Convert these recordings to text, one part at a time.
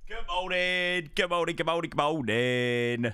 Good morning. Good morning. Good morning. Good morning.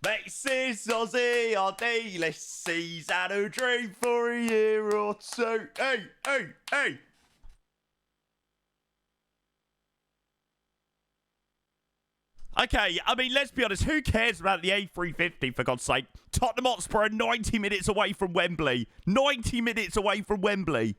Mrs. Aussie, our daily seas had a dream for a year or two. Hey, hey, hey. Okay, I mean, let's be honest. Who cares about the A350, for God's sake? Tottenham Hotspur are 90 minutes away from Wembley. 90 minutes away from Wembley.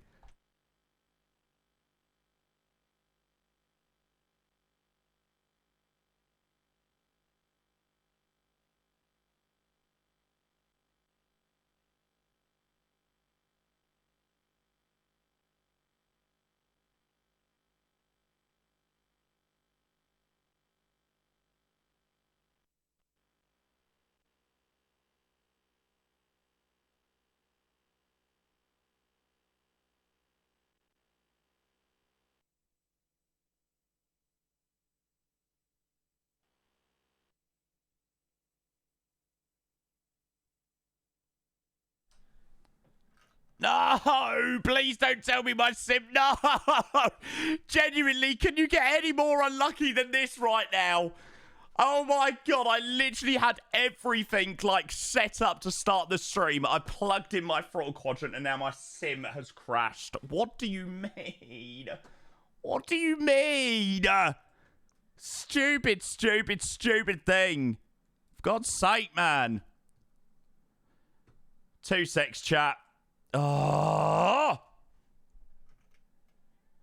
No, please don't tell me my sim. No, genuinely, can you get any more unlucky than this right now? Oh my god, I literally had everything like set up to start the stream. I plugged in my throttle quadrant and now my sim has crashed. What do you mean? What do you mean? Stupid, stupid, stupid thing. For God's sake, man. 2 secs, chat. Oh,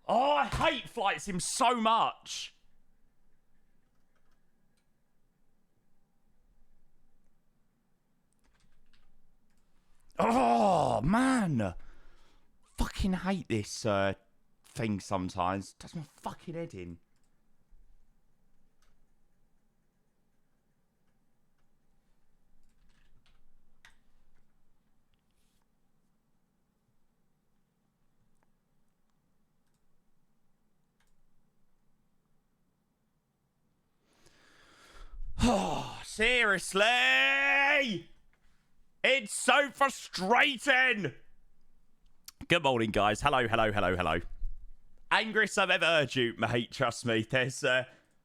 I hate flight sim so much. Oh, man. Fucking hate this thing sometimes. Does my fucking head in. Oh, seriously? It's so frustrating. Good morning, guys. Hello, hello, hello, hello. Angriest I've ever heard you, mate. Trust me. There's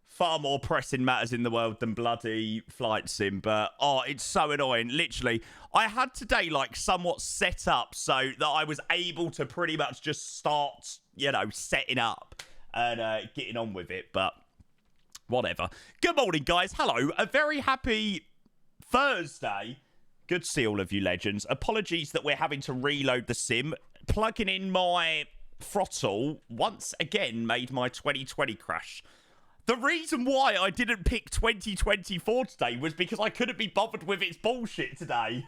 far more pressing matters in the world than bloody flight sim. But, oh, it's so annoying. Literally, I had today, like, somewhat set up so that I was able to pretty much just start, you know, setting up and getting on with it. But whatever. Good morning, guys. Hello. A very happy Thursday. Good to see all of you legends. Apologies that we're having to reload the sim. Plugging in my throttle once again made my 2020 crash. The reason why I didn't pick 2024 today was because I couldn't be bothered with its bullshit today.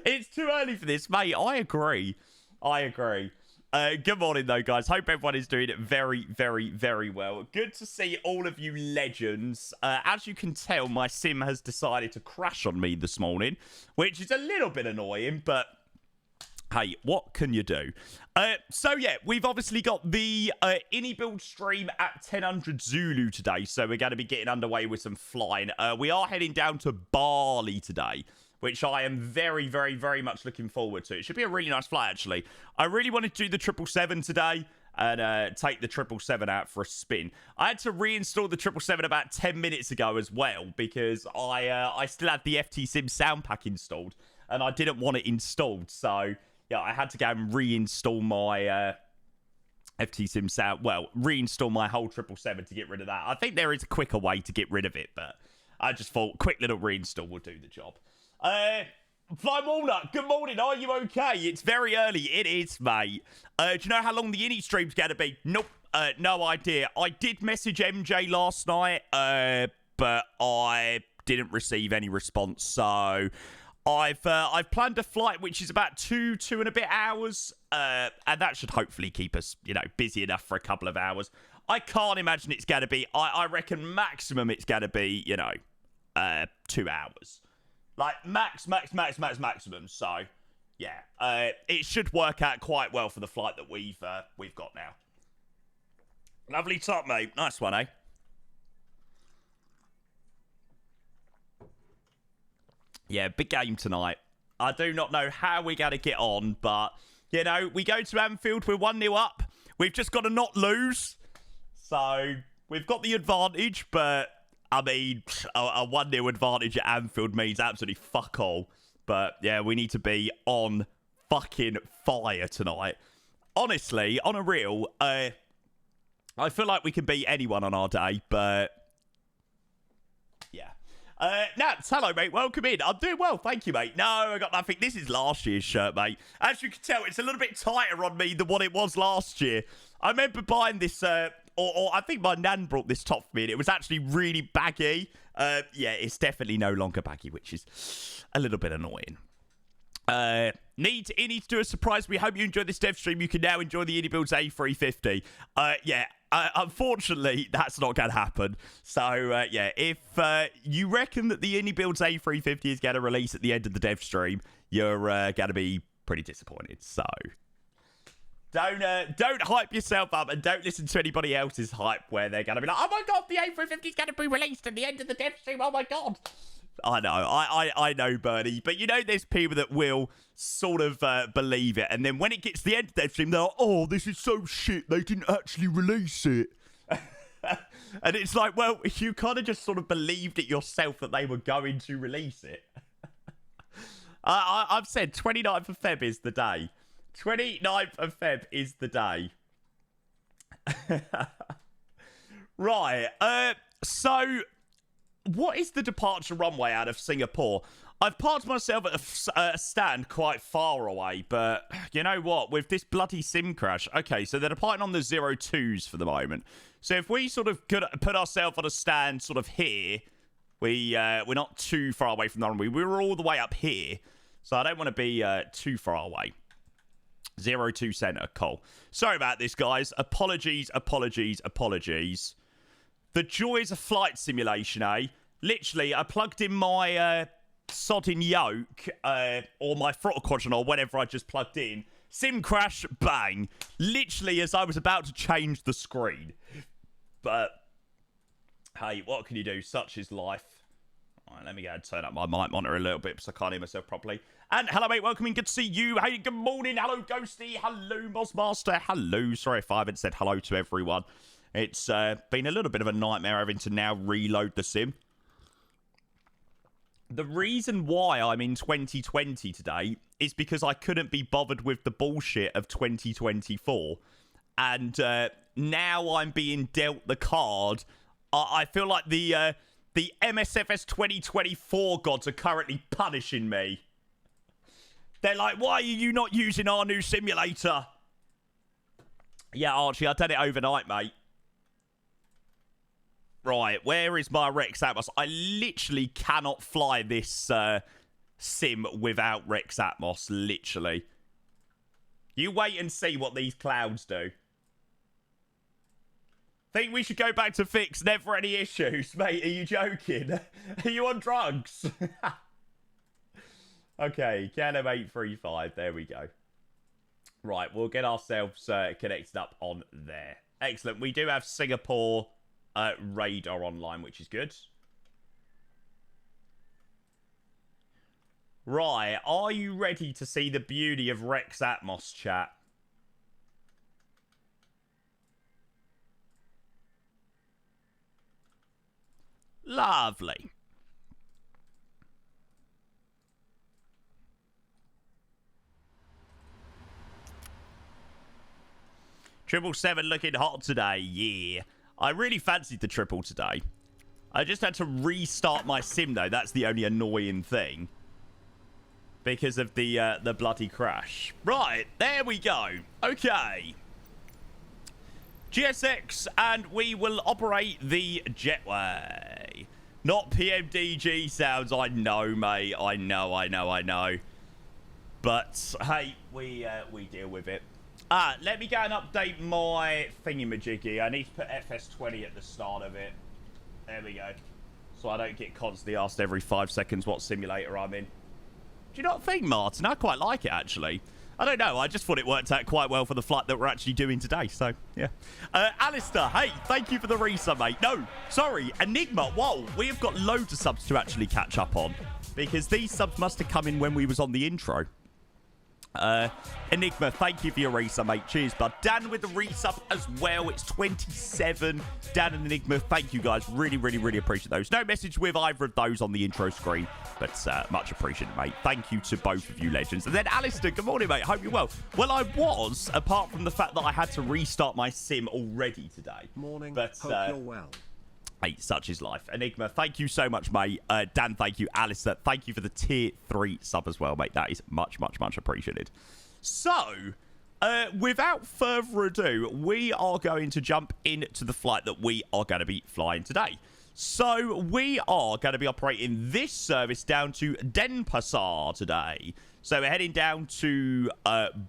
It's too early for this, mate. I agree. I agree. Good morning, though, guys. Hope everyone is doing it very, very, very well. Good to see all of you legends. As you can tell, my sim has decided to crash on me this morning, which is a little bit annoying, but hey, what can you do? So, yeah, we've obviously got the iniBuilds stream at 1000 Zulu today, so we're going to be getting underway with some flying. We are heading down to Bali today, which I am very, very, very much looking forward to. It should be a really nice flight, actually. I really wanted to do the 777 today and take the 777 out for a spin. I had to reinstall the 777 about 10 minutes ago as well because I still had the FT Sim sound pack installed and I didn't want it installed. So, yeah, I had to go and reinstall my FT Sim sound. Well, reinstall my whole 777 to get rid of that. I think there is a quicker way to get rid of it, but I just thought quick little reinstall will do the job. Fly Walnut, good morning, are you okay? It's very early, it is, mate. Do you know how long the ini stream's going to be? Nope, no idea. I did message MJ last night, but I didn't receive any response, so I've planned a flight which is about two and a bit hours, and that should hopefully keep us, you know, busy enough for a couple of hours. I can't imagine it's going to be, I reckon maximum it's going to be, you know, 2 hours. Like, maximum. So, yeah. It should work out quite well for the flight that we've got now. Lovely top, mate. Nice one, eh? Yeah, big game tonight. I do not know how we're going to get on, but, you know, we go to Anfield, we're 1-0 up. We've just got to not lose. So, we've got the advantage, but I mean, a 1-0 advantage at Anfield means absolutely fuck all. But, yeah, we need to be on fucking fire tonight. Honestly, on a real, I feel like we can beat anyone on our day, but yeah. Nats, hello, mate. Welcome in. I'm doing well, thank you, mate. No, I got nothing. This is last year's shirt, mate. As you can tell, it's a little bit tighter on me than what it was last year. I remember buying this, or I think my nan brought this top for me, and it was actually really baggy. Yeah, it's definitely no longer baggy, which is a little bit annoying. Need to do a surprise. We hope you enjoyed this dev stream. You can now enjoy the iniBuilds A350. Yeah, unfortunately, that's not going to happen. So, yeah, if you reckon that the iniBuilds A350 is going to release at the end of the dev stream, you're going to be pretty disappointed. So, don't hype yourself up and don't listen to anybody else's hype where they're going to be like, oh my god, the A350 is going to be released at the end of the dev stream. Oh my god. I know, I know, Bernie, but you know there's people that will sort of believe it, and then when it gets to the end of their stream, they're like, oh, this is so shit, they didn't actually release it. And it's like, well, you kind of just sort of believed it yourself that they were going to release it. I've said 29th of Feb is the day. 29th of Feb is the day. Right, so what is the departure runway out of Singapore? I've parked myself at a stand quite far away, but you know what? With this bloody sim crash, okay, so they're departing on the 02s for the moment. So if we sort of could put ourselves on a stand sort of here, we're not too far away from the runway. We were all the way up here, so I don't want to be too far away. 02 center, cool. Sorry about this, guys. Apologies. The joys of flight simulation, eh? Literally, I plugged in my sodding yoke, or my throttle quadrant, or whatever I just plugged in. Sim crash, bang. Literally, as I was about to change the screen. But, hey, what can you do? Such is life. All right, let me go and turn up my mic monitor a little bit because I can't hear myself properly. And hello, mate. Welcome in. Good to see you. Hey, good morning. Hello, Ghosty. Hello, Mozmaster. Hello. Sorry if I haven't said hello to everyone. It's been a little bit of a nightmare having to now reload the sim. The reason why I'm in 2020 today is because I couldn't be bothered with the bullshit of 2024. And now I'm being dealt the card. I feel like the MSFS 2024 gods are currently punishing me. They're like, why are you not using our new simulator? Yeah, Archie, I done it overnight, mate. Right, where is my Rex Atmos? I literally cannot fly this sim without Rex Atmos, literally. You wait and see what these clouds do. Think we should go back to fix never any issues? Mate, are you joking? Are you on drugs? Okay, KLM 835, there we go. Right, we'll get ourselves connected up on there. Excellent, we do have Singapore radar online, which is good. Right, are you ready to see the beauty of Rex Atmos, chat? Lovely. Triple 7 looking hot today, yeah. I really fancied the triple today. I just had to restart my sim, though. That's the only annoying thing. Because of the bloody crash. Right, there we go. Okay. GSX, and we will operate the jetway. Not PMDG sounds, I know, mate. I know. But, hey, we deal with it. Let me go and update my thingy-majiggy. I need to put FS20 at the start of it. There we go. So I don't get constantly asked every 5 seconds what simulator I'm in. Do you not think, Martin? I quite like it, actually. I don't know. I just thought it worked out quite well for the flight that we're actually doing today. So, yeah. Alistair, hey, thank you for the resub, mate. No, sorry. Enigma, whoa. We have got loads of subs to actually catch up on. Because these subs must have come in when we was on the intro. Enigma, thank you for your resub, mate. Cheers, bud. Dan with the resub as well. It's 27. Dan and Enigma, thank you, guys. Really appreciate those. No message with either of those on the intro screen, but much appreciated, mate. Thank you to both of you legends. And then Alistair, good morning, mate. Hope you're well. Well, I was, apart from the fact that I had to restart my sim already today. Morning. But, hope you're well. Hey, such is life. Enigma, thank you so much, mate. Dan, thank you. Alistair, thank you for the tier 3 sub as well, mate. That is much appreciated. So, without further ado, we are going to jump into the flight that we are going to be flying today. So, we are going to be operating this service down to Denpasar today. So, we're heading down to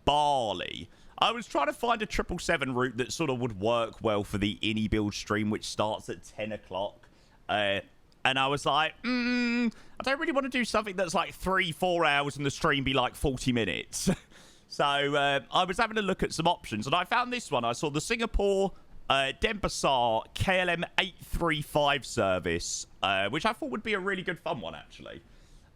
Bali. I was trying to find a 777 route that sort of would work well for the iniBuilds stream, which starts at 10 o'clock. And I was like, I don't really want to do something that's like 3-4 hours and the stream be like 40 minutes. So I was having a look at some options, and I found this one. I saw the Singapore Denpasar KLM 835 service, which I thought would be a really good fun one, actually.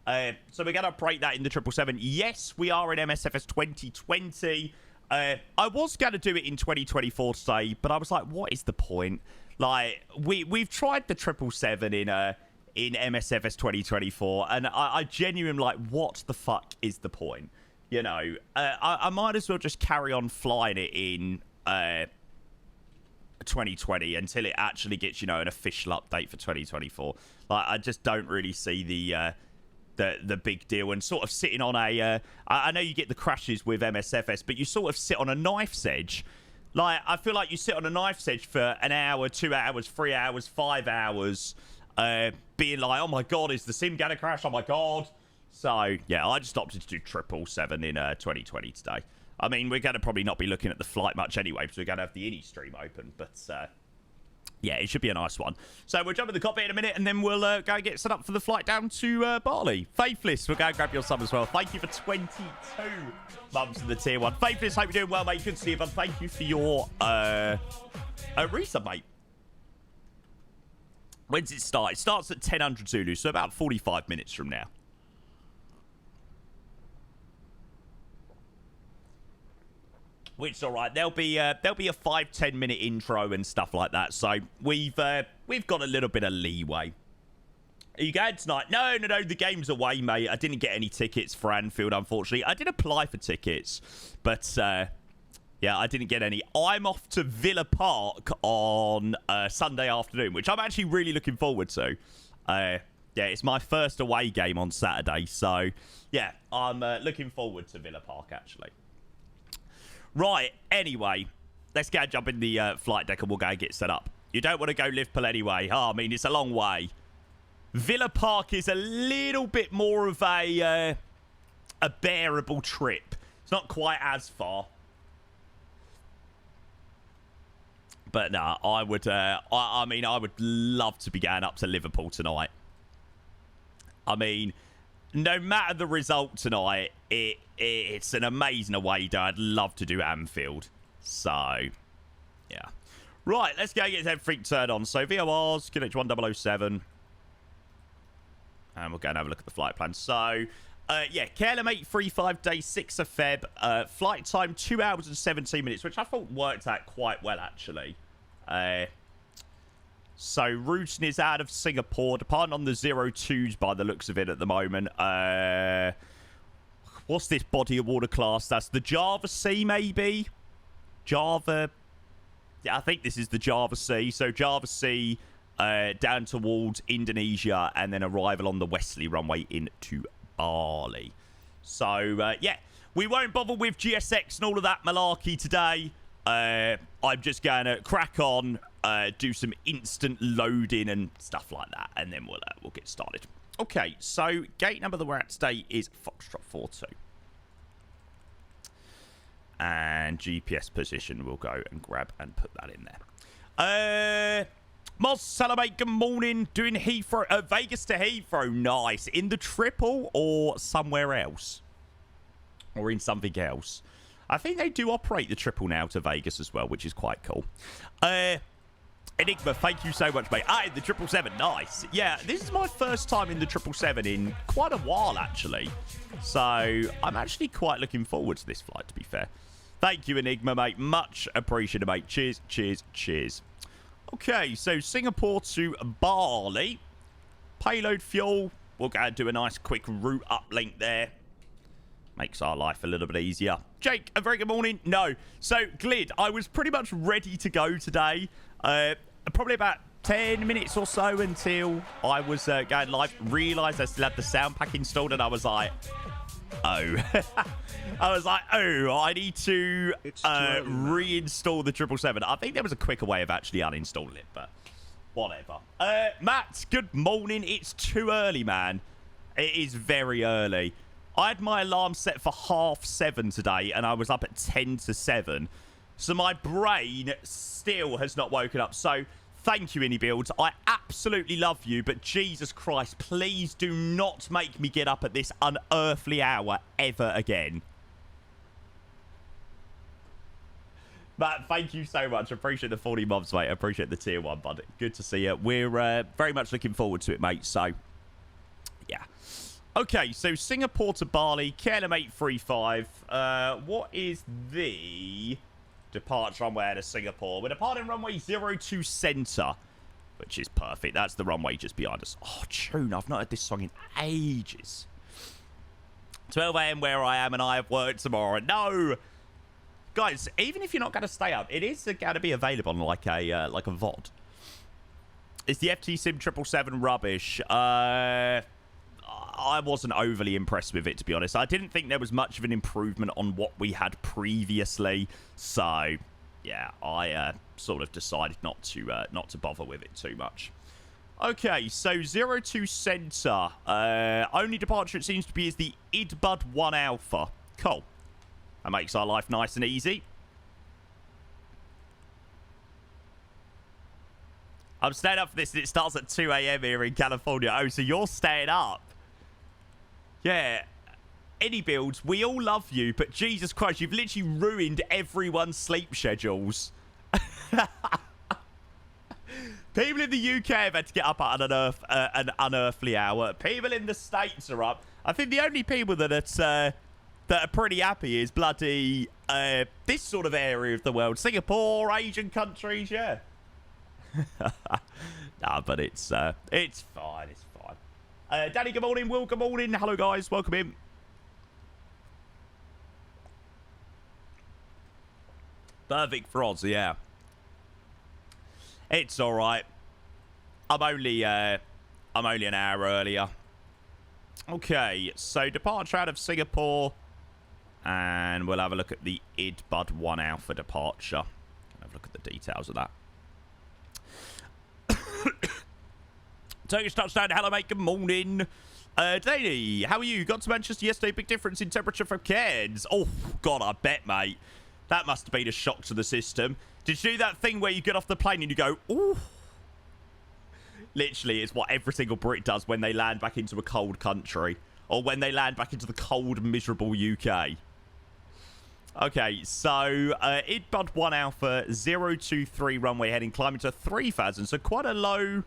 So we're going to operate that in the 777. Yes, we are in MSFS 2020. I was going to do it in 2024 today, but I was like, what is the point? Like, we've tried the 777 in MSFS 2024, and I genuinely like, what the fuck is the point? You know, I might as well just carry on flying it in 2020 until it actually gets, you know, an official update for 2024. Like, I just don't really see the big deal, and sort of sitting on a I know you get the crashes with MSFS, but you sort of sit on a knife's edge. Like, I feel like you sit on a knife's edge for an hour, 2 hours, 3 hours, 5 hours, being like, oh my god, is the sim gonna crash? Oh my god. So yeah, I just opted to do 777 in 2020 today. I mean, we're going to probably not be looking at the flight much anyway, because we're going to have the ini stream open, but yeah, it should be a nice one. So we'll jump in the cockpit in a minute, and then we'll go and get set up for the flight down to Bali. Faithless, we'll go and grab your sub as well. Thank you for 22 months in the tier 1. Faithless, hope you're doing well, mate. Good to see you, bud. Thank you for your resub, mate. When's it start? It starts at 1000 Zulu, so about 45 minutes from now. Which is all right. There'll be a 5-10 minute intro and stuff like that. So we've got a little bit of leeway. Are you going tonight? No. The game's away, mate. I didn't get any tickets for Anfield, unfortunately. I did apply for tickets, but yeah, I didn't get any. I'm off to Villa Park on Sunday afternoon, which I'm actually really looking forward to. Yeah, it's my first away game on Saturday, so yeah, I'm looking forward to Villa Park, actually. Right, anyway, let's go and jump in the flight deck and we'll go and get set up. You don't want to go Liverpool anyway. Oh, I mean, it's a long way. Villa Park is a little bit more of a bearable trip. It's not quite as far. But no, I would. I mean, I would love to be going up to Liverpool tonight. I mean, no matter the result tonight, it's an amazing away day. I'd love to do Anfield. So, yeah. Right, let's go get everything turned on. So, VORs, QH1007. And we'll go and have a look at the flight plan. So, yeah, KLM 835, day 6 of Feb. Flight time, 2 hours and 17 minutes, which I thought worked out quite well, actually. So, routing is out of Singapore, departing on the 02s by the looks of it at the moment. What's this body of water class? That's the Java Sea, maybe? Java... Yeah, I think this is the Java Sea. So, Java Sea... down towards Indonesia and then arrival on the Wesley runway into Bali. So, yeah, we won't bother with GSX and all of that malarkey today. I'm just going to crack on, do some instant loading and stuff like that, and then we'll get started. Okay, so gate number that we're at today is Foxtrot 42. And GPS position, we'll go and grab and put that in there. Moz, Salamate, good morning. Doing Heathrow, Vegas to Heathrow. Nice. In the triple or somewhere else? Or in something else? I think they do operate the triple now to Vegas as well, which is quite cool. Enigma, thank you so much, mate. Ah, in the 777. Nice. Yeah, this is my first time in the 777 in quite a while, actually. So, I'm actually quite looking forward to this flight, to be fair. Thank you, Enigma, mate. Much appreciated, mate. Cheers, cheers, cheers. Okay, so Singapore to Bali. Payload fuel. We'll go and do a nice quick route uplink there. Makes our life a little bit easier. Jake, a very good morning. No. So, Glid, I was pretty much ready to go today. Probably about 10 minutes or so until I was going live. Realised I still had the sound pack installed and I was like, oh. I need to reinstall the 777. I think there was a quicker way of actually uninstalling it, but whatever. Matt, good morning. It's too early, man. It is very early. I had my alarm set for 7:30 today, and I was up at 10 to 7. So my brain still has not woken up. So thank you, iniBuilds. I absolutely love you, but Jesus Christ, please do not make me get up at this unearthly hour ever again. Matt, thank you so much. I appreciate the 40 months, mate. I appreciate the tier 1, bud. Good to see you. We're very much looking forward to it, mate. So, yeah. Okay, so Singapore to Bali, KLM 835. What is the departure runway to Singapore? We're departing runway 02 center, which is perfect. That's the runway just behind us. Oh, tune. I've not heard this song in ages. 12 a.m. where I am, and I have work tomorrow. No! Guys, even if you're not going to stay up, it is going to be available on like a VOD. Is the FT Sim 777 rubbish? I wasn't overly impressed with it, to be honest. I didn't think there was much of an improvement on what we had previously. So, yeah, I sort of decided not to bother with it too much. Okay, so 02 Center. Only departure it seems to be is the iniBuilds 1 Alpha. Cool. That makes our life nice and easy. I'm staying up for this, and it starts at 2 a.m. here in California. Oh, so you're staying up? Yeah. iniBuilds, we all love you, but Jesus Christ, you've literally ruined everyone's sleep schedules. People in the UK have had to get up at an unearthly hour. People in the States are up. I think the only people that are pretty happy is bloody this sort of area of the world. Singapore, Asian countries, yeah. Nah, but it's fine. It's fine. Danny, good morning. Will, good morning. Hello, guys. Welcome in. Perfect for Oz, yeah. It's all right. I'm only an hour earlier. Okay, so departure out of Singapore, and we'll have a look at the iniBuilds 1 Alpha departure. Have a look at the details of that. Turkish touchdown. Hello, mate. Good morning. Danny, how are you? Got to Manchester yesterday. Big difference in temperature from Cairns. Oh, God, I bet, mate. That must have been a shock to the system. Did you do that thing where you get off the plane and you go, ooh? Literally, it's what every single Brit does when they land back into a cold country. Or when they land back into the cold, miserable UK. Okay, so iniBuild 1 Alpha 023 runway heading, climbing to 3,000. So quite a low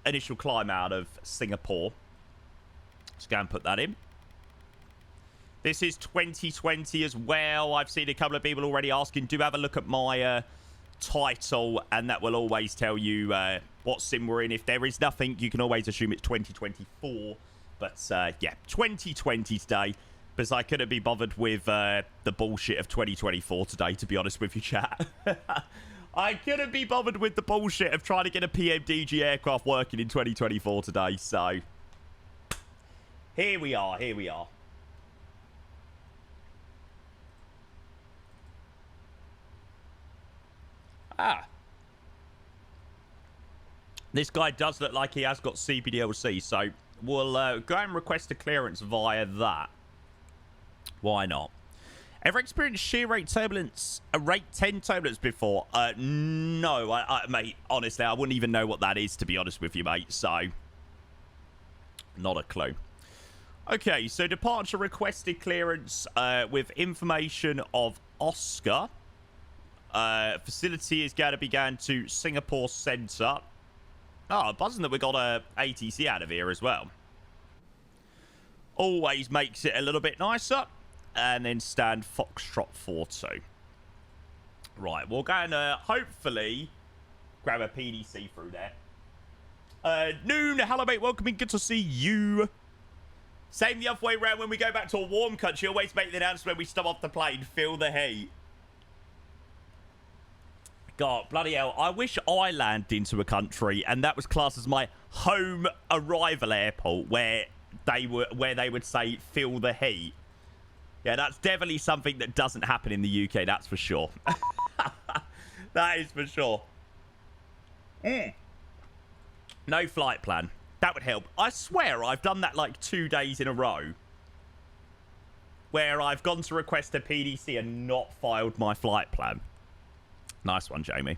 initial climb out of Singapore. Let's go and put that in. This is 2020 as well. I've seen a couple of people already asking, do have a look at my title, and that will always tell you what sim we're in. If there is nothing, you can always assume it's 2024. But yeah, 2020 today. Because I couldn't be bothered with the bullshit of 2024 today, to be honest with you, chat. I couldn't be bothered with the bullshit of trying to get a PMDG aircraft working in 2024 today, so... Here we are, here we are. Ah. This guy does look like he has got CPDLC, so we'll go and request a clearance via that. Why not? Ever experienced shear rate turbulence, a rate 10 turbulence before? No, mate, honestly, I wouldn't even know what that is, to be honest with you, mate, so not a clue. Okay, so departure requested clearance with information of Oscar. Facility is going to be going to Singapore Centre. Oh, buzzing that we got a ATC out of here as well. Always makes it a little bit nicer. And then stand Foxtrot 42. Right, we'll go and hopefully grab a PDC through there. Noon, hello mate, welcome in, good to see you. Same the other way around when we go back to a warm country, always make the announcement when we stop off the plane, feel the heat. God, bloody hell, I wish I landed into a country and that was classed as my home arrival airport where they would say, feel the heat. Yeah, that's definitely something that doesn't happen in the UK, that's for sure. That is for sure. No flight plan. That would help. I swear I've done that like 2 days in a row. Where I've gone to request a PDC and not filed my flight plan. Nice one, Jamie.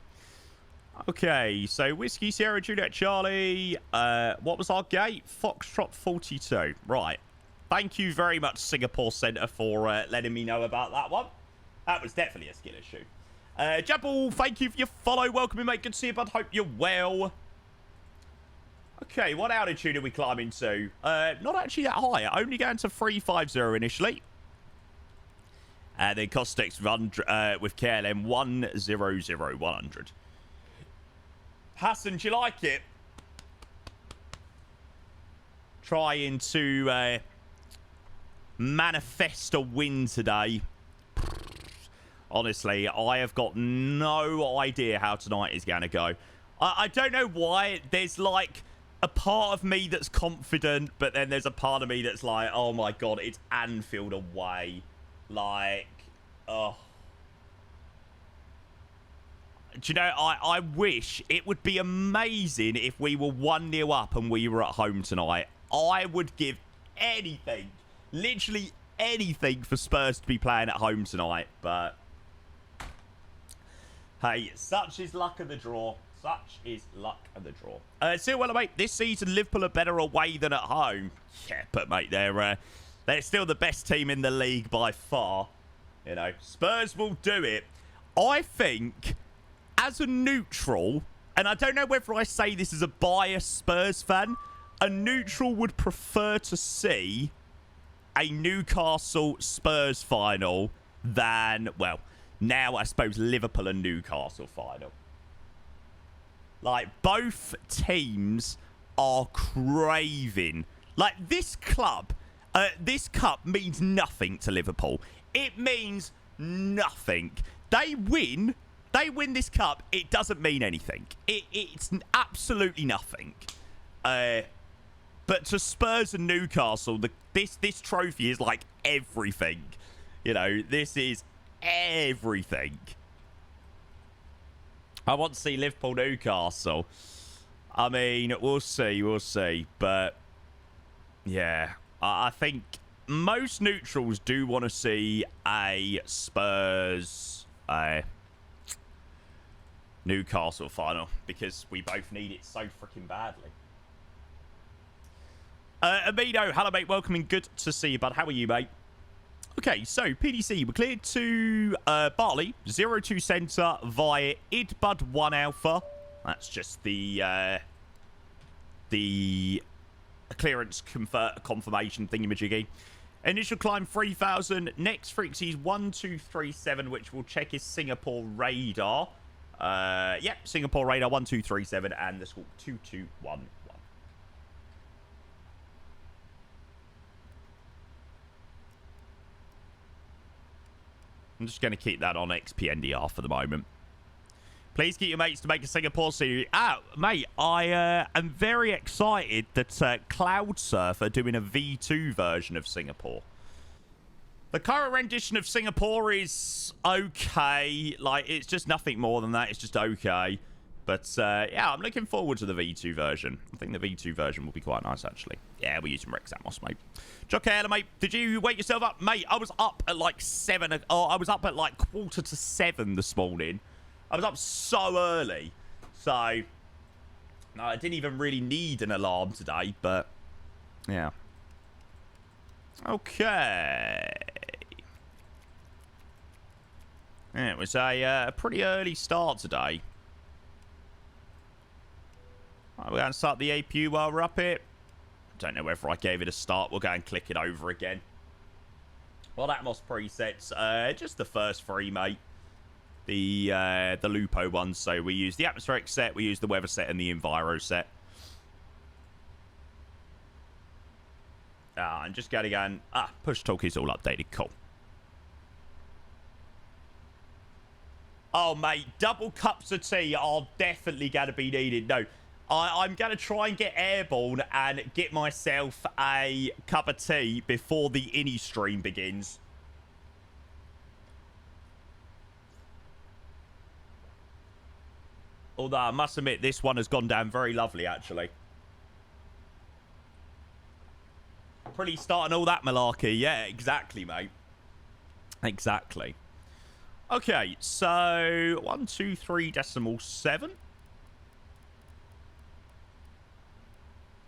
Okay, so Whiskey, Sierra, Juliet, Charlie. What was our gate? Foxtrot 42. Right. Thank you very much, Singapore Centre, for letting me know about that one. That was definitely a skill issue. Jabal, thank you for your follow. Welcome in, mate. Good to see you, bud. Hope you're well. Okay, what altitude are we climbing to? Not actually that high. Only going to 350 initially. And then Costex run with KLM 100. Hassan, do you like it? Trying to... manifest a win today. Honestly, I have got no idea how tonight is going to go. I don't know why. There's like a part of me that's confident, but then there's a part of me that's like, oh my God, it's Anfield away. Like, oh. Do you know, I wish it would be amazing if we were 1-0 up and we were at home tonight. I would give anything. Literally anything for Spurs to be playing at home tonight, but hey, such is luck of the draw. Such is luck of the draw. See, well, mate, this season Liverpool are better away than at home. Yeah, but mate, they're still the best team in the league by far. You know, Spurs will do it. I think, as a neutral, and I don't know whether I say this as a biased Spurs fan, a neutral would prefer to see a Newcastle Spurs final than, well, now I suppose Liverpool and Newcastle final. Like, both teams are craving. Like, this club, this cup means nothing to Liverpool. It means nothing. They win this cup, it doesn't mean anything. It's absolutely nothing. But to Spurs and Newcastle, this trophy is like everything. You know, this is everything. I want to see Liverpool Newcastle. I mean, we'll see. But, yeah, I think most neutrals do want to see a Spurs Newcastle final because we both need it so freaking badly. Amido, hello, mate. Welcome in. Good to see you, bud. How are you, mate? Okay, so PDC, we're cleared to Bali, 02 Centre via iniBuilds 1 Alpha. That's just the clearance confirmation thingamajiggy. Initial climb 3,000. Next frequency is 1237, which will check his Singapore radar. Yep, Singapore radar 1237 and the score 2211. I'm just going to keep that on XPNDR for the moment. Please get your mates to make a Singapore series. Mate, I am very excited that Cloud Surf are doing a V2 version of Singapore. The current rendition of Singapore is okay. Like, it's just nothing more than that. It's just okay. But, yeah, I'm looking forward to the V2 version. I think the V2 version will be quite nice, actually. Yeah, we're using Rex Atmos, mate. Jock KLM, mate, did you wake yourself up? Mate, I was up at like 7. Oh, I was up at like 6:45 this morning. I was up so early. So, no, I didn't even really need an alarm today, but, yeah. Okay. Yeah, it was a pretty early start today. Right, we're going to start the APU while we're up here. Don't know whether I gave it a start. We'll go and click it over again. Well, Atmos presets, just the first 3, mate. The Lupo ones. So we use the atmospheric set, we use the weather set, and the enviro set. I'm just going to go and... push talk is all updated. Cool. Oh, mate, double cups of tea are definitely going to be needed. No, I'm going to try and get airborne and get myself a cup of tea before the ini stream begins. Although I must admit, this one has gone down very lovely, actually. Pretty starting all that malarkey. Yeah, exactly, mate. Exactly. Okay, so 123.7.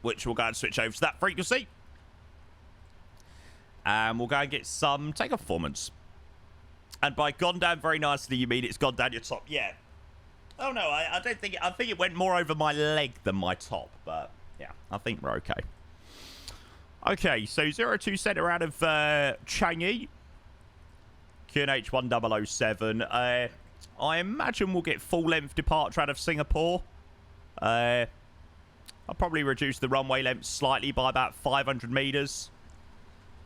Which we'll go and switch over to that frequency. And we'll go and get some takeoff performance. And by gone down very nicely, you mean it's gone down your top? Yeah. Oh, no, I don't think... I think it went more over my leg than my top. But, yeah, I think we're okay. Okay, so 02 Centre out of Changi. QNH 1007. I imagine we'll get full-length departure out of Singapore. I'll probably reduce the runway length slightly by about 500 meters.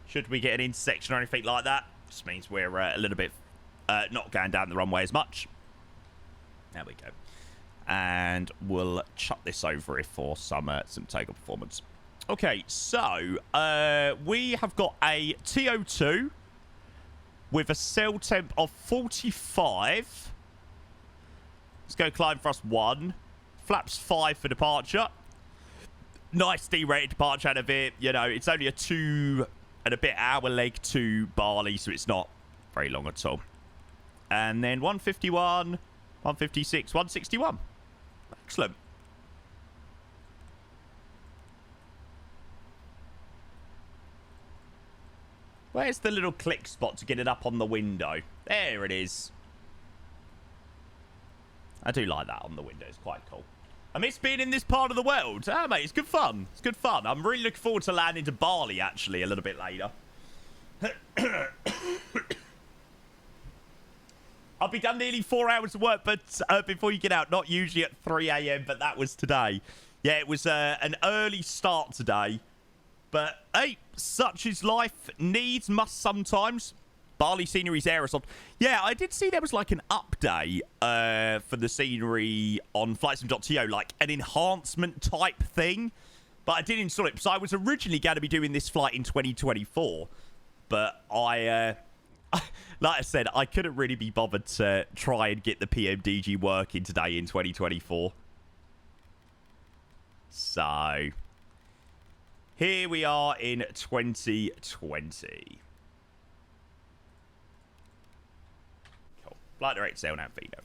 Should we get an intersection or anything like that. Just means we're a little bit not going down the runway as much. There we go. And we'll chuck this over here for some takeoff performance. Okay, so we have got a TO2 with a cell temp of 45. Let's go climb thrust 1. Flaps 5 for departure. Nice D-rated departure out of it. You know, it's only a 2 and a bit hour leg to Bali, so it's not very long at all. And then 151, 156, 161. Excellent. Where's the little click spot to get it up on the window? There it is. I do like that on the window. It's quite cool. I miss being in this part of the world. Ah, mate, it's good fun. It's good fun. I'm really looking forward to landing to Bali, actually, a little bit later. I'll be done nearly 4 hours of work, but before you get out, not usually at 3 a.m., but that was today. Yeah, it was an early start today. But, hey, such is life. Needs must sometimes. Bali scenery's aerosoft. Yeah, I did see there was like an update for the scenery on flightsim.to, like an enhancement type thing. But I didn't install it. So I was originally going to be doing this flight in 2024. But I, like I said, I couldn't really be bothered to try and get the PMDG working today in 2024. So, here we are in 2020. Cool. Flight direct sail now, Vino.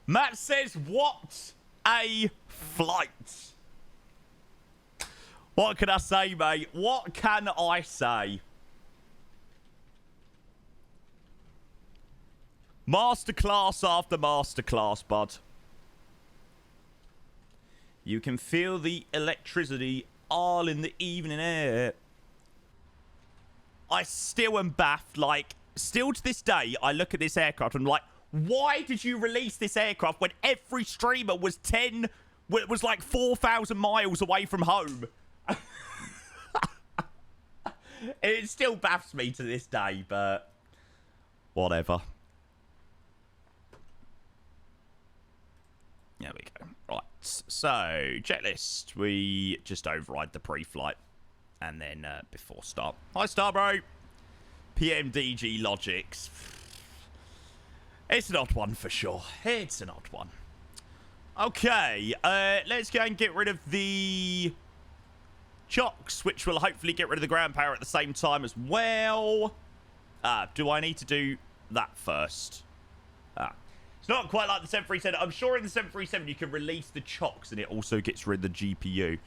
Matt says, what a flight. What can I say, mate? What can I say? Masterclass after masterclass, bud. You can feel the electricity all in the evening air. I still am baffed. Like, still to this day, I look at this aircraft and I'm like, why did you release this aircraft when every streamer was like 4,000 miles away from home? It still baffs me to this day, but whatever. There we go. Right. So, checklist. We just override the pre-flight. And then before start. Hi, Star Bro. PMDG logics. It's an odd one for sure. It's an odd one. Okay. Let's go and get rid of the chocks, which will hopefully get rid of the ground power at the same time as well. Do I need to do that first? It's not quite like the 737. I'm sure in the 737 you can release the chocks and it also gets rid of the GPU.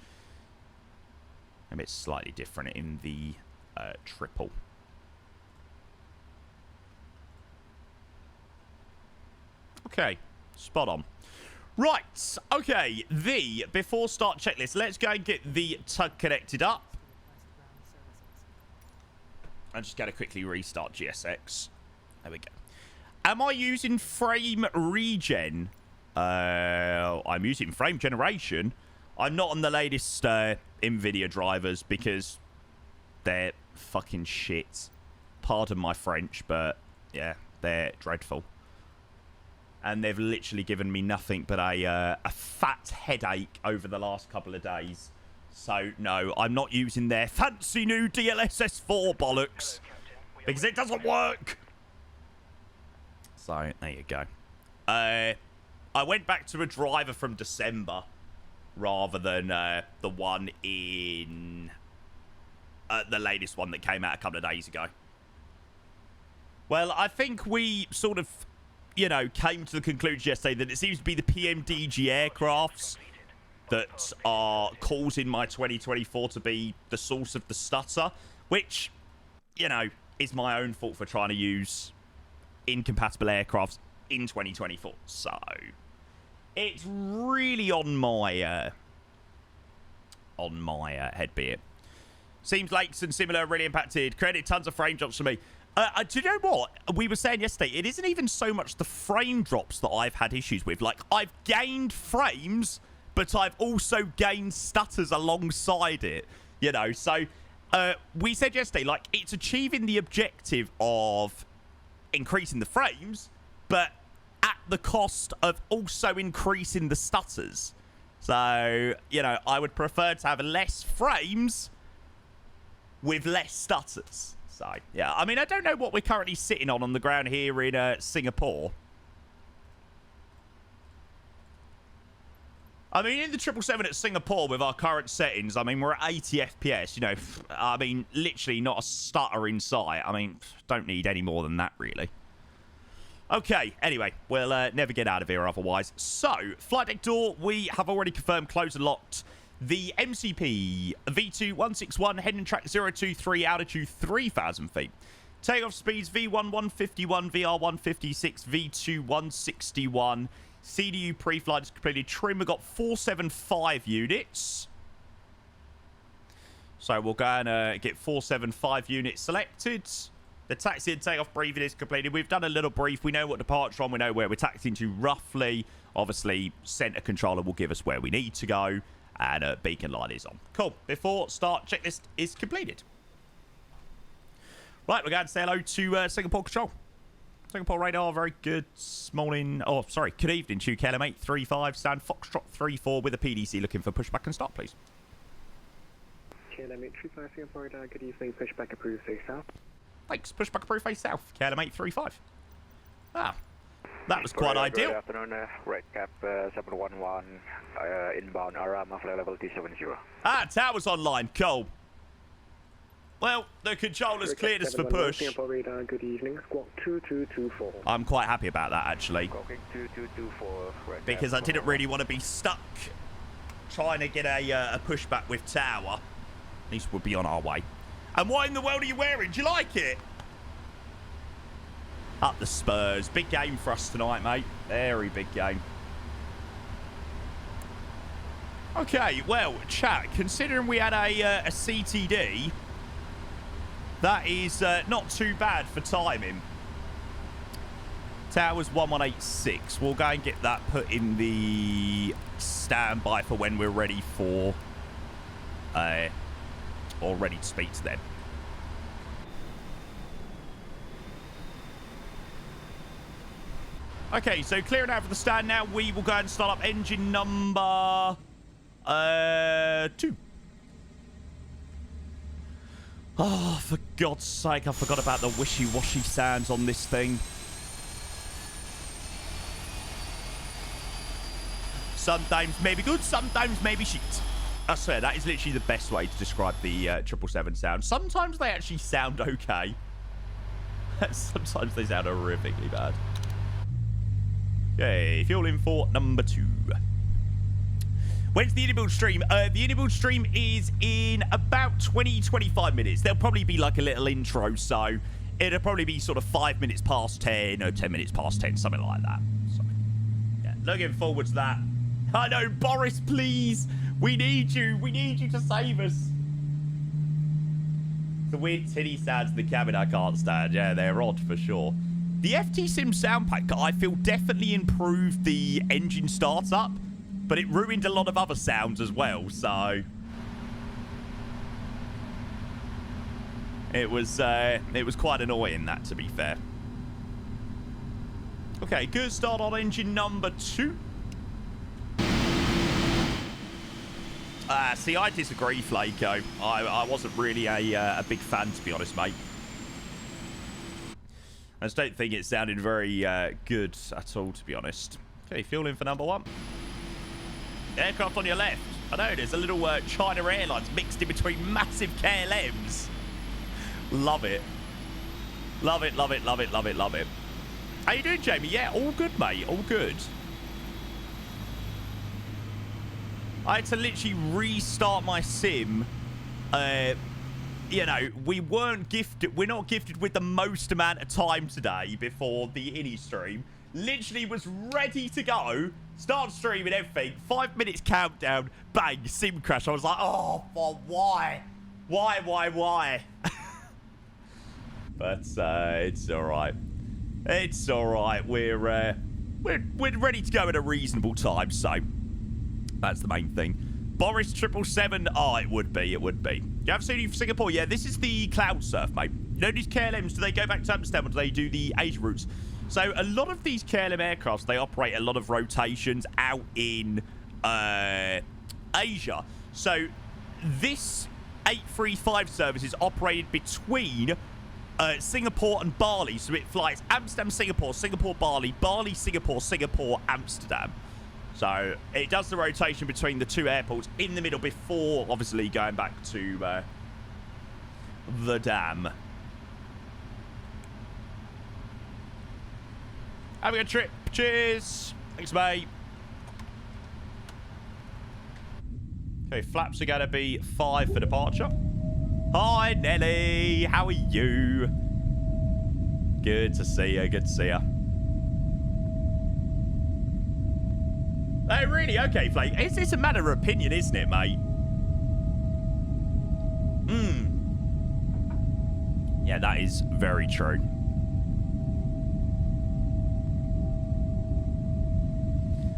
Maybe it's slightly different in the triple. Okay, spot on. Right, okay, before start checklist, let's go and get the tug connected up. I'm just going to quickly restart GSX. There we go. Am I using frame regen? I'm using frame generation. I'm not on the latest NVIDIA drivers because they're fucking shit. Pardon my French, but yeah, they're dreadful. And they've literally given me nothing but a fat headache over the last couple of days. So, no, I'm not using their fancy new DLSS4 bollocks. Because it doesn't work. So, there you go. I went back to a driver from December rather than the one in... the latest one that came out a couple of days ago. Well, I think we sort of, you know, came to the conclusion yesterday that it seems to be the PMDG aircrafts that are causing my 2024 to be the source of the stutter, which, you know, is my own fault for trying to use incompatible aircrafts in 2024. So, it's really on my head, be it. Seems Lakes and similar really impacted. Credit tons of frame drops for me. Do you know what? We were saying yesterday, it isn't even so much the frame drops that I've had issues with. Like, I've gained frames, but I've also gained stutters alongside it. You know, so we said yesterday, like, it's achieving the objective of increasing the frames, but at the cost of also increasing the stutters. So, you know, I would prefer to have less frames with less stutters. So, yeah, I mean, I don't know what we're currently sitting on the ground here in Singapore. I mean, in the 777 at Singapore with our current settings, I mean, we're at 80 FPS, you know. I mean, literally not a stutter in sight. I mean, don't need any more than that, really. Okay, anyway, we'll never get out of here otherwise. So, flight deck door, we have already confirmed closed and locked. The MCP V2161, heading track 023, altitude 3,000 feet. Takeoff speeds V1 151, VR 156, V2 161. CDU pre-flight is completed. Trim, we've got 475 units. So we'll go and get 475 units selected. The taxi and takeoff briefing is completed. We've done a little brief. We know what departure on. We know where we're taxiing to roughly. Obviously, center controller will give us where we need to go. And beacon light is on. Cool. Before start, checklist is completed. Right, we're going to say hello to Singapore Control. Singapore radar, very good morning. Oh, sorry, good evening to KLM 835, stand Foxtrot 34 with a PDC looking for pushback and start, please. KLM 835, Singapore radar, good evening, pushback approved, face south. Thanks, pushback approved, face south, KLM 835. Ah. That was quite ideal. Good afternoon, Red Cap 711, inbound Arama, flight level 270. Ah, tower's online. Cool. Well, the controllers cleared us for push. Singapore radar, good evening. Squawk 2224. I'm quite happy about that, actually. Squawking 2224, Red Because Cap I didn't really want to be stuck trying to get a pushback with tower. At least we'll be on our way. And what in the world are you wearing? Do you like it? Up the Spurs. Big game for us tonight, mate. Very big game. Okay, well, chat, considering we had a CTD, that is not too bad for timing. Tower's 1186. We'll go and get that put in the standby for when we're ready for, or ready to speak to them. Okay, so clearing out for the stand now. We will go and start up engine number 2. Oh, for God's sake, I forgot about the wishy-washy sounds on this thing. Sometimes maybe good, sometimes maybe shit. I swear, that is literally the best way to describe the 777 sound. Sometimes they actually sound okay. Sometimes they sound horrifically bad. Okay, fuel in for number 2. When's the iniBuild stream? The iniBuild stream is in about 20-25 minutes. There'll probably be like a little intro, so it'll probably be sort of 5 minutes past 10 or 10 minutes past 10, something like that. So, yeah, looking forward to that. I know, Boris, please. We need you. We need you to save us. The weird tinny sounds in the cabin I can't stand. Yeah, they're odd for sure. The FT Sim sound pack, I feel, definitely improved the engine startup, but it ruined a lot of other sounds as well, so it was quite annoying, that, to be fair. Okay, good start on engine number 2. See, I disagree, Flaco. I wasn't really a big fan, to be honest, mate. I just don't think it sounded very good at all, to be honest. Okay, fuel in for number 1. Aircraft on your left. I know, there's a little China Airlines mixed in between massive KLMs. Love it. Love it, love it, love it, love it, love it. How you doing, Jamie? Yeah, all good, mate. All good. I had to literally restart my sim. You know, we're not gifted with the most amount of time today before the ini stream. Literally was ready to go, start streaming everything, 5 minutes countdown, bang, sim crash. I was like, oh, why? Why? But it's all right. It's all right. We're ready to go at a reasonable time, so that's the main thing. Boris 777. Oh, it would be. You have seen you for Singapore? Yeah, this is the cloud surf, mate. You know these KLMs, do they go back to Amsterdam or do they do the Asia routes? So a lot of these KLM aircrafts, they operate a lot of rotations out in Asia. So this 835 service is operated between Singapore and Bali. So it flies Amsterdam, Singapore, Singapore, Bali, Bali, Singapore, Singapore, Amsterdam. So it does the rotation between the two airports in the middle before, obviously, going back to the dam. Have a good trip. Cheers. Thanks, mate. Okay, flaps are going to be 5 for departure. Hi, Nelly. How are you? Good to see you. Good to see you. Oh, really? Okay, Flake. It's a matter of opinion, isn't it, mate? Yeah, that is very true.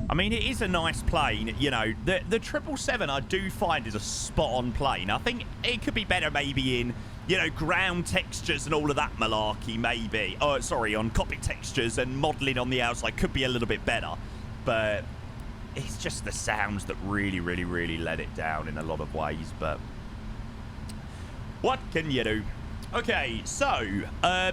I mean, it is a nice plane. You know, the 777 I do find is a spot-on plane. I think it could be better maybe in, you know, ground textures and all of that malarkey, maybe. Oh, sorry, on cockpit textures and modelling on the outside could be a little bit better. But it's just the sounds that really, really, really let it down in a lot of ways. But what can you do? Okay, so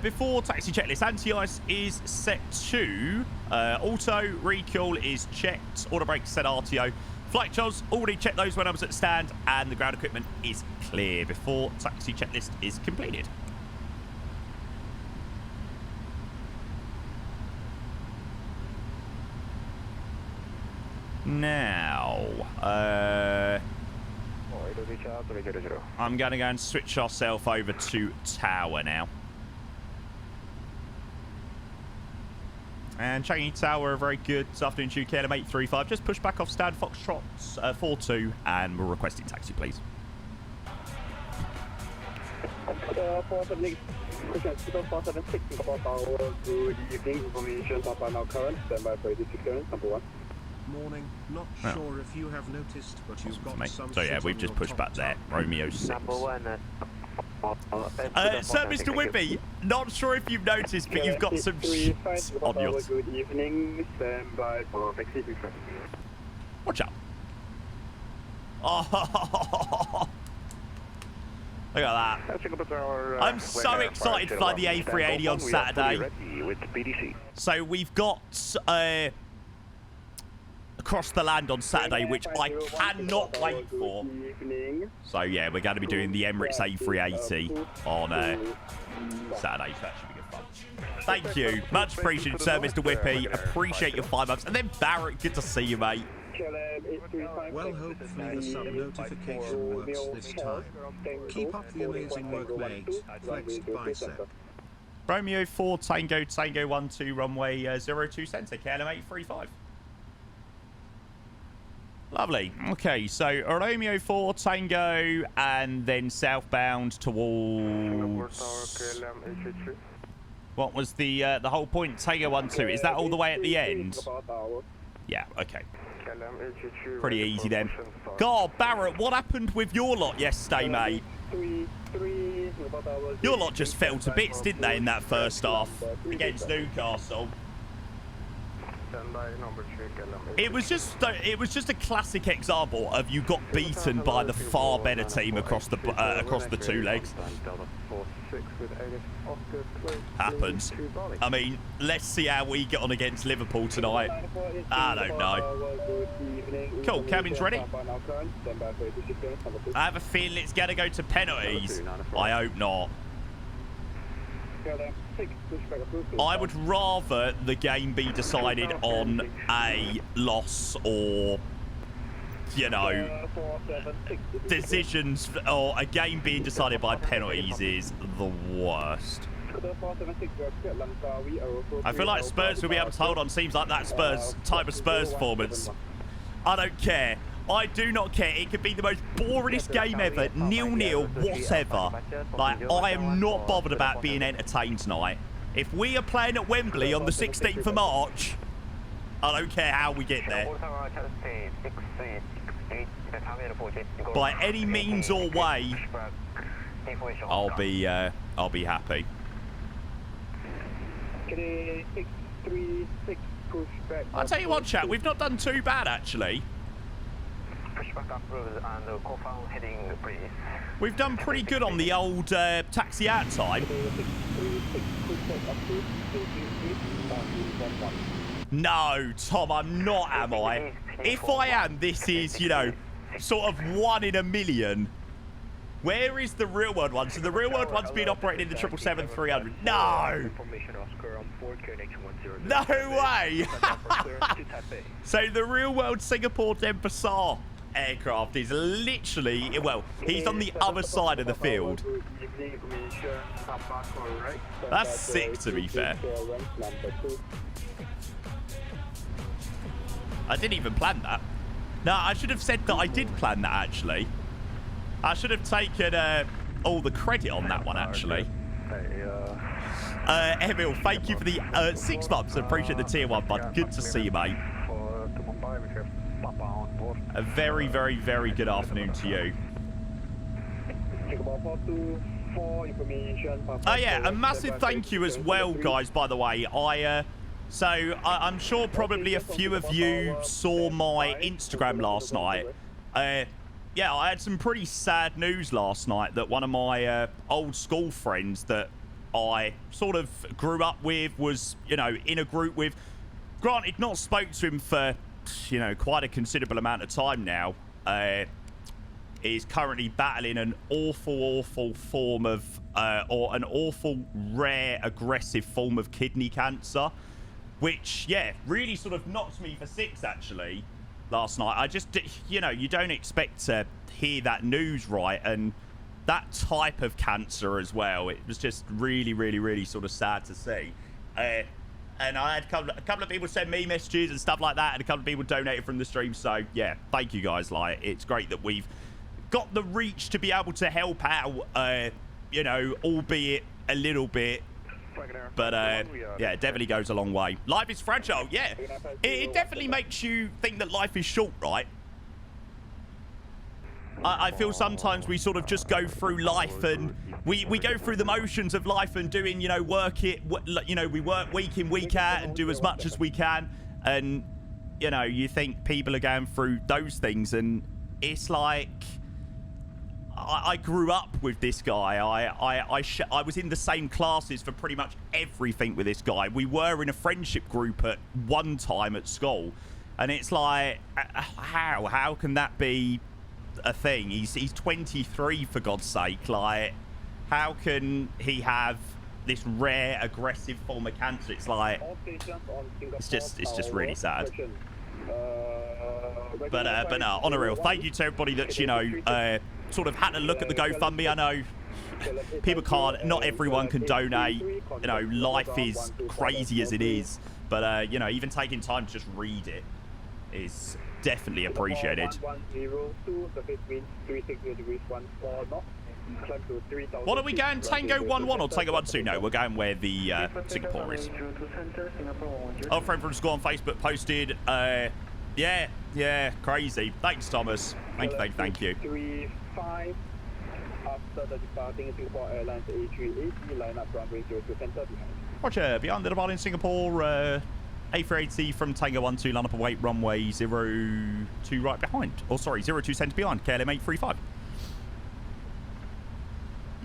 before taxi checklist, anti-ice is set to auto, recall is checked, auto brake set RTO. Flight controls, already checked those when I was at stand, and the ground equipment is clear before taxi checklist is completed. Now, I'm going to go and switch ourselves over to tower now. And Changi Tower, a very good afternoon to you, KLM 835. Just push back off stand Foxtrot 42, and we're requesting taxi, please. 476, good evening, information top now current, standby for DC clearance, number 1. Morning. Not sure if you have noticed, but you've got some. So yeah, we've just pushed back there. Romeo 6. Number 1. Sir, Mr. Whippy, not sure if you've noticed, but you've got some shit on yours. Good evening, standby for taxi. Watch out. Oh, look at that. I'm so excited to fly the A380 on Saturday. So we've got across the land on Saturday, which I cannot wait for. So yeah, we're going to be doing the Emirates A380 on Saturday, so that should be good fun. Thank you. Much appreciated, sir, Mr. Whippy. Appreciate your 5 months. And then Barrett, good to see you, mate. Well, hopefully the sub notification works this time. Keep up the amazing work, mate. Flexed bicep. Romeo 4 Tango 12 runway 02 centre, KLM 835. Lovely. Okay, so Romeo 4 Tango and then southbound towards. What was the whole point? Tango 12. Is that all the way at the end? Yeah. Okay. Pretty easy then. God, Barrett, what happened with your lot yesterday, mate? Your lot just fell to bits, didn't they, in that first half against Newcastle? It was just a classic example of you got beaten by the far better team across the two legs. Happens. I mean, let's see how we get on against Liverpool tonight. I don't know. Cool, cabin's ready. I have a feeling it's going to go to penalties. I hope not. I would rather the game be decided on a loss or, you know, decisions, or a game being decided by penalties is the worst. I feel like Spurs will be able to hold on. Seems like that type of Spurs performance. I don't care. I do not care. It could be the most boringest game ever, 0-0, whatever. Like, I am not bothered about being entertained tonight. If we are playing at Wembley on the 16th of March, I don't care how we get there. By any means or way, I'll be happy. I'll tell you what, chat, we've not done too bad, actually. We've done pretty good on the old taxi out time. No, Tom, I'm not, am I? If I am, this is, you know, sort of 1 in a million. Where is the real world one? So the real world one's been operated in the 777-300. No! No way! So the real world Singapore Denpasar aircraft is literally, well, he's on the other side of the field. That's sick, to be fair. I didn't even plan that. No, I should have said that I did plan that, actually. I should have taken all the credit on that one, actually. Emil, thank you for the 6 months. I appreciate the tier 1, bud. Good to see you, mate. A very, very, very good afternoon to you. Oh, yeah, a massive thank you as well, guys, by the way. I'm sure probably a few of you saw my Instagram last night. yeah, I had some pretty sad news last night that one of my old school friends that I sort of grew up with was, you know, in a group with, granted, not spoke to him for, you know, quite a considerable amount of time now, is currently battling an awful form of, or an awful, rare, aggressive form of kidney cancer, which, yeah, really sort of knocked me for six, actually, last night. I just, you know, you don't expect to hear that news, right? And that type of cancer as well. It was just really sort of sad to see. And I had a couple of people send me messages and stuff like that, and a couple of people donated from the stream. So, yeah, thank you guys. Like, it's great that we've got the reach to be able to help out, you know, albeit a little bit. But, yeah, it definitely goes a long way. Life is fragile, yeah. It definitely makes you think that life is short, right? I feel sometimes we sort of just go through life and we go through the motions of life and doing, you know, you know, we work week in, week out and do as much as we can. And, you know, you think people are going through those things, and it's like, I grew up with this guy. I was in the same classes for pretty much everything with this guy. We were in a friendship group at one time at school, and it's like, how can that be a thing? He's 23, for God's sake. Like, how can he have this rare aggressive form of cancer? It's like, it's just really sad. But no, on a real, thank you to everybody that's, you know, sort of had to look at the GoFundMe. I know people can't, not everyone can donate. You know, life is crazy as it is. But, you know, even taking time to just read it is definitely appreciated. What are we going? Tango 1-1 or Tango 1-2? No, we're going where the Singapore is. Our friend from school on Facebook posted, yeah, crazy. Thanks, Thomas. Thank you. 35 after the departing Singapore Airlines A380 line up runway 02 center behind. Roger, beyond the departing Singapore A380 from Tango 1-2, line up await runway 02 right behind. Or sorry, 02 center behind, KLM 835.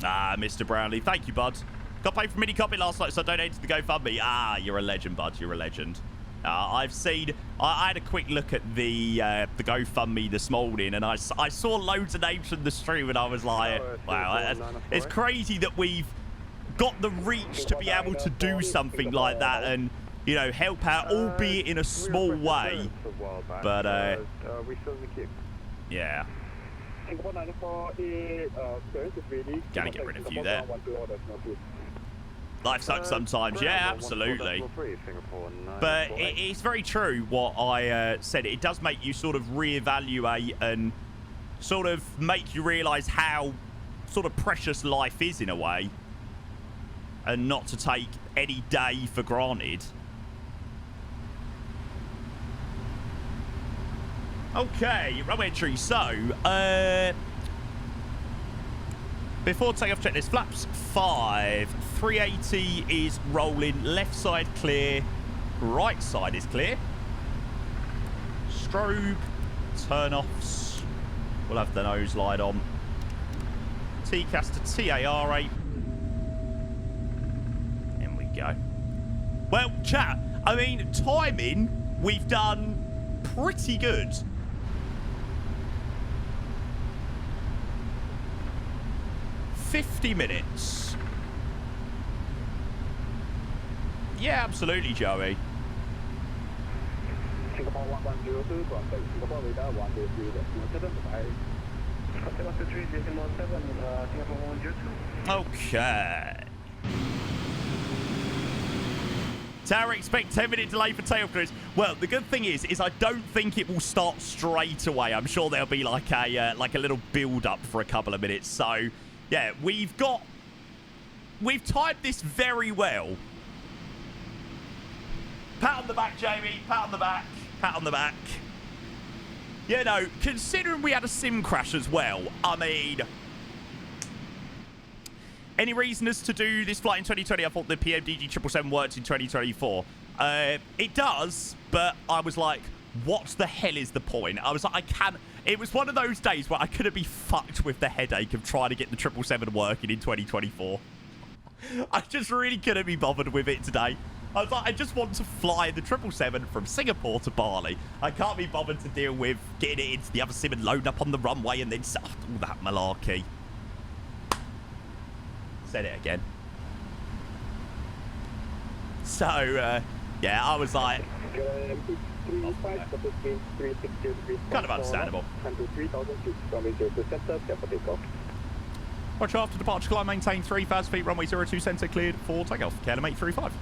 Ah, Mr. Brownlee, thank you, bud. Got paid for mini copy last night, so I donated to the GoFundMe. Ah, you're a legend, bud. You're a legend. I've seen. I had a quick look at the GoFundMe this morning, and I saw loads of names from the stream, and I was like, wow, it's crazy that we've got the reach to be able to do something like that, and, you know, help out, albeit in a small way. But yeah. Gotta get rid of you there. Life sucks sometimes, yeah, absolutely. But it's very true what I said. It does make you sort of reevaluate and sort of make you realise how sort of precious life is in a way, and not to take any day for granted. Okay, runway entry. So, before takeoff, checklist. Flaps 5. 380 is rolling. Left side clear. Right side is clear. Strobe. Turn-offs. We'll have the nose light on. TCAS to TAR8. In we go. Well, chat, I mean, timing, we've done pretty good. $50 minutes. Yeah, absolutely, Joey. Singapore 1102, contact Singapore radar 123. Okay. Tower, expect 10-minute delay for tail clearance. Well, the good thing is I don't think it will start straight away. I'm sure there'll be like a little build-up for a couple of minutes. So, yeah, we've timed this very well. Pat on the back, Jamie. Pat on the back. Pat on the back. You know, considering we had a sim crash as well, I mean, any reason as to do this flight in 2020? I thought the PMDG 777 worked in 2024. It does, but I was like, what the hell is the point? I was like, I can't. It was one of those days where I couldn't be fucked with the headache of trying to get the 777 working in 2024. I just really couldn't be bothered with it today. I was like, I just want to fly the 777 from Singapore to Bali. I can't be bothered to deal with getting it into the other sim and load up on the runway and then all that malarkey. Said it again. So, yeah, I was like... kind of understandable. Watch after departure, climb, maintain 3,000 feet, runway 02 centre, cleared for takeoff. KLM 835.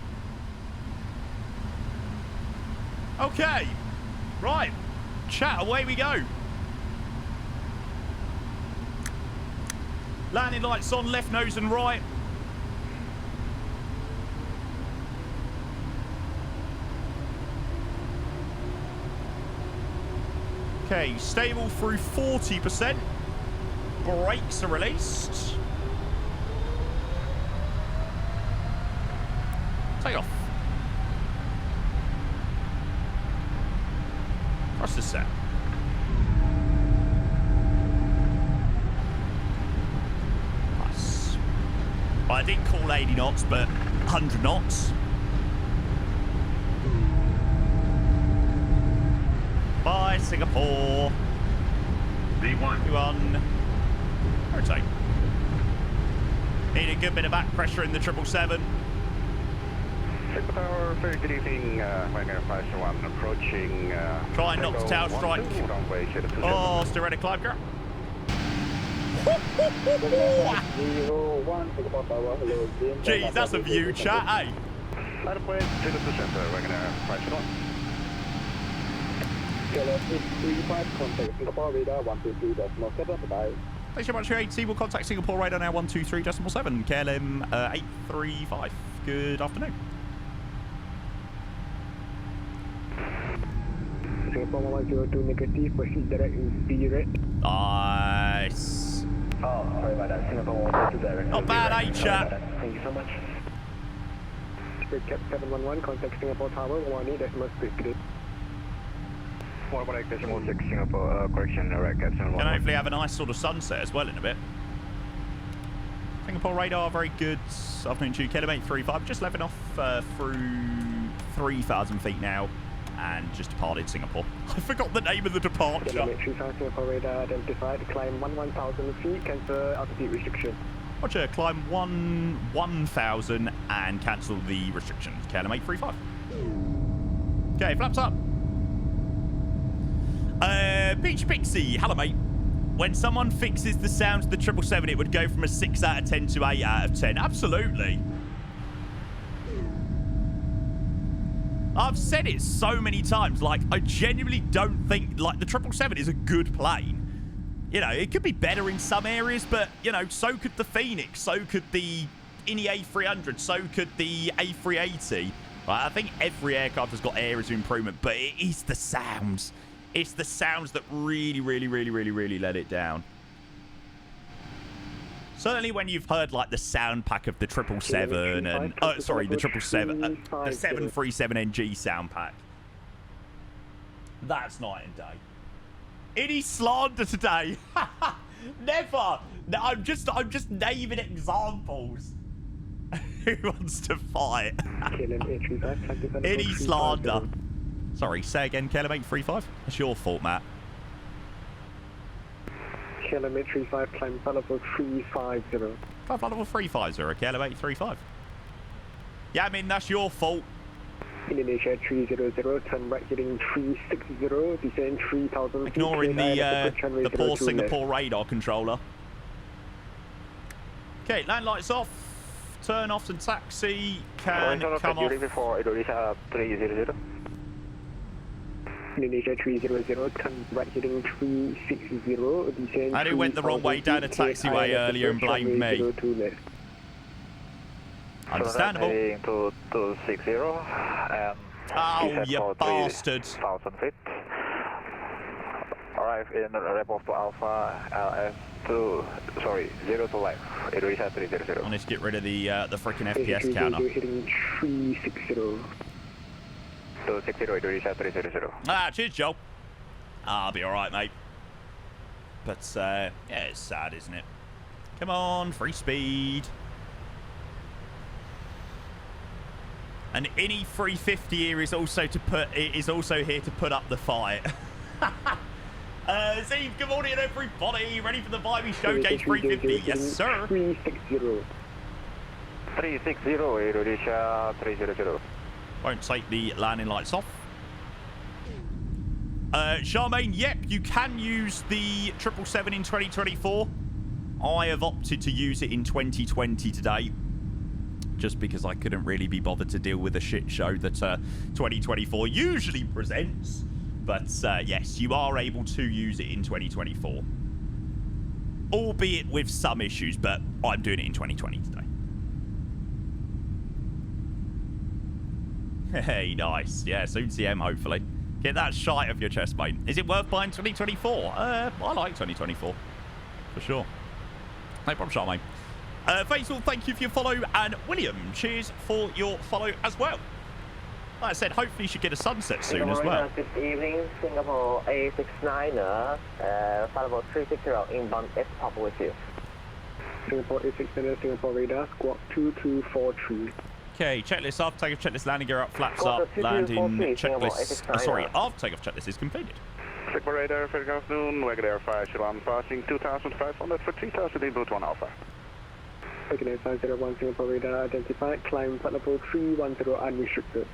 Okay. Right. Chat, away we go. Landing lights on, left nose and right. Okay, stable through 40%. Brakes are released. Take off. Thrusters set. Nice. Well, I didn't call 80 knots, but 100 knots. Bye, Singapore. V1. Rotate. Need a good bit of back pressure in the 777. Singapore, very good evening. Wagner 51 approaching. Try not to tail strike. Oh, still ready to climb, girl. Jeez, that's a view, chat, eh? Line point, 0%, Wagner 51. KLM 835, contact Singapore radar 123.7, bye. Thanks so much for your 80. We'll contact Singapore radar now 123.7. KLM 835. Good afternoon. Singapore 102 negative, proceed direct in B red. Nice. Oh, sorry about that. Singapore 102 direct. Not bad, eh, chat? Thank you so much. Spirit Cap 711, contact Singapore Tower, 18.6 grid. 118.6 Singapore, correction, right, Cap 711. Can hopefully have a nice sort of sunset as well in a bit. Singapore radar, very good afternoon to you. KLM 835, just leveling off through 3,000 feet now and just departed Singapore. I forgot the name of the departure. KLM 835, Singapore radar identified, climb 1,000 feet, cancel altitude restriction. Roger, climb 1,000 and cancel the restrictions. KLM 835. Okay, flaps up. Peach Pixie, hello mate. When someone fixes the sound of the 777, it would go from a 6 out of 10 to 8 out of 10. Absolutely. I've said it so many times. Like, I genuinely don't think, like, the 777 is a good plane. You know, it could be better in some areas, but, you know, so could the Phoenix, so could the A350, so could the A380. Right, I think every aircraft has got areas of improvement, but it is the sounds. It's the sounds that really let it down. Certainly when you've heard, like, the sound pack of the 777 and... Oh, sorry, the 777... the 737NG sound pack. That's night and day. Any slander today? Never! No, I'm just naming examples. Who wants to fight? Any slander. Sorry, say again, KLM 835? That's your fault, Matt. KLM 835, climb flight level 350. Climb flight level 350, KLM 835. Yeah, I mean, that's your fault. Indonesia 300, turn right heading 360, descend 3,000 feet. Ignoring the poor Singapore radar controller. Okay, land lights off. Turn off and taxi. Can come off. Before Indonesia 300. Indonesia 300, turn right heading 360, descend. And who went the wrong way down a taxiway earlier and blamed me? Understandable. Heading to 260 and oh, you bastard. 1,000 feet. Arrive in Report to Alpha LS2, sorry, 0 to left, Indonesia 300. I need to get rid of the freaking FPS counter. Heading 360. 260 Indonesia 300. Ah, cheers, Joel. I'll be all right, mate. But, yeah, it's sad, isn't it? Come on, free speed. And ini350 here is also here to put up the fight. Steve, good morning, everybody. Ready for the Vibey Showcase 350? Yes, sir. 360. 360 Indonesia 300. Won't take the landing lights off. Charmaine, yep, you can use the 777 in 2024. I have opted to use it in 2020 today, just because I couldn't really be bothered to deal with the shit show that 2024 usually presents. But yes, you are able to use it in 2024. Albeit with some issues, but I'm doing it in 2020 today. Hey, nice. Yeah, soon CM, hopefully. Get that shite off your chest, mate. Is it worth buying 2024? I like 2024. For sure. No problem, Charmaine. Faisal, thank you for your follow. And William, cheers for your follow as well. Like I said, hopefully you should get a sunset soon as well. Good evening, Singapore A69er, Singapore 360 inbound S pop with you. Singapore A69er, Singapore radar, squawk 2243. Okay, checklist off, take off checklist, landing gear up, flaps up, landing checklist. Sorry, off, take off checklist is completed. Sigma radar, fair afternoon, Wagner 5, Shalom, passing 2,500 for 3,000 inbound 1 Alpha. Wagner 501, Singapore radar, identified, climb flight level 310 unrestricted.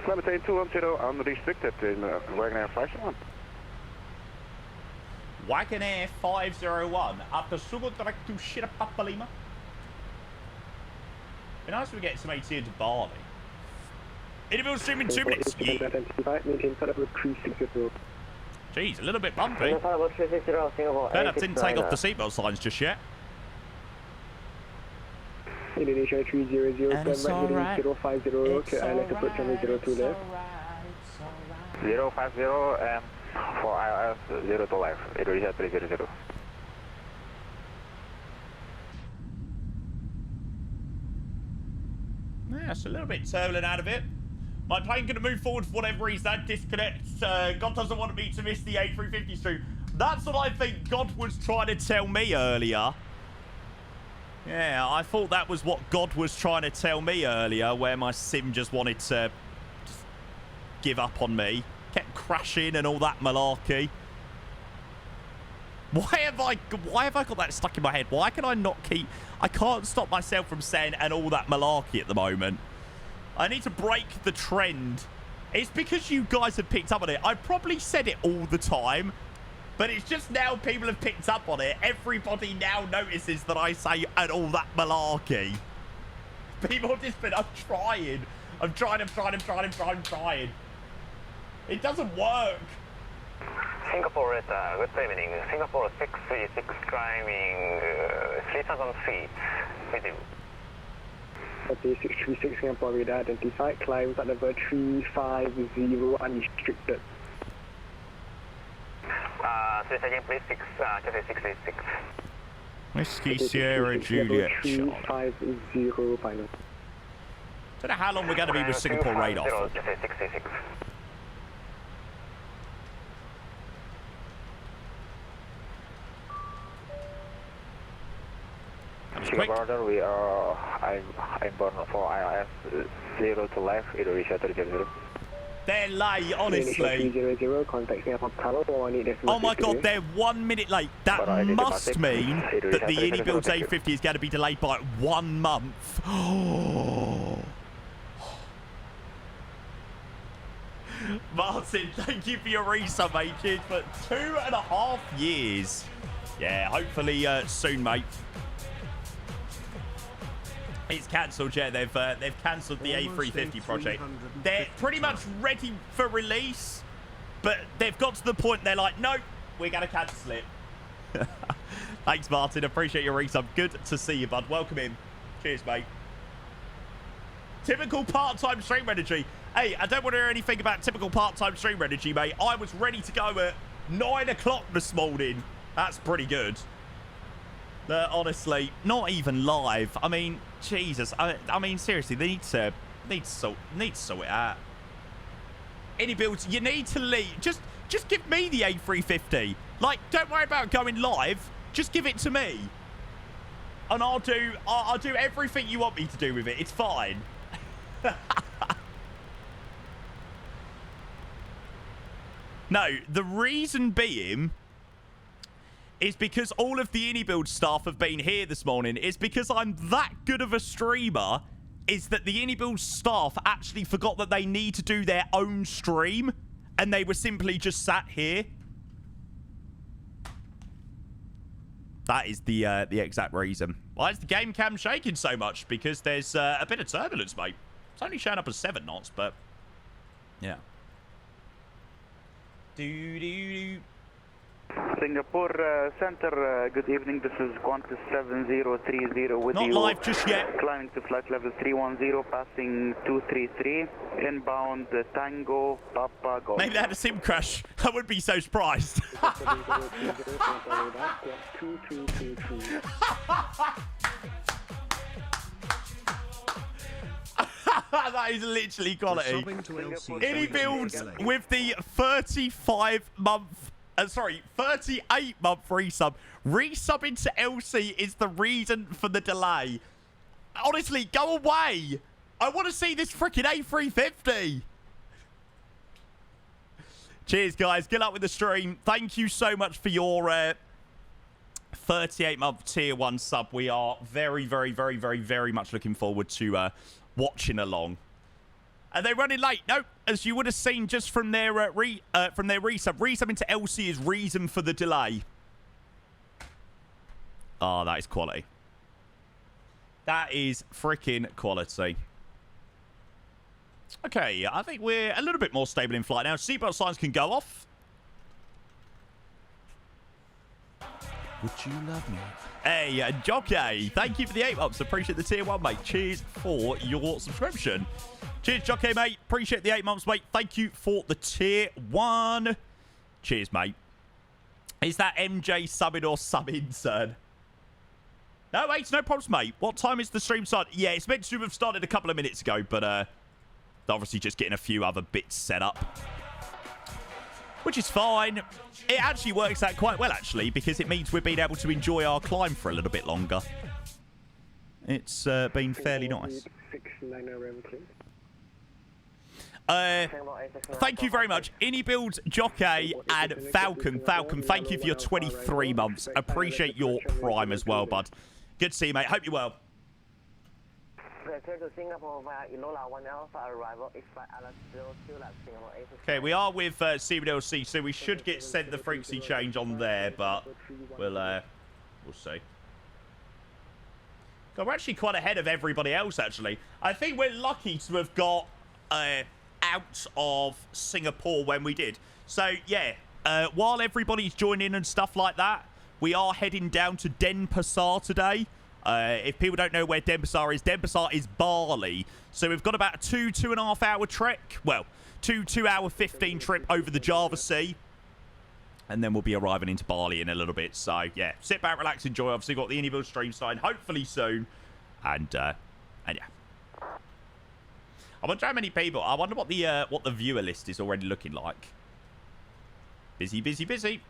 Climb 210 unrestricted in Wagner 501. Wagonair 501, after Sugar direct to Shirapapa Lima. Be nice if we get some AT into Bali. iniBuilds stream in 2 minutes. Yeah. Jeez, a little bit bumpy. Ben, I didn't take off the seatbelt signs just yet. Indonesia 300, right. 050, to ILS approach runway 02 left. 050 for ILS 02 left, Indonesia 300. Yeah, it's a little bit turbulent out of it. My plane going to move forward for whatever reason. That disconnect. God doesn't want me to miss the A350 stream. That's what I think God was trying to tell me earlier. Yeah, I thought that was what God was trying to tell me earlier, where my sim just wanted to just give up on me. Kept crashing and all that malarkey. Why have I got that stuck in my head? Why can I not keep... I can't stop myself from saying and all that malarkey at the moment. I need to break the trend. It's because you guys have picked up on it. I probably said it all the time, but it's just now people have picked up on it. Everybody now notices that I say and all that malarkey. People have just been, I'm trying. It doesn't work. Singapore good evening. Singapore 636 climbing 3,000 feet with you. Okay, 636 Singapore radar identified, climb at level 350 unrestricted. 3 seconds please, 636. Whiskey Sierra Juliet. 350 final. Don't know how long we're going to be with Singapore radar for. 66. Singapore, we are inbound for ILS 0 to left, Indonesia 300. They're late, honestly. 300, contact Singapore Tower, oh my god, they're 1 minute late. That must mean that the iniBuilds A350 is going to be delayed by 1 month. Martin, thank you for your resub, mate. Cheers for 2.5 years. Yeah, hopefully soon, mate. It's cancelled, yeah. They've cancelled the A350 project. They're pretty much ready for release, but they've got to the point they're like, nope, we're going to cancel it. Thanks, Martin. Appreciate your resub. Good to see you, bud. Welcome in. Cheers, mate. Typical part-time stream energy. Hey, I don't want to hear anything about typical part-time stream energy, mate. I was ready to go at 9 o'clock this morning. That's pretty good. Honestly, not even live. I mean, Jesus. I mean, seriously, they need to sort it out. iniBuilds, you need to leave. Just give me the A350. Like, don't worry about going live. Just give it to me. And I'll do everything you want me to do with it. It's fine. No, the reason being is because all of the iniBuild staff have been here this morning. It's because I'm that good of a streamer, is that the iniBuild staff actually forgot that they need to do their own stream, and they were simply just sat here. That is the exact reason. Why is the game cam shaking so much? Because there's a bit of turbulence, mate. It's only showing up as 7 knots, but yeah. Singapore Center, good evening. This is Qantas 7030 with Not you. live just yet. Climbing to flight level 310, passing 233. Inbound Tango Papa Golf. Maybe they had a SIM crash. I wouldn't be so surprised. That is literally quality. iniBuilds with the 38-month resub. Resubbing to LC is the reason for the delay. Honestly, go away. I want to see this freaking A350. Cheers, guys. Good luck with the stream. Thank you so much for your 38-month tier 1 sub. We are very, very, very, very, very much looking forward to watching along. Are they running late? No, as you would have seen just from their resub. Resubbing to LC is reason for the delay. Oh, that is quality. That is freaking quality. Okay, I think we're a little bit more stable in flight now. Seatbelt signs can go off. Would you love me? Hey, Jockey, thank you for the 8 months. Appreciate the tier 1, mate. Cheers for your subscription. Cheers, Jockey, mate. Appreciate the 8 months, mate. Thank you for the tier 1. Cheers, mate. Is that MJ subbing or subbing, son? No, wait, no problems, mate. What time is the stream start? Yeah, it's meant to have started a couple of minutes ago, but obviously just getting a few other bits set up, which is fine. It actually works out quite well, actually, because it means we've been able to enjoy our climb for a little bit longer. It's been fairly nice. Thank you very much. iniBuilds, Jockey, and Falcon. Falcon, thank you for your 23 months. Appreciate your prime as well, bud. Good to see you, mate. Hope you're well. Okay, we are with C1LC, so we should get sent the frequency change on there, but we'll see. God, we're actually quite ahead of everybody else, actually. I think we're lucky to have got out of Singapore when we did. So, yeah, while everybody's joining and stuff like that, we are heading down to Denpasar today. If people don't know where Denpasar is Bali. So we've got about a 2.5 hour trek. Well, 2 hour 15 trip over the Java Sea. And then we'll be arriving into Bali in a little bit. So, yeah, sit back, relax, enjoy. Obviously, got the iniBuilds stream starting hopefully soon. And yeah. I wonder how many people... I wonder what the viewer list is already looking like. Busy, busy, busy.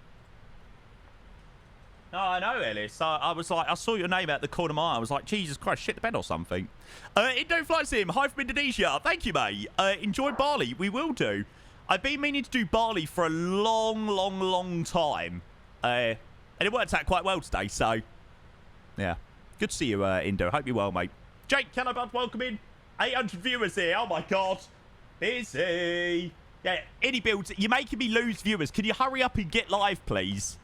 No, I know, Ellis. I was like, I saw your name out the corner of my eye. I was like, Jesus Christ, shit the bed or something. Indo Flight Sim, hi from Indonesia. Thank you, mate. Enjoy Bali. We will do. I've been meaning to do Bali for a long, long, long time. And it worked out quite well today, so... Yeah. Good to see you, Indo. Hope you're well, mate. Jake Kellabud, welcome in. 800 viewers here. Oh, my God. Busy. Yeah, iniBuilds, you're making me lose viewers. Can you hurry up and get live, please?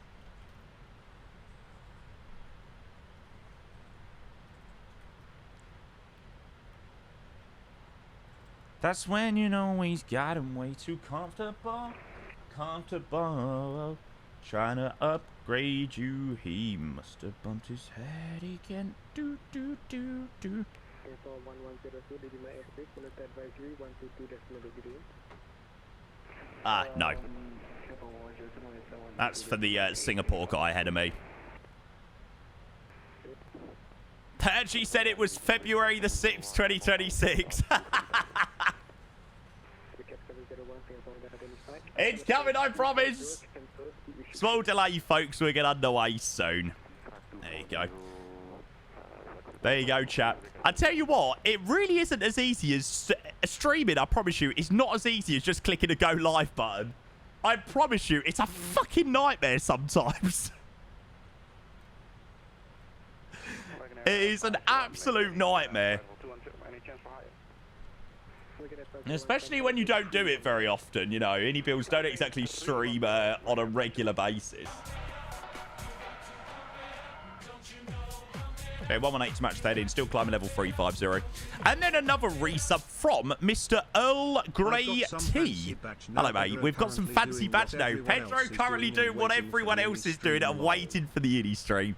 That's when you know he's got him way too comfortable. Comfortable. Trying to upgrade you. He must have bumped his head again. Do. No. That's for the Singapore guy ahead of me. They actually said it was February the 6th, 2026. It's coming, I promise. Small delay, folks. We'll get underway soon. There you go. There you go, chap. I tell you what, it really isn't as easy as streaming, I promise you. It's not as easy as just clicking the go live button. I promise you, it's a fucking nightmare sometimes. It is an absolute nightmare. Especially when you don't do it very often, you know. iniBuilds don't exactly stream on a regular basis. Okay, 118 to match that in. Still climbing level 350. And then another resub from Mr. Earl Grey T. Hello, mate. We've got some fancy badge now. Pedro currently doing what everyone else is doing and waiting for the ini stream.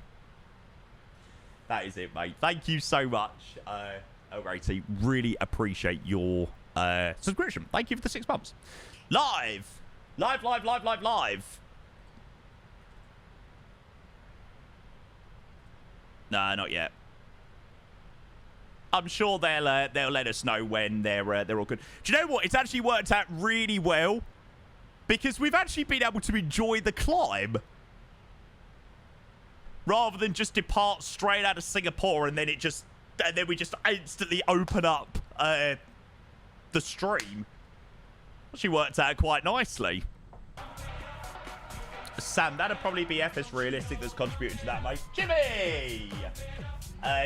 That is it, mate. Thank you so much, Earl Grey T. Really appreciate your subscription. Thank you for the 6 months. Live. Live. No, not yet. I'm sure they'll let us know when they're all good. Do you know what? It's actually worked out really well because we've actually been able to enjoy the climb rather than just depart straight out of Singapore and then we just instantly open up the stream. Actually worked out quite nicely. Sam, that'd probably be FS Realistic that's contributed to that, mate. Jimmy!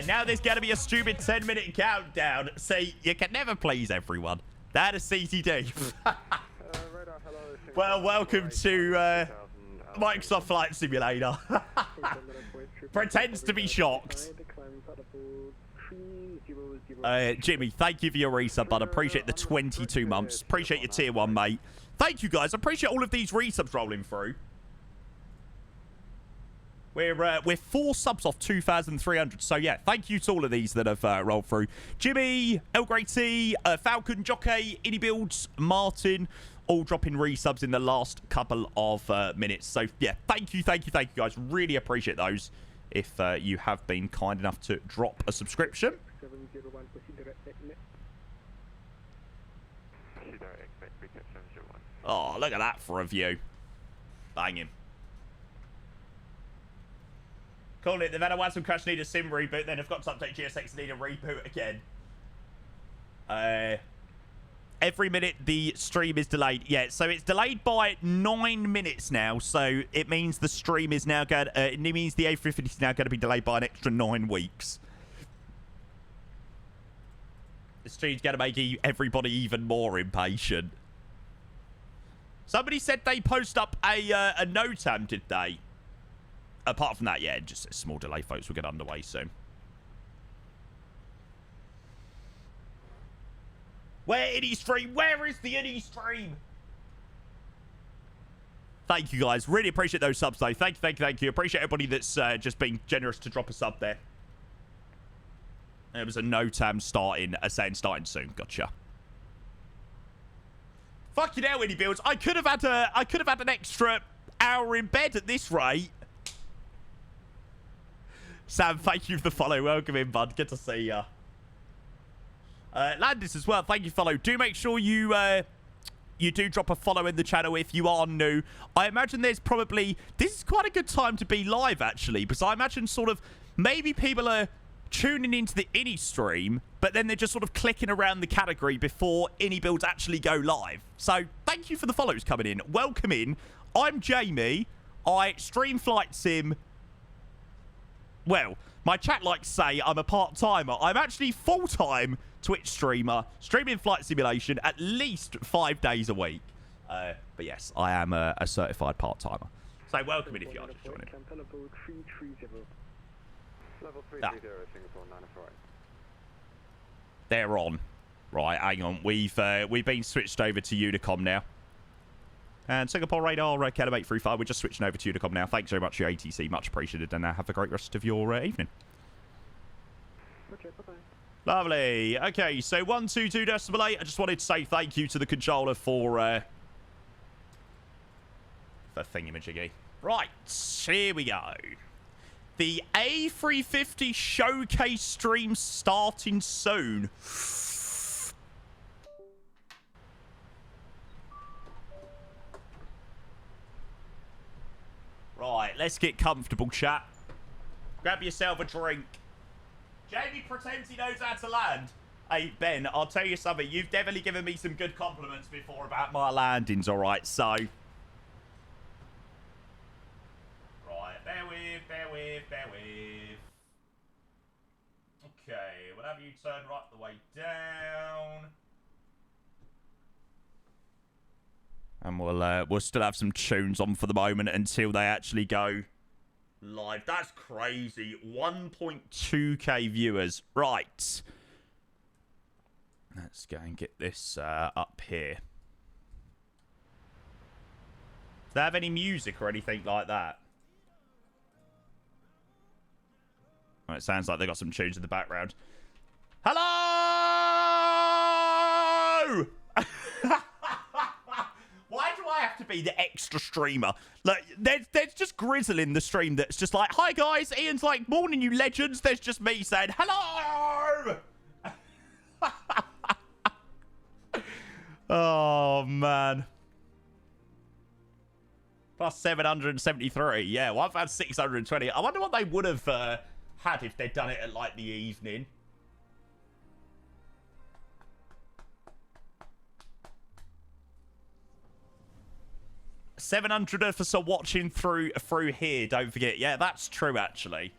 Now there's going to be a stupid 10-minute countdown. See, you can never please everyone. That is CTD. Well, welcome to Microsoft Flight Simulator. Pretends to be shocked. Jimmy, thank you for your resub, bud. Appreciate the 22 months. Appreciate your tier 1, mate. Thank you, guys. Appreciate all of these resubs rolling through. We're 4 subs off 2,300. So, yeah, thank you to all of these that have rolled through. Jimmy, El Grey T, Falcon, Jockey, iniBuilds, Martin, all dropping resubs in the last couple of minutes. So, yeah, thank you, guys. Really appreciate those if you have been kind enough to drop a subscription. Oh, look at that for a view. Banging. Calling it, they've had a WASM crash, need a sim reboot, then have got to update GSX and need a reboot again. Every minute the stream is delayed. Yeah, so it's delayed by 9 minutes now, so it means the stream is now going it means the A350 is now going to be delayed by an extra 9 weeks. The stream's going to make everybody even more impatient. Somebody said they post up a NOTAM, did they? Apart from that, yeah, just a small delay, folks. We'll get underway soon. Where ini stream? Where is the ini stream? Thank you, guys. Really appreciate those subs, though. Thank you. Appreciate everybody that's just been generous to drop a sub there. There was a NOTAM starting soon. Gotcha. Fucking hell, iniBuilds. I could have had an extra hour in bed at this rate. Sam, thank you for the follow. Welcome in, bud. Good to see ya. Landis as well. Thank you, follow. Do make sure you do drop a follow in the channel if you are new. I imagine there's probably... This is quite a good time to be live, actually, because I imagine sort of maybe people are tuning into the ini stream, but then they're just sort of clicking around the category before iniBuilds actually go live. So thank you for the follows coming in. Welcome in. I'm Jamie. I stream flight sim. Well, my chat likes to say I'm a part-timer. I'm actually full-time Twitch streamer, streaming flight simulation at least 5 days a week. But yes, I am a certified part-timer. So welcome in if you are just joining. Level 330, Singapore 904. They're on. Right, hang on. We've been switched over to Unicom now. And Singapore radar, KLM 835. We're just switching over to Unicom now. Thanks very much for your ATC. Much appreciated. And have a great rest of your evening. Okay, bye-bye. Lovely. Okay, so 122.8. I just wanted to say thank you to the controller for thingamajiggy. Right, here we go. The A350 showcase stream starting soon. Right, let's get comfortable, chat. Grab yourself a drink. Jamie pretends he knows how to land. Hey, Ben, I'll tell you something. You've definitely given me some good compliments before about my landings, all right? So... Right, bear with. Okay, we'll have you turn right the way down. And we'll still have some tunes on for the moment until they actually go live. That's crazy. 1.2k viewers. Right. Let's go and get this up here. Do they have any music or anything like that? Oh, it sounds like they got some tunes in the background. Hello! Why do I have to be the extra streamer? Like, there's just Grizzle in the stream that's just like, hi guys, Ian's like, morning you legends. There's just me saying, hello! Oh, man. Plus 773. Yeah, well, I've had 620. I wonder what they would have had if they'd done it at, like, the evening. $700 for some watching through here, don't forget. Yeah, that's true, actually.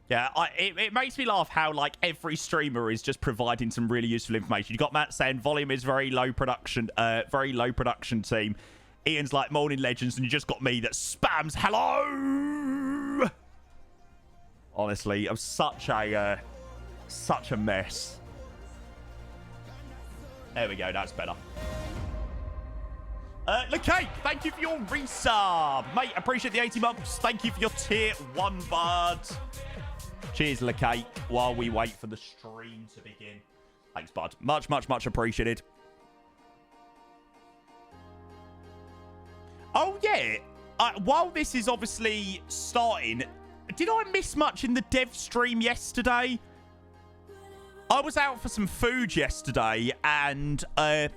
Yeah, it makes me laugh how, like, every streamer is just providing some really useful information. You got Matt saying volume is very low production team. Ian's like, morning legends, and you just got me that spams hello. Honestly, I'm such a mess. There we go, that's better. LeCake, thank you for your resub. Mate, appreciate the 80 months. Thank you for your tier 1 bud. Cheers, LeCake, while we wait for the stream to begin. Thanks, bud. Much, much, much appreciated. Oh, yeah. While this is obviously starting, did I miss much in the dev stream yesterday? I was out for some food yesterday, and I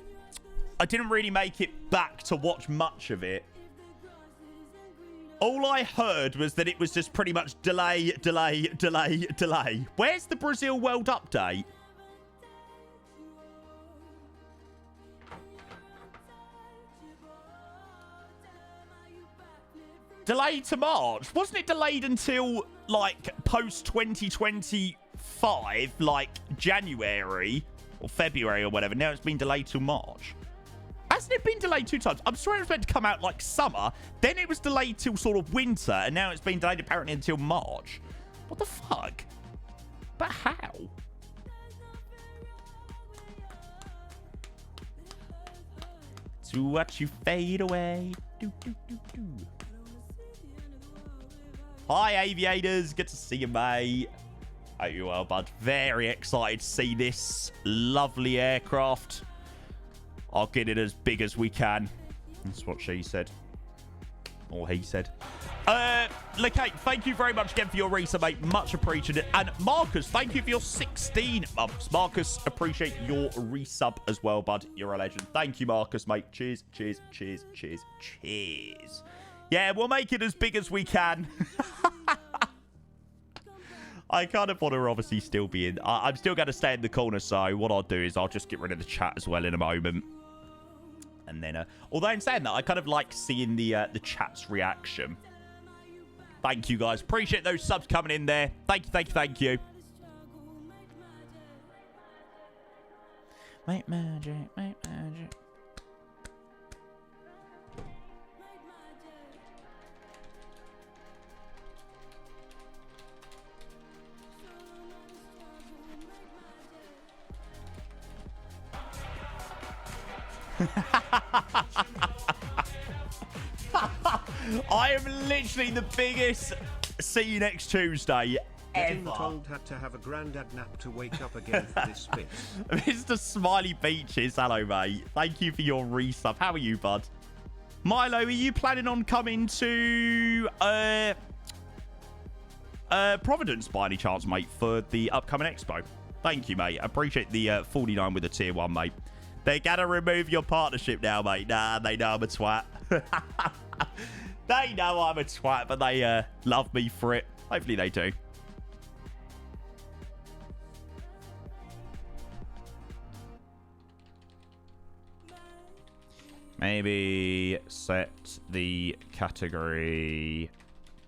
didn't really make it back to watch much of it. All I heard was that it was just pretty much delay. Where's the Brazil World update? Delayed to March? Wasn't it delayed until, like, post-2025, like, January or February or whatever? Now it's been delayed till March. Hasn't it been delayed 2 times? I'm sure it was meant to come out like summer. Then it was delayed till sort of winter. And now it's been delayed apparently until March. What the fuck? But how? To watch you fade away. Do, do, do, do. Hi, aviators. Good to see you, mate. Hope you're well, bud. Very excited to see this lovely aircraft. I'll get it as big as we can. That's what she said. Or he said. LeCake, thank you very much again for your resub, mate. Much appreciated. And Marcus, thank you for your 16 months. Marcus, appreciate your resub as well, bud. You're a legend. Thank you, Marcus, mate. Cheers, cheers, cheers, cheers, cheers. Yeah, we'll make it as big as we can. I kind of want to obviously still be in. I'm still going to stay in the corner, so what I'll do is I'll just get rid of the chat as well in a moment. And then, although in saying that, I kind of like seeing the chat's reaction. Thank you, guys. Appreciate those subs coming in there. Thank you, thank you, thank you. Make magic, make magic. I am literally the biggest see you next Tuesday ever. Getting told had to have a granddad nap to wake up again for this bit. Mr. Smiley Beaches, hello mate. Thank you for your resub. How are you, bud? Milo, are you planning on coming to Providence by any chance, mate, for the upcoming expo? Thank you, mate. I appreciate the 49 with the tier 1, mate. They gotta remove your partnership now, mate. Nah, they know I'm a twat. They know I'm a twat, but they love me for it. Hopefully they do. Maybe set the category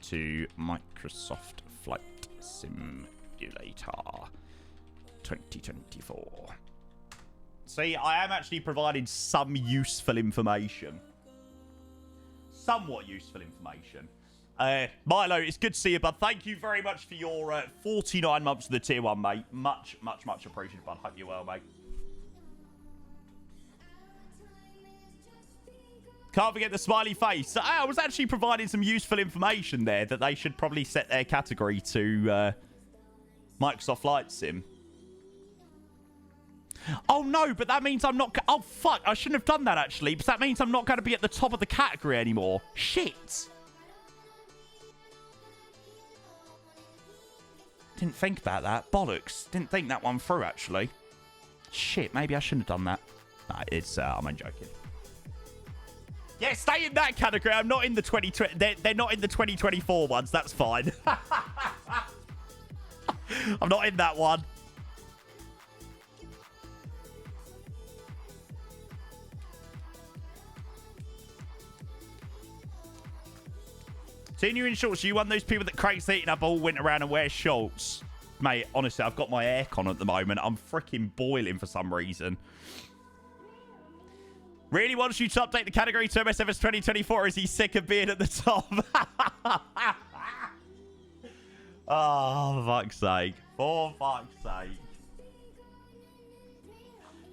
to Microsoft Flight Simulator 2024. See, I am actually providing some useful information. Somewhat useful information. Milo, it's good to see you, bud. Thank you very much for your 49 months of the tier 1, mate. Much, much, much appreciated, bud. Hope you're well, mate. Can't forget the smiley face. So, I was actually providing some useful information there that they should probably set their category to Microsoft Flight Sim. Oh, no, but that means I'm not... Oh, fuck. I shouldn't have done that, actually. Because that means I'm not going to be at the top of the category anymore. Shit. Didn't think about that. Bollocks. Didn't think that one through, actually. Shit, maybe I shouldn't have done that. Nah, it's... I'm only joking. Yeah, stay in that category. I'm not in the 2020... They're not in the 2024 ones. That's fine. I'm not in that one. Seeing you in shorts, you one of those people that cranks the heating up all winter around and wears shorts. Mate, honestly, I've got my aircon at the moment. I'm freaking boiling for some reason. Really wants you to update the category to MSFS 2024. Is he sick of being at the top? Oh, for fuck's sake. For fuck's sake.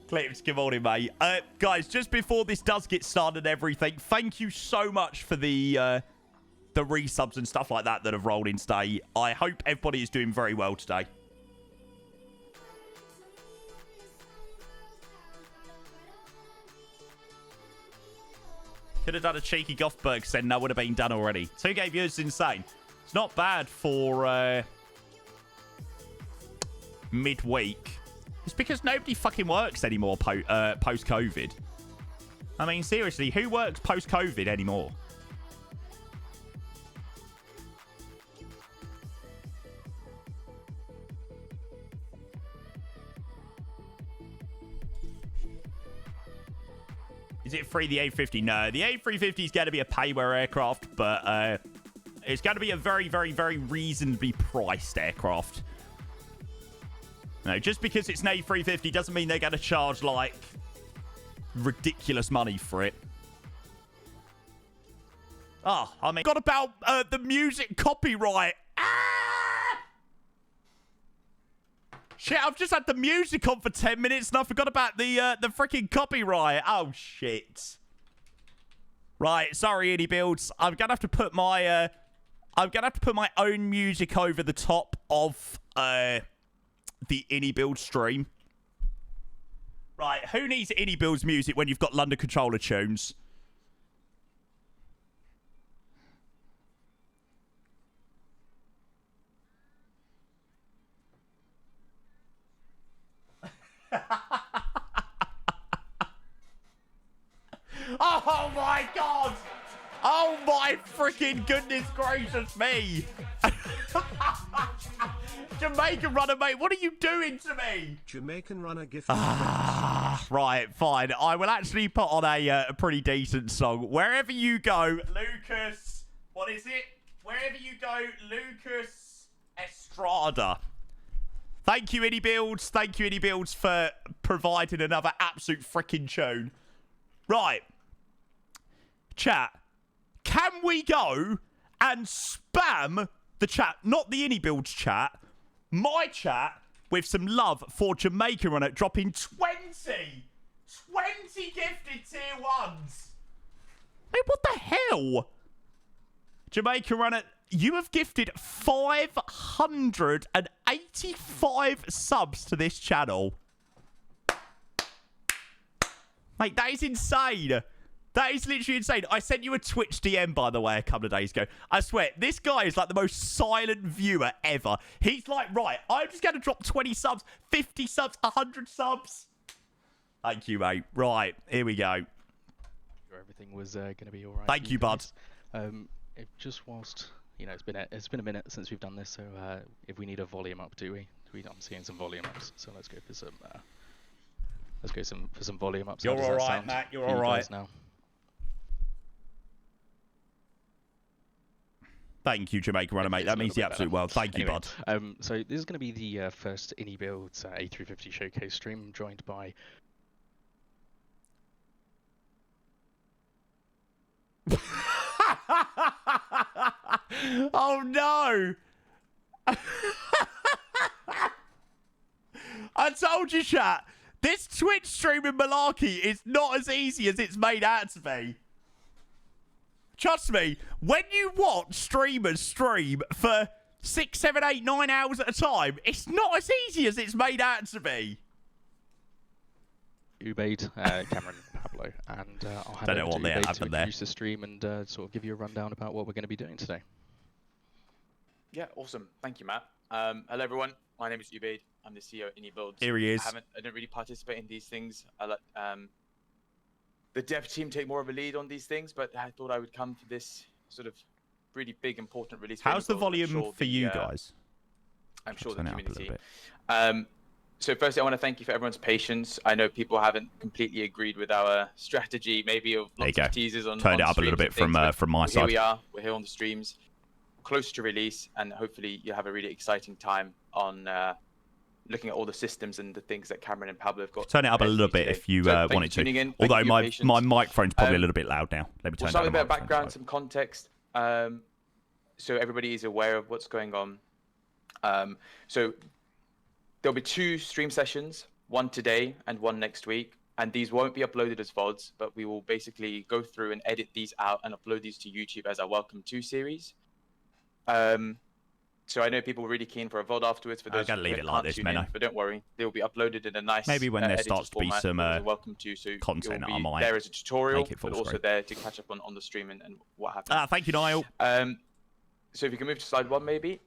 Clips, good morning, mate. Guys, just before this does get started and everything, thank you so much for the resubs and stuff like that have rolled in today. I hope everybody is doing very well today. Could have done a cheeky Gothberg send. That would have been done already. 2K viewers is insane. It's not bad for midweek. It's because nobody fucking works anymore post-COVID. I mean, seriously, who works post-COVID anymore? Is it free, the A350? No, the A350 is going to be a payware aircraft, but it's going to be a very, very, very reasonably priced aircraft. No, just because it's an A350 doesn't mean they're going to charge, like, ridiculous money for it. Oh, I mean, got about the music copyright. Shit, I've just had the music on for 10 minutes and I forgot about the freaking copyright. Oh, shit. Right, sorry, iniBuilds. I'm gonna have to put my own music over the top of the iniBuilds stream. Right, who needs iniBuilds music when you've got London Controller tunes? Oh my god! Oh my freaking goodness gracious me! Jamaican runner, mate, what are you doing to me? Jamaican runner gift. Right, fine. I will actually put on a pretty decent song. Wherever you go, Lucas. What is it? Wherever you go, Lucas Estrada. Thank you, iniBuilds. Thank you, iniBuilds, for providing another absolute freaking tune. Right. Chat. Can we go and spam the chat? Not the iniBuilds chat. My chat with some love for Jamaica Runner dropping 20 gifted tier 1s. Hey, what the hell? Jamaica Runner, you have gifted 585 subs to this channel. Mate, that is insane. That is literally insane. I sent you a Twitch DM, by the way, a couple of days ago. I swear, this guy is like the most silent viewer ever. He's like, right, I'm just going to drop 20 subs, 50 subs, 100 subs. Thank you, mate. Right, here we go. Everything was going to be all right. Thank you, bud. Just whilst it's been a minute since we've done this, so if we need a volume up, do we? I'm seeing some volume ups, so let's go for some volume ups. You're all right, Matt. You're all right now. Thank you, Jamaica Runner, mate. That means the absolute world. Thank you, bud. So this is going to be the first iniBuilds A350 showcase stream, joined by. Oh no! I told you, chat. This Twitch streaming malarkey is not as easy as it's made out to be. Trust me, when you watch streamers stream for 6, 7, 8, 9 hours at a time, it's not as easy as it's made out to be. Ubaid, Cameron, Pablo, and I'll hand over to Ubaid to introduce the stream and sort of give you a rundown about what we're going to be doing today. Yeah, awesome. Thank you, Matt. Hello, everyone. My name is Ubaid. I'm the CEO of iniBuilds. Here he is. I don't really participate in these things. I let the dev team take more of a lead on these things, but I thought I would come to this sort of really big, important release. How's the volume for you guys? I'm sure the community. So firstly, I want to thank you for everyone's patience. I know people haven't completely agreed with our strategy, maybe of lots of teasers on. Turn it up a little bit from my side. Here we are. We're here on the streams, close to release, and hopefully you'll have a really exciting time on looking at all the systems and the things that Cameron and Pablo have got. Turn it up a little bit if you wanted to. Although my microphone's probably a little bit loud now. Let me turn it down. We'll start with a bit of background, some context, so everybody is aware of what's going on. So there'll be 2 stream sessions, one today and one next week, and these won't be uploaded as VODs, but we will basically go through and edit these out and upload these to YouTube as our Welcome To series. So I know people were really keen for a VOD afterwards. For those who leave it like this, Menno. But don't worry, they will be uploaded in a nice. Maybe when there starts to be some Welcome To, so content, I might there as a tutorial, make it full but also screen. there to catch up on the stream and what happened. Thank you, Niall. So if you can move to slide 1, maybe.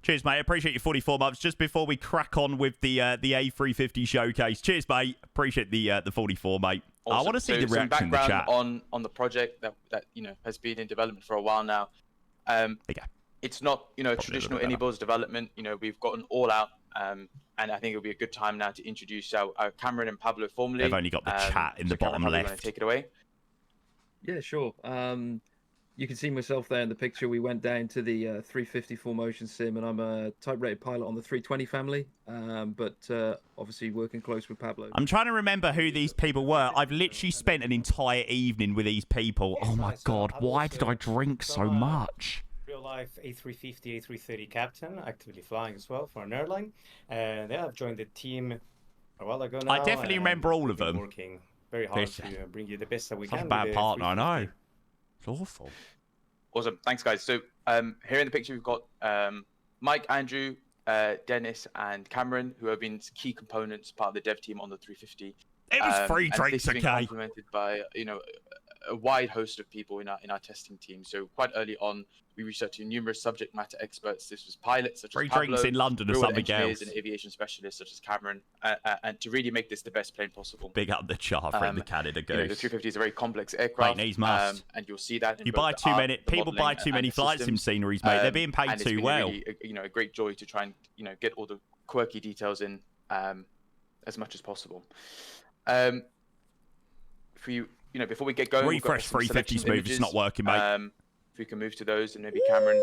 Cheers, mate. Appreciate your 44 months. Just before we crack on with the A350 showcase. Cheers, mate. Appreciate the 44, mate. Awesome. I want to see the reaction in the chat on the project that has been in development for a while now. It's not traditional iniBuilds development. We've gotten all out, and I think it'll be a good time now to introduce our Cameron and Pablo formally. They've only got the chat in the bottom left. Take it away. Yeah, sure. You can see myself there in the picture. We went down to the 350 full motion sim, and I'm a type-rated pilot on the 320 family, but obviously working close with Pablo. I'm trying to remember who these people were. I've literally spent an entire evening with these people. Oh my God, why did I drink so much? Real-life A350, A330 captain, actively flying as well for an airline. And I've joined the team a while ago now. I definitely remember all of them. Working very hard to bring you the best that we can. Such a bad partner, I know. It's awful. Awesome. Thanks, guys. So here in the picture, we've got Mike, Andrew, Dennis, and Cameron, who have been key components, part of the dev team on the 350. It was free drinks, okay. Complemented by a wide host of people in our testing team. So quite early on, we reached out to numerous subject matter experts. This was pilots such as Pablo, drinks in London or something else, and aviation specialists such as Cameron, and to really make this the best plane possible. Big up the char in the Canada Goose. The 350 is a very complex aircraft, and you'll see that. You buy too many. People buy too many flight sim sceneries, mate. They're being paid too well. Really, a great joy to try and get all the quirky details in as much as possible. For you. Before we get going, refresh 350 smooth. It's not working, mate. If we can move to those, and maybe Cameron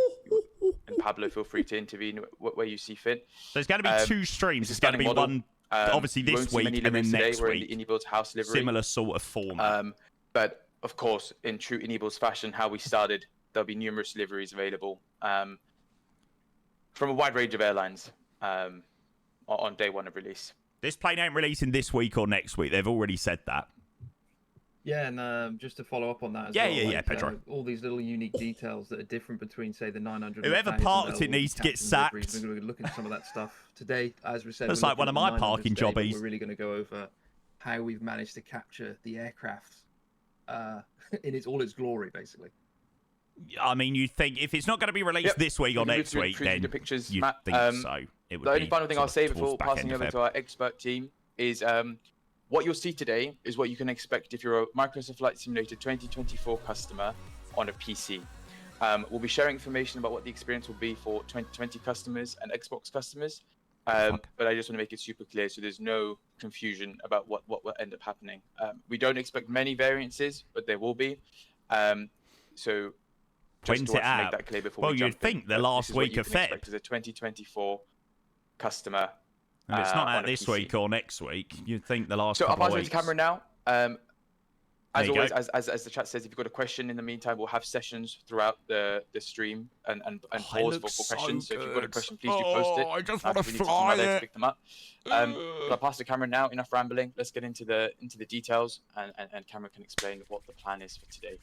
and Pablo, feel free to intervene where you see fit. There's going to be 2 streams. There's going to be one, obviously this week, and then next week. In the iniBuilds house livery. Similar sort of format. But of course, in true iniBuilds fashion, how we started, there'll be numerous liveries available from a wide range of airlines on day 1 of release. This plane ain't releasing this week or next week. They've already said that. Yeah, and just to follow up on that as well. Pedro. All these little unique details that are different between, say, the 900. Whoever parked it needs to get sacked. We're going to look at some of that stuff today. As we said, that's like one of my parking jobbies. We're really going to go over how we've managed to capture the aircraft in all its glory, basically. I mean, you think if it's not going to be released this week or next week, then the pictures, you Matt, think so. It would the only final thing I'll say before passing over to our expert team is what you'll see today is what you can expect if you're a Microsoft Flight Simulator 2024 customer on a PC. We'll be sharing information about what the experience will be for 2020 customers and Xbox customers. But I just want to make it super clear so there's no confusion about what will end up happening. We don't expect many variances, but there will be. So just to make that clear before well, we jump you'd think in, the last week of Feb. As a 2024 customer. If it's not out this week or next week, you'd think the last So couple I'll of pass weeks. it to camera now. As always, as the chat says, if you've got a question in the meantime, we'll have sessions throughout the stream and pause for questions. So if you've got a question, please do post it. I just want to We need to fly to it. pick them up. But I'll pass the camera now. Enough rambling. Let's get into the details, and Cameron can explain what the plan is for today.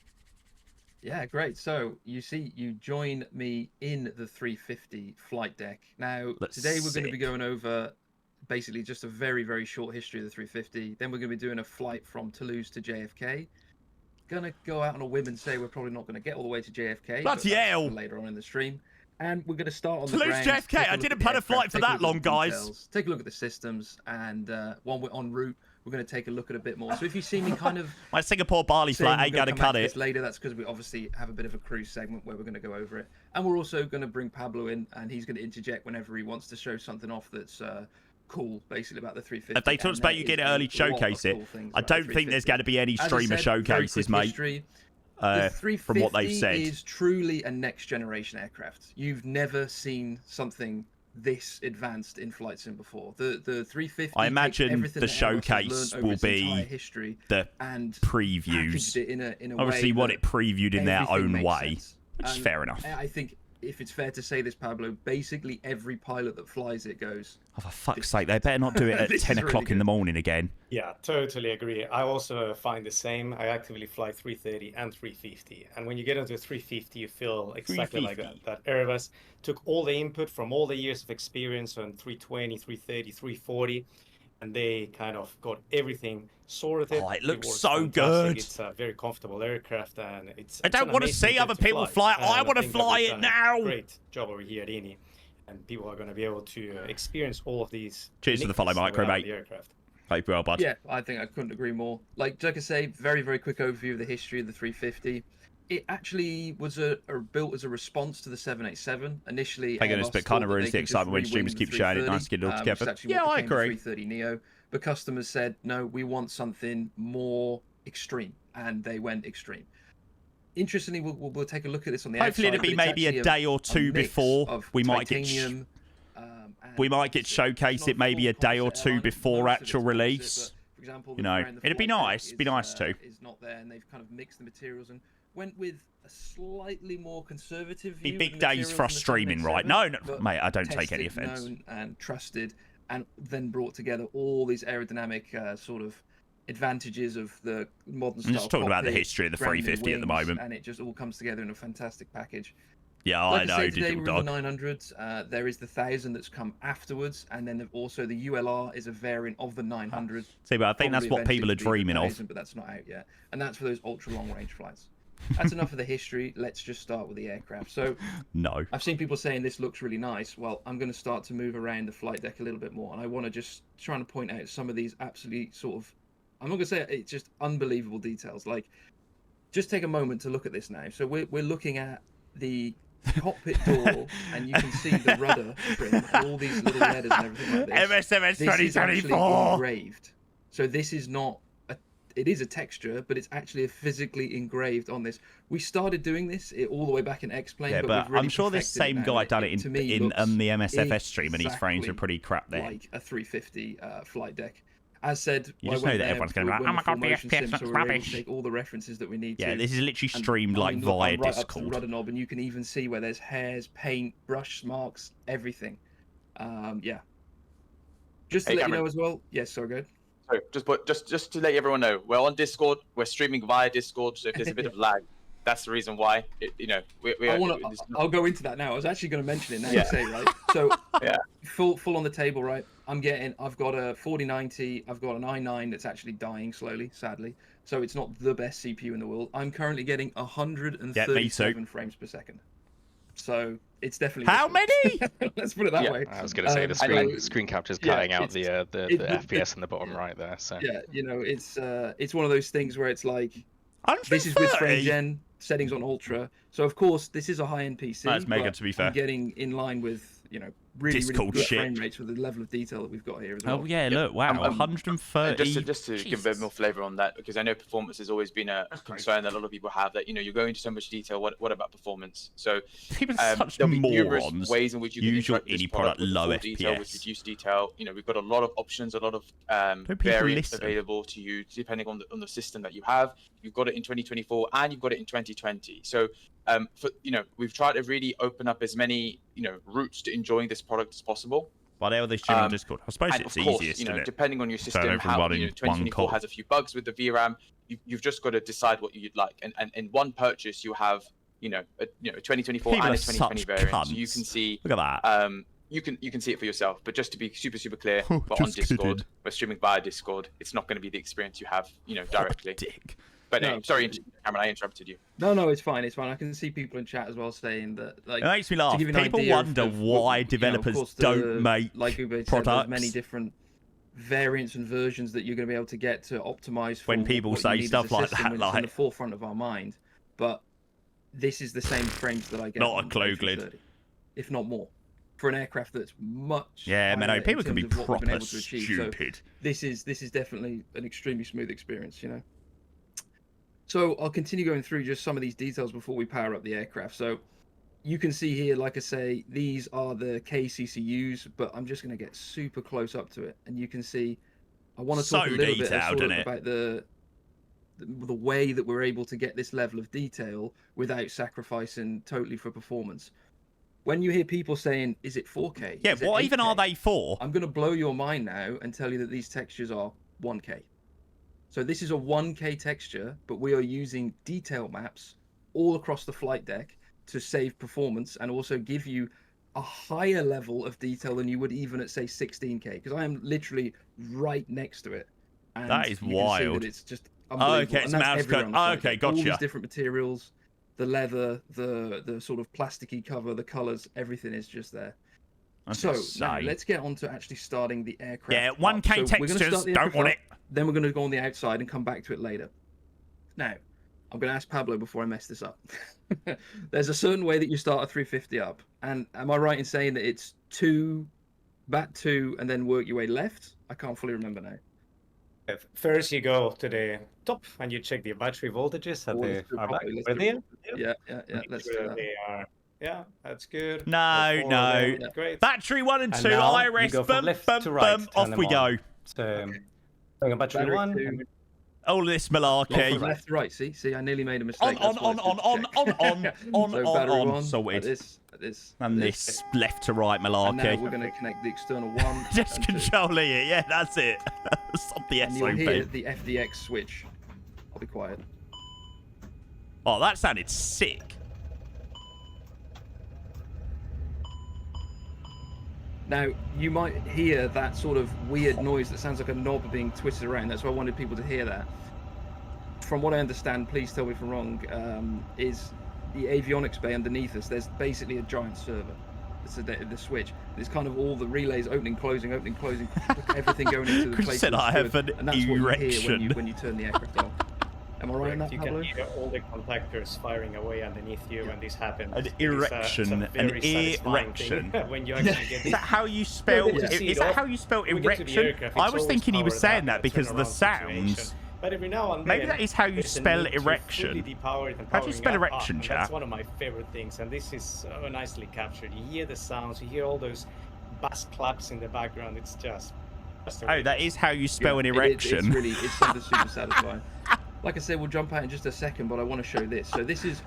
Yeah, great. So you see, you join me in the 350 flight deck. Now, today we're going to be going over basically just a very, very short history of the 350. Then we're going to be doing a flight from Toulouse to JFK. Gonna go out on a whim and say we're probably not going to get all the way to JFK. Bloody hell! Later on in the stream. And we're going to start on Toulouse the ground. JFK. I didn't plan a flight for that long, guys. Take a look at the systems, and when we're en route, we're going to take a look at a bit more. So if you see me kind of my Singapore Bali flight ain't going to cut it later, that's because we obviously have a bit of a cruise segment where we're going to go over it, and we're also going to bring Pablo in, and he's going to interject whenever he wants to show something off that's cool, basically, about the 350. If they talked about you getting it early, showcase it. I don't think there's going to be any streamer showcases, mate. The 350 from what they've said, is truly a next generation aircraft. You've never seen something this advanced in flight sim before. The 350. I imagine the showcase will be the previews. Obviously, what it previewed in their own way, which is fair enough. I think, if it's fair to say this, Pablo, basically every pilot that flies it goes, oh, for fuck's sake, they better not do it at 10 o'clock in the morning again. Yeah, totally agree. I also find the same. I actively fly 330 and 350. And when you get into a 350, you feel exactly like that. That Airbus took all the input from all the years of experience on 320, 330, 340, and they kind of got everything sorted. Oh, it looks so good. It's a very comfortable aircraft, and it's. I don't want to see other people fly. I want to fly it now. Great job over here at INI, and people are going to be able to experience all of these. Cheers to the follow micro, mate. Hope you well, bud. Yeah, I think I couldn't agree more. Like I say, very, very quick overview of the history of the 350. It actually was built as a response to the 787. Initially, thank goodness, but kind of ruins the excitement when streamers keep showing it. Nice to get it all together. Yeah, I agree. 330 Neo, but customers said, no, we want something more extreme, and they went extreme. Interestingly, we'll take a look at this on the hopefully it'll be maybe a day or two before we might get showcased it maybe a day or two before actual release. For example, you know, it'd be nice. It'd be nice too. Is not there, and they've kind of mixed the materials and went with a slightly more conservative view. Be big days for us streaming, right? No, mate, I don't take any offense. Known and trusted, and then brought together all these aerodynamic sort of advantages of the modern style. I'm just talking about the history of the 350 at the moment, and it just all comes together in a fantastic package. Yeah, like I know, today Digital we're in Dog. the 900s. There is the 1000 that's come afterwards, and then also the ULR is a variant of the 900. See, but I think that's what people are dreaming of. But that's not out yet, and that's for those ultra long range flights. That's enough of the history. Let's just start with the aircraft. So, no, I've seen people saying this looks really nice. Well, I'm going to start to move around the flight deck a little bit more, and I want to just try to point out some of these absolutely sort of, I'm not going to say it's just unbelievable details. Like, just take a moment to look at this now. So we're looking at the cockpit door, and you can see the rudder trim, and all these little letters and everything like this. MSMS 2024. This is actually engraved. So this is not. It is a texture, but it's actually physically engraved on this. We started doing this all the way back in X-Plane. Yeah, but really I'm sure this same guy done it in the MSFS stream, and his frames are pretty crap there. Like a 350 flight deck. As said, you just know that everyone's going to be like, oh my god, the FPS, that's rubbish. Take all the references that we need. Yeah, this is literally streamed like via Discord. Up to the rudder knob, and you can even see where there's hairs, paint, brush marks, everything. Yeah. Just to let you know as well. Yes, sorry, go ahead. So just to let everyone know, we're on Discord. We're streaming via Discord, so if there's a bit of lag, that's the reason why. I'll go into that now. I was actually going to mention it now. You say, right? So full on the table, right? I've got a 4090. I've got an i9 that's actually dying slowly, so it's not the best CPU in the world. I'm currently getting 137 frames per second. So it's definitely how many? Let's put it that way. I was going to say the screen capture's cutting out the FPS in the bottom right there. So yeah, it's one of those things where it's like I'm this is with frame gen. settings on ultra. So of course this is a high-end PC. That's mega, but to be fair. I'm getting in line with, you know, really Discord good shit. frame rates with the level of detail that we've got here as well. Oh yeah, look, wow, 130. And just to give a bit more flavor on that, because I know performance has always been a concern that a lot of people have. That, you know, you're going into so much detail. What about performance? So people are such there'll be numerous morons. ways in which you can Usual interact with this indie product, with low full detail, with FPS. reduced detail. You know, we've got a lot of options, a lot of variants available to you depending on the system that you have. You've got it in 2024 and you've got it in 2020. So for, you know, we've tried to really open up as many, you know, routes to enjoying this product as possible. Why they stream on Discord? I suppose it's of course, easiest, you know, isn't it? depending on your system, how, you know, 2024 has a few bugs with the VRAM. You've just got to decide what you'd like, and in one purchase you have, you know, a 2024 People and are a 2020 such variant, cunts. so you can see. Look at that. You can see it for yourself. But just to be super clear, Oh, we're on just Discord. kidding. We're streaming via Discord. It's not going to be the experience you have, you know, directly. Dick. But No. sorry, Cameron, I interrupted you. No, it's fine. It's fine. I can see people in chat as well saying that. Like, It makes me laugh. to give you an People idea wonder of why what, developers you know, of course, don't make like Ube said, products. there's many different variants and versions that you're going to be able to get to optimize for When people what you say need as stuff a like system that, when it's in like- the forefront of our mind. But this is the same frames that I get. Not on a clue, the A330, if not more, for an aircraft that's much. Yeah, man, higher people in can be terms of what we've been proper able to achieve. stupid. So this is definitely an extremely smooth experience, you know. So I'll continue going through just some of these details before we power up the aircraft. So you can see here, like I say, these are the KCCUs, but I'm just going to get super close up to it, and you can see. I want to talk a little bit about the way that we're able to get this level of detail without sacrificing totally for performance. When you hear people saying, "Is it 4K?" Yeah, Is it what even 8K? are they for? I'm going to blow your mind now and tell you that these textures are 1K. So this is a 1K texture, but we are using detail maps all across the flight deck to save performance and also give you a higher level of detail than you would even at, say, 16K, because I am literally right next to it. And That is you can see wild. that it's just unbelievable. Okay, it's and that's mouse everywhere code. on the flight Okay, deck. All gotcha. these different materials, the leather, the sort of plasticky cover, the colors, everything is just there. That's So now, insane. let's get on to actually starting the aircraft. Yeah, up. 1K So we're gonna textures, start the don't aircraft want up, it. Then we're going to go on the outside and come back to it later. Now, I'm going to ask Pablo before I mess this up. There's a certain way that you start a 350 up, and am I right in saying that it's bat 2 and then work your way left? I can't fully remember now. First, you go to the top and you check the battery voltages at the back. Yeah. Let's do that. They are. Yeah, that's good. No. Yeah. Great. Battery 1 and 2, now you IRS, go from bum, left bum, to right, bum, turn off them we on. go. So, going on battery Battery 1. 2. All this From malarkey. left to right. See, I nearly made a mistake. On, That's why it's good to check. So battery on. 1, Sorted. this, And this left to right And now malarkey. we're going to connect the external 1 Just and 2. controlling it. Yeah, that's it. Stop the And you'll hear SOP. the FDX switch. I'll be quiet. Oh, that sounded sick. Now, you might hear that sort of weird noise that sounds like a knob being twisted around. That's why I wanted people to hear that. From what I understand, please tell me if I'm wrong, is the avionics bay underneath us. There's basically a giant server. It's the switch. There's kind of all the relays opening, closing, everything going into the Chris place. said it's I have good. an And that's what you hear erection. when you turn the aircraft off. Am I right in that, You Pablo? can hear all the contactors firing away underneath you when this happens. An It's erection. a very satisfying erection. thing when you actually get Is that how you spell? Yeah. Is that how you spell When we get to the erection? aircraft, I it's was always thinking he was powered saying up, that a because of the turnaround situation. sounds. But every now and Maybe then, that is how you there's a spell need to erection. fully depower it and How do you powering spell up, erection, and chap? That's one of my favorite things, and this is so nicely captured. You hear the sounds, you hear all those bass claps in the background. It's just Oh, that is how you spell an It's erection. really, it's something super satisfying. Like I said, we'll jump out in just a second, but I want to show this. So this is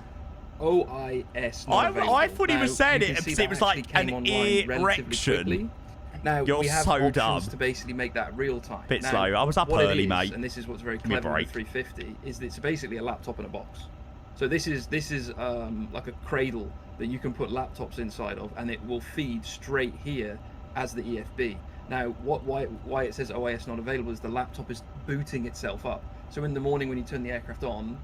OIS. I thought he was saying you it can see because that it was actually like came an online relatively erection. quickly. Now, You're we have so options dumb. to basically make that real time. Bit Now, slow. I was up what it early, is, mate. And this is what's very Give me a clever with the break. 350 is that it's basically a laptop in a box. So this is like a cradle that you can put laptops inside of, and it will feed straight here as the EFB. Now, why it says OIS not available is the laptop is booting itself up. So in the morning when you turn the aircraft on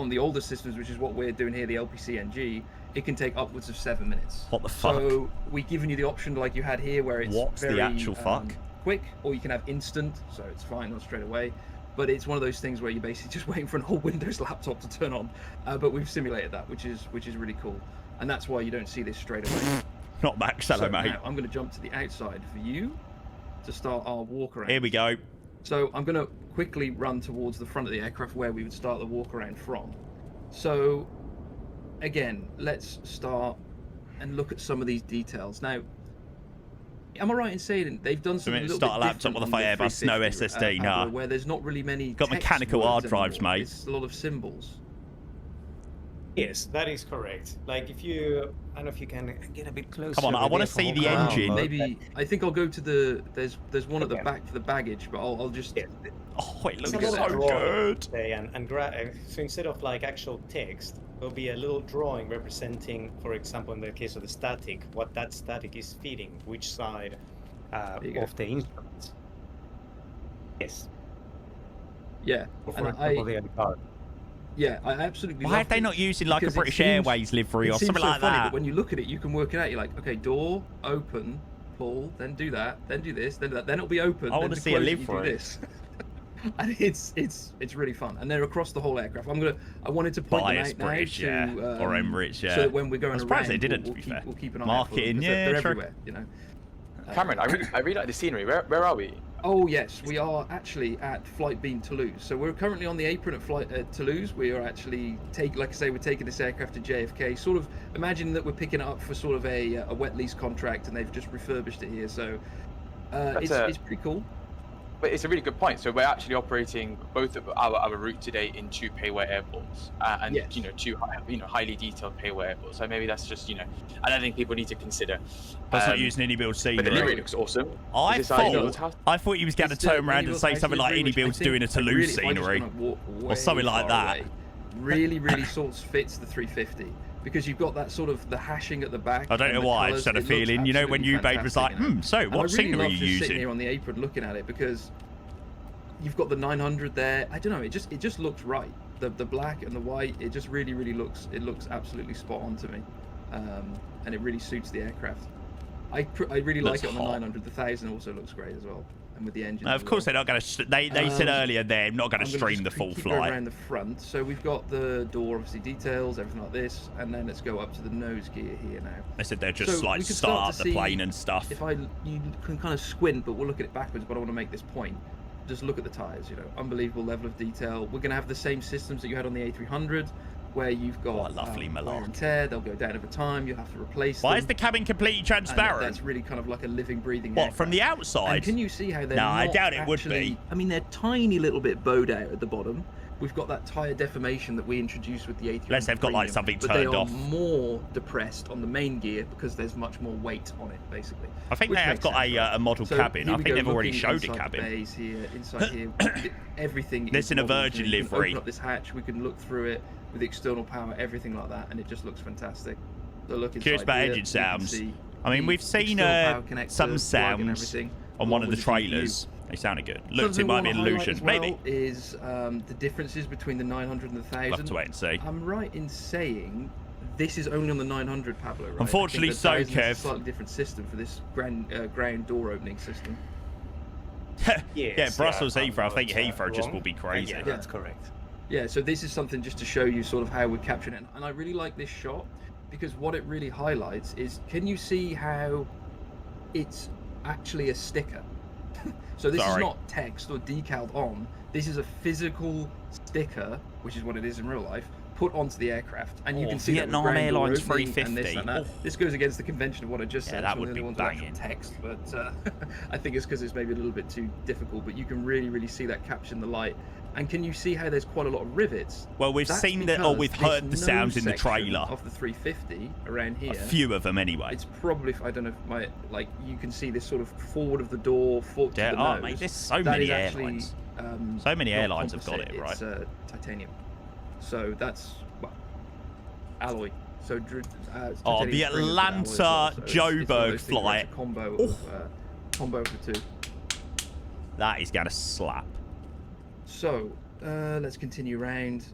the older systems, which is what we're doing here, the LPC-NG, it can take upwards of 7 minutes. What the fuck? So we've given you the option like you had here, where it's What's the very actual fuck? quick, or you can have instant, so it's fine, not straight away. but it's one of those things where you're basically just waiting for an old Windows laptop to turn on. But we've simulated that, which is really cool, and that's why you don't see this straight away. Not Max, hello, mate. Now I'm going to jump to the outside for you to start our walk around. Here we go. So I'm going to quickly run towards the front of the aircraft where we would start the walk around from. So again, let's start and look at some of these details. Now, am I right in saying they've done something a little start a bit laptop with a different on the Airbus, no 350, SSD, nah. where there's not really many Got text mechanical words hard drives, anymore. mate. It's a lot of symbols. Yes, that is correct. Like if you, I don't know if you can get a bit closer. Come on, I want to see the engine. Maybe I think I'll go to the. There's one at the back for the baggage, but I'll just. Yeah. Oh, it looks It's a so little good. So instead of like actual text, there'll be a little drawing representing, for example, in the case of the static, what that static is feeding, which side of the instrument. Yes. Yeah. Or And for example, the car. Yeah, I absolutely. Why love are they it not using like a because it British seems- Airways livery it or seems something so like funny, that? But when you look at it, you can work it out. You're like, okay, door, open, pull, then do that, then do this, then do that, then it'll be open. I want to see a livery. And it's really fun, and they're across the whole aircraft. I wanted to point Bias them out British, now yeah, to, or Emirates, yeah. so that when we're going I'm surprised around, they didn't, we'll to be fair. we'll keep an eye Marketing, out for them, yeah, they're true. everywhere, you know. Cameron, I really like the scenery. Where are we? Oh yes, we are actually at Flight Beam Toulouse. So we're currently on the apron at Toulouse. We are actually like I say, we're taking this aircraft to JFK. Sort of imagine that we're picking it up for sort of a wet lease contract, and they've just refurbished it here. So it's pretty cool. But it's a really good point. So we're actually operating both of our route today in two payware airports, and Yes. two highly detailed payware airports. So maybe that's just another thing people need to consider. That's not using iniBuilds But the scenery. livery looks awesome. I Is this our iniBuilds thought house? he was going to It's the turn around and iniBuilds say house something like livery, which I iniBuilds think doing a Toulouse if I just scenery. wanna walk or something way like far that. away, really sort of fits the 350 because you've got that sort of the hashing at the back. I don't and know the why, I colours. just had a It looks feeling, when absolutely Ubaid was like, fantastic, so And I what really scenery are love you just sitting using? here on the apron looking at it because you've got the 900 there. I don't know, it just looks right. The black and the white, it just really looks absolutely spot on to me, and it really suits the aircraft. I really like Looks it on the hot. 900. The 1000 also looks great as well, and with the engine. Of course they're not going to. They said earlier they're not going to I'm gonna stream just the full keep going flight. around the front. So we've got the door, obviously details, everything like this, and then let's go up to the nose gear here now. They said they're just So like we can start up to the see plane and stuff. If you can kind of squint, but we'll look at it backwards. But I want to make this point. Just look at the tires. Unbelievable level of detail. We're going to have the same systems that you had on the A300, where you've got What a lovely wear malarkey. and tear. They'll go down over time. You'll have to replace Why them. is the cabin completely And transparent? that's really kind of like a living, breathing. What, from the aircraft. outside? And can you see how they're No, I not doubt it would actually- be. I mean, they're tiny little bit bowed out at the bottom. We've got that tyre deformation that we introduced with the A300. Unless they've got, like, Premium, something but turned they are off. more depressed on the main gear because there's much more weight on it, basically. I think which they have makes got sense, right? a model So cabin. here I we think go, they've already looking showed a inside the cabin. bays here, inside here, everything. This is in a modelled. Virgin You can livery. Open up this hatch, we can look through it with external power, everything like that, and it just looks fantastic. So look Curious inside about here, engine you can sounds. see I mean, the we've seen external power connector, some plug and sounds everything, on one along of the with the GPU. trailers. They sounded good. Something Looks it might be I an wanna highlight illusion. as well Maybe. is the differences between the 900 and the 1000. We'll have to wait and see. I'm right in saying this is only on the 900, Pablo, right? Unfortunately I think the so, 1000 is a Kev. slightly different system for this ground door opening system. Yeah, Brussels Heathrow. I think not, Heathrow just wrong. will be crazy. Yeah, that's correct. Yeah, so this is something just to show you sort of how we're capturing it. And I really like this shot because what it really highlights is, can you see how it's actually a sticker? So this is not text or decaled on. This is a physical sticker, which is what it is in real life, put onto the aircraft. And you can see Vietnam that with ground door Airlines opening and 350. this and that. This goes against the convention of what I just said. that It's one would of the be ones with actual banging. text, but I think it's because it's maybe a little bit too difficult. But you can really see that capture in the light. And can you see how there's quite a lot of rivets? Well, we've That's seen that, or because we've this heard the nose sounds in the section trailer. of the 350 around here. A few of them, anyway. It's probably, I don't know if you can see this sort of forward of the door, forward to the nose. Mate, there's so That many is actually, airlines. So many not airlines have got composite, it, right? It's titanium. So that's, well, alloy. So the titanium spring is alloy Atlanta as well. So it's one of Joburg those things where flight. it's a combo of the two. That is going to slap. So let's continue around.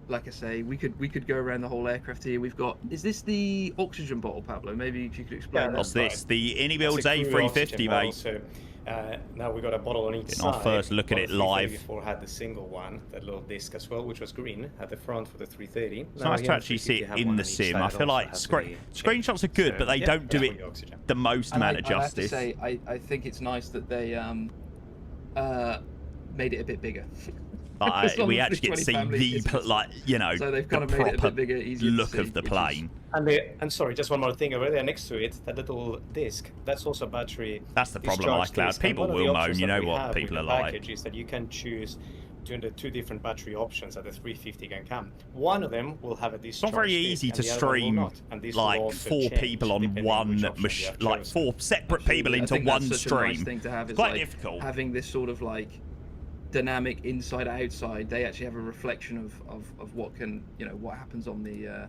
Like I say, we could go around the whole aircraft here. We've got, is this the oxygen bottle, Pablo? Maybe if you could explain that. What's this? The iniBuilds That's a crew A350, oxygen bottle, mate. So Now we got a bottle on each Getting side. our first look at it live. Before had the single one, that little disc as well, which was green at the front for the 330. It's nice to actually see it in the sim. I feel like screenshots are good, but they don't do it the most amount of justice. I have to say, I think it's nice that they made it a bit bigger. We actually get to see the, so they've kind of made it a bit bigger, easier look to see, of the plane. And sorry, just one more thing over there next to it, that little disc, that's also battery. That's the problem, iCloud. People will moan, you know what people are like. Package is that you can choose between the 2 different battery options that the 350 can come. One of them will have a discharge. It's not very easy to stream like 4 people on one machine, like 4 separate people into one stream. Nice thing to have is quite like difficult. Having this sort of like dynamic inside outside. They actually have a reflection of what can, you know, what happens on the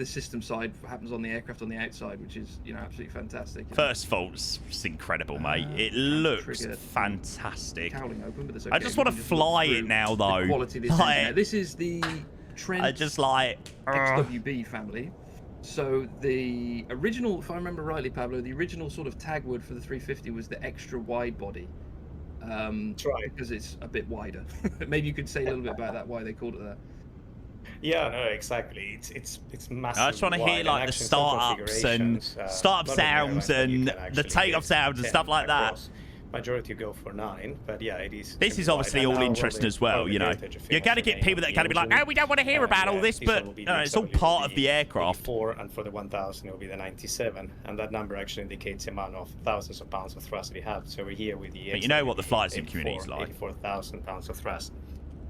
system side, what happens on the aircraft on the outside, which is, you know, absolutely fantastic. First fault's incredible, mate. It looks fantastic. Cowling open, but okay. I just want to fly it now, though. Quality of this, this is the Trent I just like XWB family. So the original, if I remember rightly, Pablo, the original sort of tag word for the 350 was the extra wide body. Because it's a bit wider. Maybe you could say a little bit about that, why they called it that. Yeah, no, exactly. It's massive. I just want to hear like the startups and startup sounds and the takeoff sounds and stuff like that. Majority go for 9, but yeah, it is. This is obviously all interesting as well, you know. You're going to get people that are going to be like, no, we don't want to hear about all this, but it's all part of the aircraft. 4, and for the 1000 it will be the 97, and that number actually indicates the amount of thousands of pounds of thrust we have. So we're here with the. But you know what the flight sim community is like. 84,000 pounds of thrust.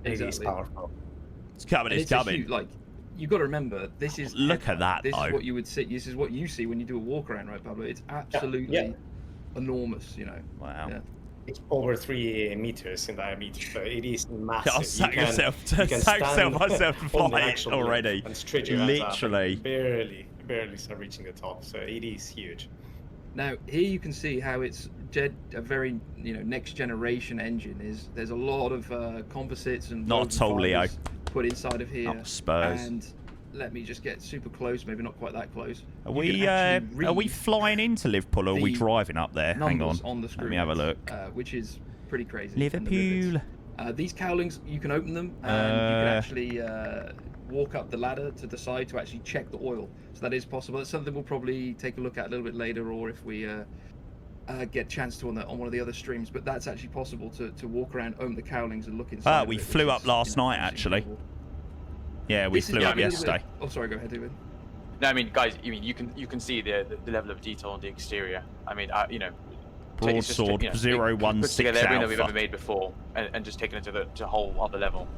Exactly. It is powerful. It's coming. It's coming. Like, you got to remember, this is. Look at that. This is what you would see. This is what you see when you do a walk around, right, Pablo? It's absolutely enormous. You know. Wow. Yeah. It's over 3 meters in diameter, so it is massive. I'll sack myself to fly it already. Literally. Barely start reaching the top, so it is huge. Now here you can see how it's a very, you know, next generation engine. There's a lot of composites and not at all, Leo. Put inside of here. Not Spurs. And let me just get super close, maybe not quite that close. Are we flying into Liverpool or are we driving up there? Hang on. The screen, let me have a look. Which is pretty crazy. Liverpool. These cowlings, you can open them and you can actually walk up the ladder to the side to actually check the oil. So that is possible. It's something we'll probably take a look at a little bit later, or if we get a chance to on one of the other streams. But that's actually possible to walk around, open the cowlings and look inside. We flew up last night, actually. Yeah, we flew up yesterday. Oh, sorry, go ahead, David. No, I mean, guys, you can see the level of detail on the exterior. I mean, you know, broadsword 016 put together everything that we've ever made before, and just taken it to a whole other level.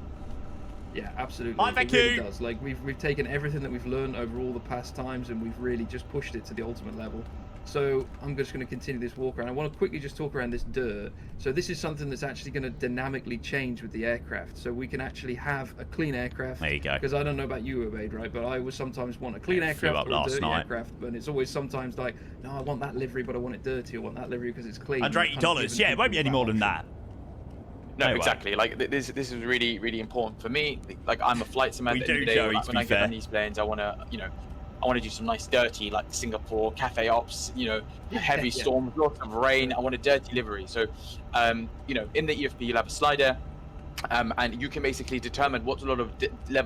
Yeah, absolutely. Thank you. It really you. does. Like we've taken everything that we've learned over all the past times, and we've really just pushed it to the ultimate level. So I'm just going to continue this walk around. I want to quickly just talk around this dirt. So this is something that's actually going to dynamically change with the aircraft. So we can actually have a clean aircraft. There you go. Because I don't know about you, Obaid, right? But I would sometimes want a clean aircraft or a dirty aircraft. But it's always sometimes like, no, I want that livery, but I want it dirty. I want that livery because it's clean. $180. Yeah, it won't be any more than that. No, exactly. Like this is really, really important for me. Like I'm a flight sim at the end of the day. When I get on these planes, I want to, you know, I want to do some nice dirty, like Singapore cafe ops, you know, heavy storms, lots of rain. I want a dirty livery. So, you know, in the EFP, you'll have a slider, and you can basically determine what level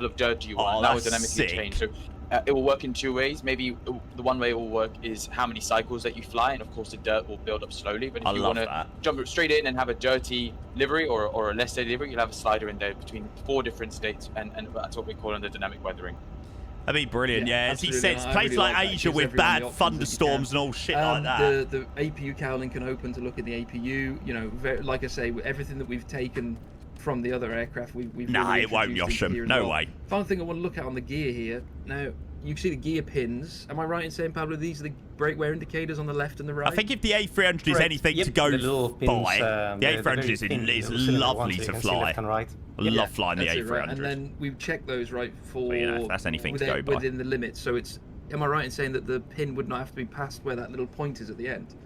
of dirt you want. That will dynamically change. So, it will work in 2 ways. Maybe the one way it will work is how many cycles that you fly, and of course the dirt will build up slowly. But if you want to jump straight in and have a dirty livery or a less dirty livery, you'll have a slider in there between 4 different states, and that's what we call under dynamic weathering. That'd be brilliant, yeah. As he says, places like Asia with bad thunderstorms and all shit like that. The APU cowling can open to look at the APU. You know, like I say, everything that we've taken from the other aircraft, we've nah, it won't, Yoshim. No way. Final thing I want to look at on the gear here. Now, you can see the gear pins. Am I right in saying, Pablo, these are the brake wear indicators on the left and the right? I think if the A300 is anything to go by, the A300 is lovely to fly. I love flying the A300. Right. And then we've checked those, right, for well, you know, if that's anything to go by. Within the limits. So it's, am I right in saying that the pin would not have to be past where that little point is at the end?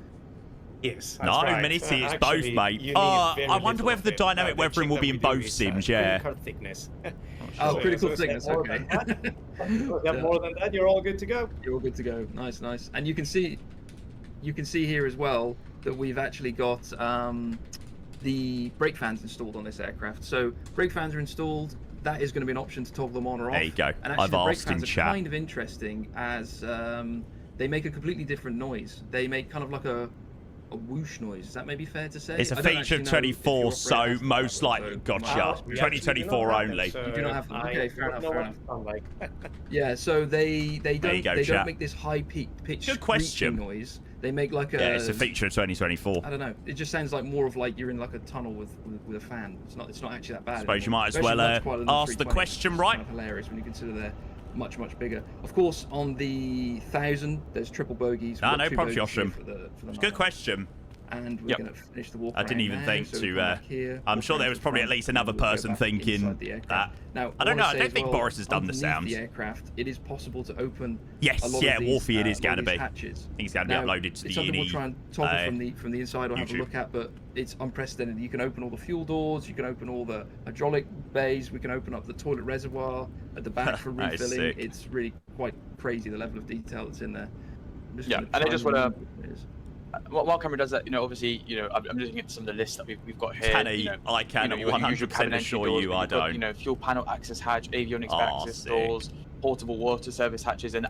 Yes. No, Minity, it's both, mate. I wonder whether the dynamic weathering will be in both sims, yeah. Thickness. Critical thickness, okay. If you have more than that, you're all good to go. You're all good to go. Nice, nice. And you can see here as well that we've actually got the brake fans installed on this aircraft. So brake fans are installed. That is going to be an option to toggle them on or off. There you go. And actually, I've the brake asked in fans are chat. kind of interesting as they make a completely different noise. They make kind of like a whoosh noise. Is that maybe fair to say? It's a feature of 24, so most likely, gotcha. 2024 only. You do not have them. Okay, fair enough. Fair enough. Like... Yeah, so they don't chat. make this high pitch Good question. noise. They make like a... Yeah, it's a feature of 2024. I don't know. It just sounds like more of like you're in like a tunnel with a fan. It's not actually that bad. Suppose you might as well ask the question, right? It's kind of hilarious when you consider they're much bigger. Of course, on the 1000, there's triple bogies. No problem, Josham. It's a good question. And we're going to finish the walk. I didn't even think to. I'm sure there was probably at least another person thinking that. Now, I don't know. I don't think Boris has done the sounds. The aircraft, it is possible to open. Yes, a lot yeah, of these, Wolfie, it is going to be. Hatches. I think it's going to be uploaded to the It's something we'll try and toggle from the inside or have a YouTube. look at, but it's unprecedented. You can open all the fuel doors. You can open all the hydraulic bays. We can open up the toilet reservoir at the back for refilling. It's really quite crazy the level of detail that's in there. Yeah, and I just want to. While camera does that, obviously, I'm looking at some of the lists that we've got here. I can 100% assure you I don't. Got, fuel panel access hatch, avionics access doors, portable water service hatches, and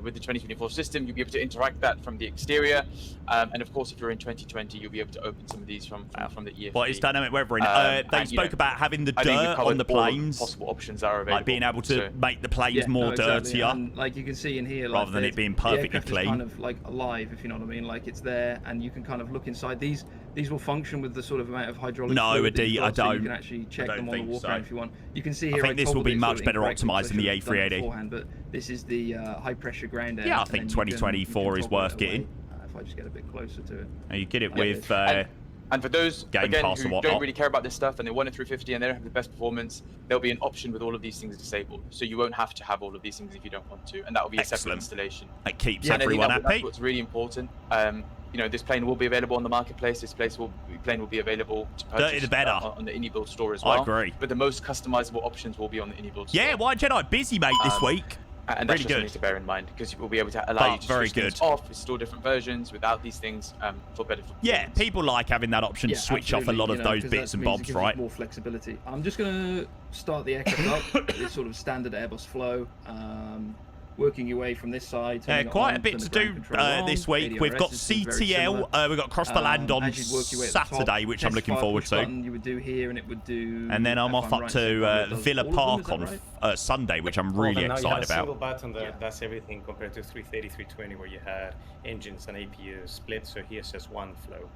with the 2024 system, you'll be able to interact that from the exterior. And of course, if you're in 2020, you'll be able to open some of these from the EFD. Well, it's dynamic weathering. They spoke about having the dirt on the planes. Possible options are available. Like being able to make the planes more dirtier, and, like you can see in here, rather than it being perfectly clean. Kind of like alive, if you know what I mean. Like it's there, and you can kind of look inside. These will function with the sort of amount of hydraulic. No, fluid that I don't. So you can actually check them on the walk around if you want. You can see here. I think this will be much better optimized than the A380. But this is the high pressure ground air. Yeah, I think 2024 is worth getting. If I just get a bit closer to it. You get it with. And for those, Game again, Pass who or don't really care about this stuff and they want a 350 and they don't have the best performance, there'll be an option with all of these things disabled. So you won't have to have all of these things if you don't want to. And that will be a separate installation. It keeps everyone happy. That's what's really important. This plane will be available on the marketplace. This plane will be available to purchase on the iniBuilds store as well. I agree. But the most customizable options will be on the iniBuilds store. Yeah, White Jedi busy, mate, this week. And that's just something to bear in mind because we'll be able to allow you to switch things off, install different versions without these things for better performance. Yeah, people like having that option to switch off a lot of those bits and bobs, right? More flexibility. I'm just going to start the aircraft up. This sort of standard Airbus flow. Working your way from this side. Quite a bit to do this week. We've got CTL. We've got Cross the Land on Saturday, which I'm looking forward to. You would do here, and it would do. And then I'm off up to Villa Park on Sunday, which I'm really excited about. Single button that does everything compared to 330, 320, where you had engines and APU split. So here's just one flow.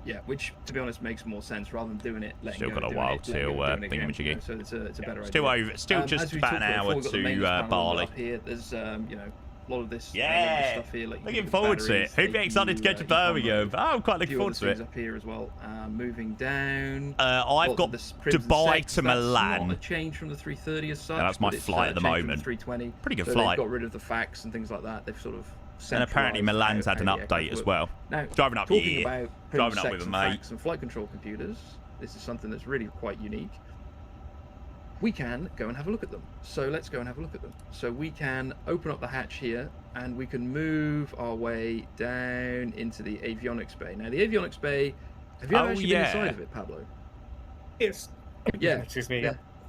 Yeah, which to be honest makes more sense rather than doing it. Still got a while till thingamajiggy. So it's a better idea. Still just about an hour to Bali. Up here, there's a lot of this stuff here. Like looking forward to it. Who'd be excited to get to Birmingham? I'm quite looking forward to it. Up here as well. Moving down. I've got Dubai to Milan. Not a change from the 330 as such. That's my flight at the moment. 320. Pretty good flight. They've got rid of the facts and things like that. They've sort of. And apparently Milan's had an update as well. Now, driving up talking about driving up with a mate. And flight control computers. This is something that's really quite unique. We can go and have a look at them. So let's go and have a look at them. So we can open up the hatch here and we can move our way down into the avionics bay. Now the avionics bay, have you ever actually been inside of it, Pablo? Yes. Yeah. Excuse me.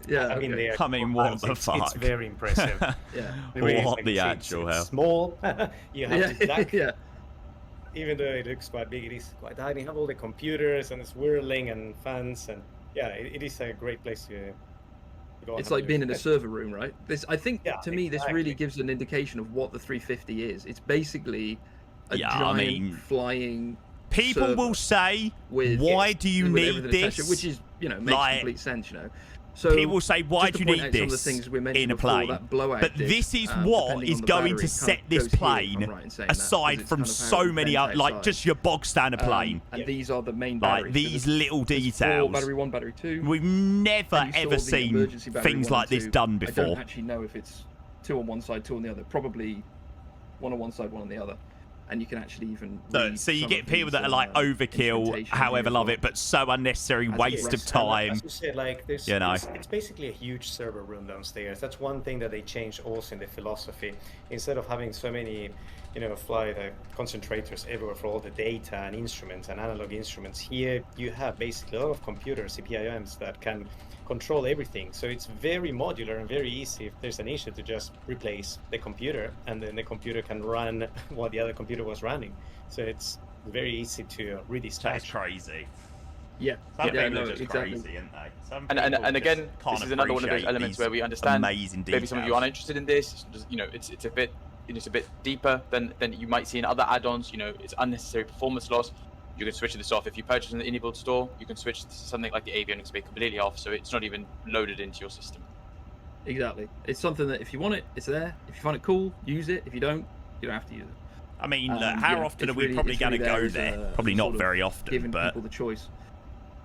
Yeah. I mean, what the fuck? It's very impressive. What the actual hell? Small. You have the duck. Yeah. Even though it looks quite big, it is quite tiny. You have all the computers and it's whirling and fans, and it is a great place to go. It's like being in a server room, right? I think to me this really gives an indication of what the 350 is. It's basically a giant flying. People will say, "Why do you need this?" Which is, makes complete sense, So people say, "Why do you need this in a plane?" But this is what is going to set this plane aside from so many other, like just your bog standard plane. And these are the main batteries. Like these little details. Battery 1, battery 2. We've never ever seen things like this done before. I don't actually know if it's 2 on one side, 2 on the other. Probably 1 on one side, 1 on the other. And you can actually even so you get people that are like overkill, however love it, but so unnecessary waste of time. As you said, like it's basically a huge server room downstairs. That's one thing that they changed also in the philosophy. Instead of having so many fly the concentrators everywhere for all the data and instruments and analog instruments. Here you have basically a lot of computers, CPIMs, that can control everything. So it's very modular and very easy if there's an issue to just replace the computer, and then the computer can run what the other computer was running. So it's very easy to redispatch. That's crazy. Yeah, Some people no, are just exactly. crazy, aren't they? Some And people again, just can't this is another one of those appreciate elements these where we understand amazing maybe some of you details. aren't interested in this. It's a bit deeper than you might see in other add-ons. It's unnecessary performance loss. You can switch this off. If you purchase in the iniBuilds store, you can switch to something like the avionics be completely off, so it's not even loaded into your system. Exactly. It's something that if you want it, it's there. If you find it cool, use it. If you don't have to use it. I mean, how often are we probably going to go there? Probably not very often, giving but people the choice.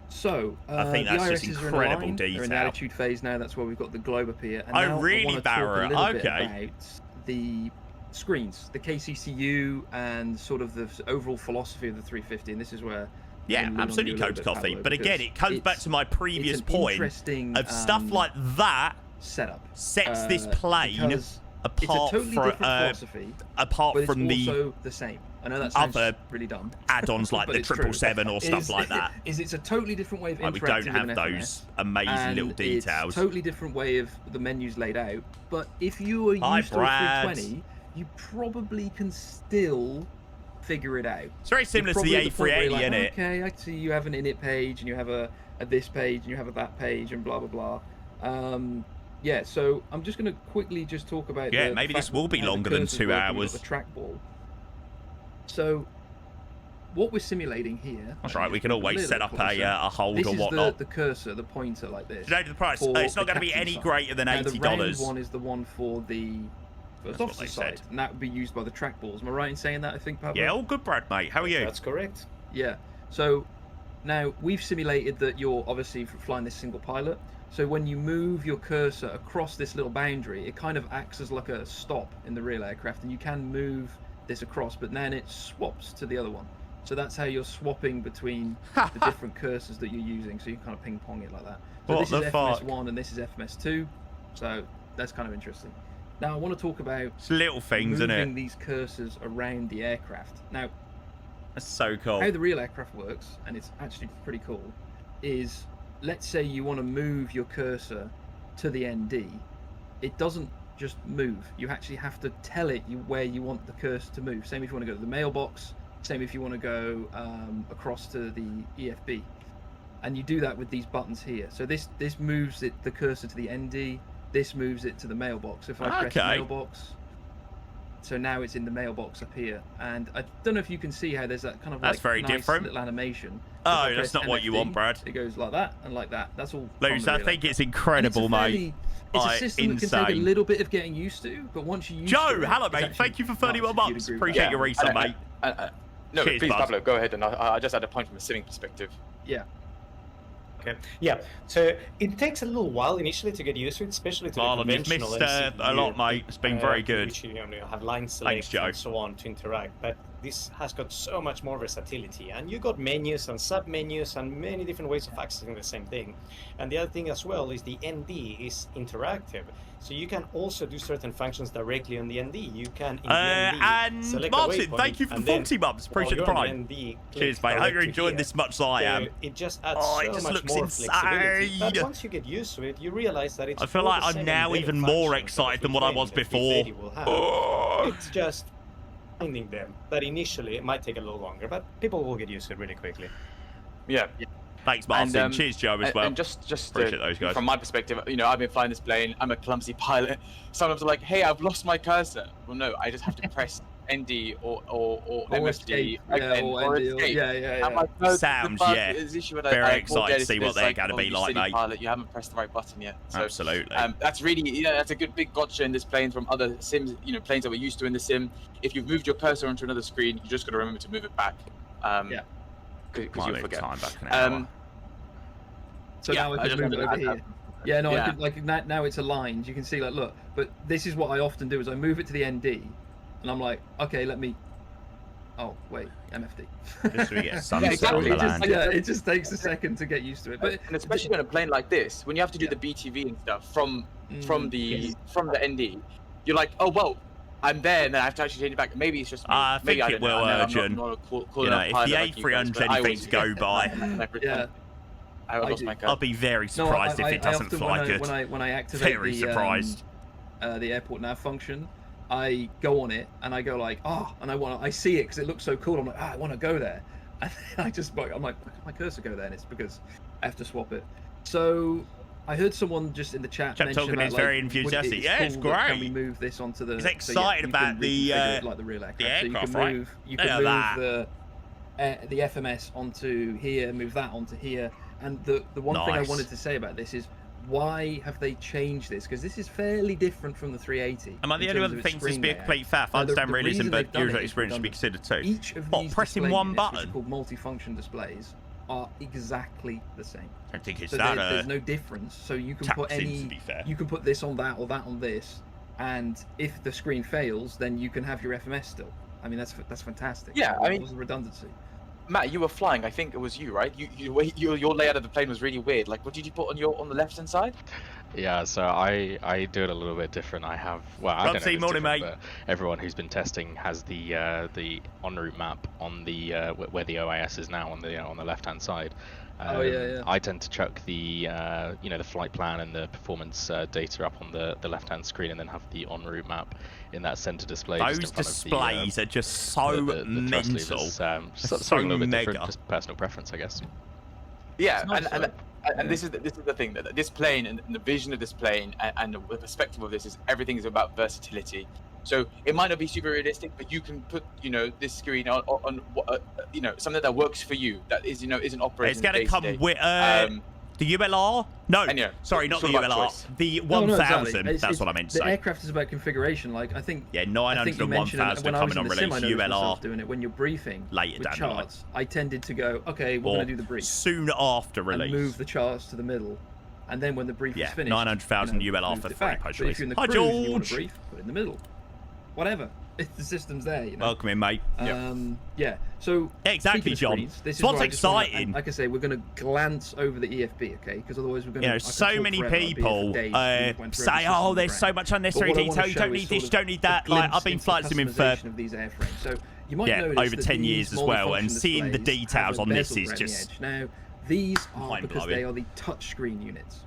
So I think that's just incredible detail. They're in the attitude phase now. That's where we've got the globe up here. And now really, I want to Barra? talk a little Okay. bit about the screens, the KCCU, and sort of the overall philosophy of the 350. And this is where absolutely, Coach Coffee. But again, it comes back to my previous point of stuff like that setup sets this plane apart it's a totally from different philosophy, apart but from it's the also the same. I know that sounds other really dumb. add-ons like But the it's true. 777 or stuff like that. It's a totally different way of Like, interacting we don't with have an those FMS, amazing and little details. It's a totally different way of the menus laid out. But if you are Hi, used to a Brad. 320, you probably can still figure it out. It's very similar to the A380, isn't it? Okay, I see you have an init page, and you have a this page, and you have a that page, and blah blah blah. Yeah, so I'm just going to quickly just talk about. Yeah, maybe this will be longer than 2 hours. The trackball. So, what we're simulating here. That's right. We can always set up a hold or whatnot. This is the cursor, the pointer, like this. Today to the price. It's not going to be any greater than $80. The round one is the one for the first officer side, and that would be used by the trackballs. Am I right in saying that? I think, Pablo? Yeah, all good, Brad, mate. How are you? That's correct. Yeah. So now we've simulated that you're obviously flying this single pilot. So when you move your cursor across this little boundary, it kind of acts as like a stop in the real aircraft, and you can move this across, but then it swaps to the other one. So that's how you're swapping between the different cursors that you're using. So you kind of ping pong it like that. So this is FMS1 and this is FMS2. So that's kind of interesting. Now I want to talk about little things, isn't it? Moving these cursors around the aircraft. Now, that's so cool. How the real aircraft works, and it's actually pretty cool, is let's say you want to move your cursor to the ND. It doesn't just move. You actually have to tell it where you want the cursor to move. Same if you want to go to the mailbox. Same if you want to go across to the EFB. And you do that with these buttons here. So this moves the cursor to the ND. This moves it to the mailbox. If I press mailbox, so now it's in the mailbox up here. And I don't know if you can see how there's that kind of that's very nice different little animation. Oh, that's not what you want, Brad. It goes like that and like that. That's all. Luce, I think it's incredible, mate. It's a system that can take a little bit of getting used to, but once you use Joe, it, hello, mate. Thank you for 31 months. Appreciate your resub, mate. No, Cheers, please, bud. Pablo, go ahead. And I just had a point from a simming perspective. Yeah. Okay. Yeah. So it takes a little while initially to get used to it, especially to the Marlon, you've conventional missed a lot, mate. It's been very good. Which you have line Thanks, select Joe. and so on to interact. But this has got so much more versatility, and you got menus and sub menus and many different ways of accessing the same thing. And the other thing as well is the ND is interactive. So you can also do certain functions directly on the ND. You can in the ND and select Martin, a waypoint, thank you for the and then 40 months. Appreciate the while prime. you're on the ND, Cheers, click mate. I hope you're directly enjoying here. this much as I am. So it just adds Oh, so it just much looks more flexibility. insane. But once you get used to it, you realize that it's I feel all like the I'm same now way of even more functions excited that than what I was 320 before. will have. Oh. It's just finding them. That initially it might take a little longer, but people will get used to it really quickly. Yeah. Thanks, Martin. And, Cheers, Joe, as well. And just appreciate those guys. From my perspective, I've been flying this plane. I'm a clumsy pilot. Sometimes I'm like, hey, I've lost my cursor. Well, no, I just have to press ND or MFD escape. again, or escape. I'm like, no, Sounds, very excited to see what they're going to be like, mate. Pilot, you haven't pressed the right button yet. So, absolutely. That's really, that's a good big gotcha in this plane from other sims, planes that we're used to in the sim. If you've moved your cursor onto another screen, you just got to remember to move it back. Because you'll forget. Time back an hour. So now I can move it over here. Yeah, no, I could, now it's aligned. You can see, like, look, but this is what I often do is I move it to the ND, and I'm like, okay, let me. Oh wait, MFD. Just so we get sunset exactly. on the land. It just takes a second to get used to it. But and especially on a plane like this, when you have to do the BTV and stuff from the ND, you're like, oh well, I'm there, and then I have to actually change it back. Maybe it's just me. I think maybe it will, Urgent. I'm not cool You know, enough if pilot the like you guys, A300 but I anything always to go by, Yeah. I lost my card. I'll be very surprised if it doesn't often, fly good. When I activate Very surprised. The airport nav function, I go on it and I go like, and I see it because it looks so cool. I'm like, I want to go there, and then I'm like, why can't my cursor go there? And it's because I have to swap it. So I heard someone just in the chat mention talking about, is like, very enthusiastic. Yeah, it's cool that, great. Can we move this onto the? He's excited about the like the real aircraft. the aircraft, so you can move the FMS onto here, move that onto here. And the one thing I wanted to say about this is, why have they changed this? Because this is fairly different from the 380. Am I the only one that thinks this be a complete faff? I understand realism, but user experience should be considered too. Each of these pressing one button? which are called multifunction displays, are exactly the same. I don't think it's so that. There's no difference. So you can put you can put this on that or that on this, and if the screen fails, then you can have your FMS still. I mean, that's fantastic. Yeah, I mean, it was a redundancy. Matt, you were flying. I think it was you, right? Your layout of the plane was really weird. Like, what did you put on the left hand side? Yeah, so I do it a little bit different. I have I don't know if it's morning, different, mate. but everyone who's been testing has the en route map on the where the OAS is now on the left hand side. I tend to chuck the the flight plan and the performance data up on the left hand screen, and then have the en route map in that center display. Those displays are just so mental. So a little bit different, just personal preference, I guess. Yeah, and this is the thing, that this plane and the vision of this plane and the perspective of this is everything is about versatility. So it might not be super realistic, but you can put this screen on something that works for you, that is isn't operating. It's going to come with the ULR? No, sorry, not the ULR. The 1000. That's what I meant to say. The aircraft is about configuration. Like, I think 900 and 1000 are coming on release. ULR doing it when you're briefing later with down charts. I tended to go, okay, we're going to do the brief soon after release, and move the charts to the middle, and then when the brief is finished, 900,000 ULR for free post release. Hi George. You want a brief, put it in the middle. Whatever. The system's there, Welcome in, mate. So exactly, John. This is what's exciting. Like I say, we're going to glance over the EFB, okay? Because otherwise we're going to. So many people say, "Oh, there's so much unnecessary detail. You don't need this, you don't need that." Like, I've been flight simming for you might over 10 years as well, and seeing the details on this is just now. These are because they are the touchscreen units.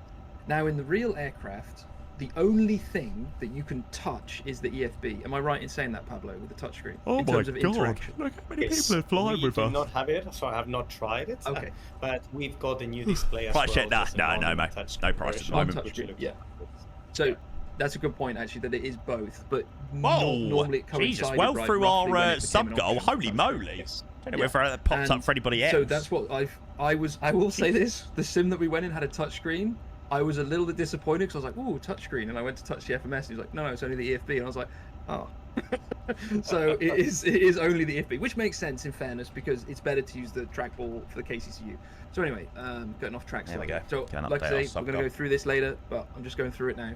Now, in the real aircraft, the only thing that you can touch is the EFB. Am I right in saying that, Pablo, with the touchscreen? Oh in terms of interaction? Look how many people are flying with us. We do not have it, so I have not tried it. Okay. But we've got a new display as Price well. check that. No, mate. No price at the moment. Yeah. So that's a good point, actually, that it is both. But normally it coincides. Jesus, well through our sub goal. Holy moly. I don't know whether that pops up for anybody else. So that's what I will say this. The sim that we went in had a touchscreen. I was a little bit disappointed because I was like, "Ooh, touchscreen," and I went to touch the FMS, and he was like, "No, it's only the EFB," and I was like, "Oh." So it is only the EFB, which makes sense in fairness because it's better to use the trackball for the KCCU. So anyway, getting off track. There we go. So like I say, we're going to go through this later, but I'm just going through it now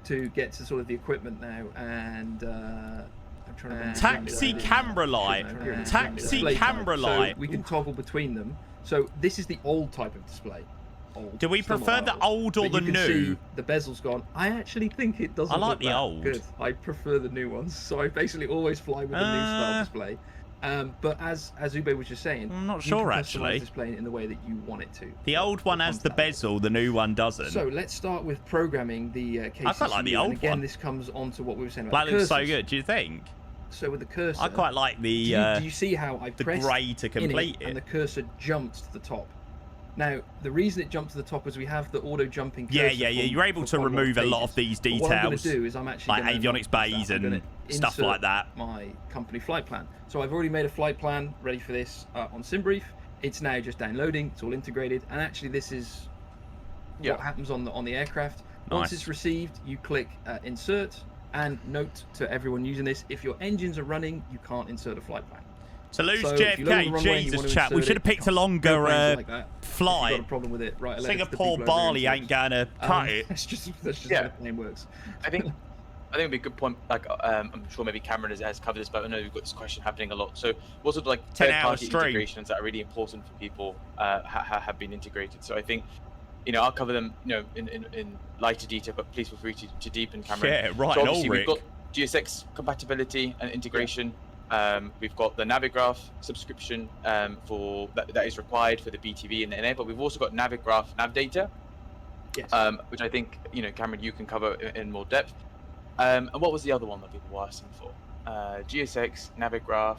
to get to sort of the equipment now, and I'm trying to taxi camera light. Taxi camera light. So we can toggle between them. So this is the old type of display. Do we prefer the old or the new? The bezel's gone. I actually think it doesn't. I like the old. Good. I prefer the new ones. So I basically always fly with the new style display. But as Ube was just saying, I'm not sure actually. This plane in the way that you want it to. The old one has the bezel. The new one doesn't. So let's start with programming the KCCU. I quite like the old and again, one. This comes on to what we were saying about that looks so good. Do you think? So with the cursor, I quite like the. Do you see how I pressed the grey to complete it, and the cursor jumps to the top? Now, the reason it jumped to the top is we have the auto jumping cursor. Yeah. You're able to remove a lot of these details. What I'm going to do is I'm actually like avionics bays and stuff like that. My company flight plan. So I've already made a flight plan ready for this on SimBrief. It's now just downloading. It's all integrated, and actually this is what happens on the aircraft. Once it's received, you click insert. And note to everyone using this: if your engines are running, you can't insert a flight plan. So lose JFK, Jesus chat. We should have picked a longer flight. Got a problem with it, right? Singapore, Bali ain't gonna cut it. That's just how the plane works. I think it'd be a good point. Like, I'm sure maybe Cameron has covered this, but I know we've got this question happening a lot. So, what sort of like third-party integrations that are really important for people have been integrated? So I think, I'll cover them, in lighter detail, but please feel free to deepen, Cameron. Yeah, right. So obviously GSX compatibility and integration. We've got the Navigraph subscription for that is required for the BTV and the NA, but we've also got Navigraph nav data, yes. Which I think Cameron, you can cover in more depth. And what was the other one that people were asking for? GSX, Navigraph,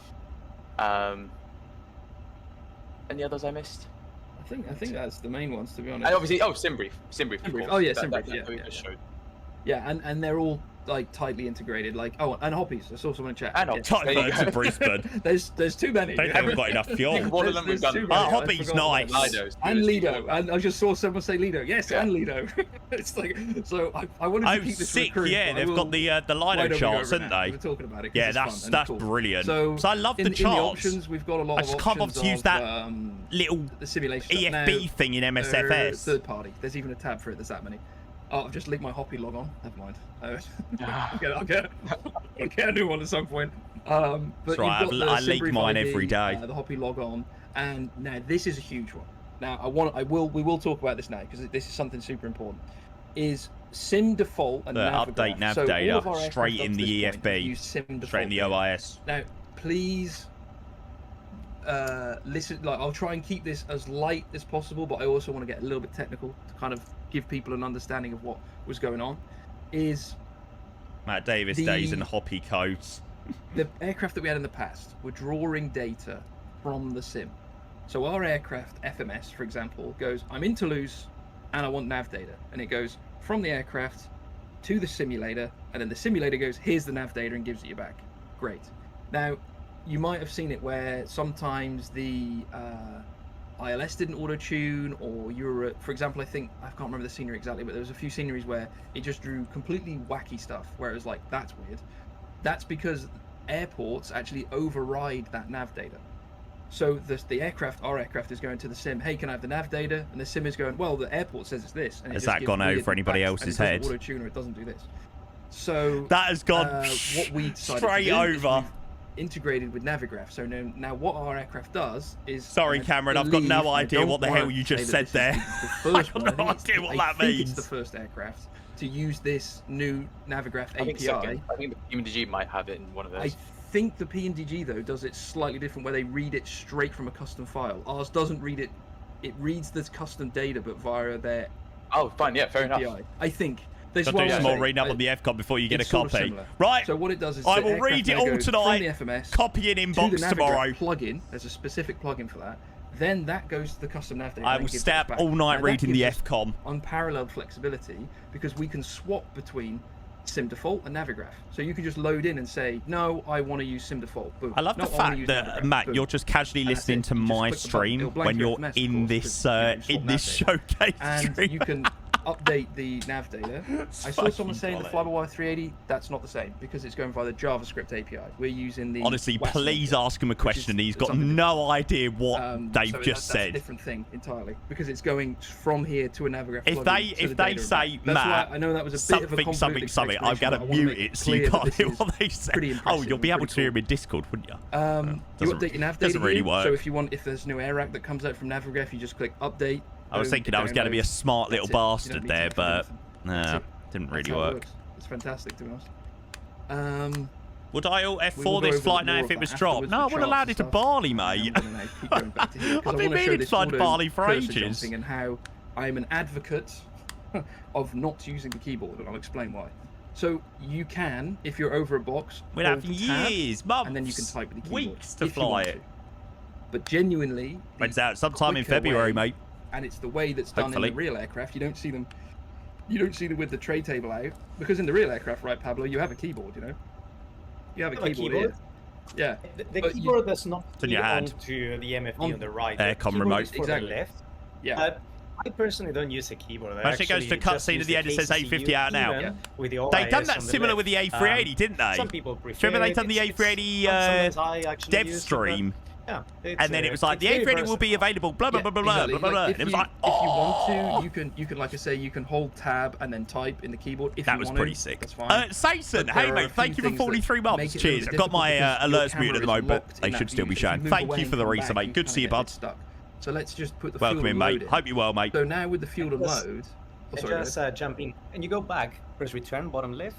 any others I missed? I think that's the main ones, to be honest. And obviously, SimBrief. Oh yeah, SimBrief. Yeah, and they're all like tightly integrated. Like and Hoppies. I saw someone in chat. And Hoppies to Brisbane. There's too many. They haven't got enough fuel. One of them we've done. Hoppies nice. And Lido. And I just saw someone say Lido. Yes, and Lido. It's like, so I wanted to keep this sick. recurring, Yeah, they've got the Lido charts, haven't they? We're talking about it. Yeah, that's cool. brilliant. So I love the charts. In the options, we've got a lot of options. I just can't bother to use that little the simulation EFB thing in MSFS. Third party. There's even a tab for it. There's that many. Oh, I've just linked my Hoppy log on. Never mind. I'll get a new one at some point. But that's right. I leak mine every day. The Hoppy log on, and now this is a huge one. Now we will talk about this now because this is something super important. Is sim default and update nav data straight in the EFB, straight in the OIS. Now, please listen. Like, I'll try and keep this as light as possible, but I also want to get a little bit technical to kind of give people an understanding of what was going on. Is Matt Davis days and Hoppy codes. The aircraft that we had in the past were drawing data from the sim. So our aircraft FMS, for example, goes, I'm in Toulouse and I want nav data, and it goes from the aircraft to the simulator, and then the simulator goes, here's the nav data, and gives it you back. Great. Now, you might have seen it where sometimes the ILS didn't auto-tune, or Europe, for example, I can't remember the scenery exactly, but there was a few sceneries where it just drew completely wacky stuff, where it was like, that's weird. That's because airports actually override that nav data. So our aircraft is going to the sim, hey, can I have the nav data? And the sim is going, well, the airport says it's this. And has that gone over anybody else's head? It auto-tune or it doesn't do this. So that has gone what we straight over. Integrated with Navigraph. So now what our aircraft does is... Sorry, Cameron, I've got no idea what the hell you just said there. I've got no idea what that means. It's the first aircraft to use this new Navigraph API. I think the PNDG might have it in one of those. I think the PNDG, though, does it slightly different, where they read it straight from a custom file. Ours doesn't read it. It reads this custom data, but via their Oh, fine, yeah, fair API. Enough. I think. Got to do some more reading up on the FCOM before you get a copy. Right. So what it does is I will read it all tonight. From the FMS copy in inbox tomorrow. Plugin. There's a specific plugin for that. Then that goes to the custom nav data. I will stay up all night reading the FCOM. Unparalleled flexibility, because we can swap between sim default and Navigraph. So you can just load in and say, no, I want to use sim default. Boom. I love the fact that Matt, you're just casually listening to my stream when you're in this showcase and stream. You can update the nav data. I saw someone saying the Fly-by-Wire 380. That's not the same because it's going via the JavaScript API. We're using the honestly, please ask him a question. He's got no idea what they've just said. That's a different thing entirely because it's going from here to a Navigraph. If they say Matt, I know that was a bit of a something, I'm gonna mute it so you can't hear what they say. Oh, you'll be able to hear him in Discord, wouldn't you? You update your nav data. Doesn't really work. So if there's new air rack that comes out from Navigraph, you just click update. I was thinking I was going to be a smart little bastard there, but no, didn't really work. It's fantastic, to be honest. Would I alt F4 this flight now if it was dropped? No, I would have allowed it to Bali, mate. I've been meaning to fly to Bali for ages. And how I'm an advocate of not using the keyboard, and I'll explain why. So you can, if you're over a box, we'll have years, months, and then you can type with the keyboard, weeks to fly it. But genuinely, it's out sometime in February, mate. And it's the way that's done in the real aircraft. You don't see them with the tray table out, because in the real aircraft, right, Pablo, you have a keyboard. You have a keyboard. Here. Yeah. The keyboard does not be onto the MFD on the right. Aircom remote. For the left. Yeah. I personally don't use a keyboard. Actually goes to cutscene at the end. It says A350 out now. They done that similar with the A380, didn't they? Some people prefer. Do you remember they done the A380 dev stream? Yeah, and then it was like the A380 will be available. Blah blah blah blah blah blah blah. It was like, if you want to, you can like I say, you can hold tab and then type in the keyboard. If that you was want pretty to, sick. That's fine. Sason, hey mate, thank you for 43 months. Cheers. I've got my alerts muted at the moment, but they should still be showing. Thank you for the reset, mate. Good to see you, bud. So let's just put the welcome in, mate. Hope you're well, mate. So now with the fuel and load, just jump in and you go back, press return, bottom left.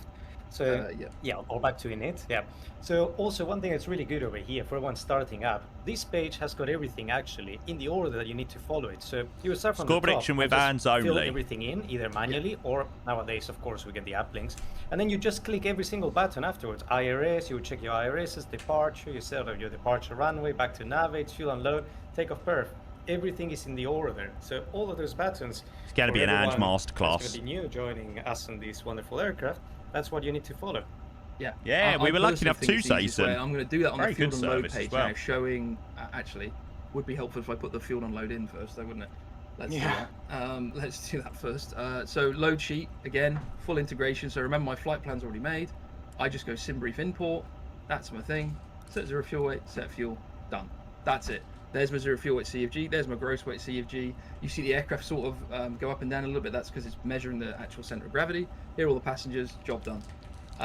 So yeah, I'll go back to init. Yeah. So also one thing that's really good over here for one starting up, this page has got everything actually in the order that you need to follow it. So you will start from Score the top prediction with and just hands fill only. everything in either manually or nowadays, of course, we get the app links. And then you just click every single button afterwards. IRS, you check your IRSs, departure, you set up your departure runway, back to navigate, fuel unload, take off perf. Everything is in the order. So all of those buttons. It's going to be an Ange masterclass. It's going to be new joining us on this wonderful aircraft. That's what you need to follow. Yeah, we were lucky enough to say so. I'm going to do that on the fuel good unload service page as well. now, showing. Actually, would be helpful if I put the fuel unload in first, though, wouldn't it? Let's do that. Let's do that first. So load sheet again, full integration. So remember, my flight plan's already made. I just go sim brief import. That's my thing. Set zero fuel weight. Set fuel. Done. That's it. There's my zero fuel weight CFG. There's my gross weight CFG. You see the aircraft sort of go up and down a little bit. That's because it's measuring the actual center of gravity. Here are all the passengers. Job done.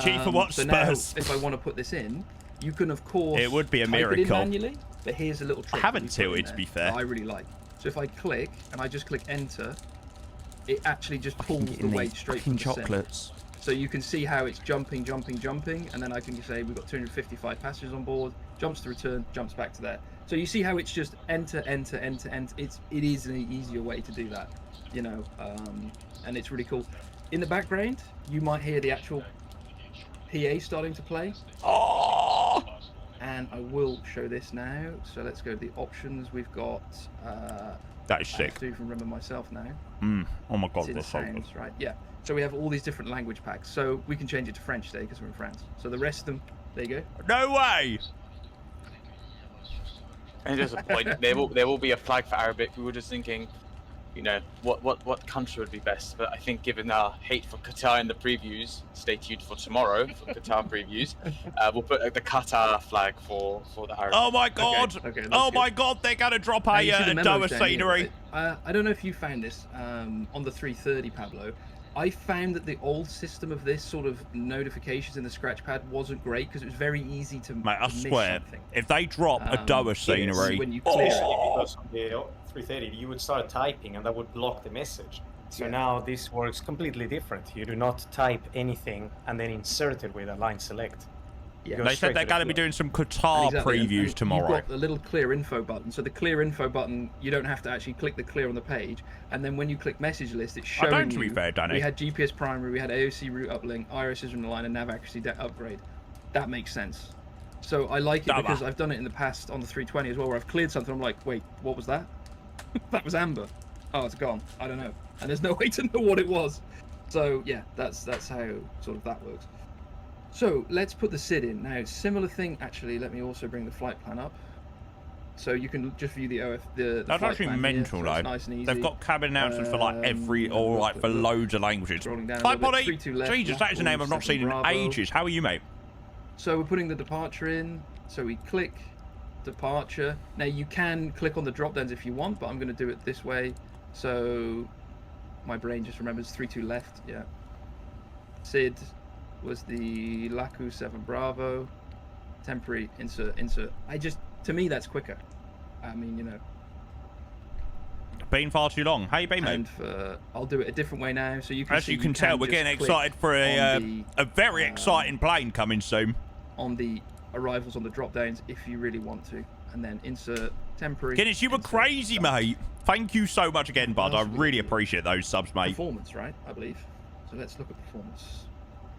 Chief of what so now, Spurs? if I want to put this in, you can of course It would be a type it in miracle. manually. But here's a little trick. I haven't tilted, to be fair. that I really like. So if I click and I just click enter, it actually just pulls the weight straight from the chocolates. sim. So you can see how it's jumping, and then I can say we've got 255 passengers on board. Jumps to return, jumps back to there. So you see how it's just enter. It is an easier way to do that, you know, and it's really cool. In the background, you might hear the actual PA starting to play. Oh! And I will show this now. So let's go to the options. We've got. That is I sick. have to even remember myself now. Oh my god, It's in that's so good. sounds, right? Yeah. So we have all these different language packs. So we can change it to French today because we're in France. So the rest of them, there you go. No way! And just a point, there will be a flag for Arabic. We were just thinking, you know, what country would be best. But I think given our hate for Qatar in the previews, stay tuned for tomorrow for Qatar previews. We'll put the Qatar flag for the Arabic. Oh my god! Okay, oh my god, they're going to drop a Doha scenery. I don't know if you found this on the 330, Pablo. I found that the old system of this sort of notifications in the scratch pad wasn't great because it was very easy to Mate, I miss swear, something. if they drop a Doha scenery, when you clear it. Because on the 330, you would start typing and that would block the message. So now this works completely different. You do not type anything and then insert it with a line select. Yeah. They said they're going to be doing some Qatar previews and tomorrow. You've got the little clear info button. So the clear info button, you don't have to actually click the clear on the page. And then when you click message list, it's showing don't, to be fair, Danny. We had GPS primary, we had AOC route uplink, IRS in the line, and nav accuracy upgrade. That makes sense. So I like it because I've done it in the past on the 320 as well, where I've cleared something. I'm like, wait, what was that? That was amber. Oh, it's gone. I don't know. And there's no way to know what it was. So yeah, that's how sort of that works. So let's put the SID in. Now, similar thing, actually, let me also bring the flight plan up. So you can just view the That's flight actually plan mental, here, so though. it's nice and easy. They've got cabin announcements for like every, or like for loads of languages. Hi, Buddy! Jesus, that is a name I've not seen in ages. How are you, mate? So we're putting the departure in. So we click departure. Now, you can click on the drop downs if you want, but I'm going to do it this way. So my brain just remembers 32 left. Yeah. SID was the Laku 7 Bravo. Temporary insert. To me, that's quicker. I mean, you know. Been far too long. How you been, mate? And I'll do it a different way now, so you can. As you can tell, we're getting excited for a very exciting plane coming soon. On the arrivals on the drop downs, if you really want to, and then insert temporary. Guinness, you were crazy, mate. Thank you so much again, bud. I really appreciate those subs, mate. Performance, right? I believe. So let's look at performance.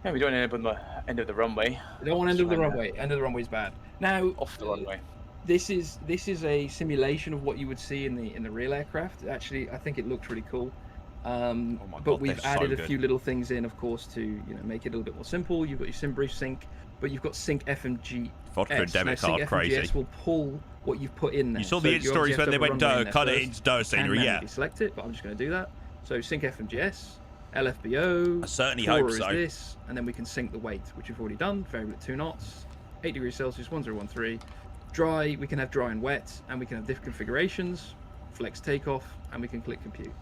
Yeah, we don't end up on the end of the runway. We don't want end of the runway. End of the runway is bad. Now, off the runway. This is a simulation of what you would see in the real aircraft. Actually, I think it looks really cool. But we've added a few little things in, of course, to make it a little bit more simple. You've got your sim brief sync, but you've got sync FMG. Vodka and debit card, crazy. FMGS will pull what you've put in there. You saw the stories when they went cut it into Doha scenery, yeah. Select it, but I'm just going to do that. So sync FMGS, LFBO. I certainly hope so. This, and then we can sync the weight, which we've already done. Variable at 2 knots, 8 degrees Celsius, 1013. Dry, we can have dry and wet, and we can have different configurations. Flex takeoff, and we can click compute.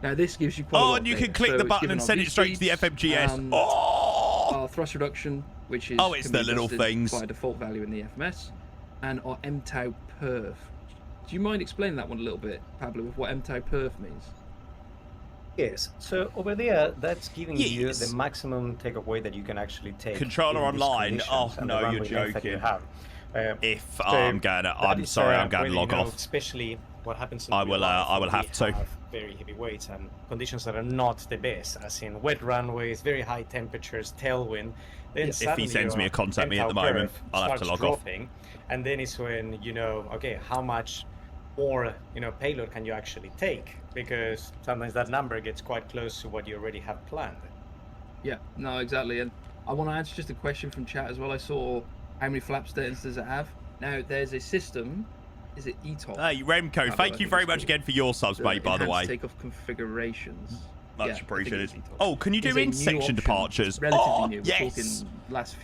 Now this gives you quite a lot and you of can data. click So the it's button given and our send it straight to the FMGS. Our thrust reduction, which is it's the little things by default value in the FMS, and our MTOW perf. Do you mind explaining that one a little bit, Pablo, with what MTOW perf means? Yes, so over there, that's giving you the maximum takeoff weight that you can actually take. Controller online. Oh no, you're joking. I'm going to log off. Especially what happens in I will have to. Very heavy weights and conditions that are not the best, as in wet runways, very high temperatures, tailwind. Then if he sends me a contact me at the moment, I'll have to log off. And then it's when okay, how much more payload can you actually take? Because sometimes that number gets quite close to what you already have planned. Yeah, no, exactly. And I want to answer just a question from chat as well. I saw how many flap stations does it have? Now, there's a system. Is it ETOP? Hey, Remco, thank you very much again for your subs, mate, by the way. Takeoff configurations. Much appreciated. Oh, can you do in-section departures? Oh, yes!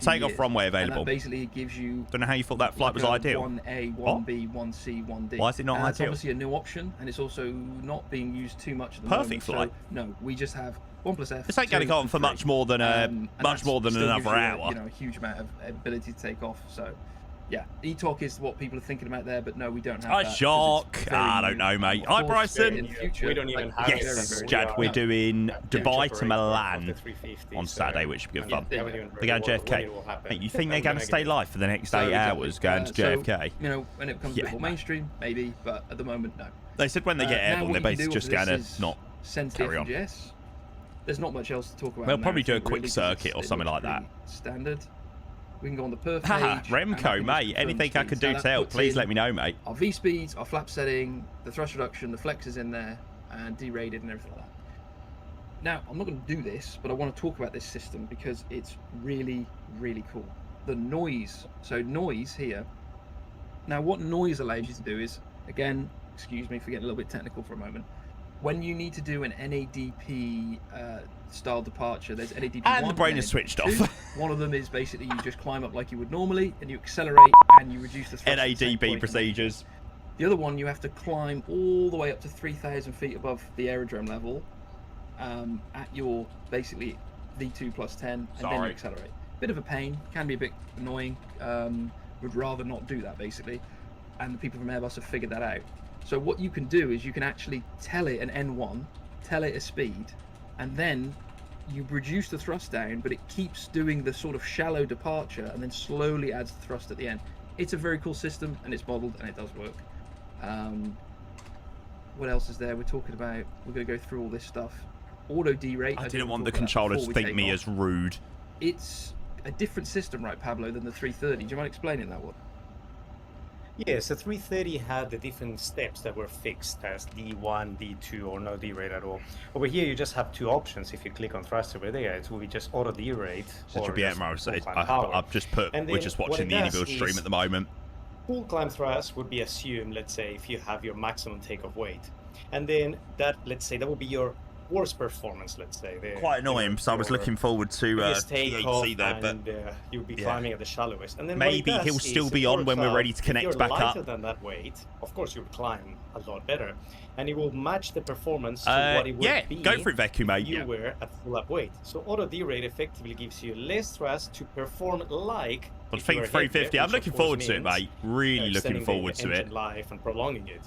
Takeoff runway available. And that basically gives you... Don't know how you thought that flight was ideal. 1A, 1B, 1C, 1D. Why is it not ideal? It's obviously a new option, and it's also not being used too much at the moment. Perfect flight. So, no, we just have 1+F. This ain't going to go on for much more than another hour. A huge amount of ability to take off, so... Yeah, E-Talk is what people are thinking about there, but no, we don't have that. Shock! I don't know, mate. Hi, Bryson. We don't even have yes, Jad, we're doing Dubai to Milan on Saturday, which should be good fun. They're going to JFK. Mate, you think they're going to stay live for the next 8 hours going to JFK? When it comes a bit more mainstream, maybe, but at the moment, no. They said when they get airborne, they're basically just going to not carry on. There's not much else to talk about. They'll probably do a quick circuit or something like that. Standard. We can go on the perf page. Remco, mate, anything I could do to help, please let me know, mate. Our V speeds, our flap setting, the thrust reduction, the flex is in there, and derated and everything like that. Now, I'm not going to do this, but I want to talk about this system because it's really, really cool. The noise. So noise here. Now, what noise allows you to do is, again, excuse me for getting a little bit technical for a moment. When you need to do an NADP style departure, there's NADP 1 and the brain is switched off. One of them is basically you just climb up like you would normally, and you accelerate and you reduce the thrust. NADP procedures. The other one, you have to climb all the way up to 3,000 feet above the aerodrome level at your basically V2 plus 10, and then you accelerate. Bit of a pain, can be a bit annoying. Would rather not do that basically, and the people from Airbus have figured that out. So what you can do is you can actually tell it an N1, tell it a speed, and then you reduce the thrust down, but it keeps doing the sort of shallow departure and then slowly adds the thrust at the end. It's a very cool system, and it's modeled, and it does work. What else is there? We're talking about, we're going to go through all this stuff. Auto derate. I didn't want the controller to think me as rude. It's a different system, right, Pablo, than the 330. Do you mind explaining that one? Yes, the 330 had the different steps that were fixed as D1, D2, or no derate at all. Over here, you just have two options. If you click on thrust over there, it will be just auto derate. That should be I've just put. We're just watching the iniBuilds stream at the moment. Full climb thrust would be assumed, let's say, if you have your maximum takeoff weight, and then that, let's say, that would be your worst performance, let's say. Quite annoying, so I was looking forward to EHC there, but you'll be climbing at the shallowest. And then maybe he'll still be on when we're ready to connect back up. If you're lighter than that weight, of course you'll climb a lot better, and it will match the performance to what it would be. Go for it, Veku, mate. You were at full up weight. So auto derate effectively gives you less thrust to perform like. I think 350. I'm looking forward to it, mate. Really looking forward to it. Life and prolonging it.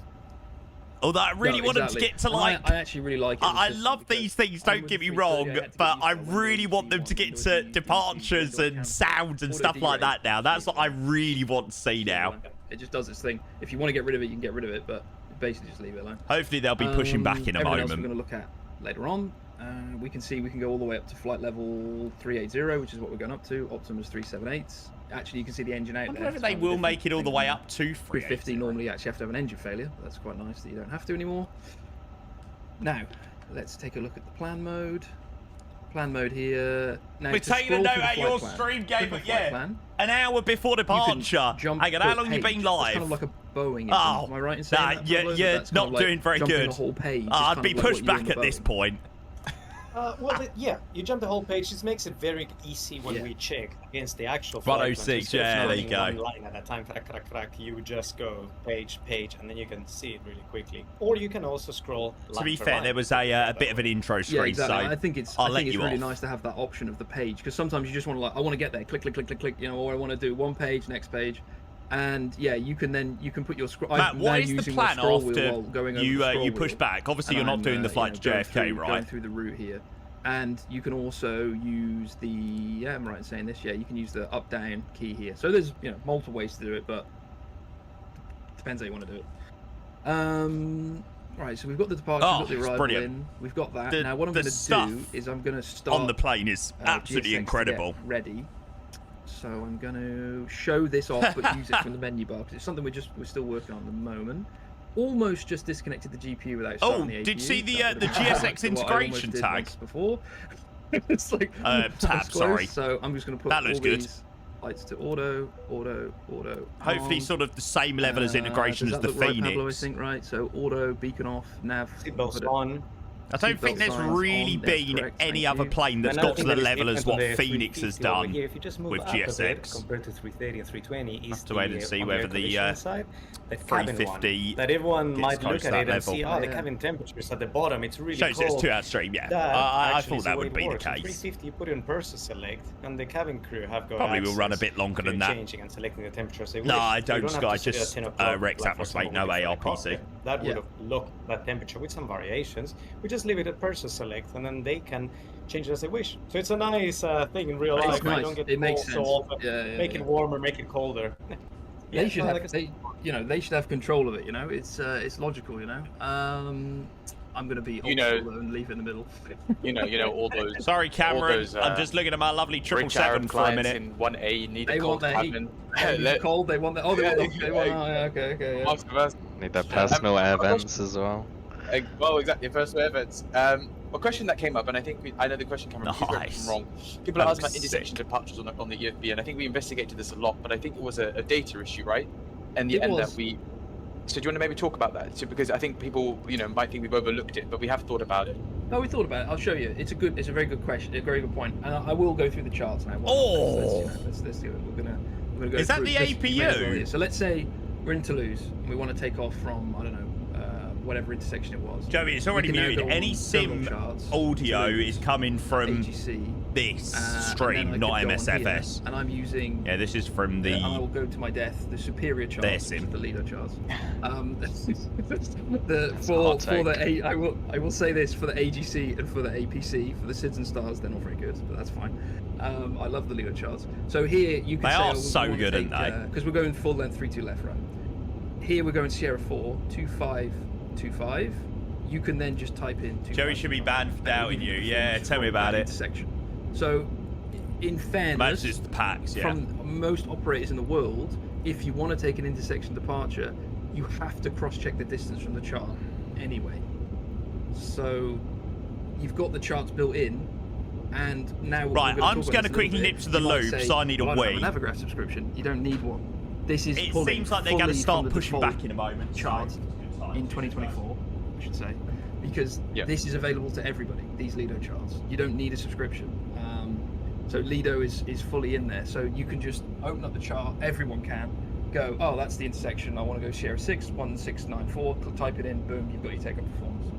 Although I really want them to get to I actually really like it. I love these things, don't get me wrong, but I really want them to get to departures and sounds and stuff like that now. That's what I really want to see now. It just does its thing. If you want to get rid of it, you can get rid of it, but basically just leave it alone. Hopefully they'll be pushing back in a moment. Else we're going to look at later on. We can see we can go all the way up to flight level 380, which is what we're going up to. Optimus 378. Actually, you can see the engine out there. I wonder if they will make it all the way up to 350. Normally, you actually have to have an engine failure. But that's quite nice that you don't have to anymore. Now, let's take a look at the plan mode. Plan mode here. Now, we're taking a note at your stream game, but an hour before departure. Hang on, how long have you been live? It's kind of like a Boeing. Am I right in saying that? You're not doing very good. The whole page. I'd be pushed back at this point. You jump the whole page. This makes it very easy when we check against the actual 106, there you go. One line at a time, crack. You just go page, and then you can see it really quickly. Or you can also scroll. To be fair, there was a bit of an intro screen, exactly. so I think it's really nice to have that option of the page, because sometimes you just want to I want to get there, click, or I want to do one page, next page. And yeah, you can put your scroll. Matt, what is the plan after you push back? Obviously, you're not doing the flight to JFK, right? Going through the route here. And you can also use the, yeah, I'm right in saying this, yeah, you can use the up-down key here. So there's, multiple ways to do it, but depends how you want to do it. Right, so we've got the departure, we've got the arrival in, we've got that. Now what I'm going to do is I'm going to start... on the plane is absolutely incredible. Ready. So I'm going to show this off, but use it from the menu bar, because it's something we're still working on at the moment. Almost just disconnected the GPU without starting the APU. Did you see the GSX integration tag? Before. It's like tab, sorry. So I'm just going to put all these lights to auto. Hopefully sort of the same level as integration as the Phoenix. Right, Pablo, I think, right? So auto, beacon off, nav. Seatbelts on. I don't think there's really been any other plane that's got to the level as what Phoenix has done with GSX. Compared to 330 and 320, have to wait and see whether the 350 that everyone might look at it and see, the cabin temperatures at the bottom, it's really cold. Shows it's 2 hours stream, yeah. I thought that would be the case. 350, you put it in Purser select, and the cabin crew have got probably will run a bit longer than that. Changing and selecting the temperatures they wish. No, I don't, Sky. Just Rex Atmos, mate. No ARPC. That would have looked that temperature with some variations. We just leave it at Purser select, and then they can change it as they wish. So it's a nice thing in real life. Nice. Don't get it makes sense. So often. Make it warmer, make it colder. They should have, they should have control of it. It's logical. I'm gonna be old and leave it in the middle. All those. Sorry, Cameron. I'm just looking at my lovely 777 for a minute. In 1A need a cold cabin. Cold. They want that. Oh, they want that. Okay. Need their personal air vents as well. Well, exactly. Personal air vents. A question that came up, and I know the question, Cameron, is wrong. People are asking about intersection departures on the EFB, and I think we investigated this a lot, but I think it was a data issue, right? And the end that we. So do you want to maybe talk about that? So, because I think people, might think we've overlooked it, but we have thought about it. No, we thought about it. I'll show you. It's a very good question. A very good point. And I will go through the charts now. Let's do it. We're gonna go. Is that the APU? So let's say we're in Toulouse and we want to take off from whatever intersection it was. Joey, it's already muted. Any sim audio is coming from this stream, not MSFS. And I'm using... Yeah, this is from the... and I will go to my death, the superior charts, the Lido charts. I will say this, for the AGC and for the APC, for the SIDS and stars, they're not very good, but that's fine. I love the Lido charts. So here you can they are so good, aren't they? Because we're going full length 3-2 left, right? Here we're going Sierra 4, 2525. You can then just type in 25. Joey should be banned for doubting you. Yeah, tell me about it. Intersection. So, in fairness, the packs, from most operators in the world, if you want to take an intersection departure, you have to cross-check the distance from the chart anyway. So, you've got the charts built in, and now I'm just going to quickly nip to the loop, so I need a wee. A Navigraph subscription. You don't need one. This is it seems like they're going to start pushing back in a moment. Chart in 2024, I should say, because this is available to everybody. These Lido charts. You don't need a subscription. So Lido is fully in there. So you can just open up the chart. Everyone can go. Oh, that's the intersection. I want to go Sierra 6 1694. Type it in. Boom. You've got your take-up performance.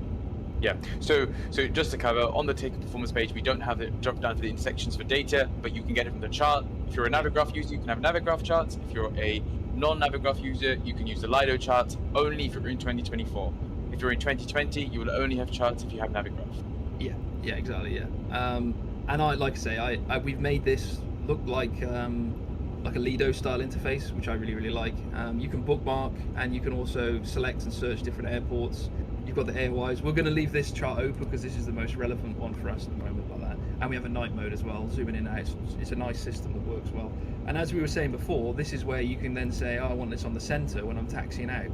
Yeah. So just to cover, on the take-up performance page, we don't have it drop down to the intersections for data, but you can get it from the chart. If you're a Navigraph user, you can have Navigraph charts. If you're a non-Navigraph user, you can use the Lido charts only if you're in 2024. If you're in 2020, you will only have charts if you have Navigraph. Yeah, exactly. Yeah. And like I say, we've made this look like a Lido style interface, which I really like. You can bookmark, and you can also select and search different airports. You've got the Airwise. We're going to leave this chart open because this is the most relevant one for us at the moment, like that. And we have a night mode as well, zooming in and out. It's a nice system that works well. And as we were saying before, this is where you can then say, I want this on the center when I'm taxiing out.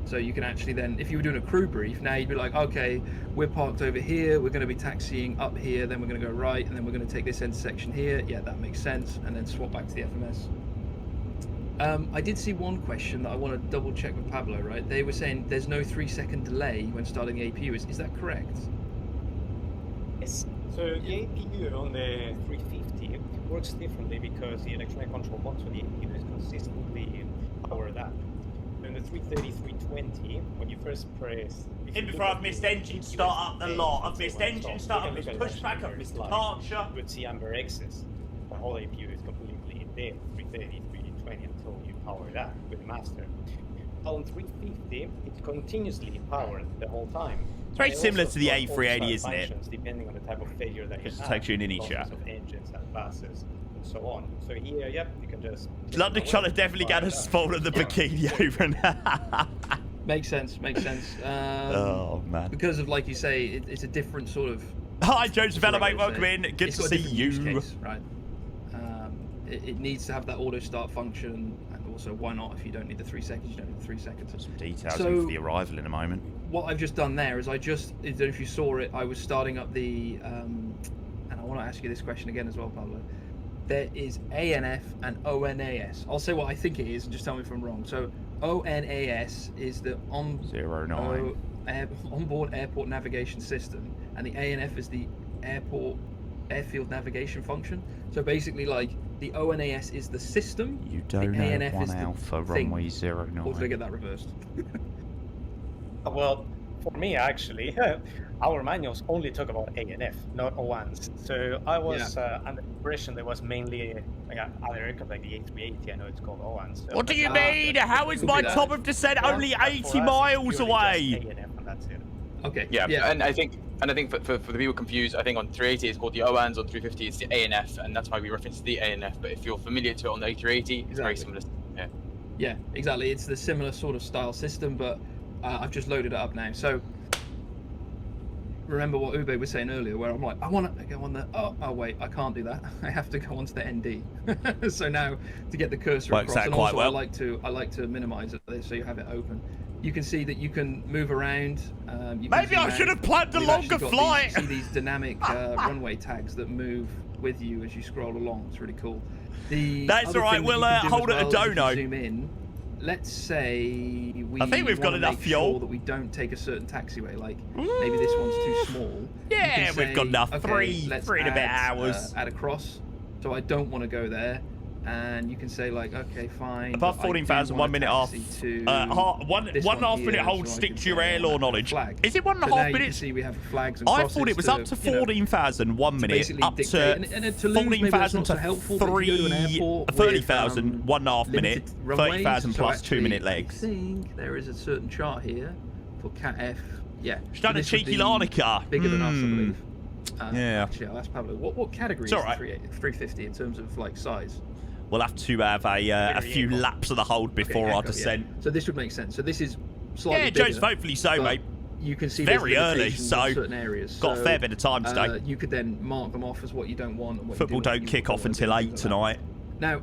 So you can actually then, if you were doing a crew brief, now you'd be like, okay, we're parked over here, we're going to be taxiing up here, then we're going to go right, and then we're going to take this intersection here. Yeah, that makes sense. And then swap back to the FMS. I did see one question that I want to double check with Pablo, right? They were saying there's no 3-second delay when starting the APU. Is that correct? Yes. So the APU on the 350 works differently because the electronic control box for the APU is consistently powered up. In the 330, 320, when you first press... before I've missed engine start up a lot. I've missed engine start, I've missed pushback, I've missed departure. You would see amber X's. The whole APU is completely in there. 330, A320 until you power that with the master. On 350, it's continuously powered the whole time. It's very similar to the A380, isn't it? Depending on the type of failure that you have. Just takes you in any chat. Of engines and buses and so on. So here, yep, you can just. London China definitely got a spawn of the bikini over now. Makes sense. Oh man. Because of, like you say, it's a different sort of. Hi, Joseph Elevate, welcome in. Good to see you. Case, right. It needs to have that auto start function, and also why not? If you don't need the 3 seconds, you don't need the 3 seconds. Some details of the arrival in a moment. What I've just done there is I don't know if you saw it, I was starting up the, and I want to ask you this question again as well, Pablo. There is ANF and ONAS. I'll say what I think it is and just tell me if I'm wrong. So ONAS is the onboard airport navigation system, and the ANF is the airfield navigation function. So basically, like, the ONAS is the system. You don't know ANF 1 is the Alpha thing. runway 09. Or did I get that reversed? Well, for me, actually, our manuals only talk about ANF, not OANs. So I was under the impression there was mainly other aircraft like the A380. I know it's called OANs. So What do you mean? How is my top of descent only 80 miles away? ANF, and that's it. Okay. Yeah, and I think for the people confused, I think on 380 it's called the OANs, on 350 it's the ANF, and that's why we reference the ANF. But if you're familiar to it on the A380, it's very similar. Yeah, exactly. It's the similar sort of style system, but I've just loaded it up now. So remember what Ube was saying earlier, where I'm like, I want to go on the. Oh wait, I can't do that. I have to go onto the ND. So now to get the cursor Works across, out and quite also well. I like to minimize it so you have it open. You can see that you can move around. Maybe I should have planned a longer flight. You see these dynamic runway tags that move with you as you scroll along. It's really cool. That's all right. We'll hold it a dono. Zoom in. Let's say I think we've got enough fuel. Sure that we don't take a certain taxiway. Like maybe this one's too small. Yeah, we've got enough. Okay, three and a bit hours. Add across. So I don't want to go there. And you can say, like, okay, fine. Above 14,000, 1 minute off. 1.5 minute hold, stick to your air law knowledge. Is it 1.5 minutes? See we have flags and I thought it was up to 14,000 1 minute, up to 14,000 to 30,000 1.5 minute, 30,000 plus 2 minute legs. I think there is a certain chart here for Cat F. Yeah. She's done a cheeky Larnica. Bigger than us, I believe. Yeah. Actually, I'll ask Pablo. What category is the 350 in terms of, like, size? We'll have to have a few laps of the hold before our descent. So this would make sense. So this is slightly bigger. Yeah, Joe's hopefully so, mate. You can see very early, so certain areas. Got a fair bit of time today. You could then mark them off as what you don't want. And what Football don't kick off until 8 tonight. Now,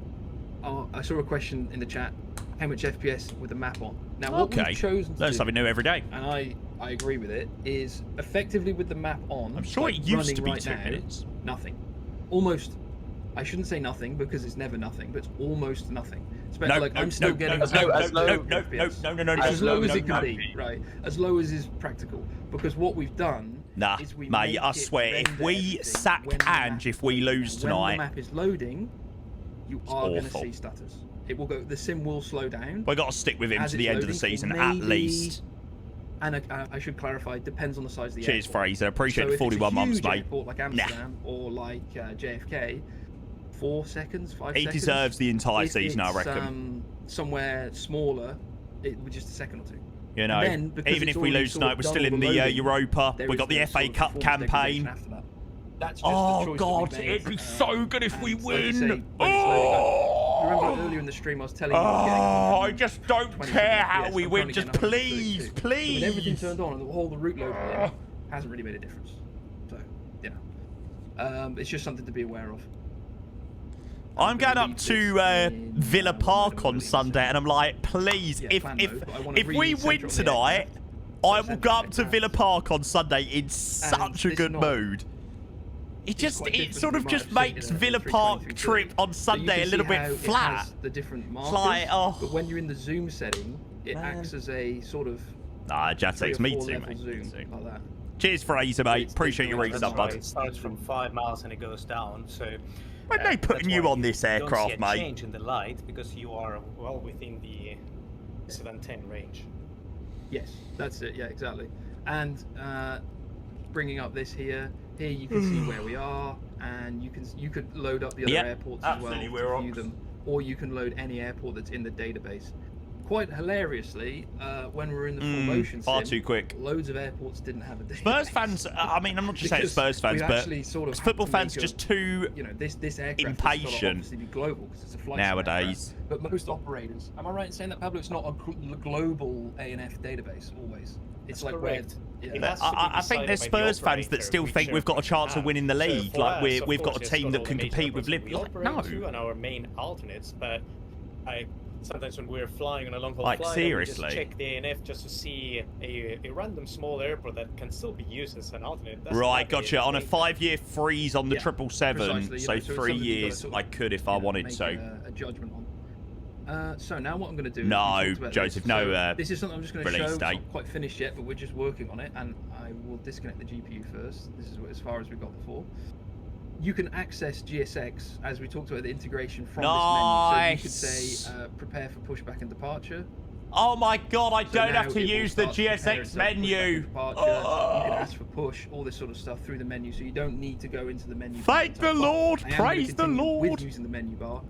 I saw a question in the chat. How much FPS with the map on? Now, what we've chosen to learn do, something new every day. And I agree with it, is effectively with the map on. I'm sure it used to be 2 minutes. Nothing. Almost. I shouldn't say nothing because it's never nothing, but it's almost nothing. I'm still getting as low as it can be, right? As low as is practical. Because what we've done is we mate, I swear, if we sack Ange, if we lose tonight, when the map is loading, you are going to see stutters. It will go. The sim will slow down. We've got to stick with him to the end of the season at least. And I should clarify, it depends on the size of the Cheers, airport. Fraser. Appreciate the 41 months, mate. Airport like Amsterdam or like JFK. 4 seconds, 5 seconds. He deserves the entire season, I reckon. Somewhere smaller, it would just a second or two. You know, even if we lose tonight, we're still in the Europa. We got the FA Cup campaign. Oh God, it'd be so good if we win. Remember earlier in the stream I was telling you. I just don't care how we win. Just please. When everything turned on and all the route loading hasn't really made a difference. So, it's just something to be aware of. I'm going up to Villa Park on Sunday, and I'm like, please, if we win tonight, I will go up to Villa Park on Sunday in such a good mood. It sort of just makes Villa Park trip on Sunday a little bit flat. The different markers, like, but when you're in the zoom setting, it acts as a sort of just takes me too, mate. Zoom, like that. Cheers, Fraser, mate. Appreciate your resub, bud. It starts from 5 miles and it goes down, so. When are they putting you on this aircraft, mate? Mate? Change in the light because you are well within the 710 range. Yes, that's it. Yeah, exactly. And bringing up this here you can see where we are, and you could load up the other airports as well to view them or you can load any airport that's in the database. Quite hilariously, when we were in the full motion far sim, too quick. loads of airports didn't have a database. Spurs fans, I mean, I'm not just saying Spurs fans, but sort of football fans are just too this aircraft impatient obviously be global because it's a flight nowadays. But most operators, am I right in saying that, Pablo? It's not a global ANF database always. It's That's like correct. I think there's Spurs fans that still think we've got a chance of winning the league. Like we've got a team that can compete with Liverpool. No, on our main alternates, but sometimes when we're flying on a long haul like, flight, seriously, we just check the ANF just to see a random small airport that can still be used as an alternate. Right, gotcha. On a 5-year freeze on the 777, so 3 years, I could if I wanted to. A judgment on. So now what I'm going to do... No, Joseph, no. This is something I'm just going to show. Date. It's not quite finished yet, but we're just working on it, and I will disconnect the GPU first. This is as far as we got before. You can access GSX, as we talked about the integration from this menu. So you could say, prepare for pushback and departure. Oh my god, I don't have to use the GSX menu. Oh. You can ask for push, all this sort of stuff through the menu, so you don't need to go into the menu. Thank the Lord, praise the Lord. With using the menu bar.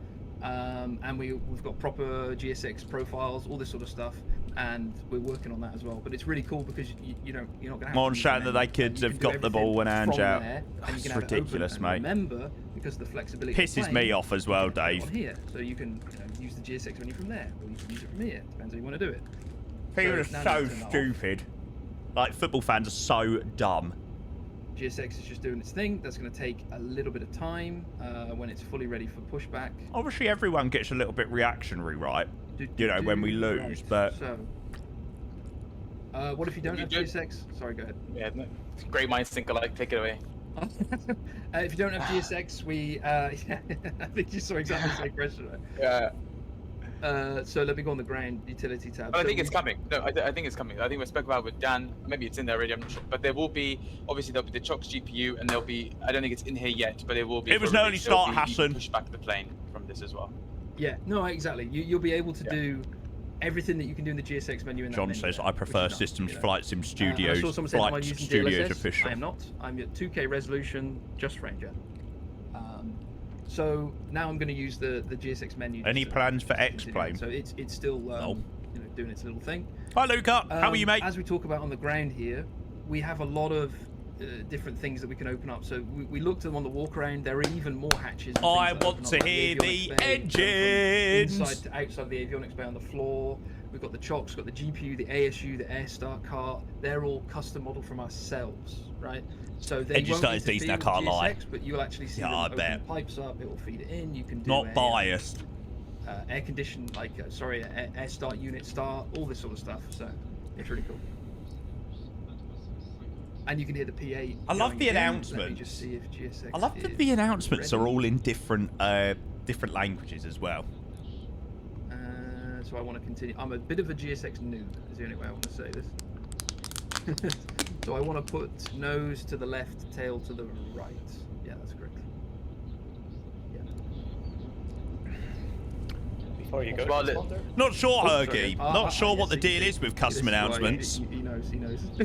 And we've got proper GSX profiles, all this sort of stuff, and we're working on that as well. But it's really cool because you're not going to have more to shouting that they could have got the ball when Ange out. That's ridiculous, mate. Remember, because of the flexibility pisses me off as well, Dave. Here, so you can use the GSX menu from there, or you can use it from here. Depends how you want to do it. People are so stupid. Like, football fans are so dumb. GSX is just doing its thing. That's going to take a little bit of time when it's fully ready for pushback. Obviously, everyone gets a little bit reactionary, right? When we lose, right. but... So, what if you don't have GSX? Sorry, go ahead. Yeah, great minds think alike. Take it away. If you don't have GSX, we... I think you saw exactly the same question, right? Yeah. So let me go on the ground utility tab. Oh, I think it's coming. No, I think it's coming. I think we spoke about it with Dan. Maybe it's in there already. I'm not sure. But there will be, obviously, there'll be the Chox GPU, and there'll be. I don't think it's in here yet, but it will be. It was an early start, Hassan. Push back the plane from this as well. Yeah. No, exactly. You'll be able to do everything that you can do in the GSX menu. In that John menu says, there, I prefer Systems Flight Sim Studios. Flight Studios official. I am not. I'm at 2K resolution, just Ranger. So now I'm going to use the GSX menu. Any plans for X-Plane? So it's still doing its little thing. Hi Luca, how are you, mate? As we talk about on the ground here, we have a lot of different things that we can open up. So we looked at them on the walk around. There are even more hatches. I want to hear the engines. Inside to outside the avionics bay on the floor. We've got the Chox, got the GPU, the ASU, the Air Start cart. They're all custom modeled from ourselves, right? So they won't interfere with GSX, but you'll actually see them open the pipes up. It will feed it in. You can do not biased. Air condition, air start unit start, all this sort of stuff. So it's really cool. And you can hear the PA. I love the announcements. Let me just see if GSX I love that the announcements are all in different languages as well. So I want to continue. I'm a bit of a GSX noob, is the only way I want to say this. So I want to put nose to the left, tail to the right. Yeah, that's correct. Yeah. Before you go, not sure, Hergy. Not sure what the deal is with custom announcements. He knows.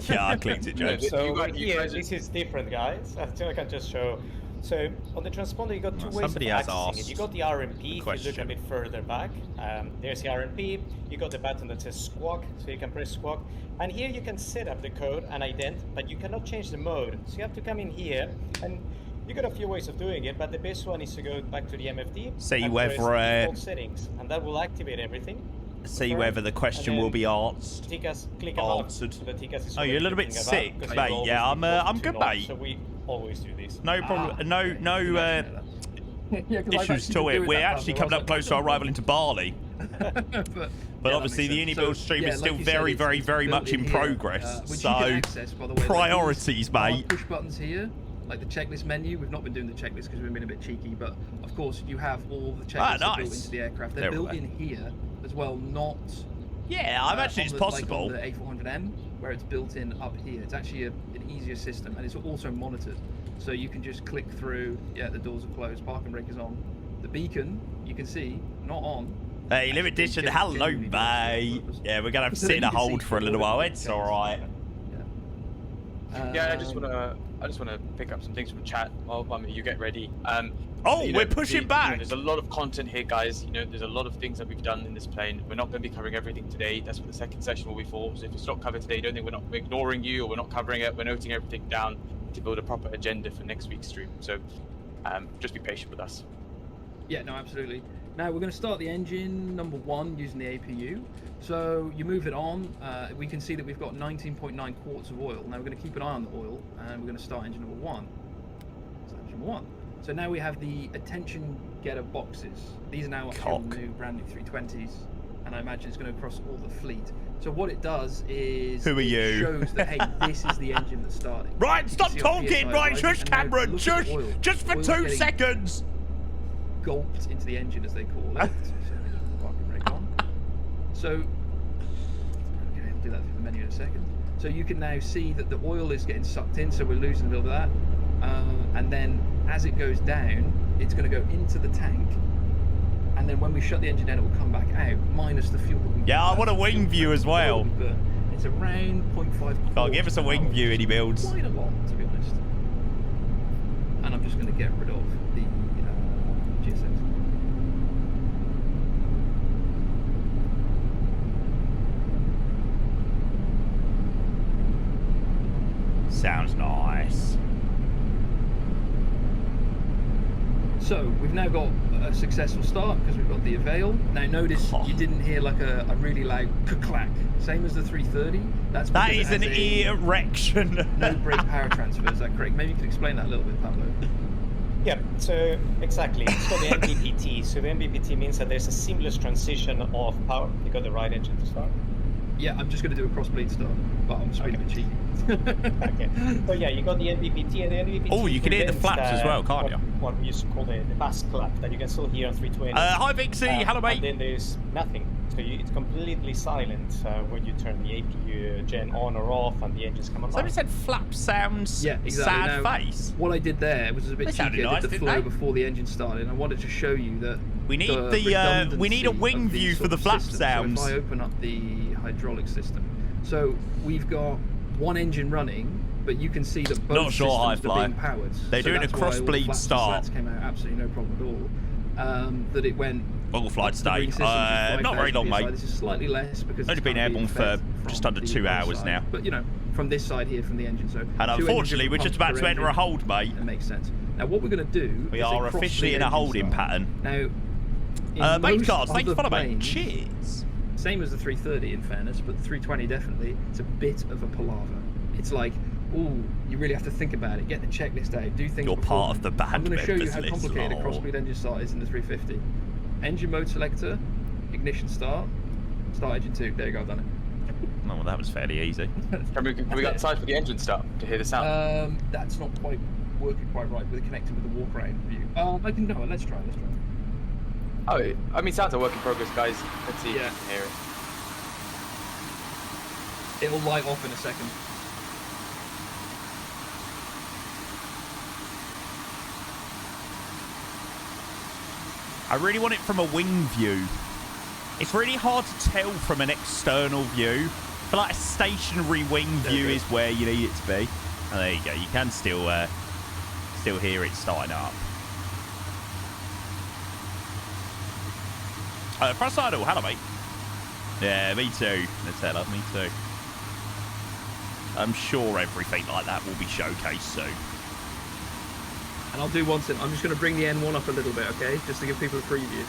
Yeah, I clicked it, James. So here, this is different, guys. I think I can just show. So on the transponder, you got two ways of accessing it. You got the RMP. If you look a bit further back, there's the RMP. You got the button that says squawk, so you can press squawk. And here you can set up the code and ident, but you cannot change the mode. So you have to come in here, and you got a few ways of doing it. But the best one is to go back to the MFD. See whether default settings, and that will activate everything. See whether the question will be answered. Answered. Oh, you're a little bit sick, mate. Yeah, I'm good, mate. So we always do this. No problem. No issues to it. We're actually coming up close to our arrival into Bali. But obviously the iniBuilds stream is still very, very much in progress. So priorities, mate. Push buttons here. Like the checklist menu, we've not been doing the checklist because we've been a bit cheeky, but of course you have all the checklists built into the aircraft. They're built in here as well, not. Yeah, I imagine it's possible. Like on the A400M, where it's built in up here. It's actually an easier system, and it's also monitored, so you can just click through. Yeah, the doors are closed. Parking brake is on. The beacon, you can see, not on. Hey, Live Edition, hello, mate. Yeah, we're gonna have to sit in a hold for a little while. It's all right. Yeah, I just wanna pick up some things from chat while you get ready. We're pushing back. There's a lot of content here, guys. There's a lot of things that we've done in this plane. We're not going to be covering everything today. That's what the second session will be for. So if it's not covered today, don't think we're ignoring you or we're not covering it. We're noting everything down to build a proper agenda for next week's stream. So just be patient with us. Yeah, no, absolutely. Now we're going to start the engine number 1 using the APU. So you move it on. We can see that we've got 19.9 quarts of oil. Now we're going to keep an eye on the oil, and we're going to start engine number 1. So engine number 1. So now we have the attention getter boxes. These are now actually new, brand new 320s, and I imagine it's going to cross all the fleet. So what it does is it shows that, hey, this is the engine that's starting. Right, stop talking. Right, shush, Cameron. Shush. Just for 2 seconds. Gulped into the engine, as they call it. So, okay, I'll do that through the menu in a second. So you can now see that the oil is getting sucked in, so we're losing a little bit of that. And then as it goes down, it's going to go into the tank. And then when we shut the engine down, it will come back out, minus the fuel that we I want a wing view as well. It's around 0.5. God, give us a wing view, iniBuilds. Quite a lot, to be honest. And I'm just going to get rid of the GSX. Sounds nice. So we've now got a successful start because we've got the avail. Now notice you didn't hear like a really loud clack, same as the 330. That is an erection. No brake power transfer. Is that correct? Maybe you could explain that a little bit, Pablo. Yeah, so exactly. It's called the MBPT. So the MBPT means that there's a seamless transition of power. You got the right engine to start. Yeah, I'm just going to do a cross-bleed start, but I'm just being a bit cheeky. Okay. So yeah, you got the NBPT, and the NBPT. Oh, you can hear the flaps as well, can't you? What we used to call the bass clap that you can still hear on 320. Hi, Vixie. Hello, mate. And then there's nothing. So it's completely silent when you turn the APU gen on or off, and the engines come on. Somebody said flap sounds sad face. What I did there was a bit cheeky. I did the flow before the engine started, and I wanted to show you that we need we need a wing view for the flap sounds. So if I open up the hydraulic system, so we've got one engine running, but you can see that both systems are being powered. They're doing a cross-bleed start. Came out absolutely no problem at all. That it went all flight today. Not very long, mate. This is slightly less because only been airborne for just under 2 hours now. But from this side here, from the engine. So and unfortunately, we're just about to enter a hold, mate. That makes sense. Now what we're going to do? We are officially in a holding pattern. Now, main cards. Thanks for following, mate. Cheers. Same as the 330, in fairness, but the 320 definitely. It's a bit of a palaver. It's like, ooh, you really have to think about it. Get the checklist out. Do things. You're part of the band. I'm going to show you how complicated a cross-bleed engine start is in the 350. Engine mode selector, ignition start engine 2. There you go, I've done it. Oh, well, that was fairly easy. Have we got time for the engine start to hear the sound? That's not quite working quite right with connecting with the walk-around view. Let's try. Oh, I mean, sounds a work in progress, guys. Let's see if you can hear it. It'll light off in a second. I really want it from a wing view. It's really hard to tell from an external view. I feel like a stationary wing view is where you need it to be. Oh, there you go. You can still hear it starting up. Front idle, hello, mate. Yeah, me too. Let's head up, me too. I'm sure everything like that will be showcased soon. And I'll do one thing. I'm just going to bring the N1 up a little bit, okay? Just to give people a preview.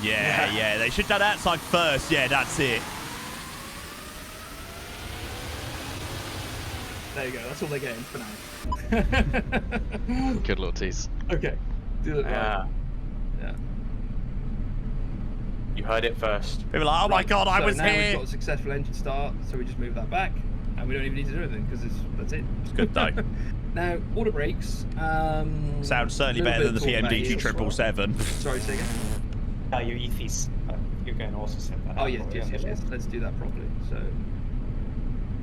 Yeah. They should have done outside first. Yeah, that's it. There you go. That's all they're getting for now. Good little tease. Okay. Do it right. Yeah. You heard it first. People are like, oh my god, I was now here. We've got a successful engine start, so we just move that back, and we don't even need to do anything because that's it. It's good though. Now, auto brakes. Sounds certainly better than the PMDG 777. Sorry, say again. Your EFIs. You can also set that. Oh yes. Let's do that properly. So.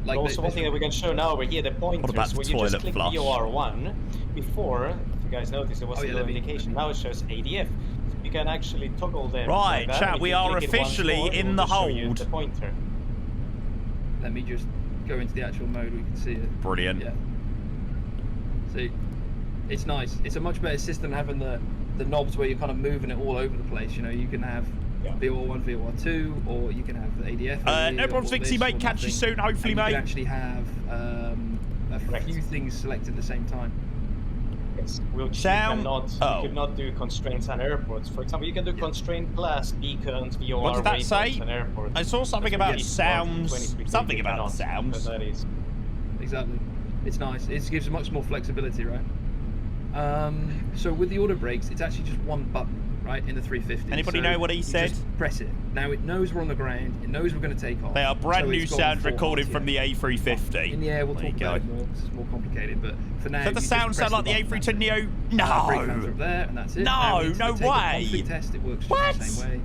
Like also, one thing that we can show now over here, the pointers, where you just click EOR1. Before, if you guys noticed, there was a little indication. Now it shows ADF. You can actually toggle them. Right, like chat, we are officially in the hold. The pointer. Let me just go into the actual mode, we can see it. Brilliant. Yeah. See, it's nice. It's a much better system having the knobs where you're kind of moving it all over the place. You know, you can have VOR1, VOR2, or you can have the ADF. No problems, Vixie, mate. Catch you soon, hopefully, and mate. You can actually have a few things selected at the same time. Yes, you cannot do constraints on airports. For example, you can do constraint class, beacons, VOR, what did that say? on airports. I saw something about sounds. Something about sounds. That is. Exactly. It's nice. It gives much more flexibility, right? So with the auto brakes, it's actually just one button, right, in the 350. Anybody know what he said? Just press it. Now it knows we're on the ground. It knows we're going to take off. They are brand new sounds recorded from the A350. In the air, we'll talk about it more because it's more complicated. But for now, so the sound sound like the A310 Neo? No. Brake fans are up there, and that's it. No, no way. Conflict test, it works just the same way.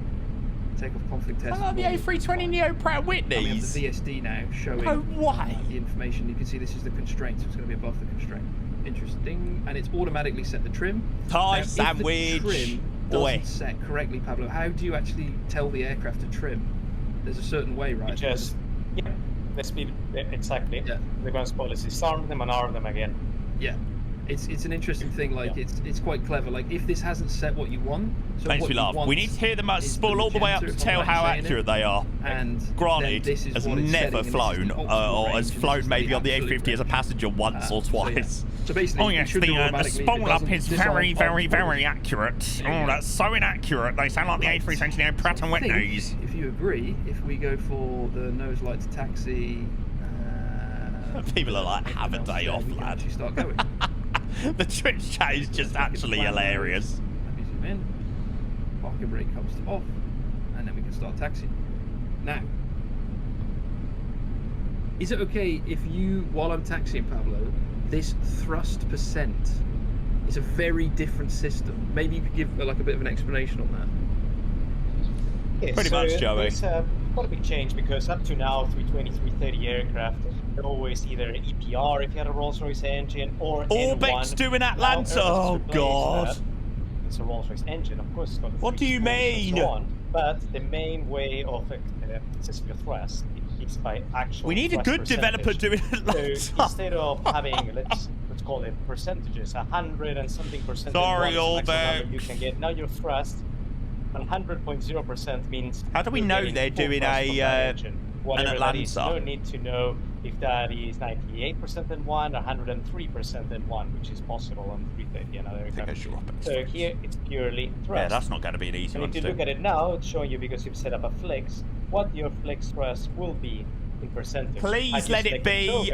Takeoff conflict test. Oh, the A320 Neo Pratt Whitney's. We have the VSD now showing the information. You can see this is the constraint, so it's going to be above the constraint. Interesting. And it's automatically set the trim. Thai sandwich. If the trim doesn't set correctly, Pablo, how do you actually tell the aircraft to trim? There's a certain way, right? Just, the speed, exactly. Yeah. The ground policy, disarm them and arm them again. Yeah. It's an interesting thing, like it's quite clever. Like if this hasn't set what you want, so makes me laugh. We need to hear them spool all the way up to tell how accurate they are. And granted, has never flown or has flown maybe on the A350 as a passenger once or twice. So basically, oh yes, the spool up is very, very, very accurate. Oh, that's so inaccurate. They sound like the A320 Neo Pratt and Whitney's. If you agree, if we go for the nose light to taxi, people are like, have a day off, lad. Actually start going. The Twitch chat is just actually hilarious. Let me zoom in. Parking brake comes to off, and then we can start taxiing. Now, is it okay if you, while I'm taxiing, Pablo, this thrust percent is a very different system? Maybe you could give like a bit of an explanation on that. Yes, pretty much, Joey. It's quite a big change because up to now, 320, 330 aircraft, they're always either EPR if you had a Rolls-Royce engine or Orbix doing Atlanta. Oh God! It's a Rolls-Royce engine, of course. It's got what do you mean? So on, but the main way of assessing your thrust is by actual. We need a good developer doing Atlanta. So instead of having let's call it percentages, 100 and something percent. Sorry, Orbix. You can get now your thrust. 100.0% means. How do we know they're doing an Atlanta? No need to know if that is 98% in one, 103% in one, which is possible on 330 and other aircraft. So here it's purely thrust. Yeah, that's not going to be an easy one to do. If you look at it now, it's showing you because you've set up a flex, what your flex thrust will be in percentage. Please let it be.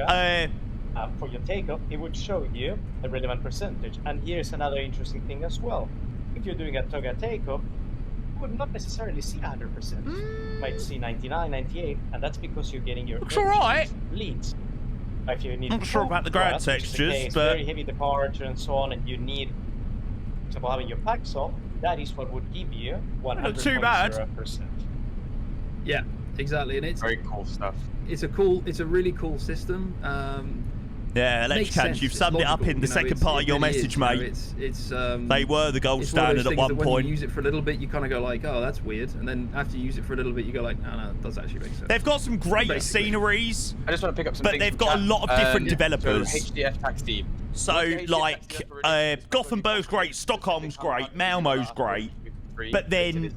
For your takeoff, it would show you a relevant percentage. And here's another interesting thing as well. If you're doing a toga takeoff, would not necessarily see 100%. You might see 99, 98, and that's because you're getting your leads. If you need I'm not sure about the ground textures, but very heavy departure and so on, and you need, for example, having your packs off, that is what would give you 100%. Not too bad. Yeah, exactly, and it's very cool stuff. It's a really cool system. Yeah, Electricans, you've summed it up in the second part of your message, mate. They were the gold standard at one point. When you use it for a little bit, you kind of go like, oh, that's weird. And then after you use it for a little bit, you go like, no, it does actually make sense. They've got some great sceneries. I just want to pick up some but they've got a lot of different developers. So HDF taxi. So, like, Gothenburg's great, Stockholm's great, Malmo's great. But then,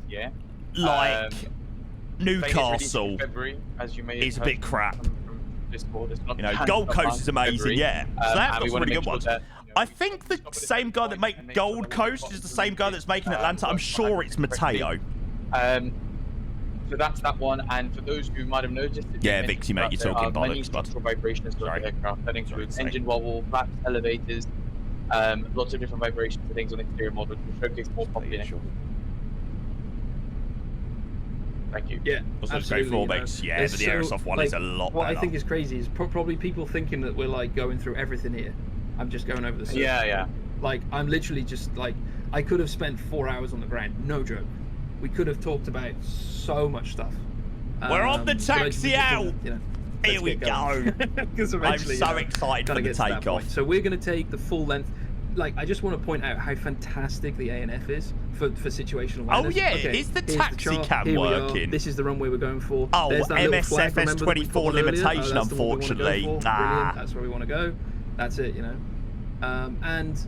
like, Newcastle is a bit crap. You know, Gold Coast is amazing, yeah. So that's got some really good ones. I think the same guy that made Gold Coast is the same guy that's making Atlanta. I'm sure it's Matteo. So that's that one, and for those who might have noticed, yeah, Vixie, mate, you're talking bollocks, bud. Vibrations for the aircraft. That includes engine wobble, flaps, elevators, lots of different vibrations and things on the exterior model to showcase more popular. Thank you. Yeah, absolutely. Yeah, but the Airsoft one is a lot better. What I think is crazy is probably people thinking that we're like going through everything here. I'm just going over the surface. Yeah. Like, I'm literally just like, I could have spent 4 hours on the ground, no joke. We could have talked about so much stuff. We're on the taxi out. Here we go. Because I'm so excited for the takeoff. So we're going to take the full length. like, I just want to point out how fantastic the ANF is for situational awareness. Oh yeah, okay, is the here's taxi chart. cam Here working? This is the runway we're going for. Oh, There's that little flag, MSFS remember, that we 24 put on earlier? limitation, That's the one we wanna go unfortunately. for. Brilliant, that's where we want to go. That's it, you know. And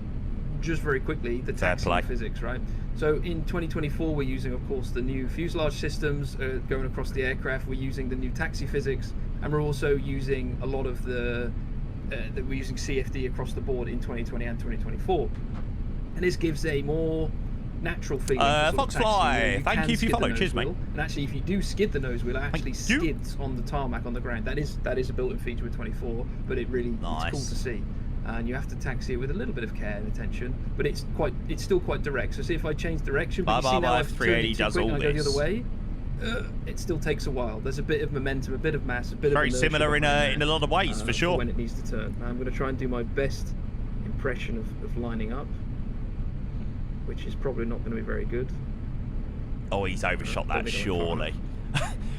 just very quickly, the taxi physics, right? So in 2024, we're using, of course, the new fuselage systems going across the aircraft. We're using the new taxi physics, and we're also using a lot of we're using CFD across the board in 2020 and 2024. And this gives a more natural feeling. Foxfly, thank you for your follow. Cheers, mate. And actually, if you do skid the nose wheel, it actually skids on the tarmac on the ground. That is a built-in feature with 24, but it really it's cool to see. And you have to taxi it with a little bit of care and attention, but it's still quite direct. So see if I change direction, but you see now I've turned it too quick and I go the other way, it still takes a while. There's a bit of momentum, a bit of mass, a bit very of similar in a lot of ways, for sure. When it needs to turn. I'm going to try and do my best impression of lining up, which is probably not going to be very good. Oh, he's overshot that, surely.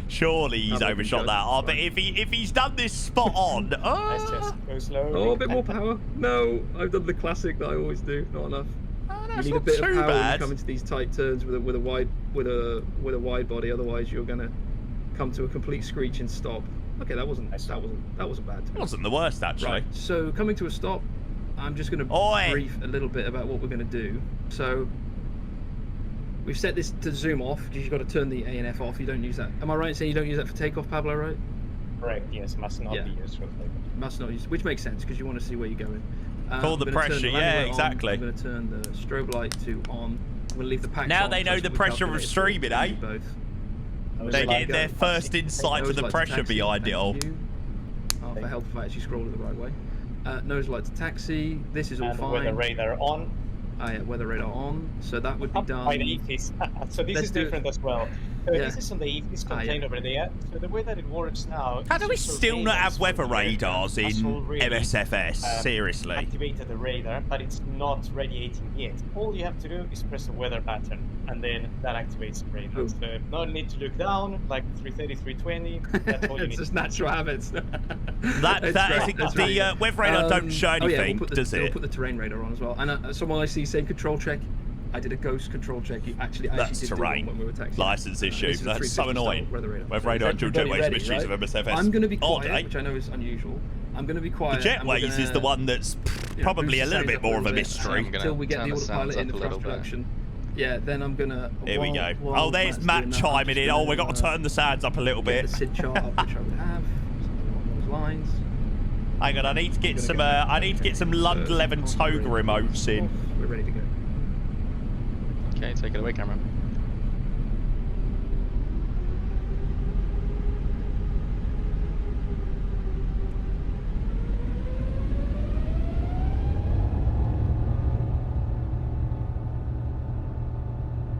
Surely he's overshot that. Oh, but if he's done this spot on, Let's just go slowly. Oh, a bit more power. No, I've done the classic that I always do. Not enough. You need a bit of power when you come into these tight turns with a wide body. Otherwise, you're gonna come to a complete screech and stop. Okay, that wasn't bad. It wasn't the worst, actually. Right. So coming to a stop, I'm just gonna brief a little bit about what we're gonna do. So we've set this to zoom off because you've got to turn the ANF off. You don't use that. Am I right in saying you don't use that for takeoff, Pablo, right? Correct, yes. Must not be used for takeoff. Must not use, which makes sense because you want to see where you're going. Call the pressure, yeah, exactly. I'm going to turn the strobe light to on. I'm going to leave the packs now on. They know the pressure of streaming, eh? They're getting their first insight to the pressure behind it all. Oh, for help if I actually scroll it the right way. Nose light to taxi. This is all fine. Weather radar on. Yeah, weather radar on. So that would be done. By the EFIS. So this is different as well. This is on the EFIS contained over there. So the way that it works now. How do we still not have weather radars in MSFS? Seriously. Activated the radar, but it's not radiating yet. All you have to do is press the weather pattern, and then that activates the radar. So no need to look down like 330, 320. That's all you need. It's just natural habits. The weather radar don't show anything, does it? We'll put the terrain radar on as well. And someone I see saying control check. I did a ghost control check. That's terrain. When we were taxiing. License issue. That's so annoying. Weather radar and dual jetways mysteries of MSFS. I'm going to be quiet, which I know is unusual. I'm going to be quiet. The jetways is the one that's probably a little bit more of a mystery. Until we get the autopilot in the thrust production. Yeah, then I'm going to... Here we go. Oh, there's Matt chiming in. Oh, we've got to turn the sounds up a little bit. The SID chart up, which I would have. Something along those lines. Hang on, I need to get some Lund 11 toga remotes in. We're ready to go. Okay, take it away, camera.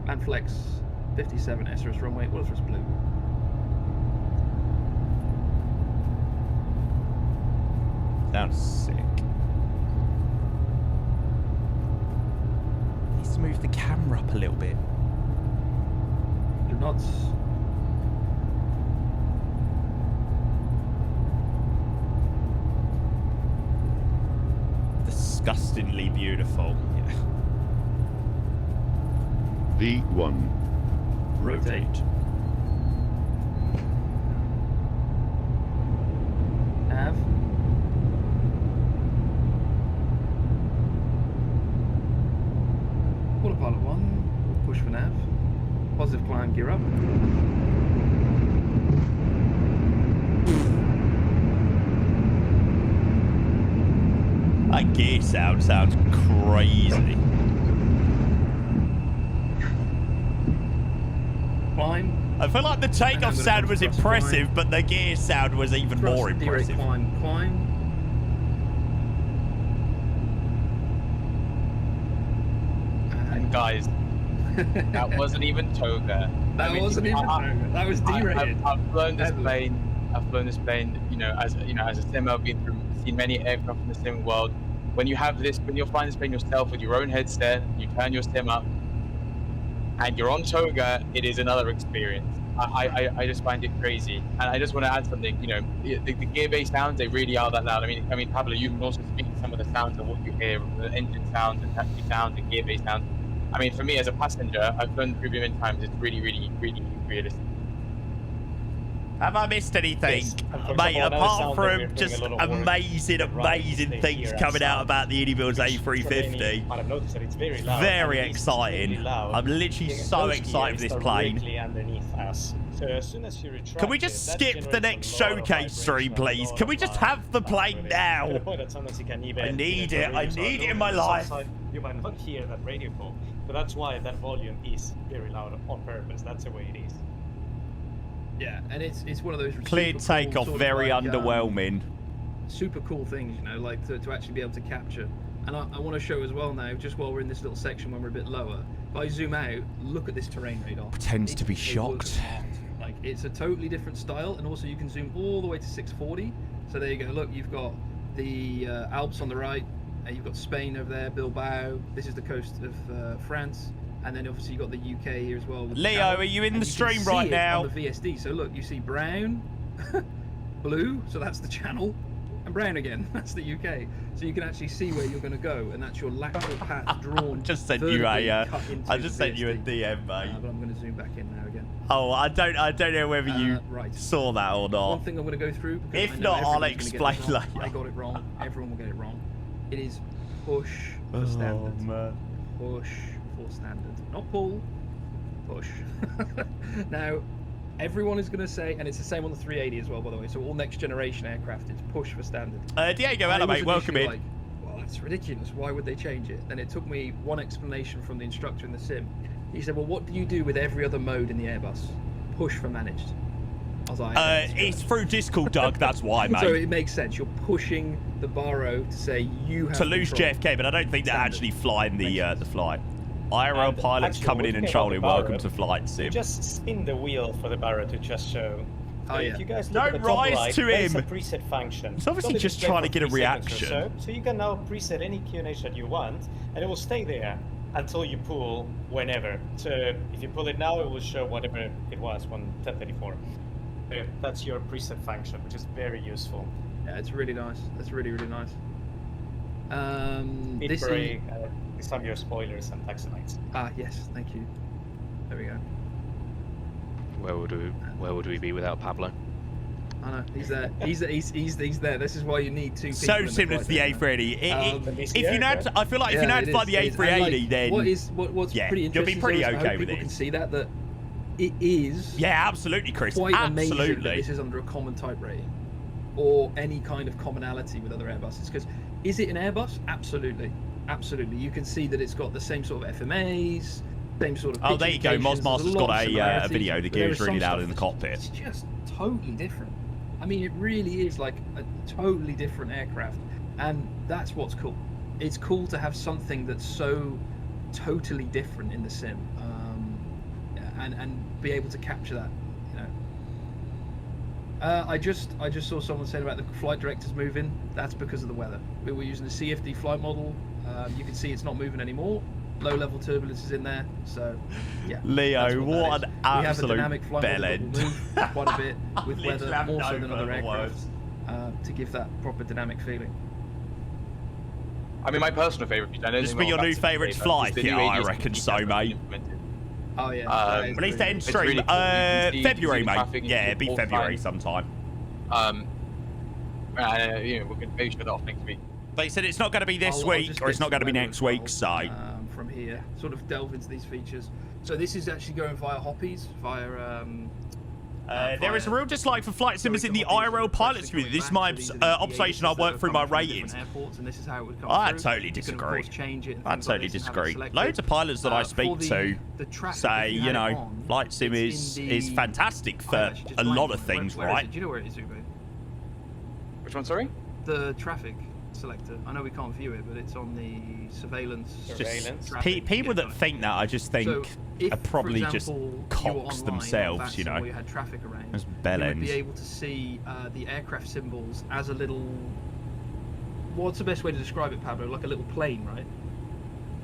And flex 57 SRS runway, Wolfers Blue. Sounds sick. Needs to move the camera up a little bit. Do not. Disgustingly beautiful. Yeah. V1. Rotate. Nav. Autopilot 1. We'll push for nav. Positive climb, gear up. That gear sounds crazy. Climb. I feel like the takeoff sound was impressive, but the gear sound was even more impressive. Climb. And guys, that wasn't even toga. That wasn't even toga. That was derated. I've flown this plane. You know, as a sim, I've seen many aircraft in the sim world. When you're flying this plane yourself with your own headset, you turn your sim up, and you're on toga, it is another experience. I just find it crazy. And I just want to add something. You know, the gear-based sounds, they really are that loud. I mean, Pablo, you can also speak to some of the sounds of what you hear, the engine sounds, the taxi sounds, the gear-based sounds. I mean, for me as a passenger, I've flown through many times. It's really, really, really realistic. Have I missed anything? Yes. Mate, apart from just amazing things coming out about the iniBuilds A350. I've noticed that it's very loud. Very exciting. I'm literally so excited for this plane. Us. So as soon as you retract Can we just skip the next showcase stream, please? Can we just have the plane now? I need it. I need it in my life. You might not hear that radio call, but that's why that volume is very loud on purpose. That's the way it is. Yeah, and it's one of those cleared takeoff, very underwhelming. Super cool things, you know, like to actually be able to capture. And I want to show as well now, just while we're in this little section when we're a bit lower, if I zoom out, look at this terrain radar. Pretends to be shocked. Like, it's a totally different style, and also you can zoom all the way to 640. So there you go. Look, you've got the Alps on the right, you've got Spain over there, Bilbao. This is the coast of France. And then obviously you've got the UK here as well. Leo, are you in the stream right now? On the VSD. So look, you see brown, blue, so that's the channel, and brown again, that's the UK. So you can actually see where you're going to go, and that's your lateral path drawn. I just sent you a DM, mate. But I'm going to zoom back in now again. Oh, I don't know whether you saw that or not. One thing I'm going to go through. If not, I'll explain later. I got it wrong. Everyone will get it wrong. It is push for standard. Oh man. Push for standard. Not pull, push. Now, everyone is going to say, and it's the same on the 380 as well, by the way, so all next generation aircraft, it's push for standard. Diego, hello, mate, welcome in. Like, well, that's ridiculous. Why would they change it? Then it took me one explanation from the instructor in the sim. He said, well, what do you do with every other mode in the Airbus? Push for managed. I was like, it's through Discord, Doug, that's why, mate. So it makes sense. You're pushing the baro to say you have to lose JFK, but I don't think they're actually flying the flight. IRL pilots coming in and trolling. Welcome to Flight Sim. Just spin the wheel for the barrow to just show. Oh, yeah. If you guys look at the top right, there's a preset function. It's obviously just trying to get a reaction. So you can now preset any QNH that you want, and it will stay there until you pull whenever. So if you pull it now, it will show whatever it was, 1034. So that's your preset function, which is very useful. Yeah, it's really nice. That's really, really nice. This is some of your spoilers and taxi lights. Ah, yes, thank you. There we go. Where would we be without Pablo? I know, he's there. He's there. This is why you need two people. So similar to the A380. If you know, I feel like if you know how to fly the A380, then what's pretty interesting, you'll be pretty okay with it. People can see that it is. Yeah, absolutely, Chris. Quite amazing absolutely. That this is under a common type rating, or any kind of commonality with other Airbuses. Because is it an Airbus? Absolutely. Absolutely, you can see that it's got the same sort of FMAs, same sort of. Oh, there you go. Mosmaster's got a video. The gear is really loud in the cockpit. It's just totally different. I mean, it really is like a totally different aircraft, and that's what's cool. It's cool to have something that's so totally different in the sim, and be able to capture that. You know. I just saw someone saying about the flight directors moving. That's because of the weather. We were using the CFD flight model. You can see it's not moving anymore. Low level turbulence is in there, so yeah. Leo, what an absolute bell end. Quite a bit with weather, more so than other aircraft, to give that proper dynamic feeling. I mean, my personal favourite. This will be your new favourite to fly? Yeah, I reckon so, mate. Oh yeah. Release the end stream. February, mate. Yeah, it'll be February sometime. You know, we can maybe show that off next week. They said it's not going to be this week, or it's not going to be next week, so. From here, sort of delve into these features. So this is actually going via Hoppies, via. There is a real dislike for flight simmers in the IRL pilots community. This is my observation. I work through my ratings. I totally disagree. I totally disagree. Loads of pilots that I speak to say, you know, flight sim is fantastic for a lot of things, right? Do you know where it is, Ube? Which one, sorry? The traffic selector. I know we can't view it, but it's on the surveillance. People that think that, I just think are probably just cocks themselves, you know. You had traffic around. As bell ends. You would be able to see the aircraft symbols as a little. What's the best way to describe it, Pablo? Like a little plane, right?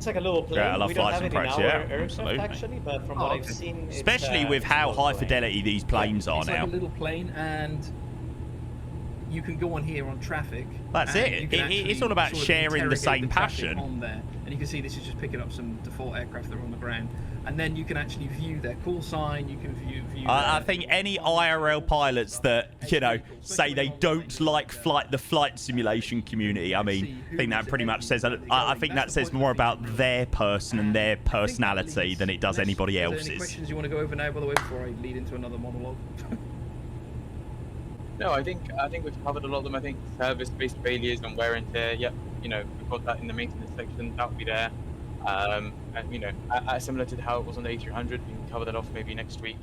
It's like a little plane. Yeah, I love we don't flights have and it in practice, our yeah, aircraft absolutely. actually, but from what I've seen, especially with how high fidelity these planes are it's now. like a little plane, and you can go on here on traffic. That's it. It's all about sharing the same passion. On there, and you can see this is just picking up some default aircraft that are on the ground, and then you can actually view their call sign. You can view. I think any IRL pilots that say they don't like the flight simulation community. I mean, I think that pretty much says. I think that says more about their person and their personality than it does anybody else's. Any questions you want to go over now, by the way, before I lead into another monologue? No, I think we've covered a lot of them. I think service-based failures and wear and tear. Yep, we've got that in the maintenance section. That'll be there. And similar to how it was on the A300, we can cover that off maybe next week.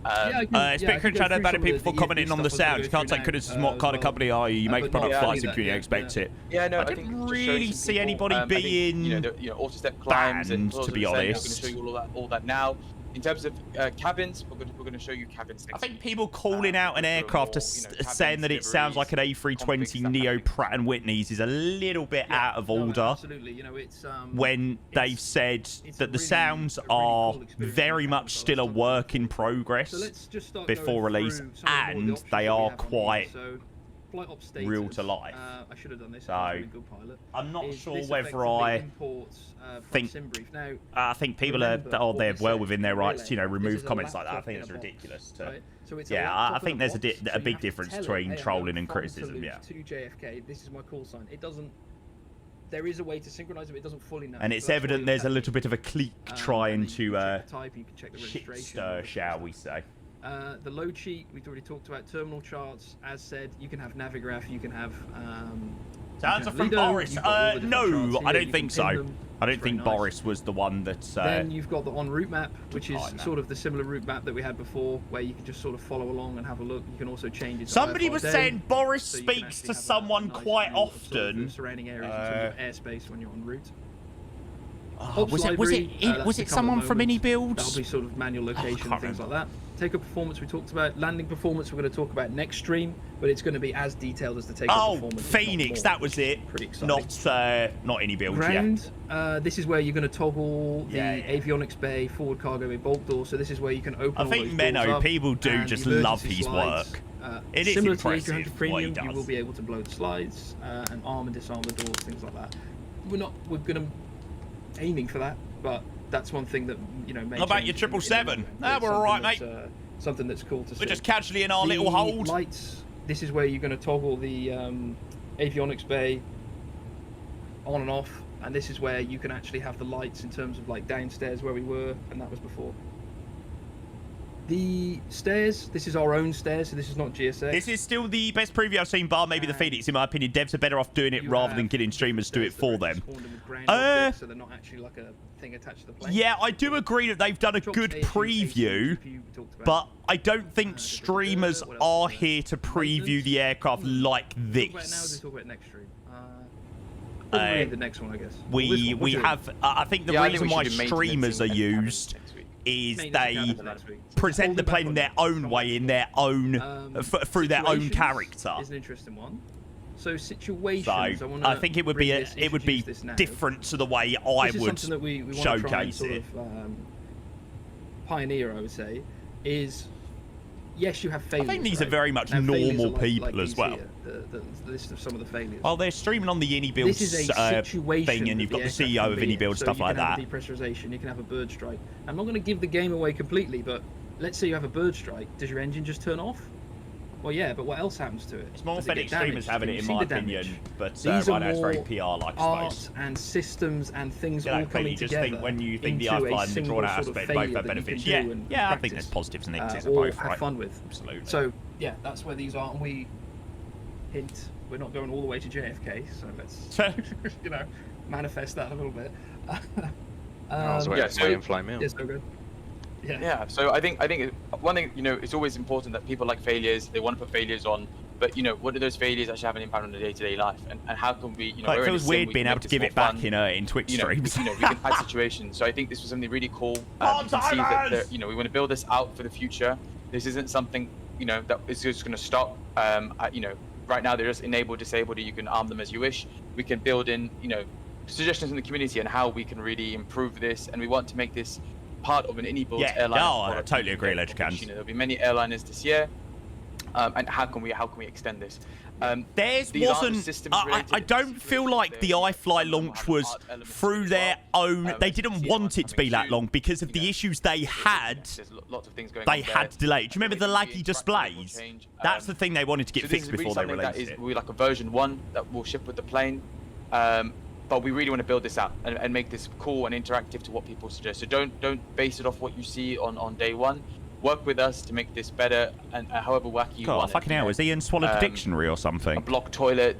It's a bit cringe. I know about it. People commenting on the sound. You can't take criticism. What kind of company are you? You make product flights if you expect it. Yeah, no, I didn't really see anybody being auto-step climbs and to be honest. I'm going to show you all that now. In terms of cabins, we're going to show you cabins. I think people calling out an aircraft saying that it sounds like an A320 Neo Pratt & Whitney's is a little bit out of order. Absolutely. It's when they've said that the sounds are very much still a work in progress before release, and they are quite real to life. I should have done this. So I'm not sure whether I think people are they're well within their rights to remove comments like that. I think it's ridiculous. I think there's a big difference between trolling and criticism. Yeah. To JFK, this is my call sign. It doesn't. There is a way to synchronize it, but it doesn't fully know. And it's evident there's a little bit of a clique trying to stir, shall we say. The load sheet, we've already talked about. Terminal charts, as said, you can have Navigraph, you can have... Sounds are from Boris. No, I don't think so. I don't think Boris was the one that... Then you've got the en route map, which is sort of the similar route map that we had before, where you can just sort of follow along and have a look. You can also change it. Somebody was saying Boris speaks to someone quite often. Surrounding areas in terms of airspace when you're en route. Was it someone from iniBuilds? That'll be sort of manual location and things like that. Takeoff performance we talked about. Landing performance we're going to talk about next stream, but it's going to be as detailed as the takeoff performance. Phoenix, that was it. Pretty exciting. Not iniBuilds. Ground. This is where you're going to toggle the avionics bay, forward cargo bay, bulk door. So this is where you can open. I think Menno, people do just love his work. It is similar impressive to A300 Premium, what he does. you will be able to blow the slides and arm and disarm the doors, things like that. We're going to aiming for that, but that's one thing that may. What about your 777? We're all right, mate. Something that's cool to see. We're just casually in our little hold. Lights. This is where you're going to toggle the avionics bay on and off, and this is where you can actually have the lights in terms of like downstairs where we were, and that was before. The stairs, this is our own stairs, so this is not GSA. This is still the best preview I've seen, bar maybe the Phoenix, in my opinion. Devs are better off doing it rather than getting streamers to do it for them. So they're not actually like a thing attached to the plane. Yeah, I do agree that they've done a good preview, but I don't think streamers are here to preview the aircraft like this. Now we talk about next stream. The next one, I guess. We have. I think the reason why streamers are used is they present the plane in their own way, in their own through their own character. Is an interesting one. So situations. So I think it would be different to the way I would showcase it. Pioneer, I would say, is yes, you have failures. I think these are very much normal people as well. The list of some of the failures. Well, they're streaming on the iniBuilds thing, and you've got the CEO of iniBuilds, stuff like that. You can have depressurization, you can have a bird strike. I'm not going to give the game away completely, but let's say you have a bird strike. Does your engine just turn off? Well, yeah, but what else happens to it? It's more Fenix streamers having it, in my opinion, but these right now it's very PR-like, I suppose. Art and systems and things all coming just together. Think when you think the outline and the drawn out aspect, both have benefits. Yeah, I think there's positives and negatives of both, right? Have fun with. Absolutely. So, yeah, that's where these are, and we hint we're not going all the way to JFK, so let's manifest that a little bit. I was waiting for you fly me on. Yes, so good. Yeah. So I think one thing, it's always important that people like failures. They want to put failures on, but what do those failures actually have an impact on the day-to-day life? And how can we, it feels weird being able to give it back in Twitch streams. We can add situations. So I think this was something really cool. You can see that we want to build this out for the future. This isn't something that is just going to stop. Right now they're just enabled, disabled. You can arm them as you wish. We can build in suggestions in the community on how we can really improve this, and we want to make this part of an iniBuilds airline. I totally agree, Legicans. There'll be many airliners this year, and how can we extend this? Theirs wasn't. I don't feel like the iFly launch was through their own. They didn't want it to be that long because of the issues they had. Lots of things going they had to delay. Do you remember the laggy displays? That's the thing they wanted to get fixed before they released it. We're like a version 1 that will ship with the plane. But we really want to build this out and make this cool and interactive to what people suggest. So don't base it off what you see on day 1. Work with us to make this better, and however wacky you want. Fucking hell, is Ian swallowed a dictionary or something? A block toilet,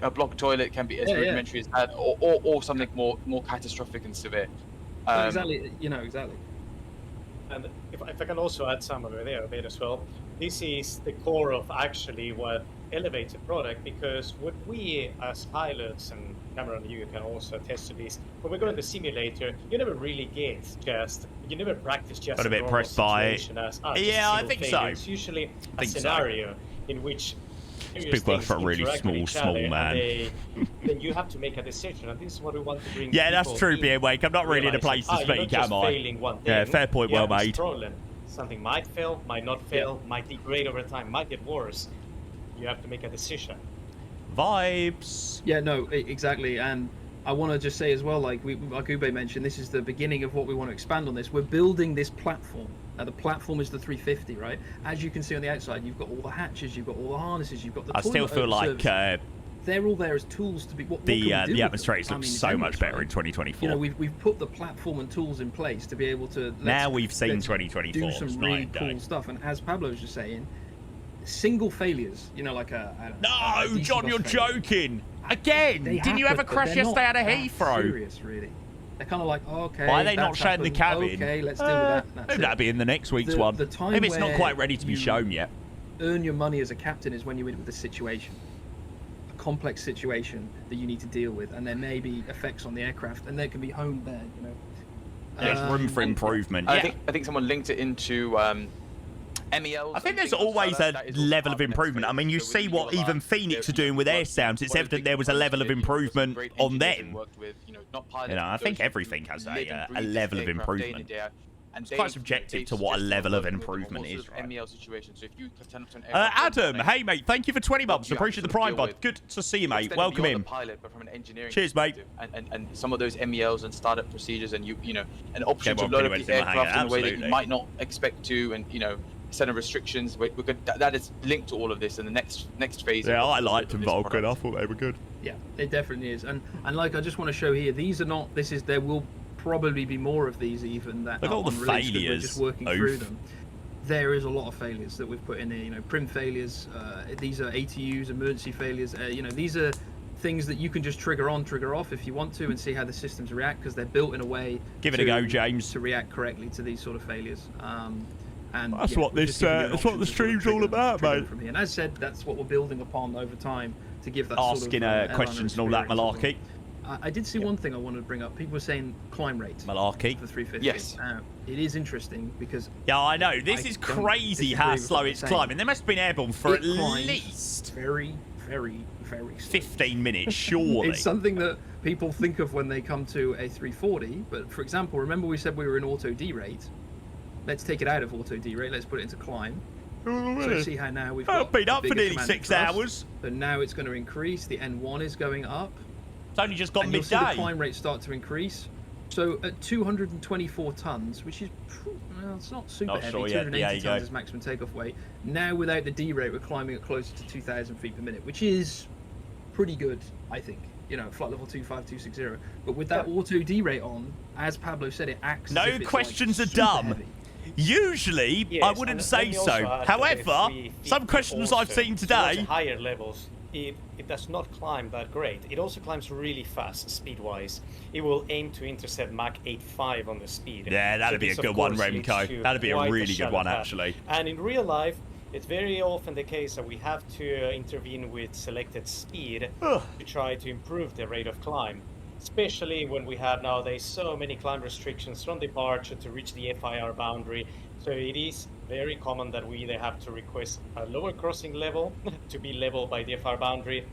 a block toilet can be as rudimentary as that, or something more catastrophic and severe. Exactly, exactly. And if I can also add some over there a bit as well, this is the core of actually what elevates a product, because what we as pilots, and Cameron, you can also attest to this, when we go in the simulator, you never really you never practice just a bit pressed by it. Yeah, I think so. It's usually a scenario in which it's big work for a really small man. Then you have to make a decision, and this is what we want to bring. Yeah, that's true, Beer Wake. I'm not really in a place to speak, am I? Yeah, fair point, well made. Something might fail, might not fail, might degrade over time, might get worse. You have to make a decision. Vibes. Yeah, no, exactly. And I want to just say as well, like Ube mentioned, this is the beginning of what we want to expand on this. We're building this platform. Now, the platform is the 350, right? As you can see on the outside, you've got all the hatches, you've got all the harnesses, you've got the. I still feel like they're all there as tools to be. The atmospherics look so much better in 2024. We've put the platform and tools in place to be able to. Now we've seen 2024. Do some really cool stuff, and as Pablo was just saying, single failures. Like a. No, John, you're joking. Again, didn't you have a crash yesterday at a Heathrow? Serious, really. They're kind of like, okay. Why are they not showing the cabin? Okay, let's deal with that. Maybe that'll be in the next week's one. Maybe it's not quite ready to be shown yet. Earn your money as a captain is when you're in with a situation, a complex situation that you need to deal with, and there may be effects on the aircraft, and they can be honed there. There's room for improvement. I think someone linked it into. MELs. I think there's always a level of improvement. I mean, you see what even Phoenix are doing with air sounds. It's evident there was a level of improvement on them. I think everything has a level of improvement. It's quite subjective to what a level of improvement is, right? Adam, hey mate, thank you for 20 months. Appreciate the Prime bud. Good to see you, mate. Welcome in. Cheers, mate. And some of those MELs and startup procedures, and an option to load up the aircraft in a way that you might not expect to, and set of restrictions. That is linked to all of this in the next phase. Yeah, I liked them, Vulcan. I thought they were good. Yeah, it definitely is. And like, I just want to show here, these are not. There will probably be more of these even that. Look at all the failures. We're just working through them. There is a lot of failures that we've put in there. Prim failures. These are ATUs, emergency failures. These are things that you can just trigger on, trigger off if you want to, and see how the systems react, because they're built in a way. Give it a go, James. To react correctly to these sort of failures. And that's what the stream's all about, mate. From here. And as I said, that's what we're building upon over time to give that asking sort of, questions and all that malarkey. I did see one thing I wanted to bring up. People were saying climb rate. Malarkey. For 350. Yes. It is interesting because. Yeah, I know. This is crazy how slow it's climbing. They must have been airborne for at least very, very, very slow. 15 minutes, surely. It's something that people think of when they come to a 340. But for example, remember we said we were in auto derate. Let's take it out of auto derate. Let's put it into climb. So see how now we've got been up for nearly 6 hours. But now it's going to increase. The N1 is going up. It's only just gone midday. You'll see the climb rate start to increase. So at 224 tons, which is it's not super heavy. 280 tons is maximum takeoff weight. Now without the derate, we're climbing at closer to 2,000 feet per minute, which is pretty good, I think. Flight level 25260. But with that auto derate on, as Pablo said, it acts. No as if it's questions like are dumb. heavy. Usually, yes, I wouldn't say so. However, some questions I've seen today. Higher levels, it does not climb that great. It also climbs really fast speed-wise. It will aim to intercept Mach 8.5 on the speed. Yeah, that'd be a good one, Remco. That'd be a really good one, actually. And in real life, it's very often the case that we have to intervene with selected speed to try to improve the rate of climb. Especially when we have nowadays so many climb restrictions from departure to reach the FIR boundary. So it is very common that we either have to request a lower crossing level to be leveled by the FIR boundary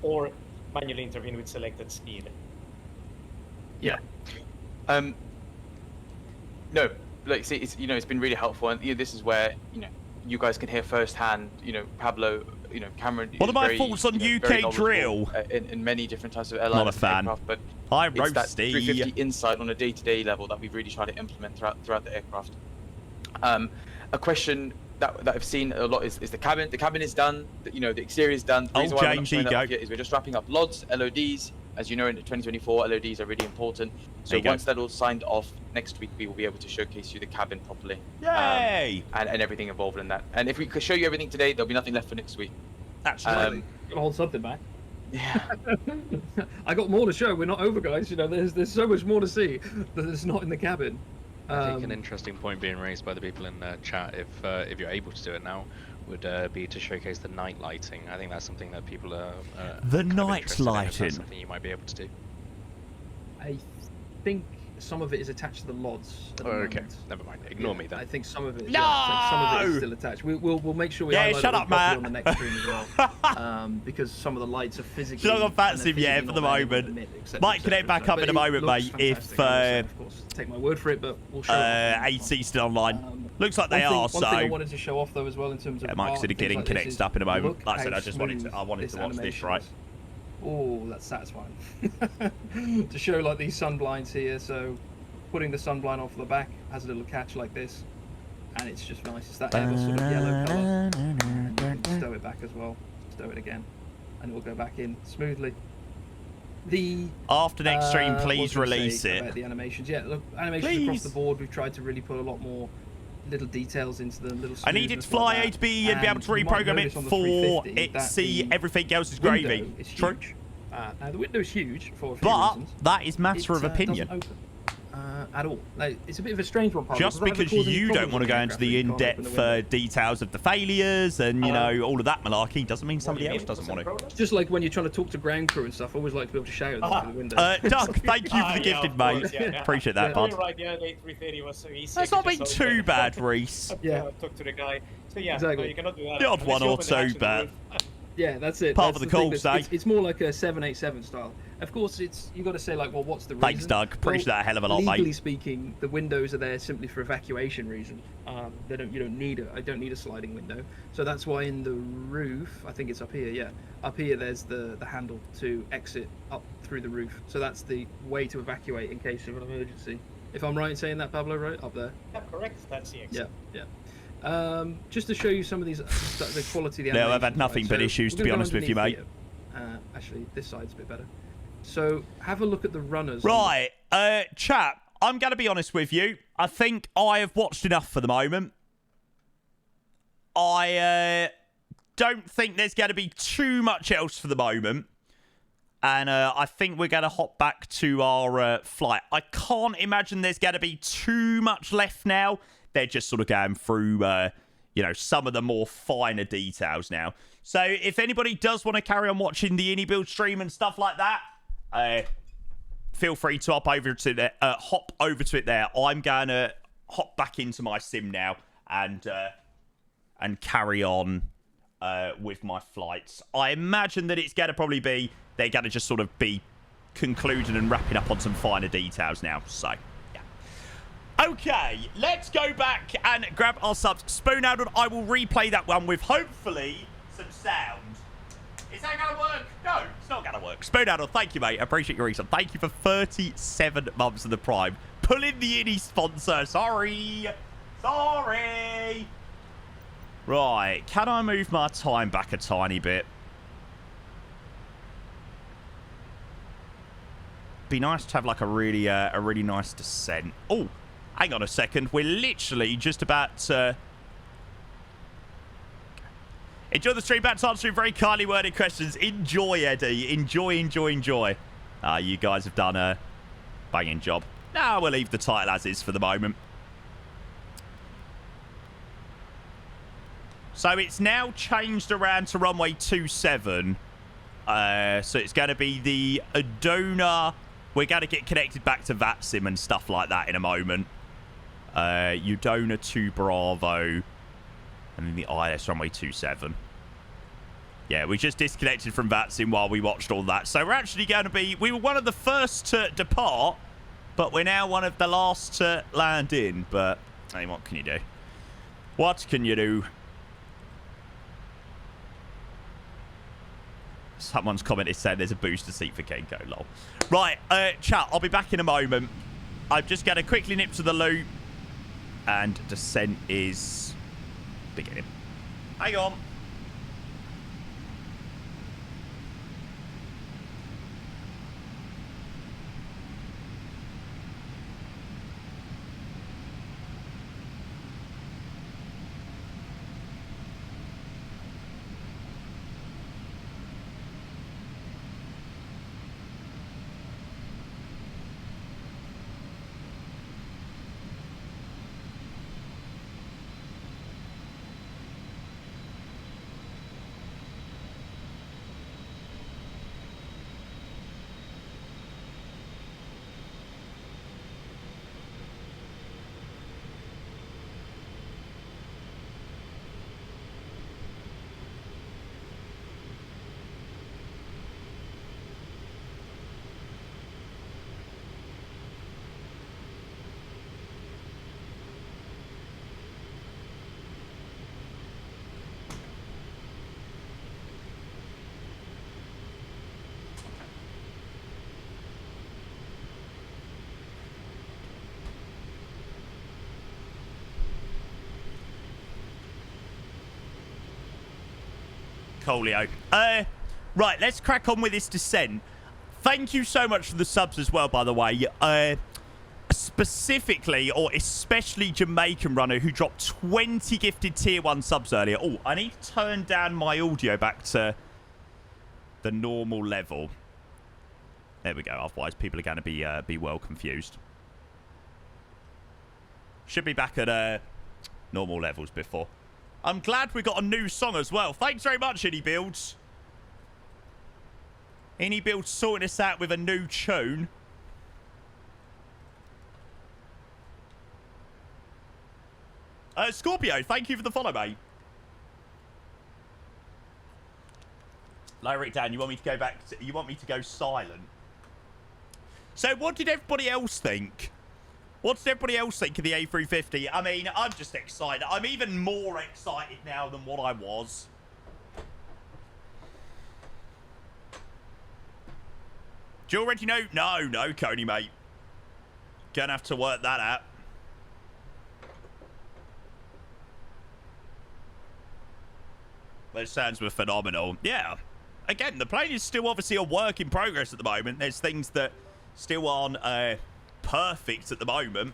or manually intervene with selected speed. Yeah. No, like see, it's it's been really helpful, and this is where you guys can hear firsthand. Pablo, Cameron. What are my thoughts on UK drill? In many different types of airlines. Not a fan. Aircraft, but Hi, it's that Roasty. 350 insight on a day-to-day level that we've really tried to implement throughout the aircraft. A question that I've seen a lot is the cabin. The cabin is done. The exterior is done. The reason why we're not showing that off yet is we're just wrapping up LODs, LODs. As you know, in 2024, LODs are really important. So once that all signed off, next week we will be able to showcase you the cabin properly. Yay! And everything involved in that. And if we could show you everything today, there'll be nothing left for next week. Absolutely. Gotta hold something back. Yeah. I got more to show. We're not over, guys. There's so much more to see that is not in the cabin. I think an interesting point being raised by the people in the chat, if you're able to do it now, would be to showcase the night lighting. I think that's something that people are the night lighting. That's something you might be able to do. I think some of it is attached to the LODs. Okay, never mind. Ignore me then. I think some of it. No! Some of it is still attached. We'll make sure we highlight shut it up, Matt. on the next stream as well. Because some of the lights are physically. Still not fancy yet for the moment. Might connect back up in a moment, mate. If of course, take my word for it, but we'll show. AC still online. Looks like they are. One thing I wanted to show off though as well in terms of. Mike's getting connected up in a moment. Like I said, I wanted to watch this, right? Oh, that's satisfying. To show like these sun blinds here, so putting the sun blind off the back has a little catch like this, and it's just nice. It's that ever sort of yellow colour. Stow it back as well. Stow it again, and it will go back in smoothly. After next stream, please release it. About the animations, yeah. Look, animations across the board. We've tried to really put a lot more little details into them. I needed to fly A to B and be able to reprogram it for it to see everything else is gravy. It's true. Now the window is huge for a few but reasons. That is matter of opinion. Doesn't open, at all. Now, it's a bit of a strange one. Just because you don't want to go into the in-depth details of the failures and all of that malarkey doesn't mean somebody else doesn't want to. Just like when you're trying to talk to ground crew and stuff, I always like to be able to shout at them through the window. Doug, thank you for the gifted, mate. Appreciate that, bud. Right, yeah, the A330 was so easy. That's not been too bad, Reese. Yeah. Talk to the guy. So yeah, exactly. No, you cannot do that. The odd one or two, but. Yeah, that's it. Part of the course, eh? It's more like a 787 style. Of course, you got to say like, well, what's the reason? Thanks, Doug. Appreciate that a hell of a lot, mate. Legally speaking, the windows are there simply for evacuation reason. I don't need a sliding window. So that's why in the roof, I think it's up here. Yeah, up here there's the handle to exit up through the roof. So that's the way to evacuate in case of an emergency. If I'm right in saying that, Pablo, right up there. Yeah, correct. That's the exit. Yeah. Just to show you some of these, the quality of the animation. No, I've had nothing but issues, to be honest with you, mate. Actually, this side's a bit better. So, have a look at the runners. Right, chap, I'm going to be honest with you. I think I have watched enough for the moment. I don't think there's going to be too much else for the moment. And I think we're going to hop back to our flight. I can't imagine there's going to be too much left now. They're just sort of going through, some of the more finer details now. So if anybody does want to carry on watching the iniBuilds stream and stuff like that, feel free to hop over to it there. I'm going to hop back into my sim now and carry on with my flights. I imagine that it's going to probably be, they're going to just sort of be concluding and wrapping up on some finer details now. So, yeah. Okay, let's go back and grab our subs. Spoon Adult, I will replay that one with hopefully some sound. Is that going to work? No, it's not going to work. Spoon Adult, thank you, mate. I appreciate your resub. Thank you for 37 months of the Prime. Pull in the ini sponsor. Sorry. Right, can I move my time back a tiny bit? Be nice to have like a really nice descent. Oh, hang on a second. We're literally just about to... Enjoy the stream. Back to answering very kindly worded questions. Enjoy, Eddie. Enjoy. You guys have done a banging job. Nah, we'll leave the title as is for the moment. So it's now changed around to runway 27. So it's going to be the Adona. We're going to get connected back to VATSIM and stuff like that in a moment. Udona 2 Bravo. And then the ILS runway 27. Yeah, we just disconnected from VATSIM while we watched all that. So we're actually going to be... We were one of the first to depart But we're now one of the last to land in. But, hey, what can you do? What can you do? Someone's commented saying there's a booster seat for Kenko, lol. Right, chat, I'll be back in a moment. I'm just going to quickly nip to the loop. And descent is beginning. Hang on. Colio. Right, let's crack on with this descent. Thank you so much for the subs as well, by the way. Specifically, or especially Jamaican Runner, who dropped 20 gifted tier 1 subs earlier. Oh, I need to turn down my audio back to the normal level. There we go. Otherwise, people are going to be well confused. Should be back at normal levels before. I'm glad we got a new song as well. Thanks very much, iniBuilds. iniBuilds sorting us out with a new tune. Scorpio, thank you for the follow, mate. Lower it down. You want me to go back? You want me to go silent? So, what did everybody else think? What did everybody else think of the A350? I mean, I'm just excited. I'm even more excited now than what I was. Do you already know? No, Coney, mate. Gonna have to work that out. Those sounds were phenomenal. Yeah. Again, the plane is still obviously a work in progress at the moment. There's things that still aren't perfect at the moment.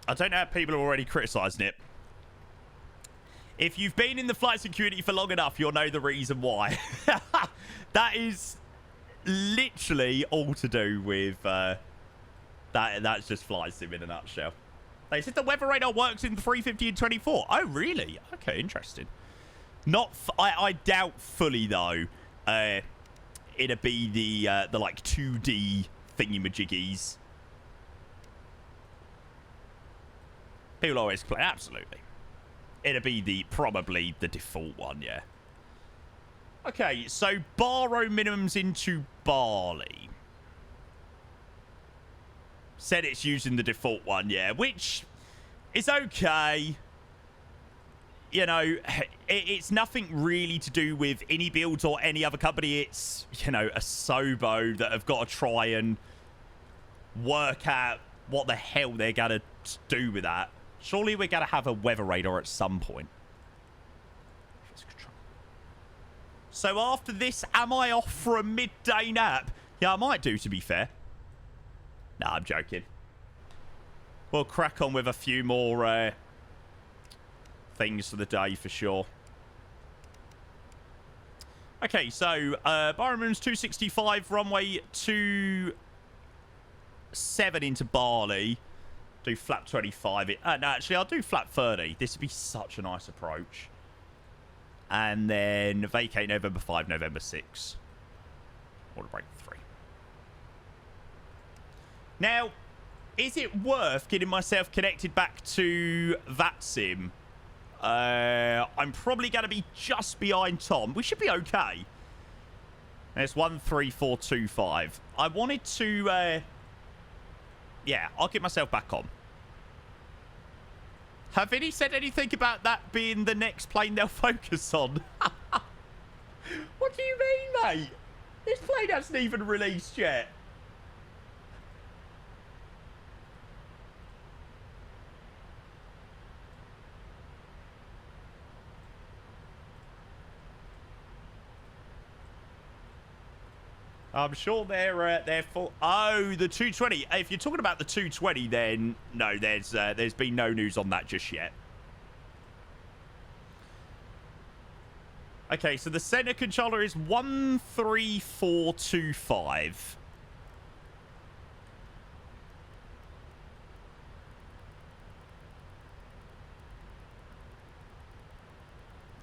I don't know if people are already criticising it. If you've been in the flight security for long enough, you'll know the reason why. That is literally all to do with that's just flight sim in a nutshell. They said the weather radar works in 350 and 24. Oh, really? Okay, interesting. Not, I doubt fully though. It'd be the like 2D thingy-majiggies. People always play, absolutely. It'd be probably the default one, yeah. Okay, so borrow minimums into Bali. Said it's using the default one, yeah, which is okay. You know, it's nothing really to do with iniBuilds or any other company. It's, you know, a Sobo that have got to try and work out what the hell they're going to do with that. Surely we're going to have a weather radar at some point. So after this, am I off for a midday nap? Yeah, I might do, to be fair. Nah, I'm joking. We'll crack on with a few more things for the day for sure. Okay, so Barrowman's 265, runway 27 into Bali. Do flap 25. No, actually, I'll do flap 30. This would be such a nice approach. And then vacate November 5, November 6. Order break 3. Now, is it worth getting myself connected back to VATSIM? I'm probably going to be just behind Tom. We should be okay. It's 13425. I wanted to... yeah, I'll get myself back on. Have any said anything about that being the next plane they'll focus on? What do you mean, mate? This plane hasn't even released yet. I'm sure they're full. Oh, the 220. If you're talking about the 220, then no, there's been no news on that just yet. Okay, so the center controller is 13425.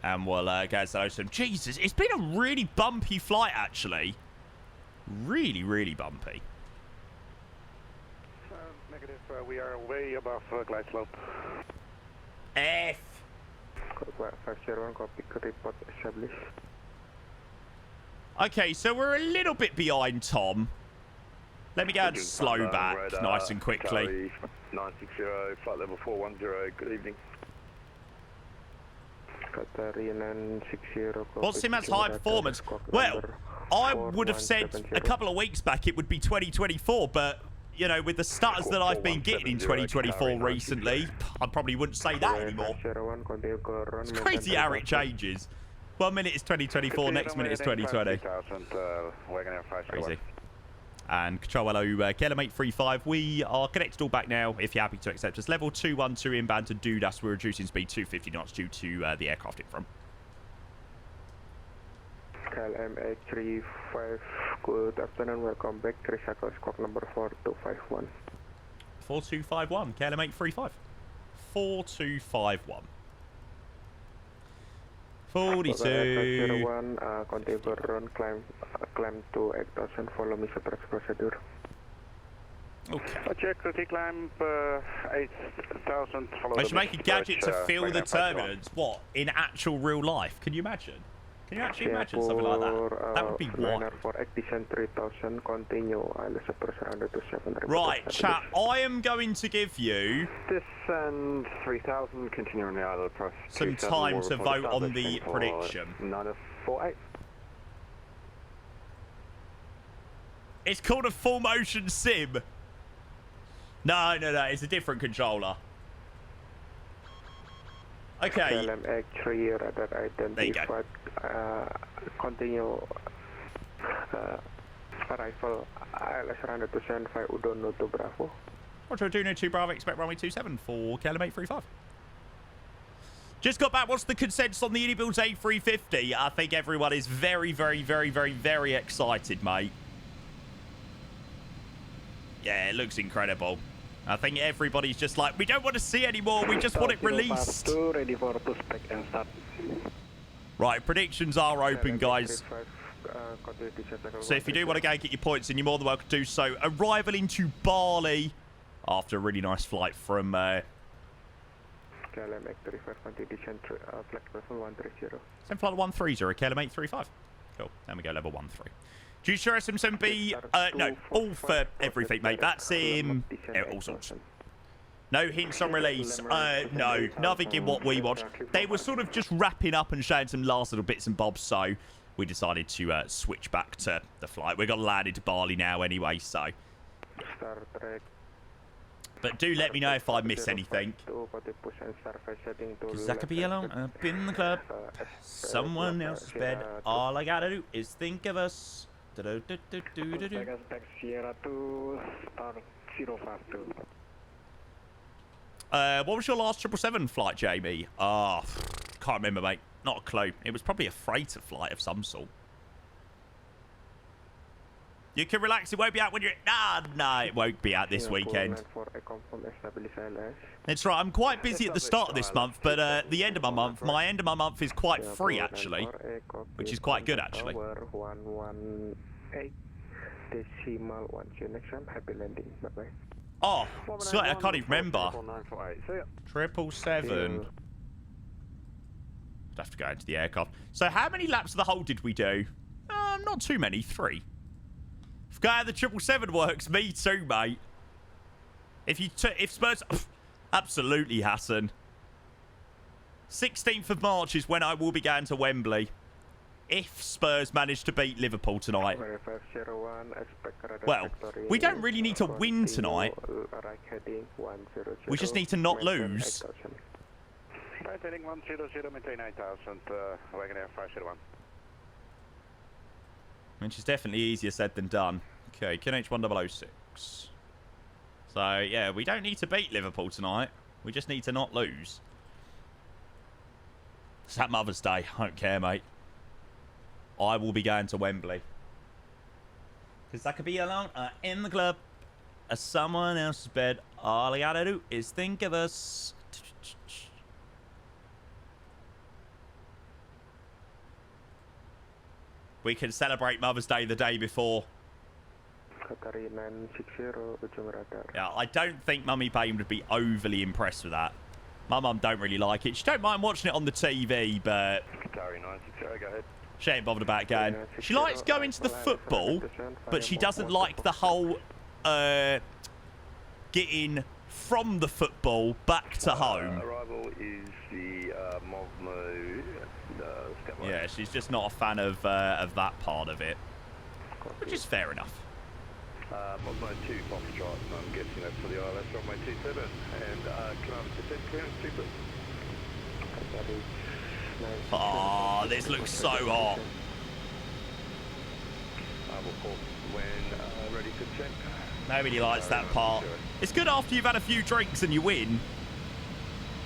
And we'll go to some. Jesus, it's been a really bumpy flight, actually. Really, really bumpy. Negative. We are way above glide slope. F. 501, copy. Report established. Okay, so we're a little bit behind Tom. Let me go and slow back nice and quickly. 960, flight level 410. Good evening. What's him as high performance? Well, I would have said a couple of weeks back it would be 2024, but, you know, with the stutters that I've been getting in 2024 recently, I probably wouldn't say that anymore. It's crazy how it changes. 1 minute is 2024, next minute is 2020. Crazy. And control hello, KLM 835. We are connected all back now. If you're happy to accept us, level 212 inbound to Dudas. We're reducing speed 250 knots due to the aircraft in front. KLM 835, good afternoon, welcome back. 3 seconds, squawk number 4251. 4251, KLM 835. 4251. 42. 01, continue run, climb to 8000, follow me approach procedure. Okay. Check, climb 8000, follow I should make a gadget to feel the turbulence. What? In actual real life? Can you imagine? Can you actually imagine something like that? That would be wild. For activation 3000, continue, ILS approach 127. Right, chat, I am going to give you... Descend 3000, continue on the island approach. Some time to vote on the prediction. 948. It's called a full motion sim. No, it's a different controller. Okay. KLM X3 radar identified. Continue arrival ILS 175 Udono to Bravo. Roger, Udono to Bravo, expect runway 27 for KLM 835. Just got back. What's the consensus on the iniBuilds A350? I think everyone is very, very, very, very, very excited, mate. Yeah, it looks incredible. I think everybody's just like, we don't want to see anymore. We just want it released. Ready for pushback and start. Right, predictions are open, guys. So if you do want to go and get your points in, you're more than welcome to do so. Arrival into Bali after a really nice flight from... KLM X35, descent flight level 130. Same flight 130, KLM 835. Cool, there we go, level 13. Do you sure SM7B? No, all for everything, mate. That's all sorts. No hints on release. No, nothing in what we watched. They were sort of just wrapping up and showing some last little bits and bobs, so we decided to switch back to the flight. We got landed to Bali now anyway, so. But do let me know if I miss anything. Because I could be alone up in the club, someone else's bed. All I gotta do is think of us. What was your last 777 flight, Jamie? Can't remember, mate. Not a clue. It was probably a freighter flight of some sort. You can relax. It won't be out when you're... Nah, it won't be out this weekend. That's right. I'm quite busy at the start of this month, but the end of my end of my month is quite free, actually. Which is quite good, actually. Oh, sorry, I can't even remember. 777. I'd have to go into the aircraft. So how many laps of the hole did we do? Not too many. 3. Forgot how the 777 works. Me too, mate. If Spurs... Absolutely, Hassan. 16th of March is when I will be going to Wembley. If Spurs manage to beat Liverpool tonight. Well, we don't really need to win tonight. We just need to not lose. Heading 100, maintain 9000, Wagonair 501. Which is definitely easier said than done. Okay, KNH 1006. So, yeah, we don't need to beat Liverpool tonight. We just need to not lose. It's that Mother's Day. I don't care, mate. I will be going to Wembley. Because I could be alone in the club at someone else's bed. All I gotta do is think of us. We can celebrate Mother's Day the day before. Yeah, I don't think Mummy Payne would be overly impressed with that. My mum don't really like it. She don't mind watching it on the TV, but Go ahead. she ain't bothered about going. She likes going to the football, but she doesn't like the whole getting from the football back to home. Arrival is the Movmo. Yeah, she's just not a fan of that part of it, which is fair enough. Movmo 2 Foxtrot, I'm guessing that's for the ILS runway 27, and kilometer 10 clearance, super. Oh, this looks so hot. Will call when ready to check. Nobody likes that part. It's good after you've had a few drinks and you win.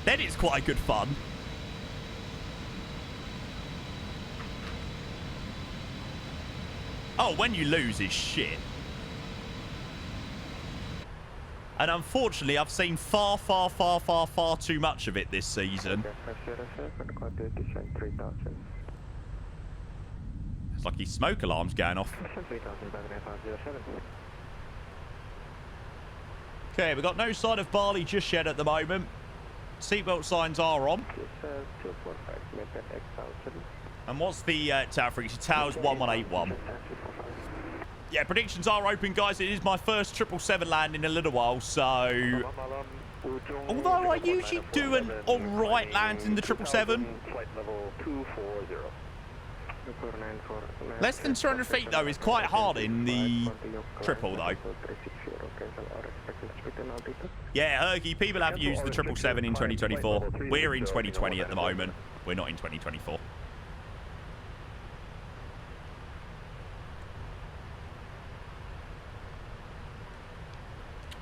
Then it's quite good fun. Oh, when you lose is shit. And unfortunately, I've seen far too much of it this season. It's like his smoke alarm's going off. Okay, we've got no sign of Bali just yet at the moment. Seatbelt signs are on. And what's the tower frequency? Tower's 1181. Yeah, predictions are open, guys. It is my first 777 land in a little while, so... Although I usually do an alright land in the 777. Less than 200 feet, though, is quite hard in the triple, though. Yeah, Hergy, people have used the 777 in 2024. We're in 2020 at the moment. We're not in 2024.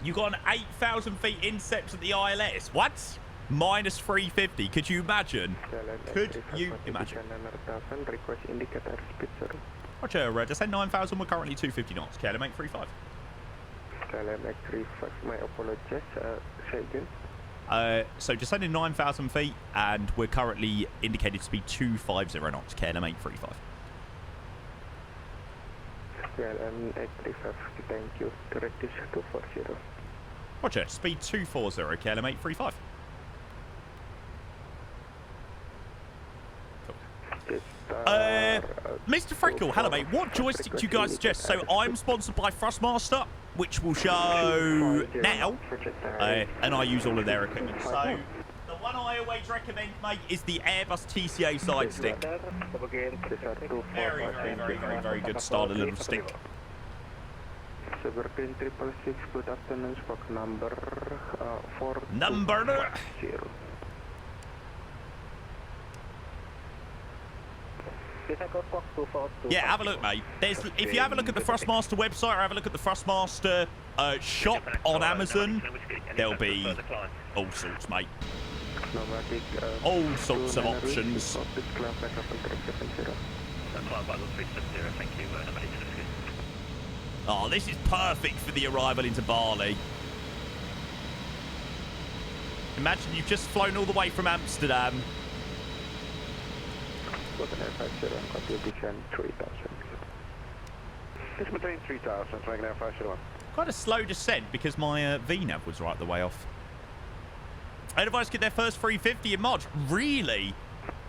You got an 8,000 feet incept at the ILS. What? Minus 350. Could you imagine? Could you imagine? Roger, descend 9,000. We're currently 250 knots. KLM 835. KLM 835. My apologies. Say again. So descending 9,000 feet, and we're currently indicated to be 250 knots. KLM 835. KLM 835. Thank you. Direct is 240. Roger, speed 240, KLM 835. Mr. Freckle, hello mate. What joystick do you guys suggest? So I'm sponsored by Thrustmaster, which will show now, and I use all of their equipment. So the one I always recommend, mate, is the Airbus TCA side stick. Very good style, little stick. 17666, good afternoon, spoke number 4. Number. Yeah, have a look, mate. If you have a look at the Thrustmaster website or have a look at the Thrustmaster shop on Amazon, there'll be all sorts, mate. All sorts of options. Oh, this is perfect for the arrival into Bali. Imagine you've just flown all the way from Amsterdam. Let's maintain 3,000, Wagonair 501. Quite a slow descent because my VNAV was right the way off. Advice get their first 350 in March. Really?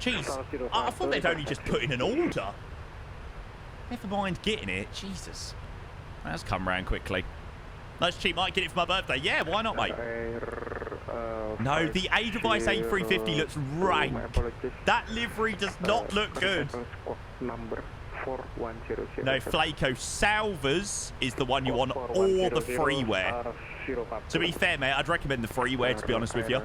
Jeez. I thought they'd only just put in an order. Never mind getting it. Jesus. That's come round quickly. That's cheap. Might get it for my birthday. Yeah, why not, mate? No, the A device A350 looks rank. That livery does not look good. No, Flaco Salvers is the one you want, or the freeware. To be fair, mate, I'd recommend the freeware, to be honest with you.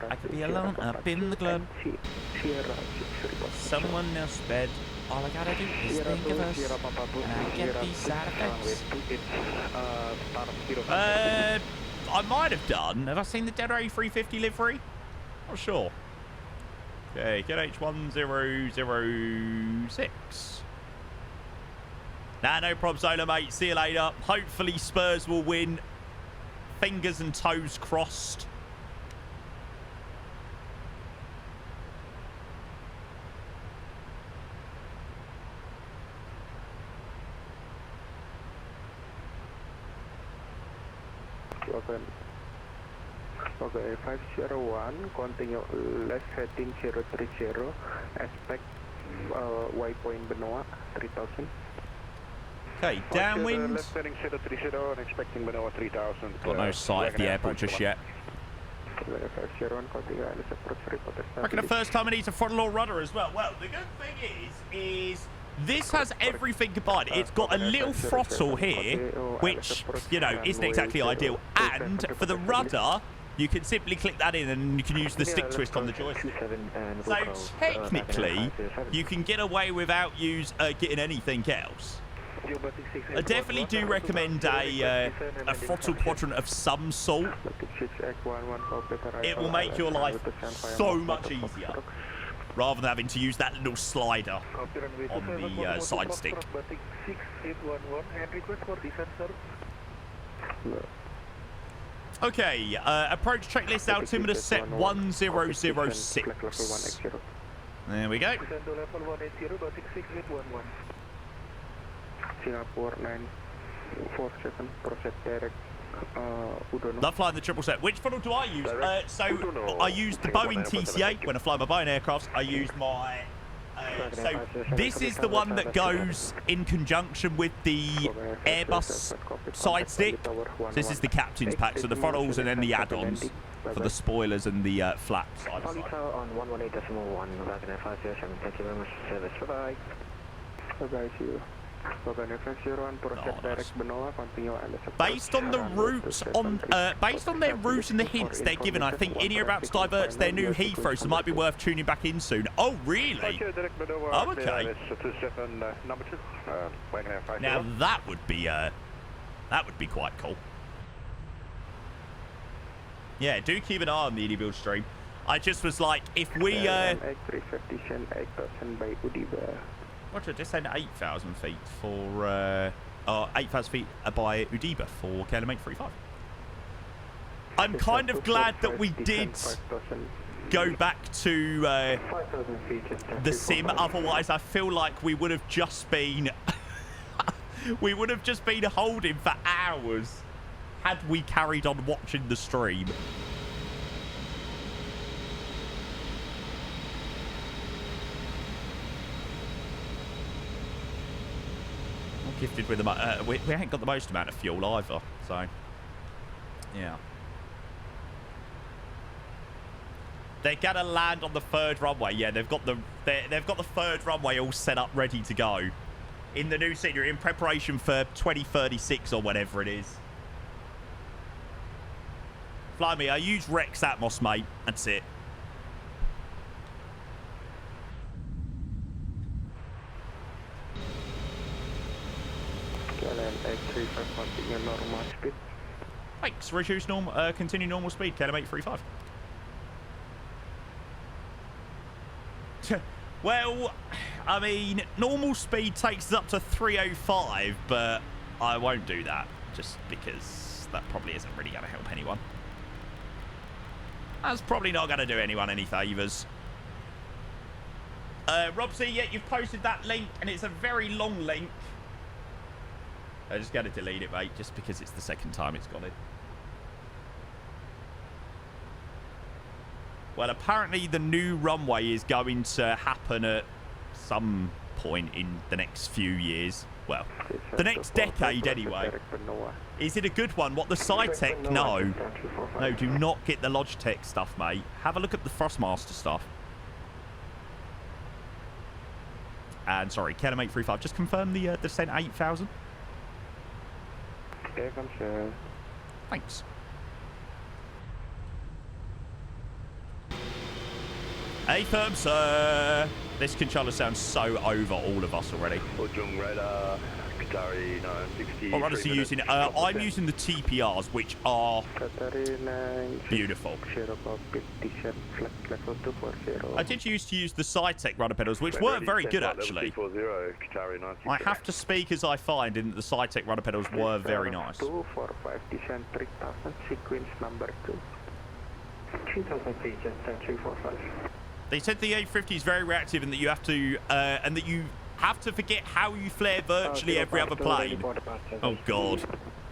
I could be alone up in the club. Someone else bed. All I gotta do is think of us, and I get these side effects. I might have done. Have I seen the Dead A350 livery? Not sure. Okay, get H1006. Nah, no problem, Zola, mate. See you later. Hopefully Spurs will win. Fingers and toes crossed. Okay, 501, continue left heading 030, expect waypoint Benoit 3000. Okay, downwind. Left heading 030 and expecting Benoit 3000. Got no sight of the airport just yet. I reckon the first time it needs a throttle or rudder as well. Well, the good thing is this has everything combined. It's got a little throttle here, which, you know, isn't exactly ideal. And for the rudder, you can simply click that in and you can use the stick twist on the joystick. So technically, you can get away without getting anything else. I definitely do recommend a throttle quadrant of some sort. It will make your life so much easier, rather than having to use that little slider on the side stick. Okay, approach checklist altimeter set 1006. There we go. Singapore 947, proceed direct Love flying the triple set. Which funnel do I use? So I use the Boeing TCA when I fly my Boeing aircrafts. I use my... so this is the one that goes in conjunction with the Airbus side stick. So this is the captain's pack. So the funnels and then the add-ons for the spoilers and the flaps. on 118.1, Wagner 507. Thank you very much for service. Bye-bye. Bye-bye, see you. Based on the routes based on their route and the hints they're given, I think iniBuilds diverts their new Heathrow, so it might be worth tuning back in soon. Oh, really? Oh, okay. Now that would be quite cool. Yeah, do keep an eye on the iniBuilds stream. I just was like, if we Roger, descend 8,000 feet for 8,000 feet by Udiba for KLM 835. I'm kind of glad that we did go back to the sim. Otherwise, I feel like we would have just been holding for hours had we carried on watching the stream. Gifted with the we ain't got the most amount of fuel either, so yeah. They're gonna land on the third runway. Yeah, they've got the third runway all set up, ready to go in the new scenery in preparation for 2036 or whatever it is. Fly me, I use Rex Atmos, mate. That's it. KLM 835, continue normal speed. Thanks. Reduce normal, continue normal speed. KLM 835. Well, I mean, normal speed takes us up to 305, but I won't do that just because that probably isn't really going to help anyone. That's probably not going to do anyone any favours. Robsy, yeah, you've posted that link, and it's a very long link. I just got to delete it, mate, just because it's the second time it's got it. Well, apparently the new runway is going to happen at some point in the next few years. Well, the next decade anyway. Is it a good one? What, the SciTech? No. No, do not get the Logitech stuff, mate. Have a look at the Thrustmaster stuff. And sorry, KLM 835. Just confirm the descent 8,000. Okay, come sir. Thanks. Hey, firm, sir. This controller sounds so over all of us already. What runners are you using? I'm using the TPRs, which are beautiful. I did used to use the SciTech rudder pedals, which were very good, actually. I have to speak as I find in that the SciTech rudder pedals were very nice. sequence number 2. 2000 feet, jet 345. They said the A350 is very reactive and that you have to, forget how you flare virtually every other plane. Oh, God.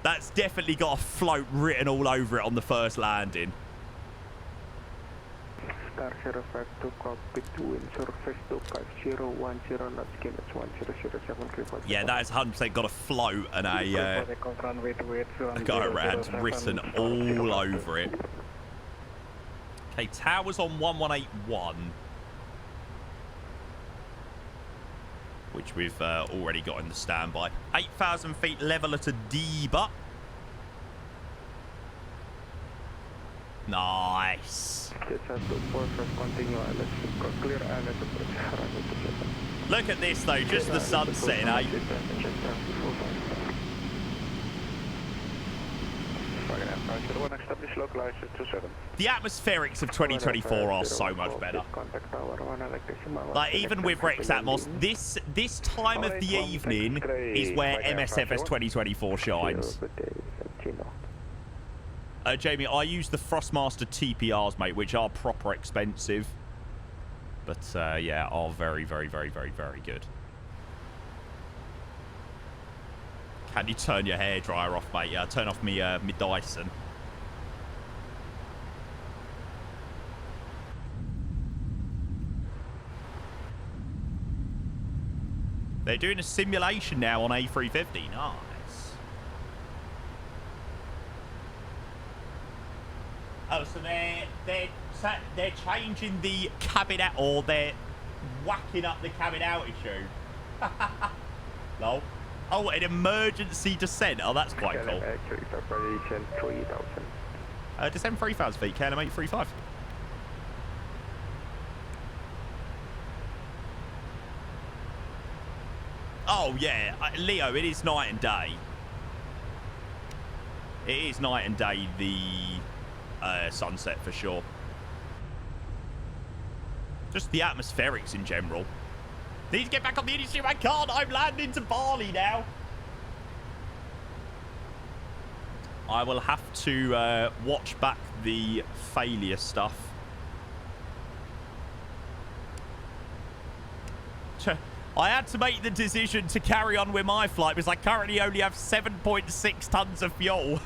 That's definitely got a float written all over it on the first landing. Star 052, cockpit wind surface 25010 knots, QNH 100735. Yeah, that is 100% got a float and a go around written all over it. Okay, towers on 1181. Which we've already got in the standby. 8,000 feet level at a D-but. Nice. Look at this though, just the sun setting, eh? The atmospherics of 2024 are so much better. Like, even with Rex Atmos, this time of the evening is where MSFS 2024 shines. Jamie, I use the Thrustmaster TPRs, mate, which are proper expensive. But, yeah, are very, very, very, very, very good. Can you turn your hairdryer off, mate? Yeah, turn off me Dyson. They're doing a simulation now on A350. Nice. Oh, so they're changing the cabin out, or they're whacking up the cabin altitude. Lol. Oh, an emergency descent. Oh, that's quite cool. Descend 3,000 feet, KLM 835. Oh, yeah. Leo, it is night and day. It is night and day, the sunset, for sure. Just the atmospherics in general. Need to get back on the industry. I can't. I'm landing to Bali now. I will have to watch back the failure stuff. I had to make the decision to carry on with my flight because I currently only have 7.6 tons of fuel.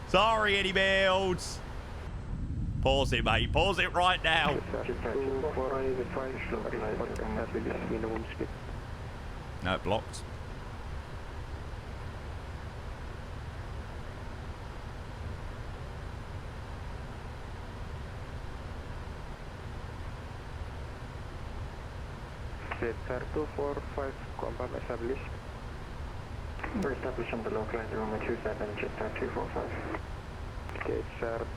Sorry, iniBuilds. Pause it, mate. Pause it right now. No, it blocked. Star 245, compound established. We're establishing the local line 027, jet 345.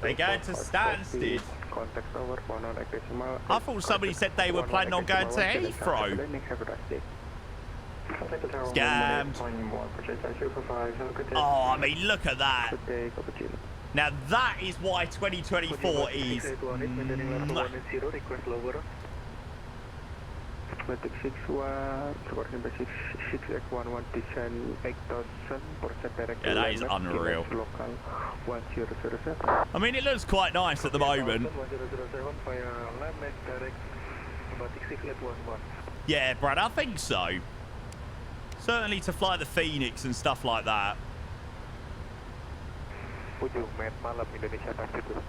They're going to Stansted. Contact over, phone on decimal. I thought somebody said they were planning on going to Heathrow. Scammed. Oh, I mean, look at that. Now that is why 2024 is... Yeah, that is unreal. I mean, it looks quite nice at the moment. Yeah, Brad, I think so. Certainly to fly the Phoenix and stuff like that.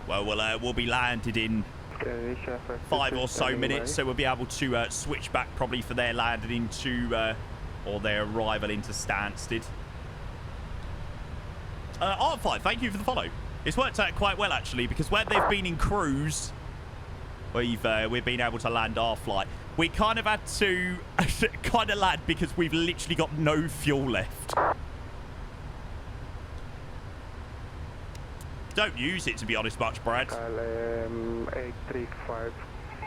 Well, we'll be landed in 5 or so minutes, so we'll be able to switch back probably for their landing into or their arrival into Stansted. R5, thank you for the follow. It's worked out quite well actually, because where they've been in cruise, we've been able to land our flight. We kind of had to kind of land because we've literally got no fuel left. Don't use it, to be honest, much, Brad. KLM A350,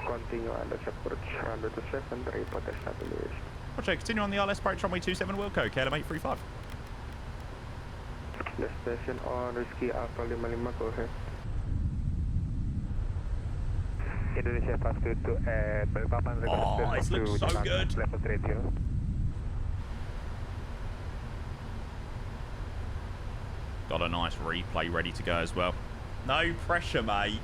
continue on the approach, runway 27, report established. Roger, continue on the RLS approach, runway 27, Wilco, KLM 835. The station on Risky Alpha 55, go ahead. Indonesia Fast 2 to Balikpapan. Oh, this looks so good. Level 30. Got a nice replay ready to go as well. No pressure, mate.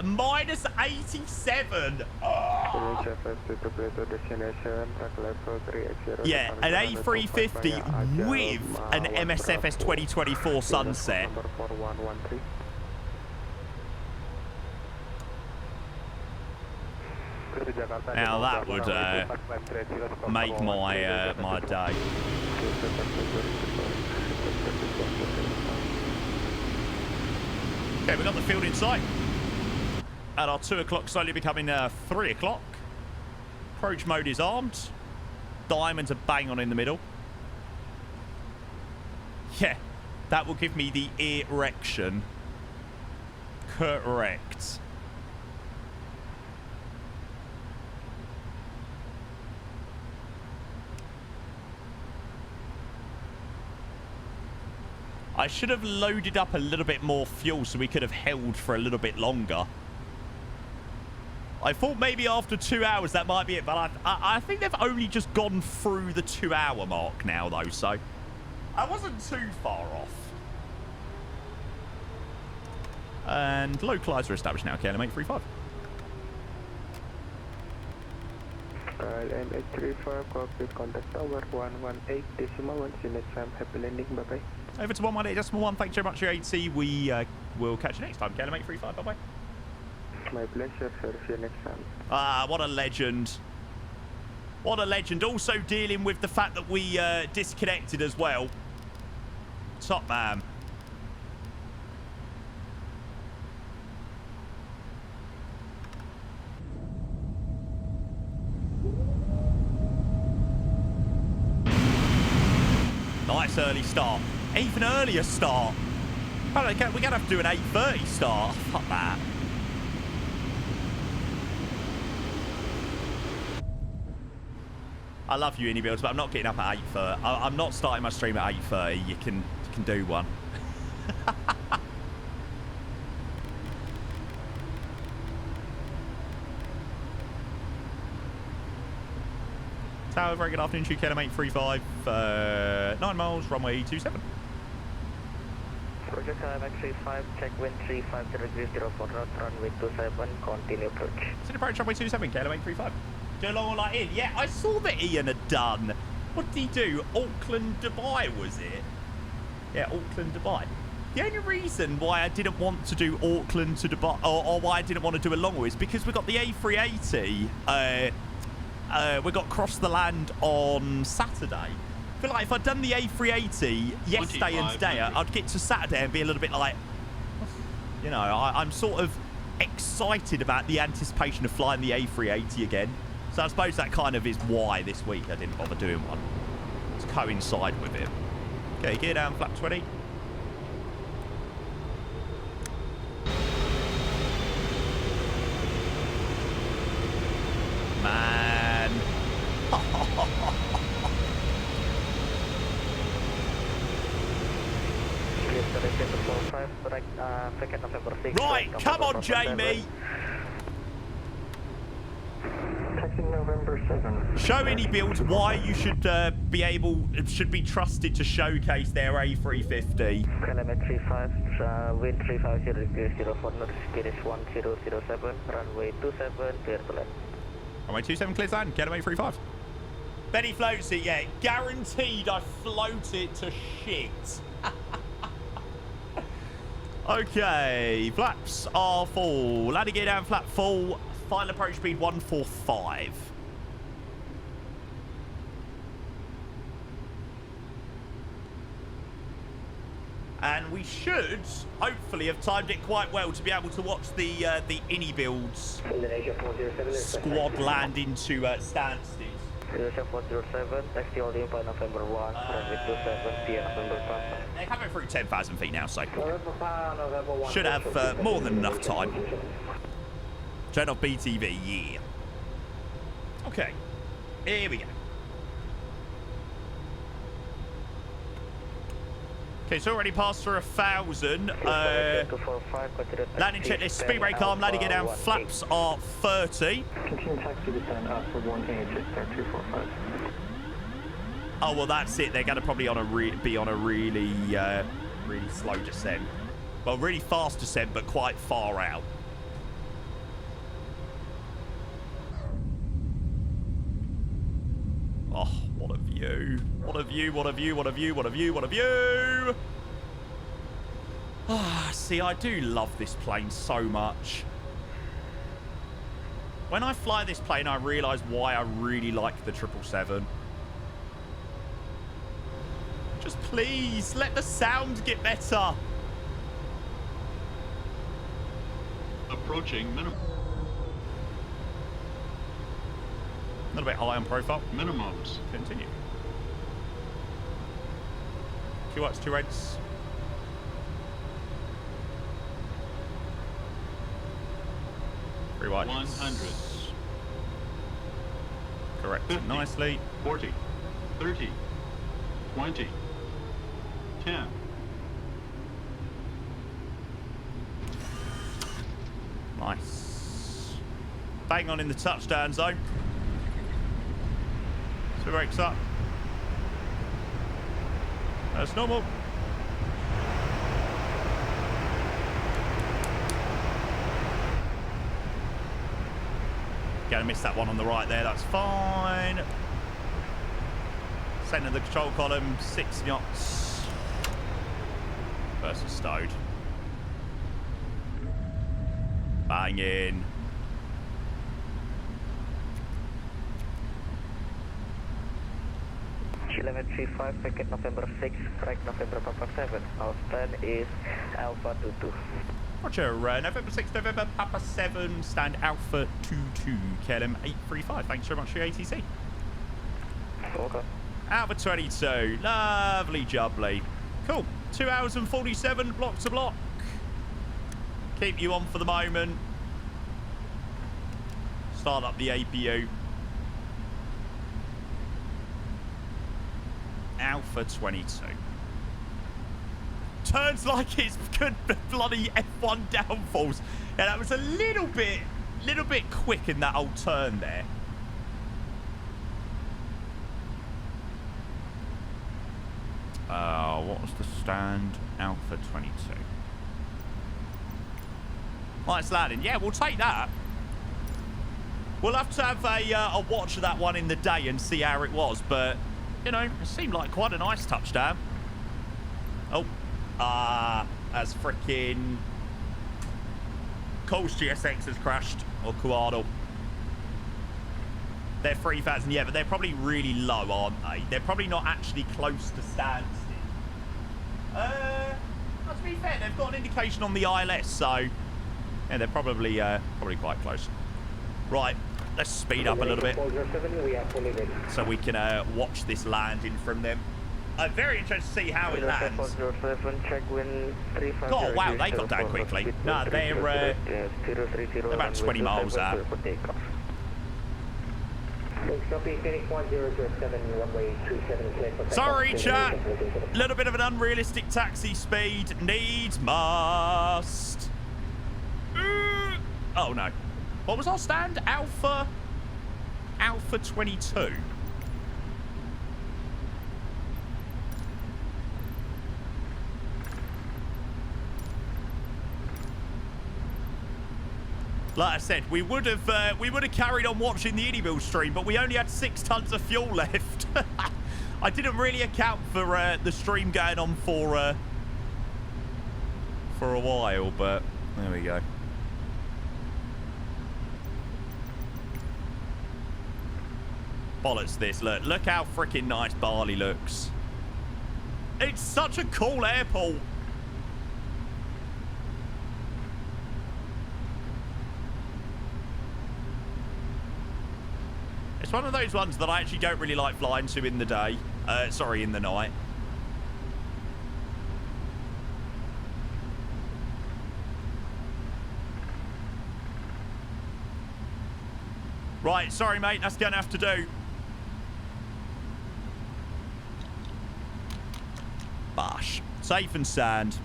Minus 87. Oh. Yeah, an A350 with an MSFS 2024 Sunset. Now that would make my my day. Okay, we got the field in sight. At our 2 o'clock, slowly becoming 3 o'clock. Approach mode is armed. Diamonds are bang on in the middle. Yeah, that will give me the erection. Correct. I should have loaded up a little bit more fuel so we could have held for a little bit longer. I thought maybe after 2 hours that might be it, but I think they've only just gone through the 2 hour mark now though, so I wasn't too far off. And localizer established now, KLM 835. KLM 835, cockpit contact tower 118.1, see you next time, happy landing, bye bye. Over to 118.1, thanks very much for your 8C. We will catch you next time, KLM 835, bye bye. My pleasure, sir. See you next time. Ah, what a legend. What a legend. Also dealing with the fact that we disconnected as well. Top man. Nice early start. Even earlier start. We're going to have to do an 8:30 start. Fuck that. I love you, iniBuilds, but I'm not getting up at 8:30. I'm not starting my stream at 8:30. You can do one. Tower, very good afternoon to you, KLM 835. 9 miles, runway 27. Roger, KLM 35, check wind 350 for north, runway 27, continue approach. Sit approach, runway 27, KLM 835. Do a long one like Ian. Yeah, I saw that Ian had done. What did he do? Auckland, Dubai, was it? Yeah, Auckland, Dubai. The only reason why I didn't want to do Auckland to Dubai, or why I didn't want to do a long one, is because we got the A380. We got across the land on Saturday. I feel like if I'd done the A380 yesterday and today, I'd get to Saturday and be a little bit like, you know, I'm sort of excited about the anticipation of flying the A380 again. So I suppose that kind of is why this week I didn't bother doing one. To coincide with it. Okay, gear down, flap 20. Man. Right, come on, Jamie. November 7. Show iniBuilds why you should be trusted to showcase their A350. KLM 35, wind 350 degrees 04 knots, speed is 1007, runway 27, clear to land. Runway 27 clears land, KLM 835. Benny floats it, yeah. Guaranteed I float it to shit. Okay, flaps are full. Landing gear down, flap full. Final approach speed 145. And we should hopefully have timed it quite well to be able to watch the iniBuilds squad land into standstills. Indonesia 407, taxi holding by November 1, runway 27, via November Papa. They have it through 10,000 feet now, so should have more than enough time. Turn off BTV, yeah. Okay, here we go. Okay, so already passed for 1,000. Landing checklist, speed brake arm, landing gear down, flaps are 30. Continue taxi descent for 18, just start 245. Oh, well, that's it. They're going to probably be on a really, really slow descent. Well, really fast descent, but quite far out. Oh, what a view. What a view, what a view, what a view, what a view, what a view. Ah, see, I do love this plane so much. When I fly this plane, I realise why I really like the 777. Just please, let the sound get better. Approaching minimum. A little bit high on profile. Minimums. Continue. 2 whites, 2 reds. Three whites. 100. Correct. 50, nicely. 40, 30, 20, 10. Nice. Bang on in the touchdown zone. So brakes up. That's normal. Gonna miss that one on the right there, that's fine. Centre of the control column, 6 knots. Versus stowed. Bang in. Kilometer 35, packet November 6, correct November Papa 7. Our stand is Alpha 22. Roger, November 6, November Papa 7, stand Alpha 22, KLM 835. Thanks very much for your ATC. Okay. Alpha 22, lovely jubbly. Cool, 2 hours and 47, block to block. Keep you on for the moment. Start up the APU. Alpha 22. Turns like it's good bloody F1 downfalls. Yeah, that was a little bit quick in that old turn there. What was the stand? Alpha 22. Nice landing. Yeah, we'll take that. We'll have to have a watch of that one in the day and see how it was, but you know, it seemed like quite a nice touchdown. Oh, as freaking Cole's GSX has crashed, or Cuadro. They're 3,000, yeah, but they're probably really low, aren't they? They're probably not actually close to standstill. To be fair, they've got an indication on the ILS, so yeah, they're probably quite close. Right, let's speed up a little bit so we can watch this landing from them. I'm very interested to see how it lands. God, wow, they got down quickly. No, they're about 20 miles out. Sorry, chat. A little bit of an unrealistic taxi speed. Needs must. Oh, no. What was our stand? Alpha 22. Like I said, we would have carried on watching the iniBuilds stream, but we only had 6 tons of fuel left. I didn't really account for the stream going on for for a while, but there we go. Bollocks this. Look how freaking nice Bali looks. It's such a cool airport. It's one of those ones that I actually don't really like flying to in the day. Sorry, in the night. Right, sorry, mate. That's going to have to do. Bosh. Safe and sound.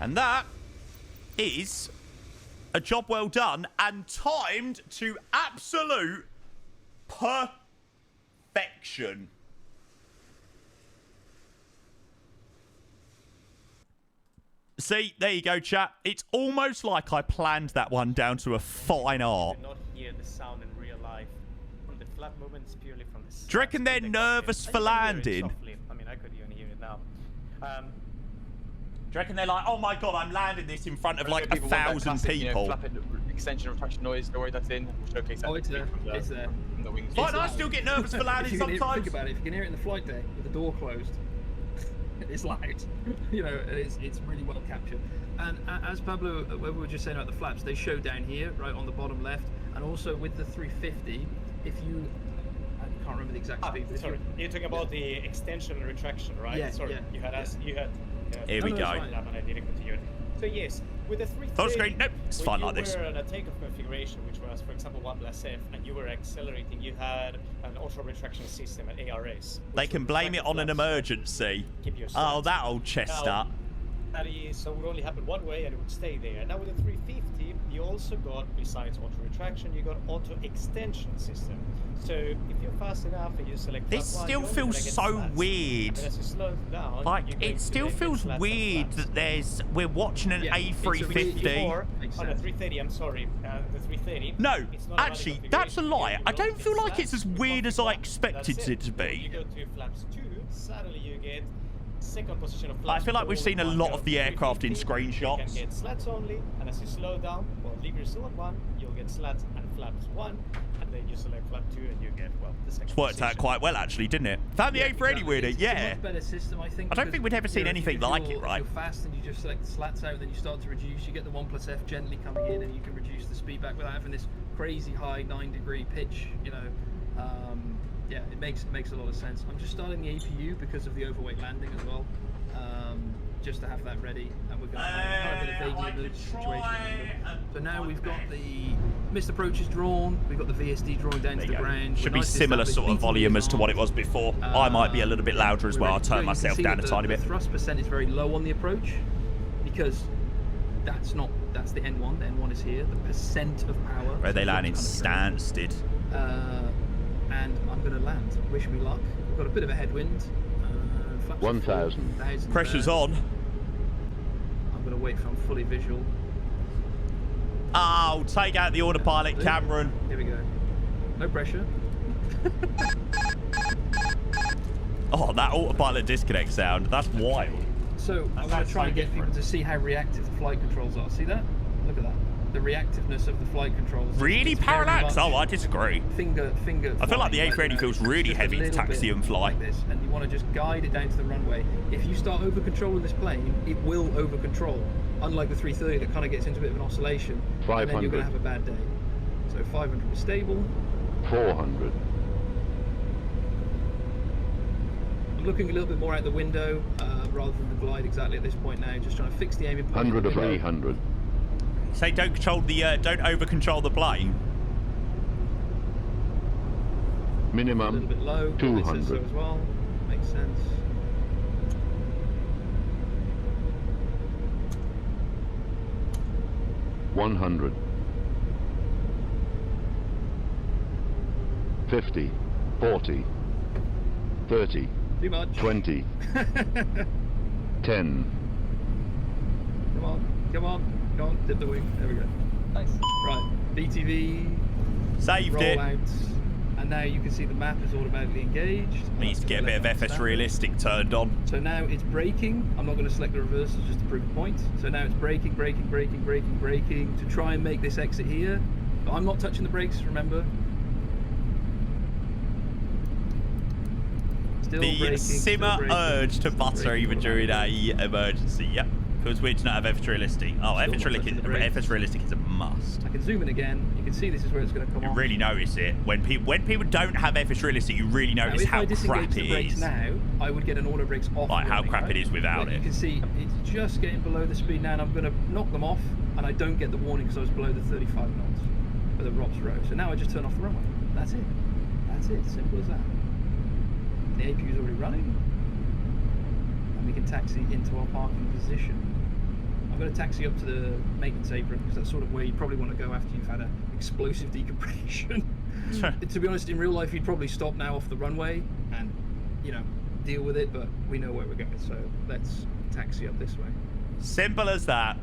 And that is a job well done and timed to absolute perfection. See, there you go, chat. It's almost like I planned that one down to a fine art. You did not hear the sound in real life. From the flap movements purely from the sound. Do you reckon they're nervous for landing? I mean, I could even hear it now. Do you reckon they're like, oh my god, I'm landing this in front of like 1,000 people? Flap extension retraction noise, don't worry, that's in. We'll showcase that. Oh, it's there. It's there. From the wings. But I still get nervous for landing sometimes. Think about it. If you can hear it in the flight deck with the door closed, it's loud. You know, it's really well captured. And as Pablo, we were just saying about the flaps, they show down here, right on the bottom left, and also with the 350, if you, I can't remember the exact speed. But sorry, you're talking about the extension and retraction, right? Yeah. Sorry, yeah, you had us. You had. Here we go. I didn't continue. So yes, with the 330, Full screen. Nope, it's fine like this. When you were in a takeoff configuration, which was, for example, 1+F, and you were accelerating, you had an auto retraction system at ARS. They can blame it on an emergency. Oh, that old chestnut. That is, so it would only happen one way and it would stay there. Now with the 350, you also got, besides auto retraction, you got auto extension system. So if you're fast enough and you select this still feels so weird. As you slow down, like it still feels weird that we're watching an A350. On the 330, I'm sorry, the 330. No, actually, that's a lie. I don't feel like it's as weird as I expected it to be. You go to flaps 2, suddenly you get second position of flaps. I feel like we've seen a lot of the aircraft in screenshots. You can get slats only, and as you slow down, well, leave your still at 1, you'll get slats and flaps 1, and then you select flap 2 and you get, well, the second It's worked out quite well, actually, didn't it? Found the A380 weirder, yeah. It's a much better system, I think. I don't think we'd ever seen anything like it, right? You're fast and you just select the slats out, then you start to reduce. You get the 1+F gently coming in, and you can reduce the speed back without having this crazy high 9-degree pitch, you know. Yeah, it makes a lot of sense. I'm just starting the APU because of the overweight landing as well. Just to have that ready, and we're going to kind of in a vaguely emergency situation. So now we've got the missed approaches drawn, we've got the VSD drawing down to the ground. Should be similar sort of volume as to what it was before. I might be a little bit louder as well. I'll turn myself down a tiny bit. The thrust percent is very low on the approach because that's the N1. The N1 is here. The percent of power. Where they land in Stansted. And I'm going to land. Wish me luck. We've got a bit of a headwind. 1,000. Pressure's on. I'm going to wait for I'm fully visual. Oh, take out the autopilot, Cameron. Here we go. No pressure. Oh, that autopilot disconnect sound. That's wild. So I want to try and get people to see how reactive the flight controls are. See that? Look at that. The reactiveness of the flight controls. Really parallax? Oh, I disagree. Finger. I feel like the A380 feels really heavy to taxi and fly. Like this, and you want to just guide it down to the runway. If you start over controlling this plane, it will over control. Unlike the 330 that kind of gets into a bit of an oscillation, 500. and then you're going to have a bad day. So 500 is stable. 400. I'm looking a little bit more out the window rather than the glide exactly at this point now. Just trying to fix the aiming point. 100 of 800. Say don't over control the plane. Minimum a little bit low. 200 so as well. Makes sense. $100. 50, 40, 30, Too much. 20, 10, Come on. Come on. Come on. Dip the wing. There we go. Nice. Right. BTV. Saved it. Out. And now you can see the map is automatically engaged. Needs to get a bit of FS Realistic turned on. So now it's braking. I'm not going to select the reversers just to prove a point. So now it's braking to try and make this exit here. But I'm not touching the brakes, remember. Still The braking, simmer urge to butter even during a emergency. Yep. Because we do not have FS Realistic. Oh, FS Realistic is a must. I can zoom in again. You can see this is where it's going to come You off. really notice it. When people don't have FS Realistic, you really notice how crap it is. Now, I would get an auto brakes off. Like how crap it is without it. You can see it's just getting below the speed now, and I'm going to knock them off, and I don't get the warning because I was below the 35 knots for the ROPS row. So now I just turn off the runway. That's it. That's it. Simple as that. The APU is already running, and we can taxi into our parking position. I'm going to taxi up to the maintenance apron because that's sort of where you probably want to go after you've had an explosive decompression. To be honest, in real life, you'd probably stop now off the runway and, you know, deal with it, but we know where we're going, so let's taxi up this way. Simple as that.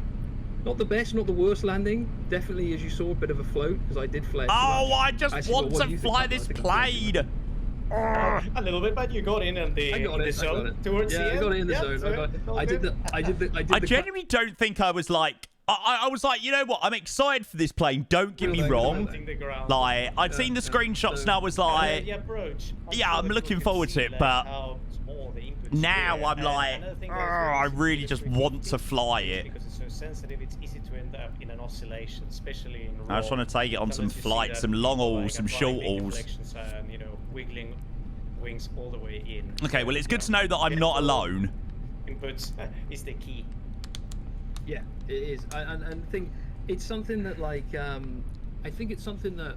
Not the best, not the worst landing. Definitely, as you saw, a bit of a float because I did flare. Oh, I just want to fly this plane. A little bit, but you got in on the zone towards the end. I got it in the zone. I did the I genuinely don't think I was like. I was like, you know what? I'm excited for this plane. Don't get me wrong. Like, I'd seen the screenshots and I was like, yeah, I'm looking forward to it. But now I'm like, I really just want to fly it. Because it's so sensitive, it's easy to end up in an oscillation, especially in I just want to take it on some flights, some long hauls, some short hauls. You know, wiggling wings all the way in. Okay, well, it's good to know that I'm not alone. Inputs is the key. Yeah, it is. And I think it's something that, like, I think it's something that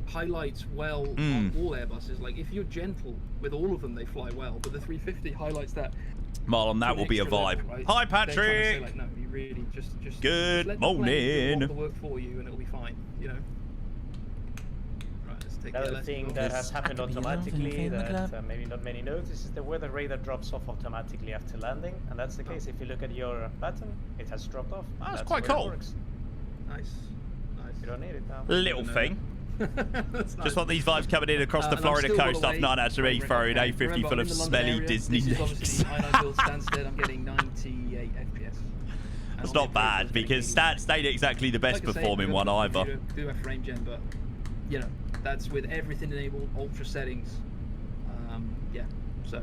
highlights well on all Airbuses. Like, if you're gentle with all of them, they fly well. But the 350 highlights that. Marlon, that will be a vibe. Level, right? Hi, Patrick. Say, like, no, you really just good let morning. the work for you, and it'll be fine. You know. Right, let's take Another thing that has happened automatically that maybe not many notice is the weather radar drops off automatically after landing, and that's the case. If you look at your pattern, it has dropped off. That's quite cool. Nice. You don't need it now. Little thing. Nice. Just want these vibes coming in across the Florida coast off 9 out of me throwing A350 full of smelly Disney nicks. iniBuilds Stansted, I'm getting 98 FPS. That's not bad because Stats ain't exactly the best performing one either. Do have frame gen, but you know that's with everything enabled, ultra settings. Yeah, so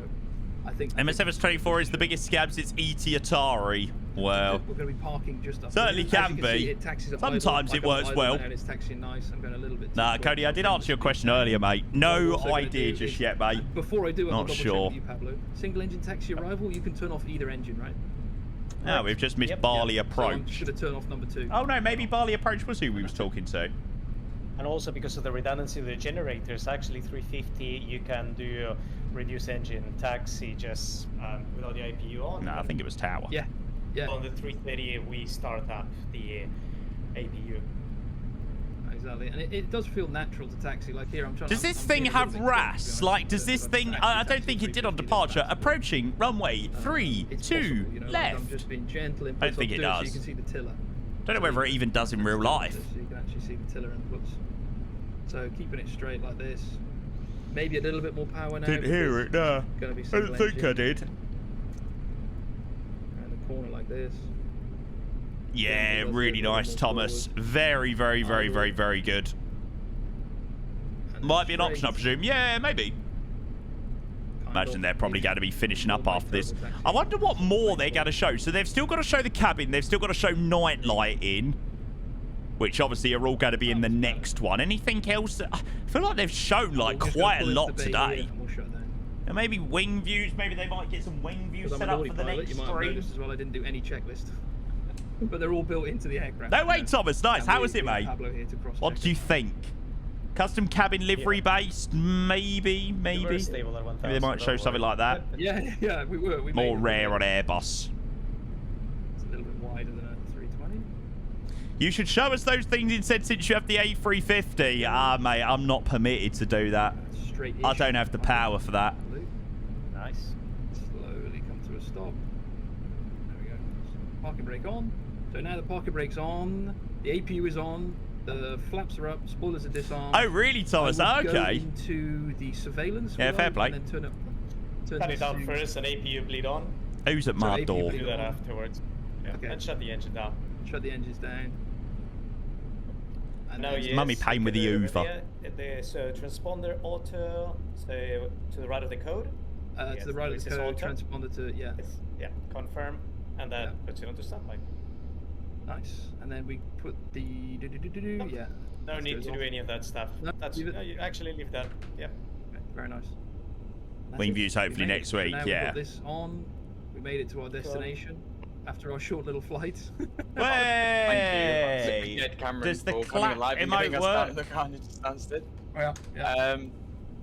I think MSFS24 is the biggest scab since ET Atari. Well, we're going to be parking just up certainly here. can be. Sometimes it works well. And it's taxiing nice. I'm going a little bit. Nah, Cody, I did answer your question earlier, mate. No idea just yet, mate. Before I do, not sure. You, Pablo. Single engine taxi arrival. You can turn off either engine, right? No, we've just missed Bali Approach. So should have turned off number 2. Oh no, maybe Bali Approach was who we was talking to. And also because of the redundancy of the generators, actually 350 you can do reduce engine taxi just without the IPU on. No, I think it was Tower. Yeah. Yeah. On the 330 we start up the APU. Exactly, and it does feel natural to taxi. Like here, I'm trying. Does this thing have RAS? Like, does this thing? I don't think it did on departure. Approaching runway 3, 2, left. I'm just being gentle. I don't think it does. So you can see the tiller. Don't know whether it even does in real life. So you can actually see the tiller inputs. So keeping it straight like this. Maybe a little bit more power now. Didn't hear it, no. I don't think I did. Around the corner like this. Yeah, really nice, Thomas. Very, very, very, very, very good. Might be an option, I presume. Yeah, maybe. Imagine they're probably going to be finishing up after this. I wonder what more they're going to show. So they've still got to show the cabin. They've still got to show night lighting, which obviously are all going to be in the next one. Anything else? I feel like they've shown like quite a lot today. And maybe wing views. Maybe they might get some wing views set up for the next stream. You might have noticed as well, I didn't do any checklist. But they're all built into the aircraft. No way, Thomas. Nice. How was it, mate? What do you think? Custom cabin livery based? Maybe. Maybe they might show something like that. Yeah, we were. More rare on Airbus. It's a little bit wider than a 320. You should show us those things instead since you have the A350. Ah, mate, I'm not permitted to do that. I don't have the power for that. Nice. Slowly come to a stop. There we go. parking brake on. So now the parking brake's on, the APU is on, the flaps are up, spoilers are disarmed. Oh, really, Thomas? I would Okay. Go into the surveillance. Yeah, fair play. And then turn it down first and APU bleed on. Who's at my door? Do that afterwards. Yeah. Okay. And shut the engine down. Shut the engines down. And now, yes, Mummy paying with the Hoover. So transponder auto, so to the right of the code. To the right of the code, transponder to, yeah. Yeah, confirm, and then puts it onto standby. Nice. And then we put the yeah. No need to do any of that stuff. No, you actually leave that. Yeah. Okay, very nice. Wing views hopefully next week. Now yeah. We got this on. We made it to our destination after our short little flight. Way! Does the clap emote work? In the car and just standstill. Yeah.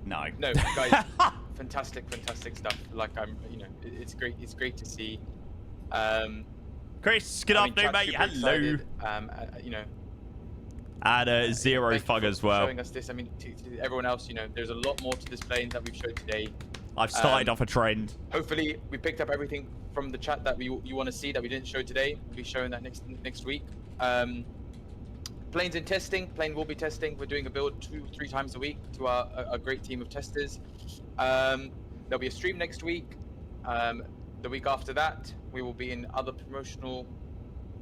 No, guys, fantastic stuff. Like it's great. It's great to see. Chris, good afternoon, mate. Hello. And Zero Fug as well. Showing us this. I mean, to everyone else, there's a lot more to this plane that we've showed today. I've started off a trend. Hopefully, we picked up everything from the chat that you want to see that we didn't show today. We'll be showing that next week. Plane's in testing. Plane will be testing. We're doing a build 2-3 times a week to a great team of testers. There'll be a stream next week. The week after that, we will be in other promotional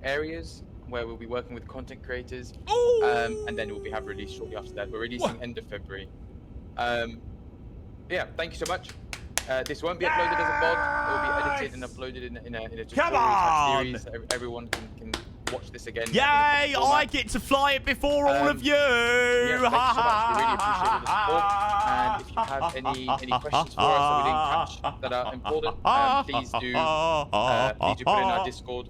areas where we'll be working with content creators. And then we'll have release shortly after that. We're releasing end of February. Yeah, thank you so much. This won't be uploaded as a VOD. It will be edited and uploaded in a tutorial series. So everyone can watch this again. Yay! I get to fly it before all of you. Yeah, thank you so much. We really appreciate all the support. And if you have any questions for us that we didn't catch that are important, please do put it in our Discord.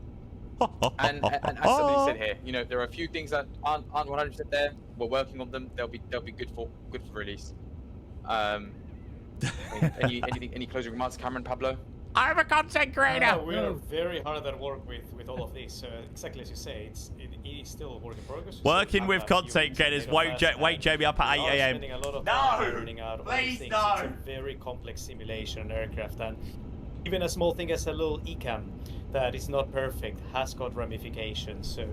And as somebody said here, there are a few things that aren't 100% there. We're working on them. They'll be good for release. Any closing remarks, Cameron, Pablo? I'm a content creator. We are very hard at work with all of this. Exactly as you say, it is still a work in progress. Working with content creators wake Jamie up at 8 a.m. Spending a lot of time learning out of these things. It's a very complex simulation and aircraft, and even a small thing as a little ECAM that is not perfect has got ramifications. So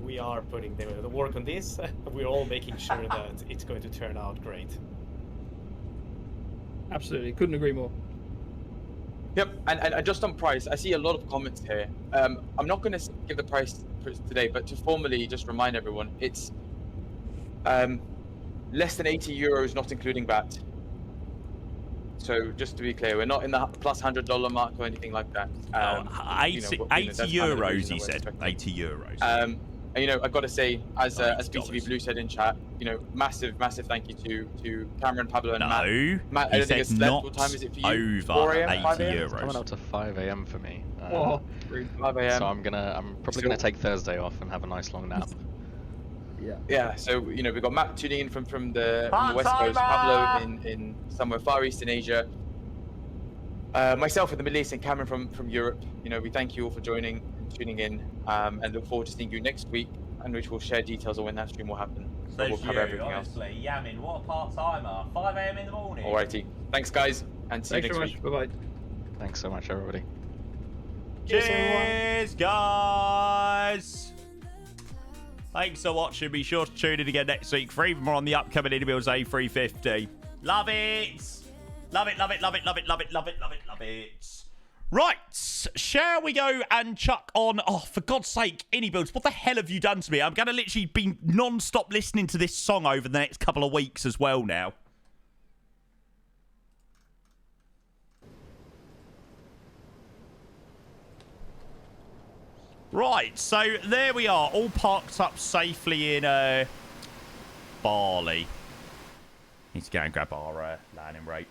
we are putting the work on this. We're all making sure that it's going to turn out great. Absolutely, couldn't agree more. Yep, and just on price, I see a lot of comments here. I'm not going to give the price today, but to formally just remind everyone, it's less than 80 euros, not including VAT. So just to be clear, we're not in the plus $100 mark or anything like that. 80 euros, he said. 80 euros. And I've got to say, as BTV Blue said in chat, massive thank you to Cameron, Pablo, and Matt. I don't think it's left. What time is it for you? Over 80 euros. It's coming up to 5 a.m. for me. 5 a.m. So I'm probably gonna take Thursday off and have a nice long nap. Yeah. So we've got Matt tuning in from the West Coast, Pablo in somewhere far east in Asia. Myself in the Middle East, and Cameron from Europe. We thank you all for joining and tuning in, and look forward to seeing you next week, and which will share details on when that stream will happen. So we'll cover everything honestly, else. Yamin, what a part-timer. 5 a.m. in the morning. Alrighty. Thanks, guys, and see you next week. Bye-bye. Thanks so much, everybody. Cheers, guys. Thanks for watching. Be sure to tune in again next week for even more on the upcoming iniBuilds A350. Love it. Love it, love it, love it, love it, love it, love it, love it, love it. Right, shall we go and chuck on... Oh, for God's sake, iniBuilds, what the hell have you done to me? I'm going to literally be non-stop listening to this song over the next couple of weeks as well now. Right, so there we are, all parked up safely in Bali. Need to go and grab our landing rate.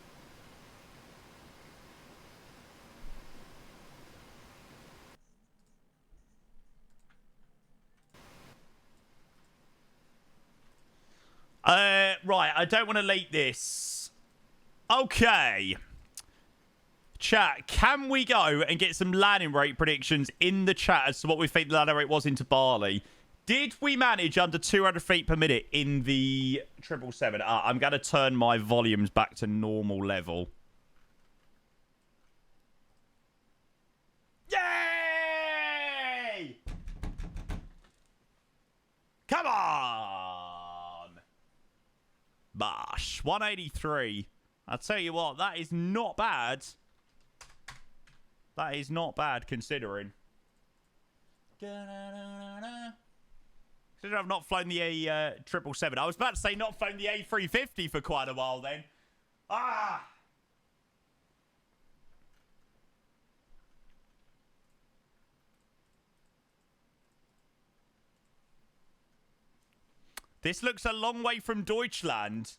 Right, I don't want to leak this. Okay. Chat, can we go and get some landing rate predictions in the chat as to what we think the landing rate was into Bali? Did we manage under 200 feet per minute in the 777? I'm going to turn my volumes back to normal level. Bosh. 183. I'll tell you what, that is not bad. That is not bad considering. Considering I've not flown the A777. I was about to say not flown the A350 for quite a while then. Ah! This looks a long way from Deutschland.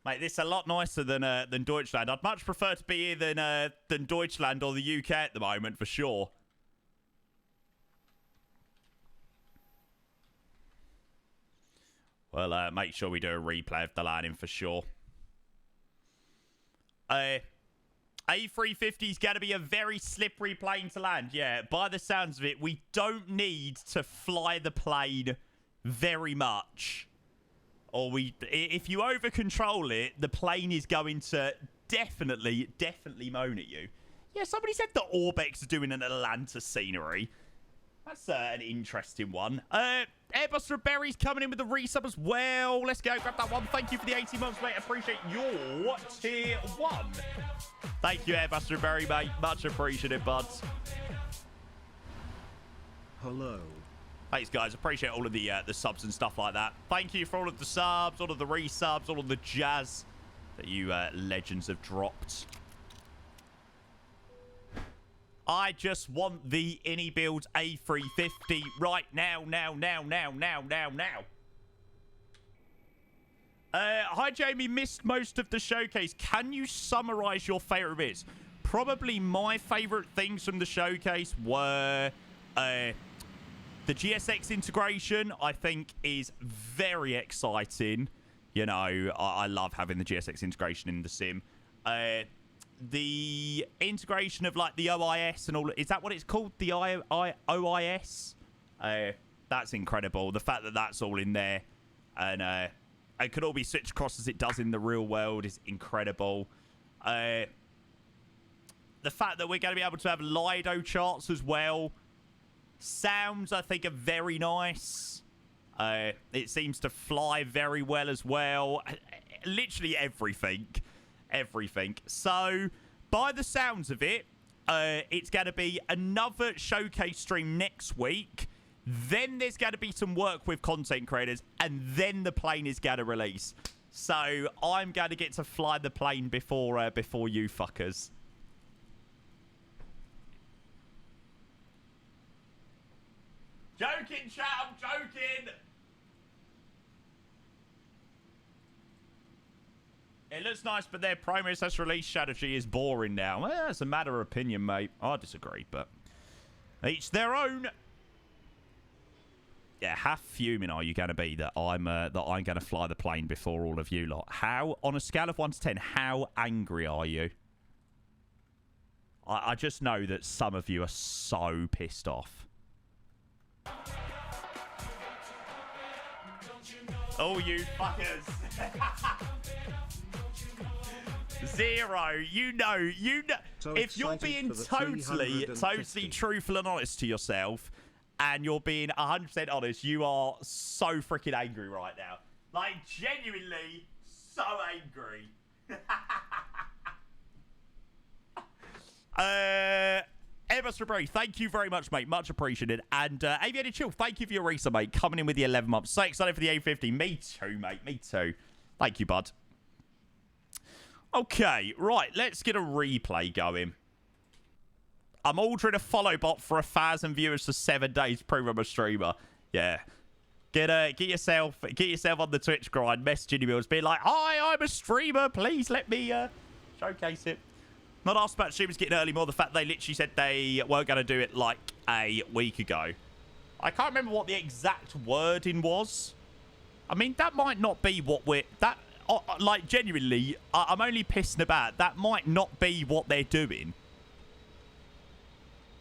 Mate, this is a lot nicer than Deutschland. I'd much prefer to be here than Deutschland or the UK at the moment, for sure. Well, make sure we do a replay of the landing for sure. A350 is going to be a very slippery plane to land. Yeah, by the sounds of it, we don't need to fly the plane very much. Or if you over control it, the plane is going to definitely moan at you. Yeah, somebody said that Orbex is doing an Atlanta scenery. That's an interesting one. Airbuster Berry's coming in with the resub as well. Let's go grab that one. Thank you for the 18 months, mate. Appreciate your tier 1. Thank you, Airbuster Berry, mate. Much appreciated, buds. Hello. Thanks, guys. Appreciate all of the subs and stuff like that. Thank you for all of the subs, all of the resubs, all of the jazz that you legends have dropped. I just want the iniBuilds A350 right now. Hi, Jamie. Missed most of the showcase. Can you summarize your favorite bits? Probably my favorite things from the showcase were the GSX integration. I think is very exciting. You know, I love having the GSX integration in the sim. The integration of like the OIS and all, is that what it's called? The OIS? That's incredible. The fact that that's all in there and it could all be switched across as it does in the real world is incredible. The fact that we're going to be able to have Lido charts as well sounds, I think, are very nice. It seems to fly very well as well. Literally everything. So, by the sounds of it, it's going to be another showcase stream next week. Then there's going to be some work with content creators, and then the plane is going to release. So, I'm going to get to fly the plane before you fuckers. Joking, chat, I'm joking! It looks nice, but their promo/release strategy is boring now. Well, that's a matter of opinion, mate. I disagree, but each their own. Yeah, how fuming are you going to be that I'm going to fly the plane before all of you lot? How, on a scale of 1 to 10, how angry are you? I just know that some of you are so pissed off. Oh, you fuckers. 0, you know. So if you're being totally truthful and honest to yourself, and you're being 100% honest, you are so freaking angry right now. Like, genuinely so angry. Airbus Rebray, thank you very much, mate. Much appreciated. And Aviator Chill, thank you for your resub, mate. Coming in with the 11 months. So excited for the A50. Me too, mate. Me too. Thank you, bud. Okay, right. Let's get a replay going. I'm ordering a follow bot for 1,000 viewers for 7 days. Prove I'm a streamer. Yeah. Get yourself on the Twitch grind. Messaging emails, being like, "Hi, I'm a streamer. Please let me showcase it." Not asked about streamers getting early, more the fact they literally said they weren't going to do it like a week ago. I can't remember what the exact wording was. I mean, that might not be what we're... like, genuinely, I'm only pissing about. That might not be what they're doing.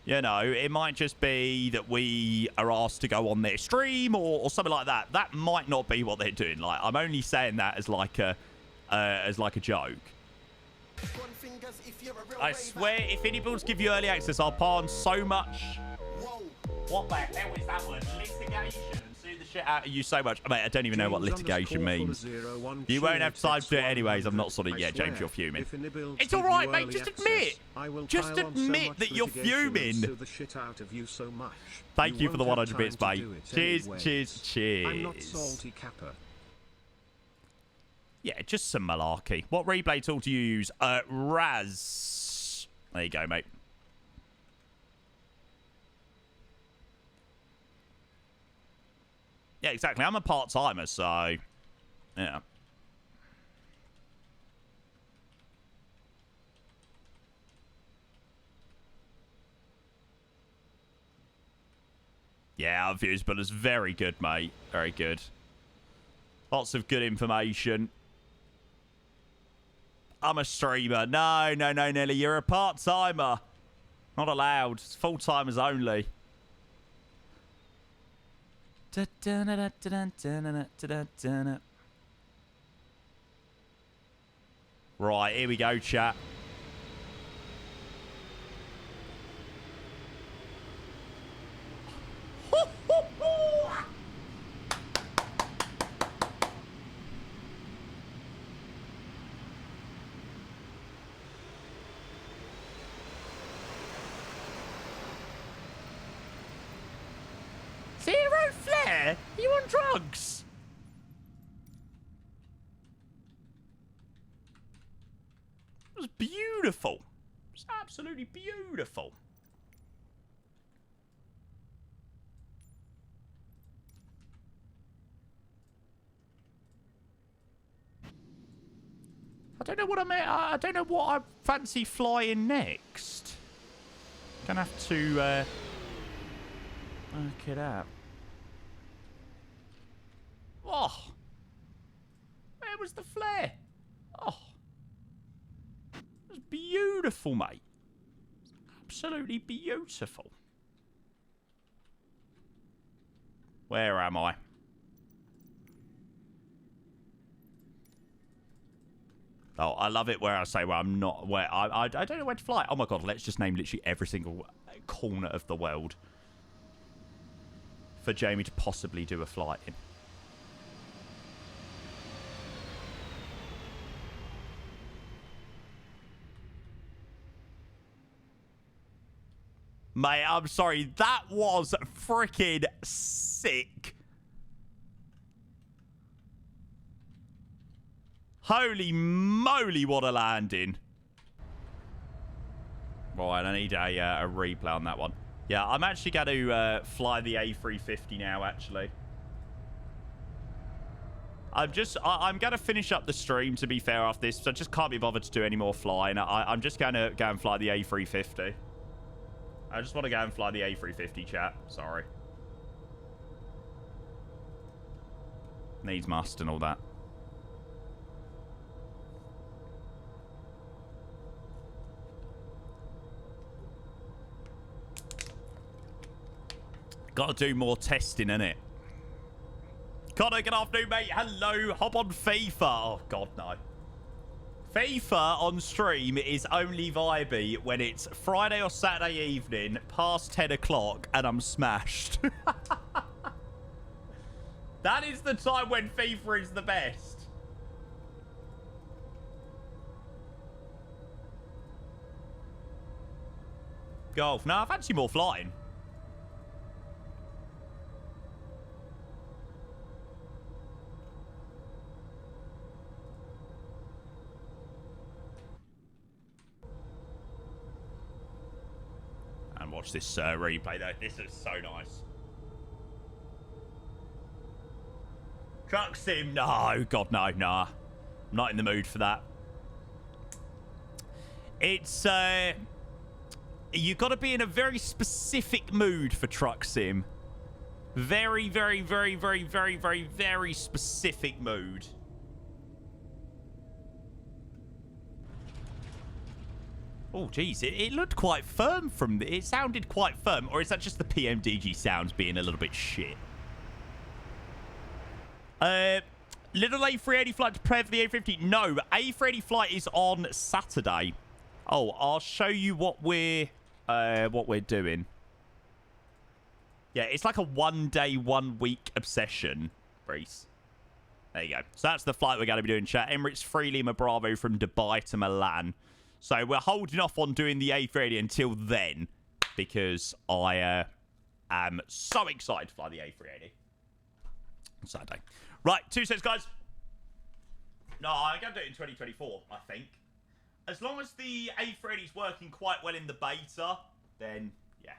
You know, it might just be that we are asked to go on their stream or something like that. That might not be what they're doing. Like, I'm only saying that as like a joke. I swear, if iniBuilds give you early access, I'll pardon so much. What the hell is that word? Litigation and sue the shit out of you so much. Mate, I don't even know what litigation means. You won't have time to do it anyways. I'm not sorry. Yeah, James, you're fuming. It's all right, mate. Just admit. Just admit that you're fuming. Thank you for the 100 bits, mate. Cheers, cheers, cheers. I'm not salty, Kappa. Yeah, just some malarkey. What replay tool do you use? Raz. There you go, mate. Yeah, exactly. I'm a part-timer, so... Yeah. Yeah, our views, but it's very good, mate. Very good. Lots of good information. I'm a streamer. No, no, no, Nelly. You're a part-timer. Not allowed. It's full-timers only. Right, here we go, chat. Zero flare? Are you on drugs? It was beautiful. It was absolutely beautiful. I don't know what I don't know what I fancy flying next. Gonna have to work it out. Oh, where was the flare? Oh, it was beautiful, mate. Absolutely beautiful. Where am I? Oh, I love it where I say where I'm not, where I don't know where to fly. Oh my god, let's just name literally every single corner of the world for Jamie to possibly do a flight in. Mate, I'm sorry. That was freaking sick. Holy moly, what a landing. Right, I need a replay on that one. Yeah, I'm actually going to fly the A350 now, actually. I'm going to finish up the stream, to be fair, after this. So I just can't be bothered to do any more flying. I'm just going to go and fly the A350. I just want to go and fly the A350, chat. Sorry. Needs must and all that. Got to do more testing, innit? Connor, good afternoon, mate. Hello. Hop on FIFA. Oh, God, no. FIFA on stream is only vibey when it's Friday or Saturday evening, past 10 o'clock, and I'm smashed. That is the time when FIFA is the best. Golf. No, I fancy more flying. And watch this replay, though. This is so nice. Truck sim. No, God, no, nah. I'm not in the mood for that. It's, you've got to be in a very specific mood for truck sim. Very, very, very, very, very, very, very specific mood. Oh, geez. It looked quite firm from... It sounded quite firm. Or is that just the PMDG sounds being a little bit shit? Little A380 flight to prepare for the A350. No, A380 flight is on Saturday. Oh, I'll show you what we're doing. Yeah, it's like a 1 day, 1 week obsession, Reese. There you go. So that's the flight we're going to be doing, chat. Emirates Free Lima Bravo from Dubai to Milan. So we're holding off on doing the A380 until then because I am so excited to fly the A380 on Saturday. Right, 2 cents, guys. No, I'm going to do it in 2024, I think. As long as the A380 is working quite well in the beta, then yeah.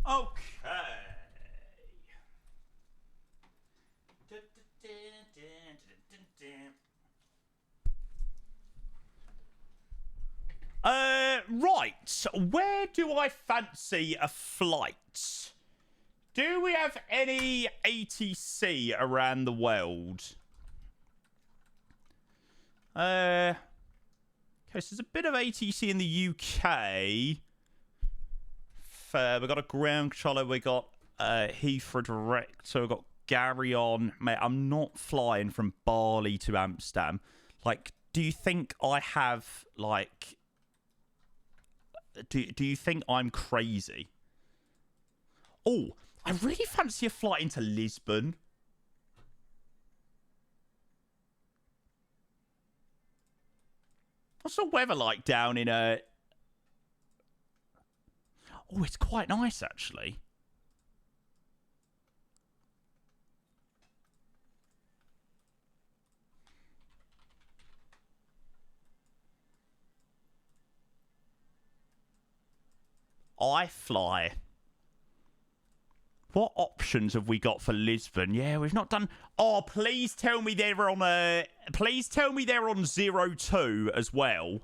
Okay. Right. Where do I fancy a flight? Do we have any ATC around the world? Okay, so there's a bit of ATC in the UK. We've got a ground controller. We got Heathrow direct. So we've got Gary on. Mate, I'm not flying from Bali to Amsterdam. Like, do you think I have, like... Do you think I'm crazy? Oh, I really fancy a flight into Lisbon. What's the weather like down in a... Oh, it's quite nice, actually. I fly. What options have we got for Lisbon? Yeah, we've not done... Oh, please tell me they're on a... Please tell me they're on 02 as well.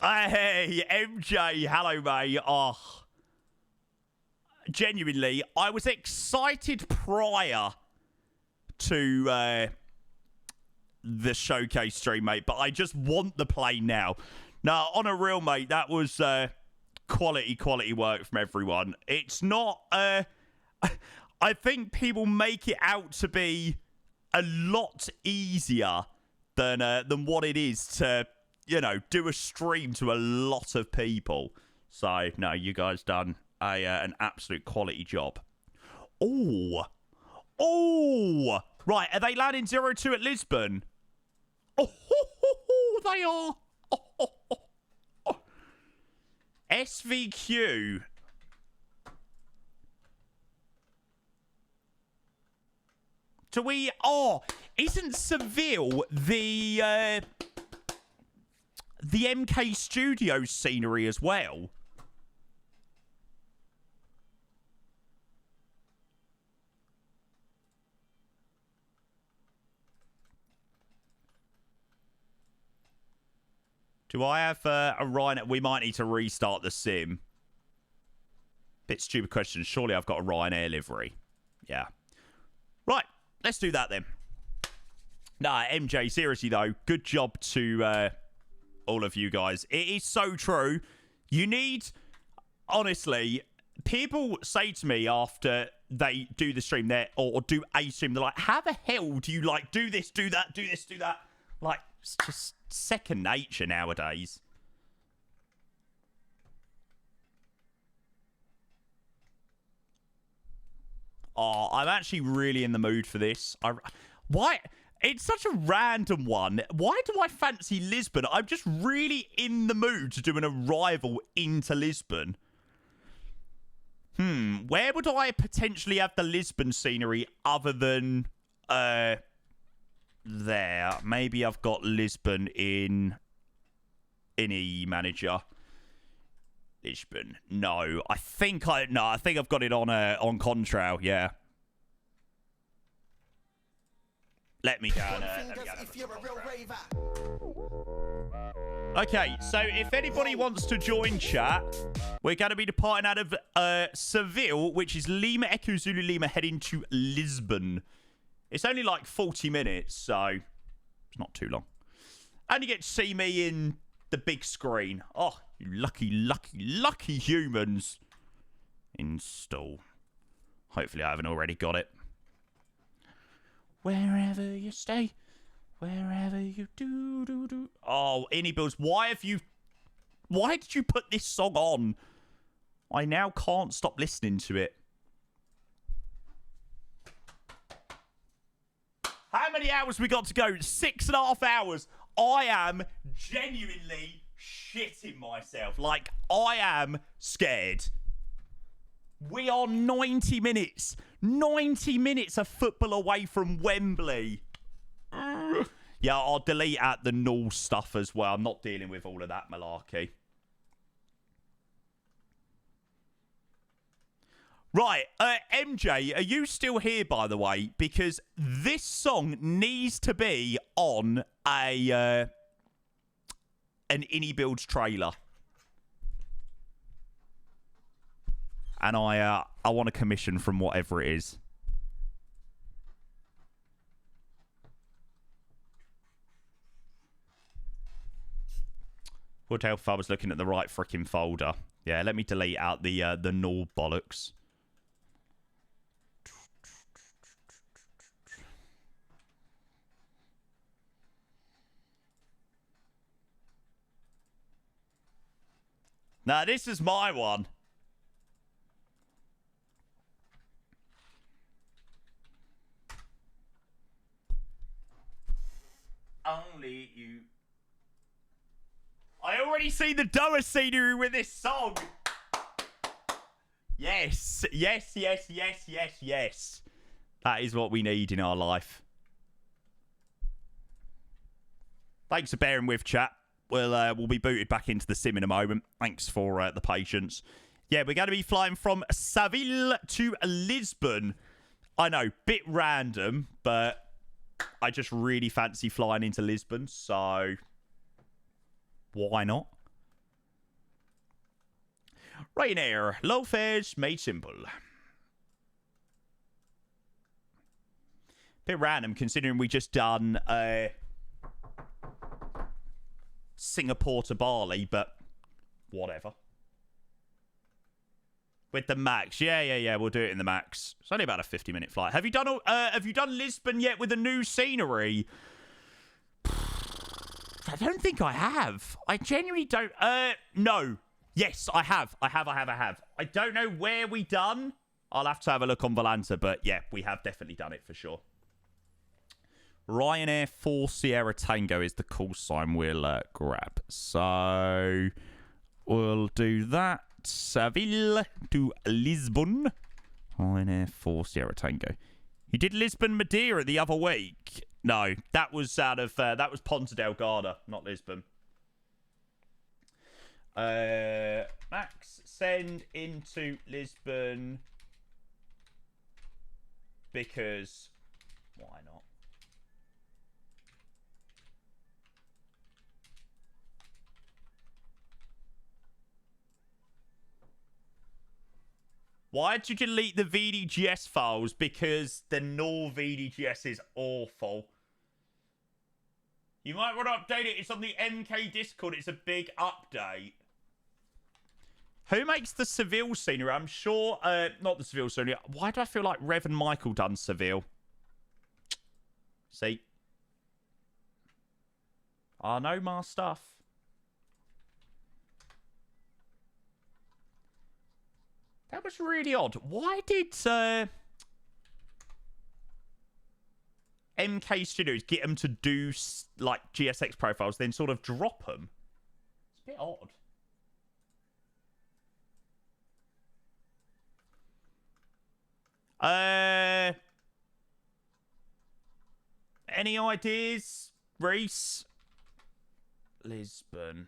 Hey, MJ, hello, mate. Oh, genuinely, I was excited prior to the showcase stream, mate, but I just want the plane now. Now, on a real, mate, that was quality work from everyone. It's not, I think people make it out to be a lot easier than what it is to, you know, do a stream to a lot of people. So, no, you guys done an absolute quality job. Oh, right, are they landing 02 at Lisbon? Oh, they are. SVQ. Do we... Oh, isn't Seville the MK Studios scenery as well? Do I have a Ryanair? We might need to restart the sim. Bit stupid question. Surely I've got a Ryanair livery. Yeah. Right. Let's do that then. Nah, MJ, seriously though, good job to all of you guys. It is so true. You need, honestly, people say to me after they do the stream there or do a stream, they're like, how the hell do you like do this, do that, do this, do that? Like, it's just second nature nowadays. Oh, I'm actually really in the mood for this. Why? It's such a random one. Why do I fancy Lisbon? I'm just really in the mood to do an arrival into Lisbon. Where would I potentially have the Lisbon scenery other than there? Maybe I've got Lisbon in eManager. Lisbon. No, I think I've got it on Contrail. Yeah. Let me go. Okay, so if anybody wants to join chat, we're going to be departing out of Seville, which is Lima Echo Zulu Lima, heading to Lisbon. It's only like 40 minutes, so it's not too long. And you get to see me in the big screen. Oh, you lucky humans. Install. Hopefully I haven't already got it. Wherever you stay, wherever you do. Oh, iniBuilds, why did you put this song on? I now can't stop listening to it. How many hours we got to go? 6.5 hours. I am genuinely shitting myself. Like, I am scared. We are 90 minutes. 90 minutes of football away from Wembley. Yeah, I'll delete out the null stuff as well. I'm not dealing with all of that malarkey. Right, MJ, are you still here, by the way? Because this song needs to be on an iniBuilds trailer. And I want a commission from whatever it is. Would help if I was looking at the right freaking folder. Yeah, let me delete out the null bollocks. Now, this is my one. Only you. I already see the Doha scenery with this song. Yes. Yes, yes, yes, yes, yes. That is what we need in our life. Thanks for bearing with, chat. We'll be booted back into the sim in a moment. Thanks for the patience. Yeah, we're going to be flying from Seville to Lisbon. I know, bit random, but I just really fancy flying into Lisbon, so why not? Ryanair, low fares, made simple. Bit random considering we just done Singapore to Bali, but whatever. With the max. Yeah. We'll do it in the max. It's only about a 50-minute flight. Have you done Lisbon yet with the new scenery? I don't think I have. I genuinely don't. No. Yes, I have. I have. I don't know where we done. I'll have to have a look on Volanta, but yeah, we have definitely done it for sure. Ryanair 4 Sierra Tango is the call sign we'll grab. So we'll do that. Seville to Lisbon. Ryanair 4 Sierra Tango. You did Lisbon Madeira the other week. No, that was out of that was Ponta Delgada, not Lisbon. Max, send into Lisbon because why not? Why did you delete the VDGS files? Because the null VDGS is awful. You might want to update it. It's on the MK Discord. It's a big update. Who makes the Seville scenery? I'm sure... not the Seville scenery. Why do I feel like Rev and Michael done Seville? See? I know my stuff. That was really odd. Why did MK Studios get them to do like GSX profiles, then sort of drop them? It's a bit odd. Any ideas, Reese? Lisbon.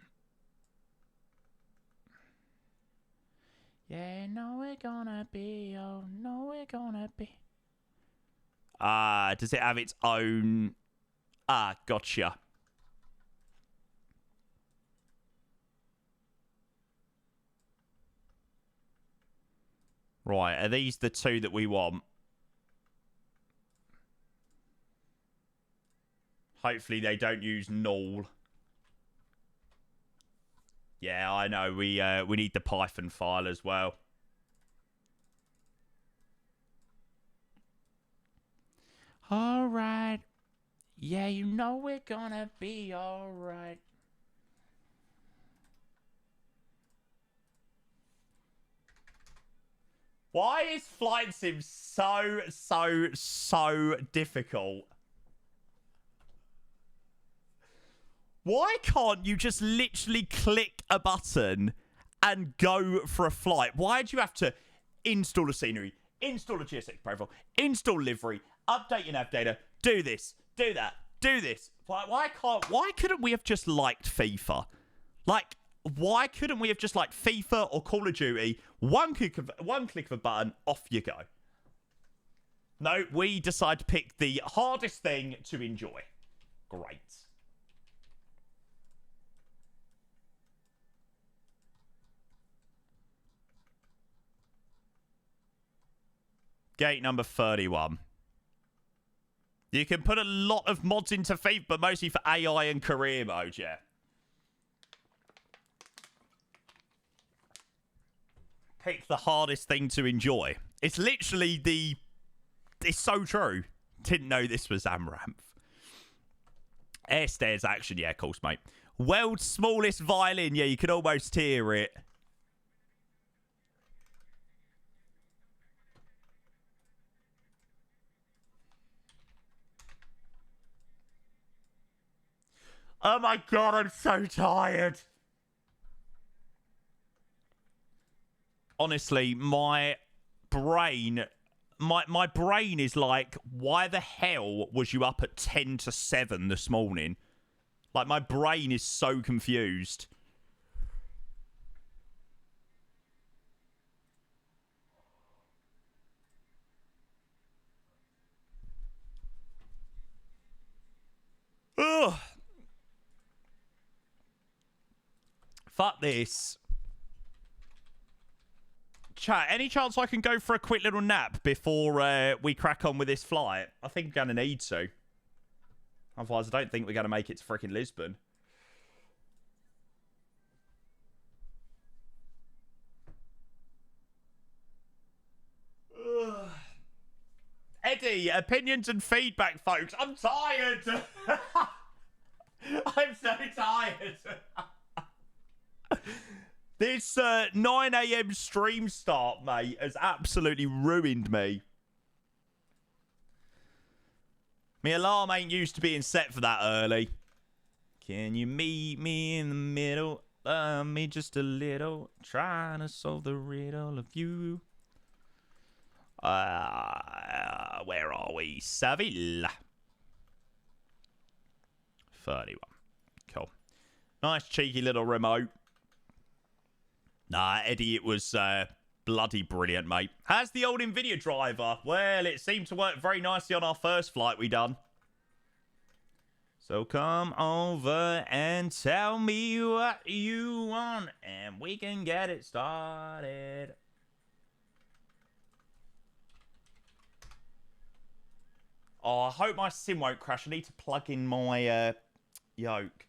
Yeah, no, we're gonna be. Oh, no, we're gonna be. Does it have its own? Gotcha. Right, are these the two that we want? Hopefully they don't use null. Yeah, I know. We need the Python file as well. All right. Yeah, you know we're gonna be all right. Why is Flight Sim so difficult? Why can't you just literally click a button and go for a flight? Why do you have to install a scenery, install a GSX profile, install livery, update your nav data, do this, do that, do this? Why couldn't we have just liked FIFA? Like, why couldn't we have just liked FIFA or Call of Duty? One click of a button, off you go. No, we decide to pick the hardest thing to enjoy. Great. Gate number 31. You can put a lot of mods into FIFA, but mostly for AI and career mode, yeah. Pick the hardest thing to enjoy. It's literally the... It's so true. Didn't know this was Amaranth. Air stairs action, yeah, of course, mate. World's smallest violin, yeah, you can almost hear it. Oh my god, I'm so tired. Honestly, my brain is like, why the hell was you up at 10 to 7 this morning? Like, my brain is so confused. Ugh. Fuck this. Chat, any chance I can go for a quick little nap before we crack on with this flight? I think I'm going to need to. Otherwise, I don't think we're going to make it to freaking Lisbon. Eddie, opinions and feedback, folks. I'm tired. I'm so tired. This 9 a.m. stream start, mate, has absolutely ruined me. My alarm ain't used to being set for that early. Can you meet me in the middle? Love me just a little. Trying to solve the riddle of you. Where are we? Seville. 31. Cool. Nice cheeky little remote. Nah, Eddie, it was bloody brilliant, mate. How's the old NVIDIA driver? Well, it seemed to work very nicely on our first flight we done. So come over and tell me what you want, and we can get it started. Oh, I hope my sim won't crash. I need to plug in my yoke.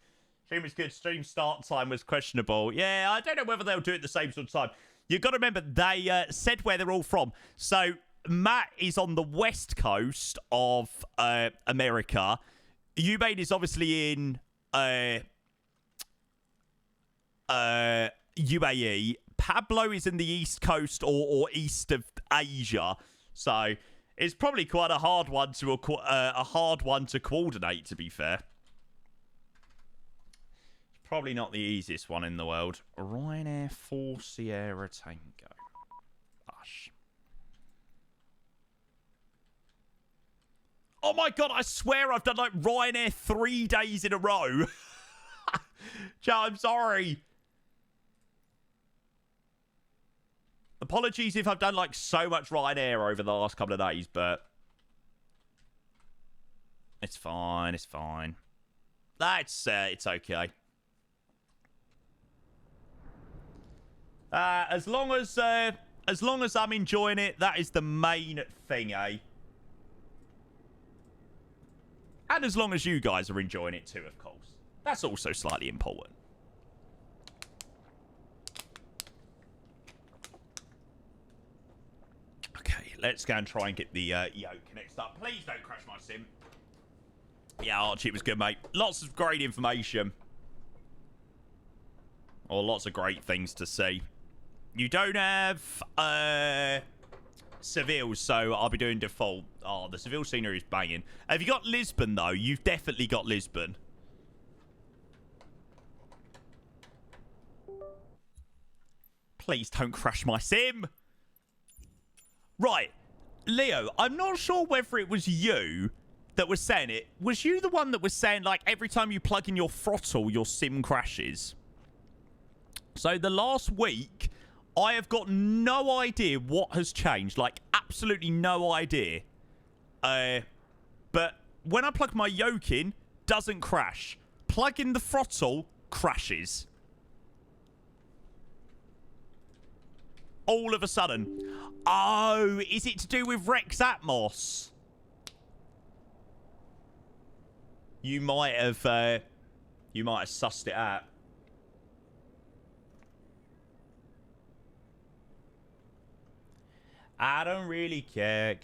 Stream was good. Stream start time was questionable. Yeah, I don't know whether they'll do it the same sort of time. You've got to remember, they said where they're all from. So Matt is on the west coast of America. Ubaid is obviously in UAE. Pablo is in the east coast or east of Asia. So it's probably quite a hard one to coordinate, to be fair. Probably not the easiest one in the world. Ryanair 4 Sierra Tango. Gosh. Oh my god, I swear I've done like Ryanair 3 days in a row. Joe, I'm sorry. Apologies if I've done like so much Ryanair over the last couple of days, but it's fine, it's fine. That's it's okay. As long as I'm enjoying it, that is the main thing, eh? And as long as you guys are enjoying it too, of course. That's also slightly important. Okay, let's go and try and get the yoke next up. Please don't crash my sim. Yeah, Archie, it was good, mate. Lots of great information. Or lots of great things to see. You don't have Seville, so I'll be doing default. Oh, the Seville scenery is banging. Have you got Lisbon, though? You've definitely got Lisbon. Please don't crash my sim. Right. Leo, I'm not sure whether it was you that was saying it. Was you the one that was saying, like, every time you plug in your throttle, your sim crashes? So the last week, I have got no idea what has changed. Like, absolutely no idea. But when I plug my yoke in, doesn't crash. Plug in the throttle, crashes. All of a sudden. Oh, is it to do with Rex Atmos? You might have sussed it out. I don't really care.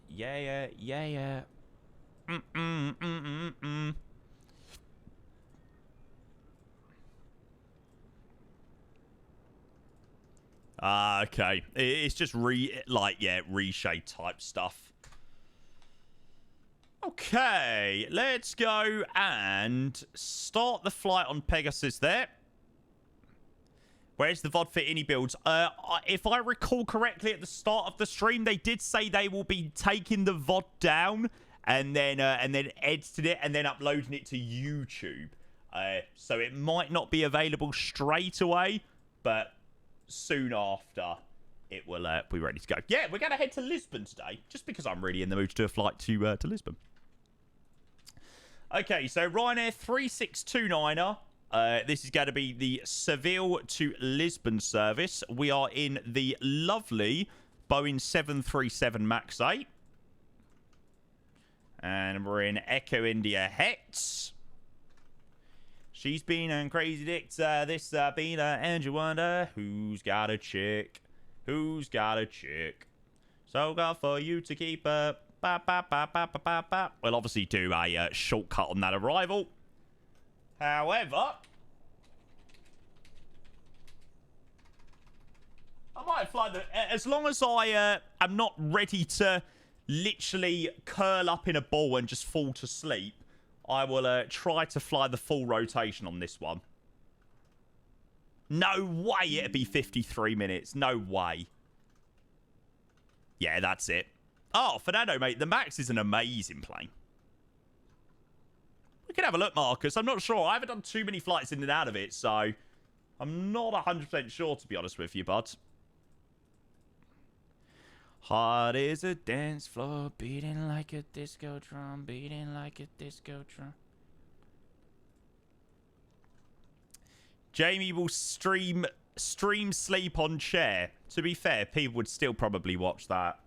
Yeah. Okay. It's just reshade type stuff. Okay, let's go and start the flight on Pegasus there. Where's the VOD for iniBuilds? If I recall correctly, at the start of the stream, they did say they will be taking the VOD down and then editing it and then uploading it to YouTube. So it might not be available straight away, but soon after it will be ready to go. Yeah, we're going to head to Lisbon today, just because I'm really in the mood to do a flight to Lisbon. Okay, so Ryanair 3629er. This is going to be the Seville to Lisbon service. We are in the lovely Boeing 737 MAX 8. And we're in Echo India Hex. She's been on Crazy Dicks. This been and you wonder who's got a chick. Who's got a chick. So good for you to keep We'll obviously do a shortcut on that arrival. However, I might fly the... As long as I am not ready to literally curl up in a ball and just fall to sleep, I will try to fly the full rotation on this one. No way it'd be 53 minutes. No way. Yeah, that's it. Oh, Fernando, mate, the Max is an amazing plane. We can have a look, Marcus. I'm not sure. I haven't done too many flights in and out of it, so I'm not 100% sure, to be honest with you, bud. Heart is a dance floor, beating like a disco drum, beating like a disco drum. Jamie will stream sleep on chair. To be fair, people would still probably watch that.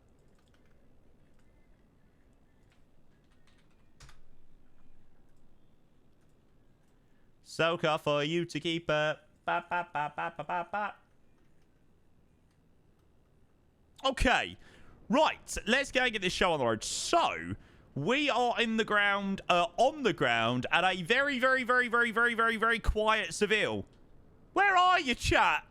Soca for you to keep Okay, right. Let's go and get this show on the road. So, we are in the ground, on the ground, at a very, very, very, very, very, very, very quiet Seville. Where are you, chat?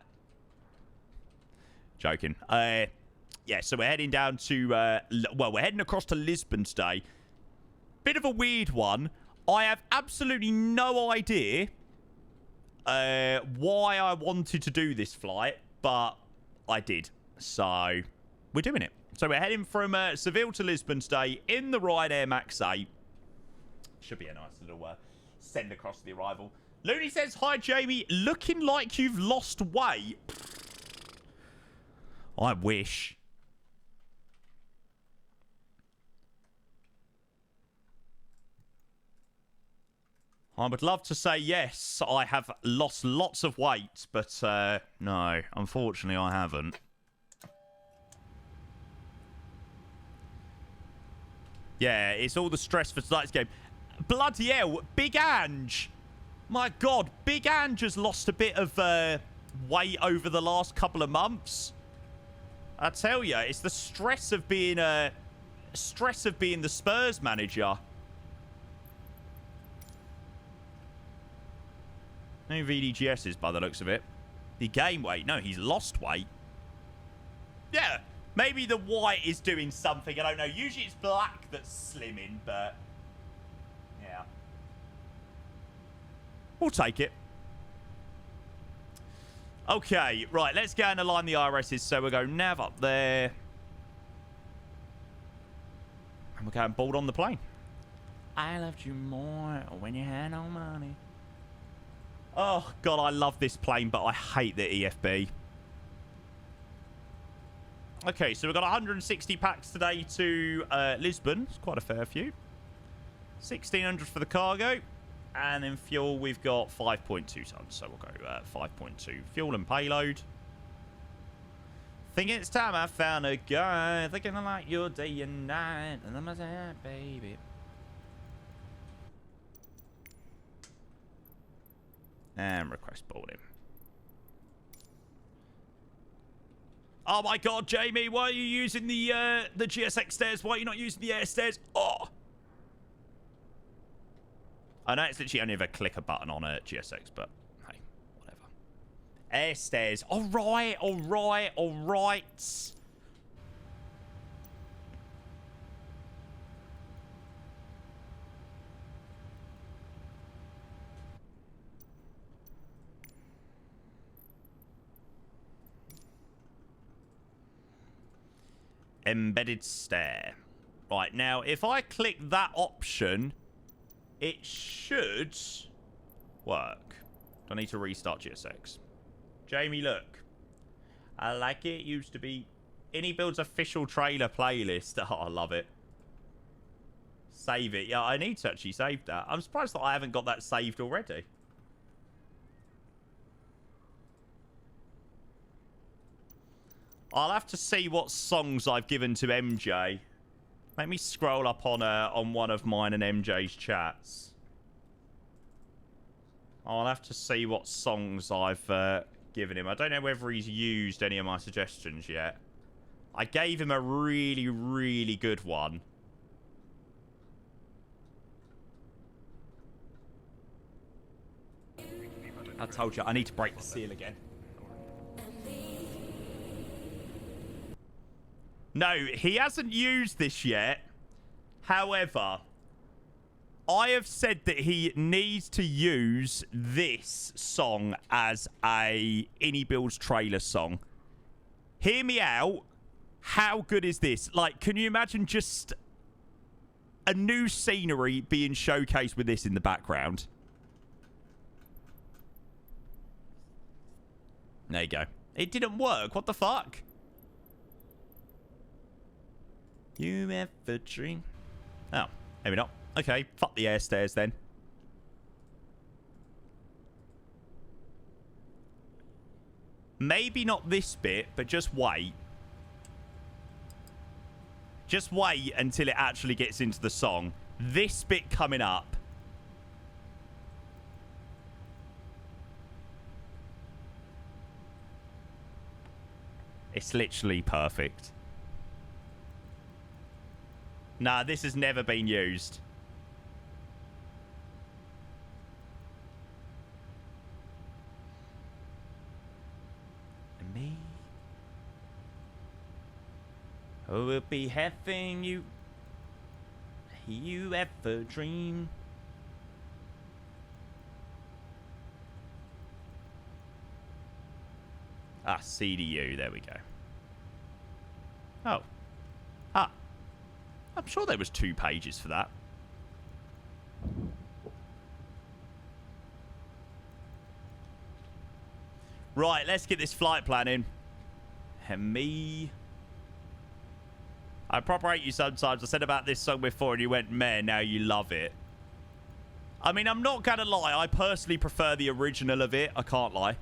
Joking. Yeah, so we're heading down to, well, we're heading across to Lisbon today. Bit of a weird one. I have absolutely no idea why I wanted to do this flight, but I did. So, we're doing it. So, we're heading from Seville to Lisbon today in the Ryanair Max 8. Should be a nice little send across the arrival. Looney says, hi, Jamie. Looking like you've lost weight. I wish. I would love to say yes, I have lost lots of weight, but no, unfortunately I haven't. Yeah, it's all the stress for tonight's game. Bloody hell, Big Ange. My God, Big Ange has lost a bit of weight over the last couple of months. I tell you, it's the stress of being the Spurs manager. No VDGSs by the looks of it. He gained weight. No, he's lost weight. Yeah, maybe the white is doing something. I don't know. Usually it's black that's slimming, but yeah. We'll take it. Okay, right. Let's go and align the IRSs. So we'll go nav up there. And we'll go and board on the plane. I loved you more when you had no money. Oh, God, I love this plane, but I hate the EFB. Okay, so we've got 160 packs today to Lisbon. It's quite a fair few. 1,600 for the cargo. And then fuel, we've got 5.2 tons. So we'll go 5.2 fuel and payload. Think it's time I found a guy thinking I like your day and night. And I'm saying, baby. And request boarding. Oh my God, Jamie, why are you using the GSX stairs? Why are you not using the air stairs? Oh. I know it's literally only if I click a button on a GSX, but hey, whatever. Air stairs. All right, all right, all right. Embedded stair. Right, now, if I click that option, it should work. Do I need to restart GSX? Jamie, look. I like it. It used to be iniBuilds official trailer playlist. Oh, I love it. Save it. Yeah, I need to actually save that. I'm surprised that I haven't got that saved already. I'll have to see what songs I've given to MJ. Let me scroll up on one of mine and MJ's chats. I'll have to see what songs I've given him. I don't know whether he's used any of my suggestions yet. I gave him a really, really good one. I told you, I need to break the seal again. No, he hasn't used this yet. However, I have said that he needs to use this song as a iniBuilds trailer song. Hear me out. How good is this? Like, can you imagine just a new scenery being showcased with this in the background? There you go. It didn't work. What the fuck? You ever dream? Oh, maybe not. Okay, fuck the air stairs then. Maybe not this bit, but just wait. Just wait until it actually gets into the song. This bit coming up. It's literally perfect. Nah, this has never been used. And me. Who will be having you? You ever dream? Ah, CDU. There we go. Oh. Ah. I'm sure there was 2 pages for that. Right, let's get this flight plan in. And me. I proper hate you sometimes. I said about this song before and you went, meh, now you love it. I mean, I'm not gonna lie. I personally prefer the original of it. I can't lie.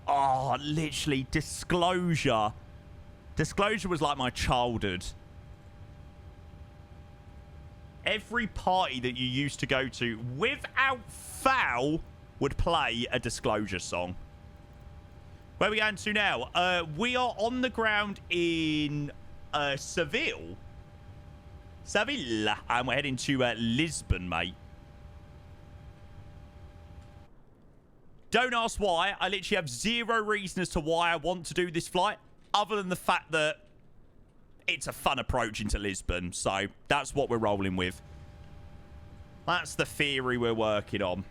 Oh, literally, Disclosure. Disclosure was like my childhood. Every party that you used to go to, without fail, would play a Disclosure song. Where are we going to now? We are on the ground in Seville. Seville. And we're heading to Lisbon, mate. Don't ask why. I literally have zero reason as to why I want to do this flight, other than the fact that it's a fun approach into Lisbon. So that's what we're rolling with. That's the theory we're working on.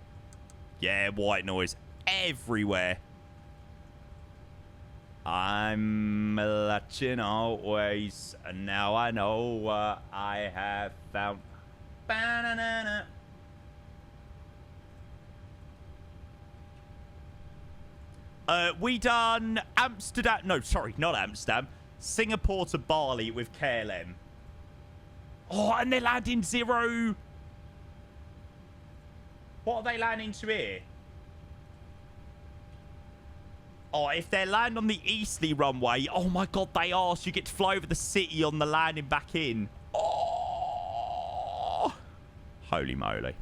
Yeah, white noise everywhere. I'm latching always, and now I know what I have found. Ba-na-na-na. We done Amsterdam. No, sorry, not Amsterdam. Singapore to Bali with KLM. Oh, and they're landing 0. What are they landing to here? Oh, if they land on the easterly runway, oh my god, they are. So you get to fly over the city on the landing back in. Oh, holy moly.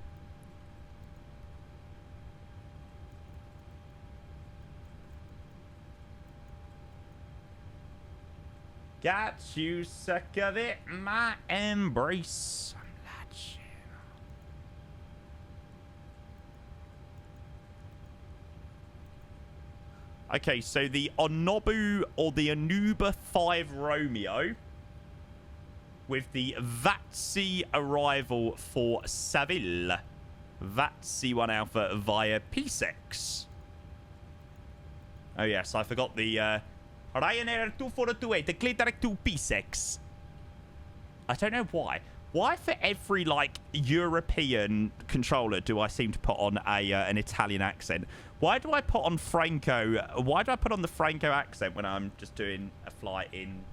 Got you sick of it, my embrace. Okay, so the Onobu or the Anuba 5 Romeo with the VATSI arrival for Seville. VATSI 1 Alpha via P6. Oh yes, I forgot the Ryanair 2428, the clear direct to P6. I don't know why. Why for every, like, European controller do I seem to put on an Italian accent? Why do I put on Franco? Why do I put on the Franco accent when I'm just doing a flight in...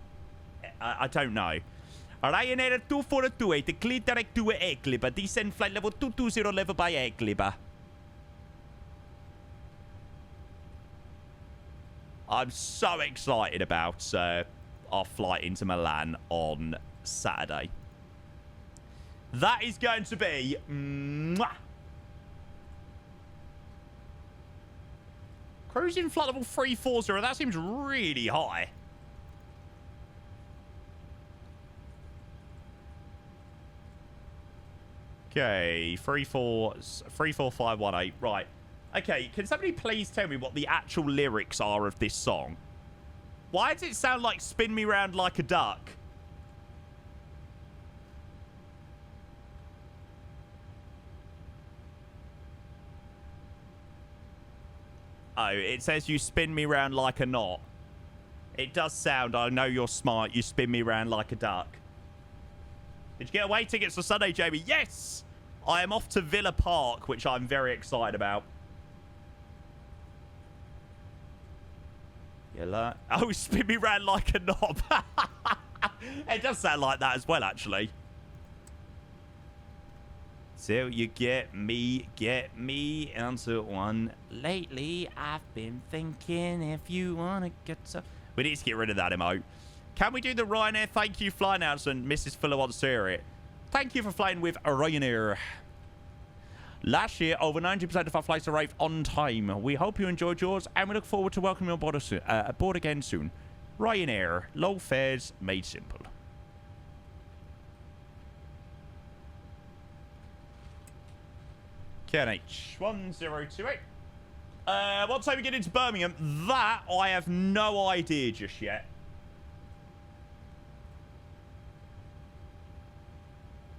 I don't know. Ryanair 2428, the clear direct to Egliba. Descend flight level 220 level by Egliba. I'm so excited about our flight into Milan on Saturday. That is going to be... Mwah. Cruising flight level 340. That seems really high. Okay, 34518. Right. Okay, can somebody please tell me what the actual lyrics are of this song? Why does it sound like spin me round like a duck? Oh, it says you spin me round like a knot. It does sound, I know you're smart, you spin me round like a duck. Did you get away tickets for Sunday, Jamie? Yes! I am off to Villa Park, which I'm very excited about. Oh, spin me round like a knob. It does sound like that as well, actually. So you get me into one. Lately, I've been thinking if you want to get some... We need to get rid of that emote. Can we do the Ryanair thank you fly announcement? Mrs. Fuller wants to hear it. Thank you for flying with Ryanair. Last year, over 90% of our flights arrived on time. We hope you enjoyed yours, and we look forward to welcoming you aboard again soon. Ryanair, low fares made simple. KNH 1028. What time we get into Birmingham? That I have no idea just yet.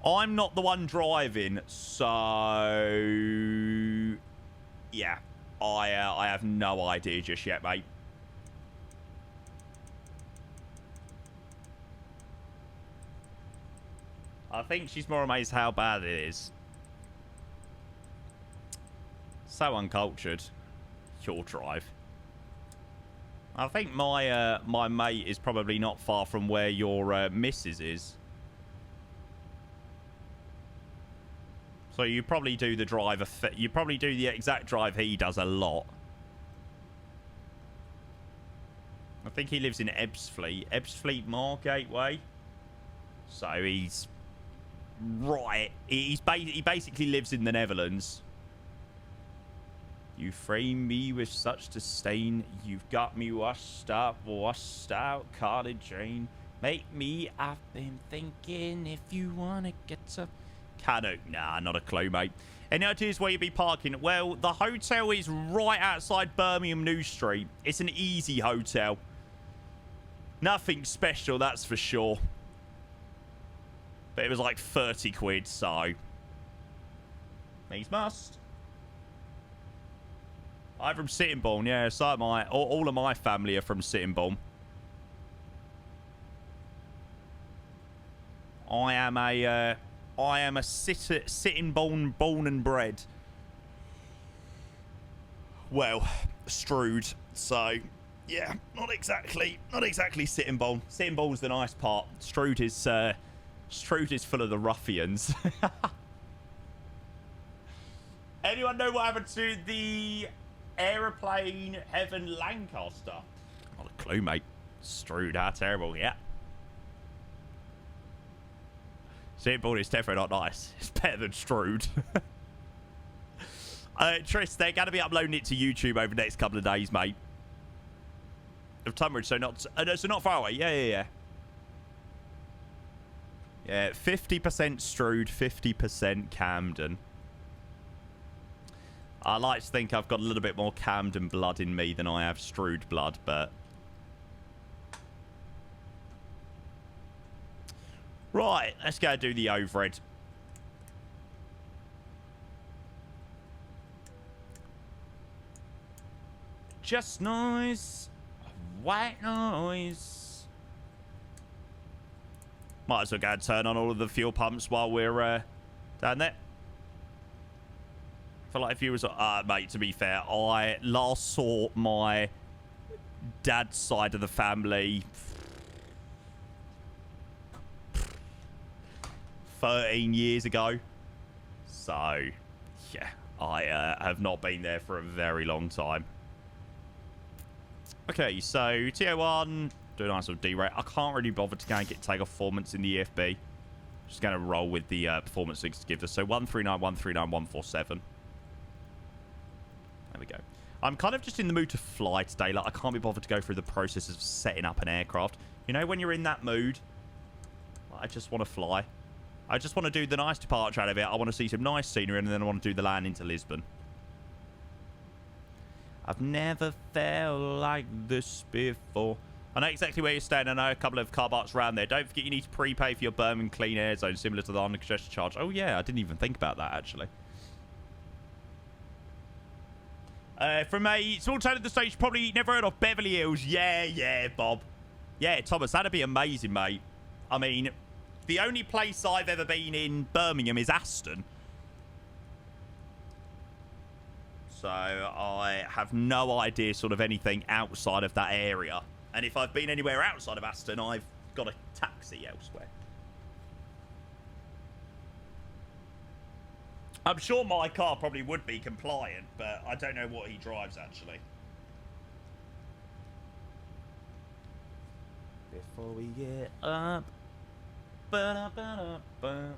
I'm not the one driving, so yeah, I have no idea just yet, mate. I think she's more amazed how bad it is. So uncultured. Your drive. I think my my mate is probably not far from where your missus is. So you probably do the drive. You probably do the exact drive he does a lot. I think he lives in Ebbsfleet Margate Way. So he's right. He basically lives in the Netherlands. You frame me with such disdain. You've got me washed out, Carly Jane. Make me, I've been thinking if you want to get some... Cano, nah, not a clue, mate. Any ideas where you'd be parking? Well, the hotel is right outside Birmingham New Street. It's an easy hotel. Nothing special, that's for sure. But it was like 30 quid, so... These must. I'm from Sittingbourne, yeah, so am I. All of my family are from Sittingbourne. I am a Sittingbourne born and bred. Well, Strood. So, yeah, not exactly Sittingbourne. Sittingbourne's the nice part. Strood is full of the ruffians. Anyone know what happened to the Aeroplane Heaven Lancaster? Not a clue, mate. Strood, how terrible, yeah. Sittingbourne is definitely not nice. It's better than Strood. Tris, they're going to be uploading it to YouTube over the next couple of days, mate. Of Tunbridge, so not far away. Yeah. Yeah, 50% Strood, 50% Camden. I like to think I've got a little bit more Camden blood in me than I have Strood blood, but... Right, let's go do the overhead. Just noise. White noise. Might as well go and turn on all of the fuel pumps while we're down there. I feel like if you was... mate, to be fair, I last saw my dad's side of the family 13 years ago. So, yeah, I have not been there for a very long time. Okay, so TO1, do a nice little D-rate. I can't really bother to go and get takeoff performance in the EFB. Just going to roll with the performance things to give us. So 139, 139, 147. There we go. I'm kind of just in the mood to fly today. Like, I can't be bothered to go through the process of setting up an aircraft. You know, when you're in that mood, I just want to fly. I just want to do the nice departure out of it. I want to see some nice scenery, and then I want to do the land into Lisbon. I've never felt like this before. I know exactly where you're staying. I know a couple of car parks around there. Don't forget you need to prepay for your Birmingham Clean Air Zone, similar to the under-congestion charge. Oh, yeah, I didn't even think about that, actually. From a small town at the stage, probably never heard of Beverly Hills. Yeah, Bob. Yeah, Thomas, that'd be amazing, mate. I mean, the only place I've ever been in Birmingham is Aston. So I have no idea sort of anything outside of that area. And if I've been anywhere outside of Aston, I've got a taxi elsewhere. I'm sure my car probably would be compliant, but I don't know what he drives, actually. Before we get up. Ba-da-ba-da-ba.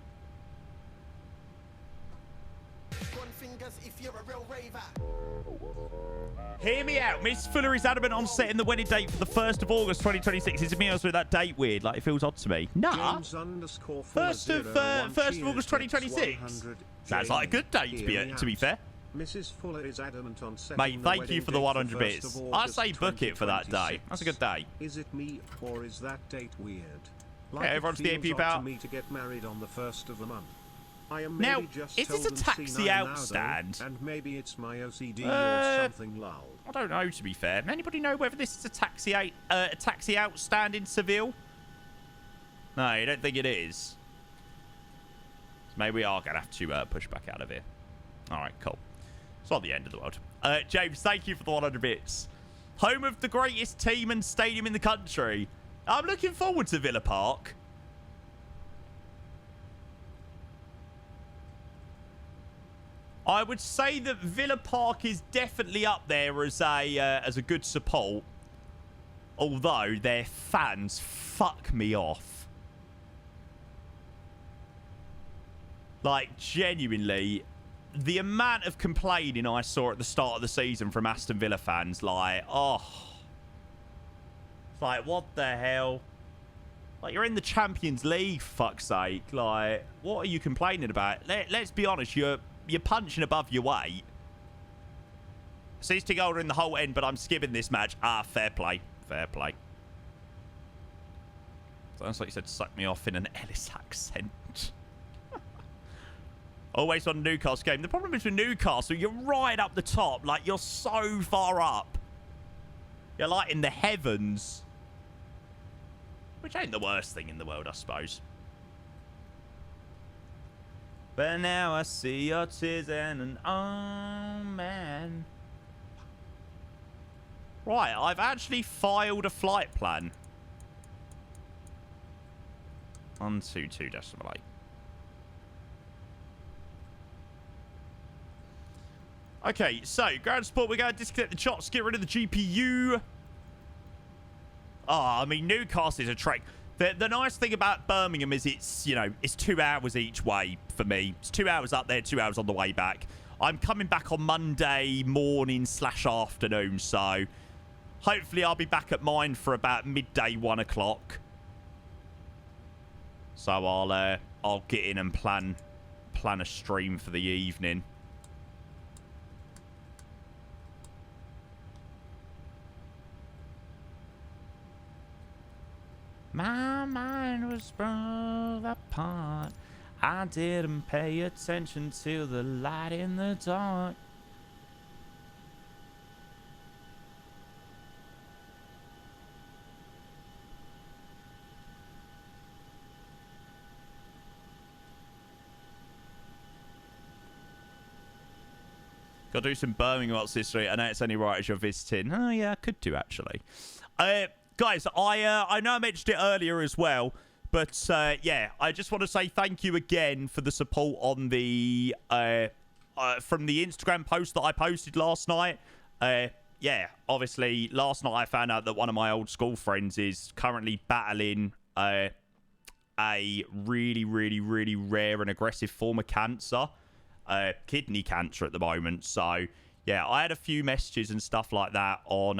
Hear me out. Miss Fuller is adamant on setting the wedding date for the 1st of August 2026. Is it me or is that date weird? Like, it feels odd to me. Nah. 1st of August 2026. Sounds like a good date, to be fair. Mrs. Fuller is adamant on setting Mate, thank you for the 100 bits. I say book it for that day. That's a good day. Is it me or is that date weird? Like, okay, everyone's VIP about me to get married on the 1st of the month. I am now, just is this a taxi outstand? And maybe it's my OCD or something loud. I don't know, to be fair. Anybody know whether this is a taxi outstand in Seville? No, you don't think it is? So maybe we are going to have to push back out of here. All right, cool. It's not the end of the world. James, thank you for the 100 bits. Home of the greatest team and stadium in the country. I'm looking forward to Villa Park. I would say that Villa Park is definitely up there as a good support. Although their fans fuck me off. Like, genuinely, the amount of complaining I saw at the start of the season from Aston Villa fans, like, oh. It's like, what the hell? Like, you're in the Champions League, for fuck's sake. Like, what are you complaining about? Let's be honest, you're punching above your weight. 60 golder in the whole end, but I'm skipping this match. Ah, fair play. Fair play. Sounds like you said suck me off in an Ellis accent. Always on a Newcastle game. The problem is with Newcastle, you're right up the top. Like, you're so far up. You're like in the heavens. Which ain't the worst thing in the world, I suppose. But now I see your tears and oh man. Right, I've actually filed a flight plan. 122.8. Okay, so ground support, we're going to disconnect the chops, get rid of the GPU. I mean, Newcastle is a trek. The nice thing about Birmingham is it's, you know, it's 2 hours each way for me. It's 2 hours up there, 2 hours on the way back. I'm coming back on Monday morning / afternoon, so hopefully I'll be back at mine for about midday, 1 o'clock. So I'll get in and plan a stream for the evening. My mind was broke apart. I didn't pay attention to the light in the dark. Got to do some Birmingham Watts history. I know it's only right as you're visiting. Oh, yeah, I could do, actually. Guys, I know I mentioned it earlier as well, but yeah, I just want to say thank you again for the support on the from the Instagram post that I posted last night. Yeah, obviously, last night I found out that one of my old school friends is currently battling a really, really, really rare and aggressive form of cancer, kidney cancer at the moment. So yeah, I had a few messages and stuff like that on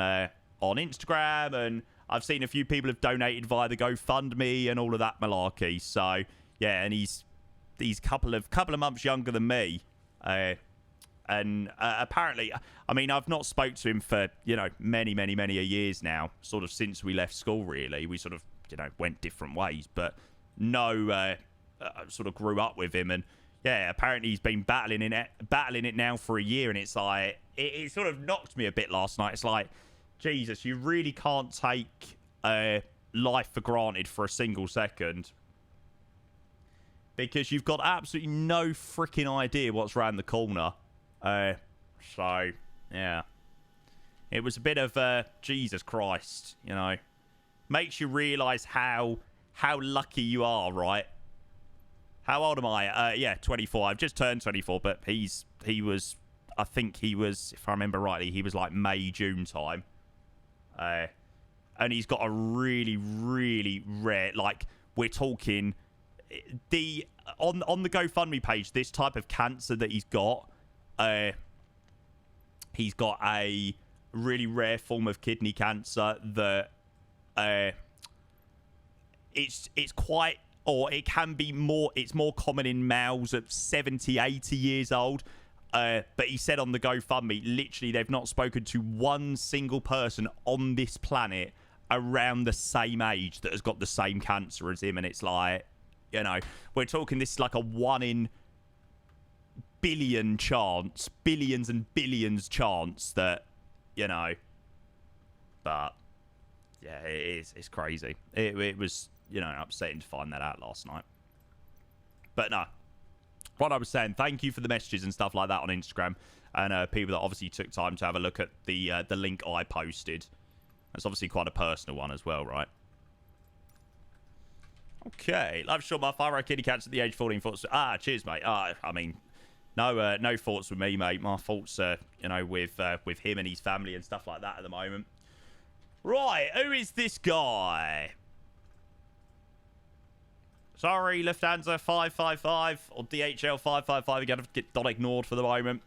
Instagram, and I've seen a few people have donated via the GoFundMe and all of that malarkey. So yeah, and he's couple of months younger than me, and apparently, I mean, I've not spoke to him for, you know, many a years now, sort of since we left school. Really, we sort of, you know, went different ways, but no, sort of grew up with him, and yeah, apparently he's been battling it now for a year, and it's like it sort of knocked me a bit last night. It's like, Jesus, you really can't take life for granted for a single second, because you've got absolutely no freaking idea what's around the corner. So yeah, it was a bit of Jesus Christ, you know, makes you realise how lucky you are, right? How old am I? Yeah, 24. I've just turned 24, but he was, I think he was, if I remember rightly, he was like May, June time. And he's got a really rare, like, we're talking on the GoFundMe page, this type of cancer that he's got a really rare form of kidney cancer that it's quite, or it can be more, it's more common in males of 70, 80 years old. But he said on the GoFundMe, literally, they've not spoken to one single person on this planet around the same age that has got the same cancer as him. And it's like, you know, we're talking, this is like a 1 in billion chance, billions and billions chance that, you know, but yeah, it's crazy. It was, you know, upsetting to find that out last night. But no, what I was saying, thank you for the messages and stuff like that on Instagram, and people that obviously took time to have a look at the link I posted. That's obviously quite a personal one as well, right? Okay, life's short, my 5-year-old kitty cat's at the age of 14 thoughts. Cheers, mate. I mean, no thoughts with me, mate. My thoughts are, you know, with him and his family and stuff like that at the moment. Right, who is this guy? Sorry, Lufthansa 555 or DHL 555. You're going to get ignored for the moment.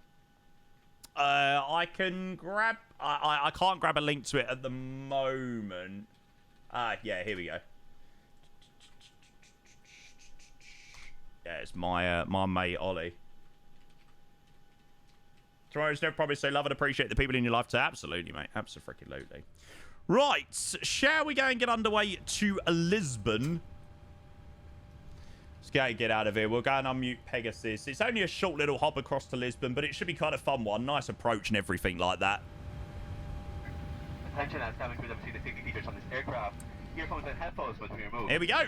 I can grab... I can't grab a link to it at the moment. Yeah, here we go. Yeah, it's my mate, Ollie. Tomorrow's never promised, so love and appreciate the people in your life too. Absolutely, mate. Absolutely. Right, shall we go and get underway to Lisbon? Let's go and get out of here. We'll go and unmute Pegasus. It's only a short little hop across to Lisbon, but it should be kind of fun one. Nice approach and everything like that. Attention, as cabin crew have seen the safety features on this aircraft. Earphones and headphones must be removed. Here we go.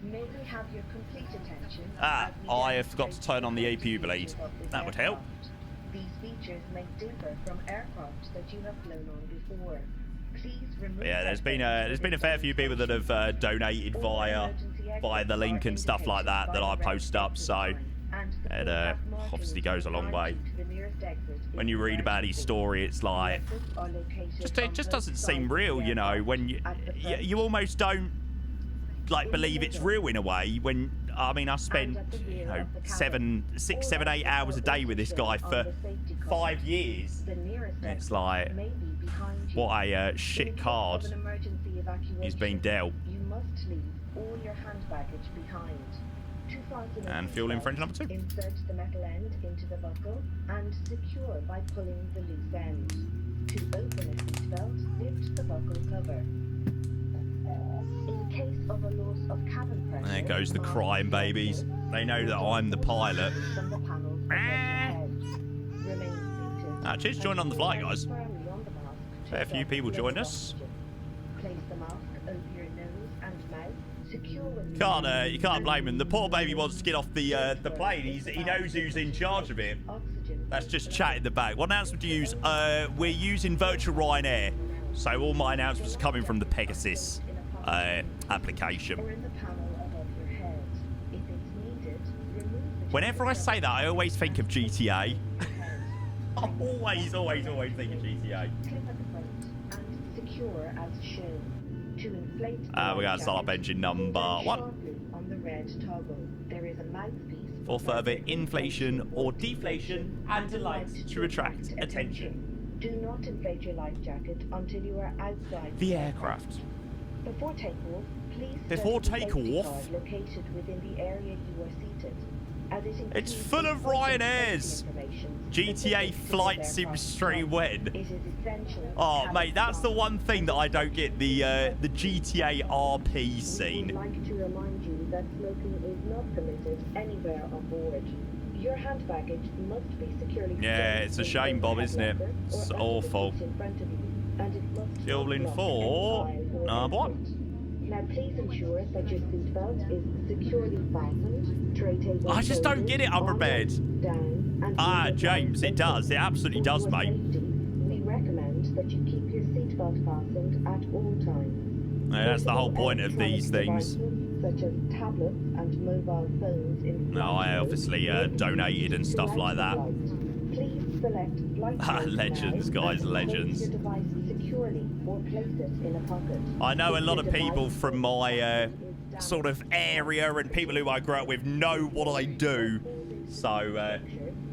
May we have your complete attention? I forgot to turn on the APU bleed. That would help. These features may differ from aircraft that you have flown on before. Please remove. Yeah, there's been a fair few people that have donated via the link and stuff like that I post up. So it obviously goes a long way. When you read about his story, it's like it just doesn't seem real, you know. When you almost don't like believe it's real in a way. When I mean, I spent, you know, 6, 7, 8 hours a day with this guy for 5 years. It's like, what a shit card he's been dealt. You must leave all your hand baggage behind. And fuel in French number 2. Insert the metal end into the buckle and secure by pulling the loose end. To open a seatbelt, lift the buckle cover. In case of a loss of cabin pressure, there goes the crying babies. They know that I'm the pilot. Cheers for joining on the flight, guys. Fair few people joined us. Place the mask over your nose and mouth. You can't blame him. The poor baby wants to get off the plane. He knows who's in charge of him. That's just chat in the back. What announcement do you use? We're using virtual Ryanair, so all my announcements are coming from the Pegasus application. Whenever I say that, I always think of GTA. I always think of GTA. We're going to start up engine number 1. red toggle. There is a mouthpiece for further inflation or deflation and delight to attract attention. Do not inflate your life jacket until you are outside the aircraft. Before takeoff, please Before study the safety takeoff? card located within the area you are seated. As it It's includes full of important Ryanairs. safety information GTA specific to Flight this Sim aircraft Stream type. when? It is essential to Oh, have mate, a that's the smart one thing that I don't get, the GTA RP We would scene. like to remind you that smoking is not permitted anywhere on board. Your hand baggage must be securely Yeah, stored it's a in shame, the Bob, overhead isn't it? locker or It's under the awful. seat in front of you, and it must Fueling not block for any aisle or number one. exit. Now please ensure that your seatbelt is securely fastened. Tray table I just don't folded, get it, upper on, bed. down, and Ah, with a James, it does. It absolutely For does, your mate. safety, we recommend that you keep your seatbelt fastened at all times. No, that's the whole point of these things. Devices, such as tablets and mobile phones in No, I obviously donated and stuff like that. Please select flight Ah, mode legends, now guys, and legends. Place your device securely or place it in a pocket. I know a If lot your of people device from my sort of area and people who I grew up with know what I do. So,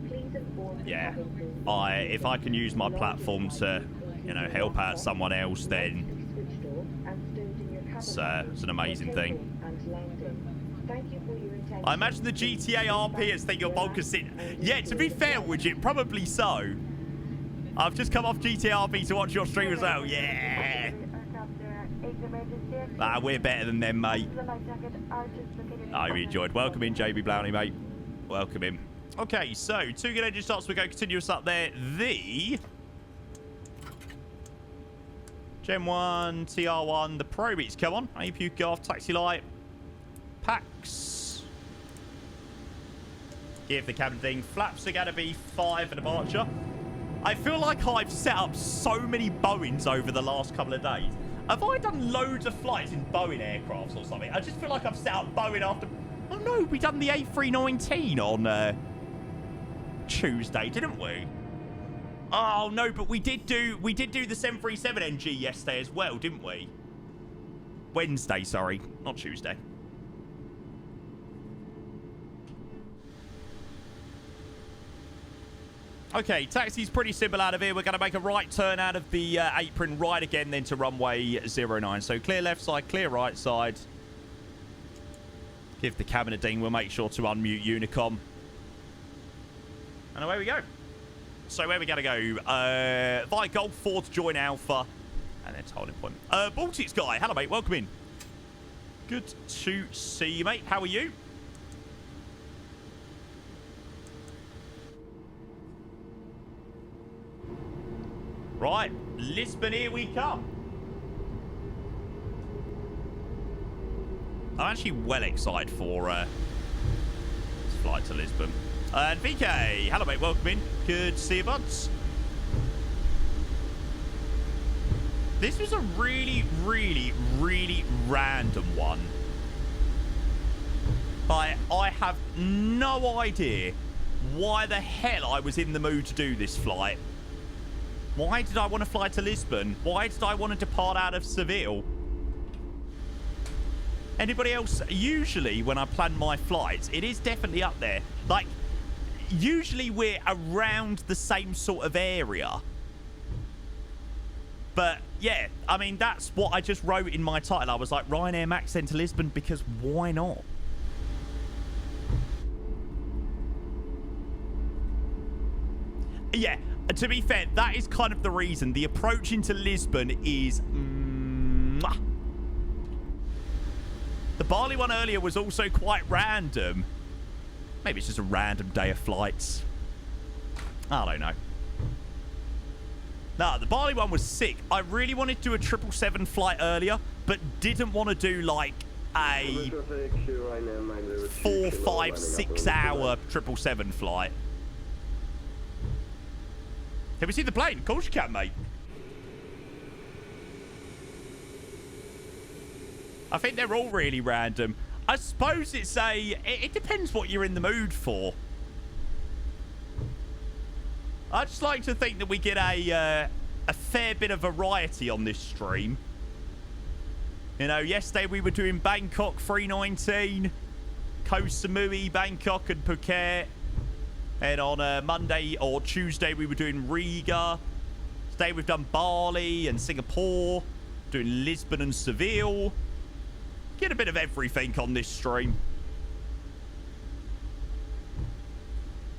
Please inform the yeah, cabin crew if I can use my platform to, you know, help out someone else, then switched off and stowed in your cabin it's an amazing thing. and landing. Thank you for your attention. I imagine the GTA RPers think you're bonkers. Yeah, to be fair, Widget, probably so. I've just come off GTA RP to watch your stream as well. Yeah. Ah, we're better than them, mate. I really enjoyed. Welcome in, JB Blowney, mate. Welcome in. Okay, so 2 good engine starts. We go continuous up there. The Gen 1, TR1, the Pro Beats. Come on. APU, go off. Taxi light. Packs. Give the cabin thing. Flaps are going to be 5 for departure. I feel like I've set up so many Boeings over the last couple of days. Have I done loads of flights in Boeing aircrafts or something? I just feel like I've set up Boeing after... Oh, no, we done the A319 on Tuesday, didn't we? Oh, no, but we did do the 737 NG yesterday as well, didn't we? Wednesday, sorry, not Tuesday. Okay, taxi's pretty simple out of here. We're going to make a right turn out of the apron, right again, then to runway 09. So clear left side, clear right side. Give the cabin a ding. We'll make sure to unmute Unicom. And away we go. So where are we going to go? Via Golf 4 to join Alpha. And then to holding point. Baltics guy. Hello, mate. Welcome in. Good to see you, mate. How are you? Right, Lisbon, here we come. I'm actually well excited for this flight to Lisbon. And VK, hello mate, welcome in. Good to see you, buds. This was a really, really, really random one. I have no idea why the hell I was in the mood to do this flight. Why did I want to fly to Lisbon? Why did I want to depart out of Seville? Anybody else? Usually when I plan my flights, it is definitely up there. Like, usually we're around the same sort of area. But, yeah, I mean, that's what I just wrote in my title. I was like, Ryanair Max sent to Lisbon because why not? Yeah. To be fair, that is kind of the reason. The approach into Lisbon is... The Bali one earlier was also quite random. Maybe it's just a random day of flights. I don't know. No, the Bali one was sick. I really wanted to do a 777 flight earlier, but didn't want to do like a 4, 5, 6 hour 777 flight. Can we see the plane? Of course you can, mate. I think they're all really random. I suppose it's it depends what you're in the mood for. I just like to think that we get a fair bit of variety on this stream. You know, yesterday we were doing Bangkok 319. Koh Samui, Bangkok, and Phuket. And on Monday or Tuesday, we were doing Riga. Today, we've done Bali and Singapore. Doing Lisbon and Seville. Get a bit of everything on this stream.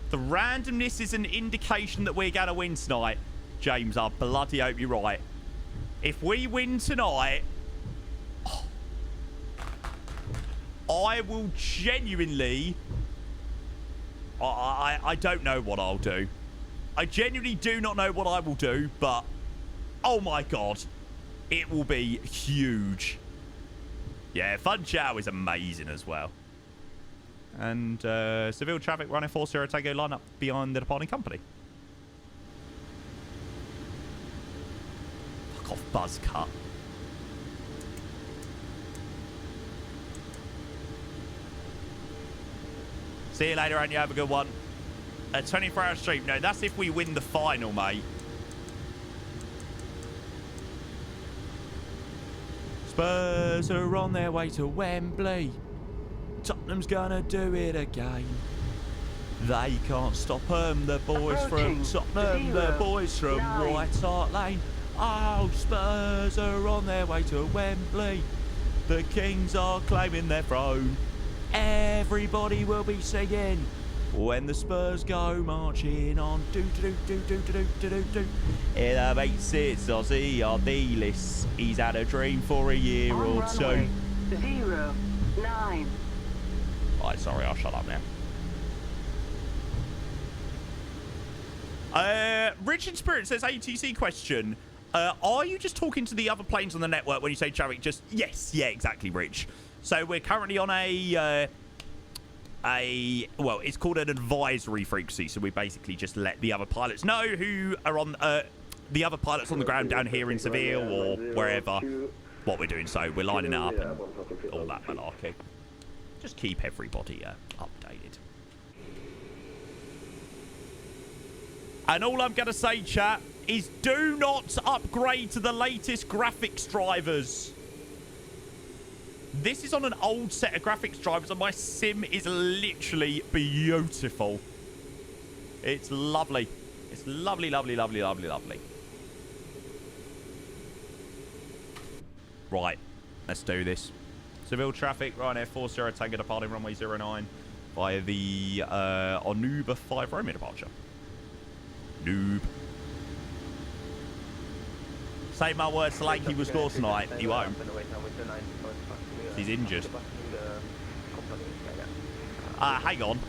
The randomness is an indication that we're going to win tonight. James, I bloody hope you're right. If we win tonight, I will genuinely... I don't know what I'll do. I genuinely do not know what I will do, but... Oh my god. It will be huge. Yeah, Fun Chow is amazing as well. And Seville traffic running 40 Tango line up behind the departing company. Fuck off, buzz cut. See you later, and you have a good one. A 24-hour stream. No, that's if we win the final, mate. Spurs are on their way to Wembley. Tottenham's gonna do it again. They can't stop them, the boys from Tottenham, the boys from White Hart Lane. Oh, Spurs are on their way to Wembley. The Kings are claiming their throne. Everybody will be singing when the Spurs go marching on. Do do do do do do do do. Elevates it's Ozzy on the list. He's had a dream for a year or two. 09. Right, sorry, I'll shut up now. Richard Spirit says ATC question. Are you just talking to the other planes on the network when you say traffic? Just yes, yeah, exactly, Rich. So we're currently on well, it's called an advisory frequency. So we basically just let the other pilots know who are on the other pilots on the ground down here in Seville or wherever what we're doing. So we're lining it up and all that malarkey. Just keep everybody updated. And all I'm going to say, chat, is do not upgrade to the latest graphics drivers. This is on an old set of graphics drivers, and my sim is literally beautiful. It's lovely. It's lovely, lovely, lovely, lovely, lovely. Right, let's do this. Seville traffic, Ryanair 40 Tango departing runway 09 via the Onuba 5 Romeo departure. Noob. Say my words to Lanky will score tonight. He won't. He's injured. Hang on.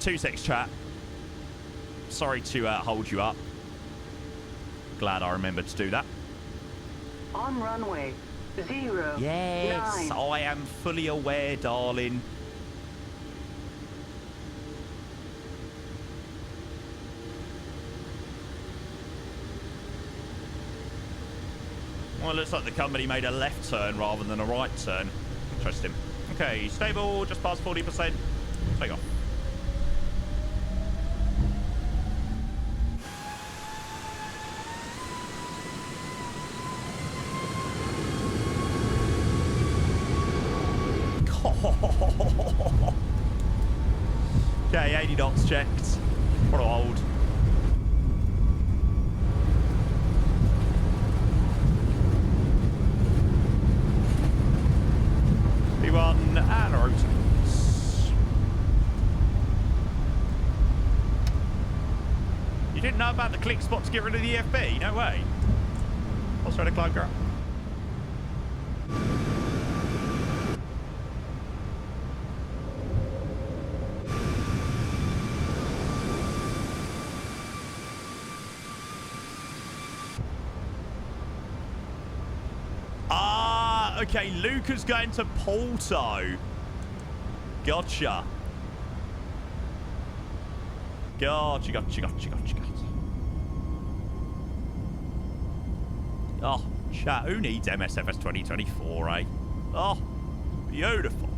2 secs, chat. Sorry to hold you up. Glad I remembered to do that. On runway 09. Yes, I am fully aware, darling. Well, it looks like the company made a left turn rather than a right turn. Interesting. Okay, stable, just past 40%. Take off. Okay, 80 knots checked. What a hold. P1 and rotates. You didn't know about the click spot to get rid of the EFB? No way. I'll try to climb her up. Okay, Luca's going to Porto. Gotcha. Gotcha. Oh, chat, who needs MSFS 2024, eh? Oh, beautiful.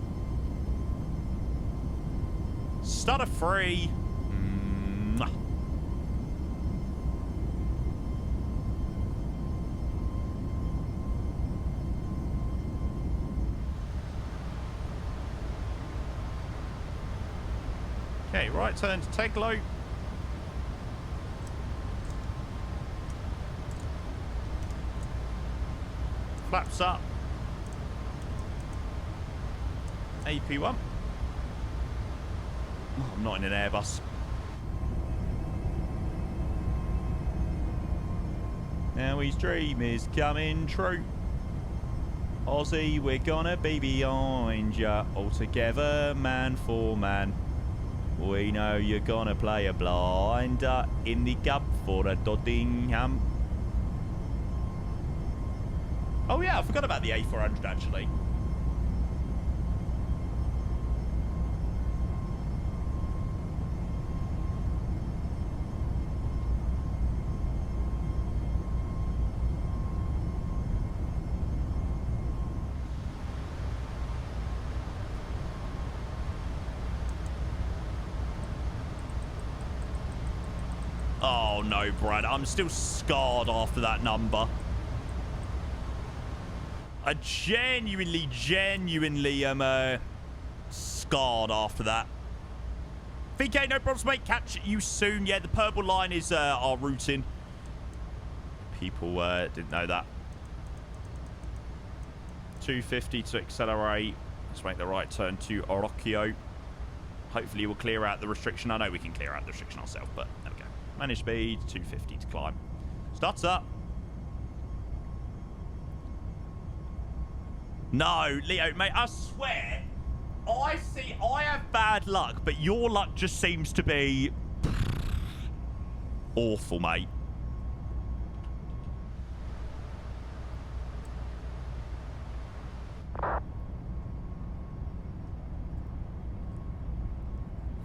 Stutter free. Mwah. Okay, right turn to Teglo. Flaps up. AP1. Oh, I'm not in an Airbus. Now his dream is coming true. Aussie, we're gonna be behind ya. All together, man for man. We know you're gonna play a blinder in the cup for a Doddingham. Oh yeah, I forgot about the A400 actually. Oh no, Brad. I'm still scarred after that number. I genuinely am scarred after that. VK, no problems, mate. Catch you soon. Yeah, the purple line is our routing. People didn't know that. 250 to accelerate. Let's make the right turn to Orocchio. Hopefully we'll clear out the restriction. I know we can clear out the restriction ourselves, but there we go. Manage speed, 250 to climb. Starts up. No, Leo, mate, I swear, I have bad luck, but your luck just seems to be awful, mate.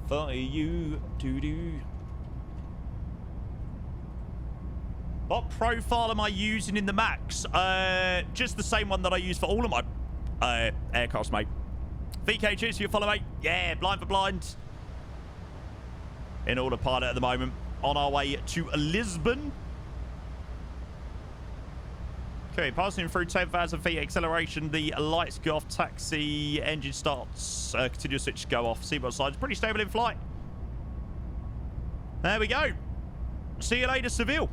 For you, doo-doo. What profile am I using in the Max? Just the same one that I use for all of my aircrafts, mate. VK, cheers for your follow, mate. Yeah, blind for blind. In autopilot at the moment. On our way to Lisbon. Okay, passing through 10,000 feet acceleration. The lights go off. Taxi engine starts. Continuous switch go off. Seatbelt slides. Pretty stable in flight. There we go. See you later, Seville.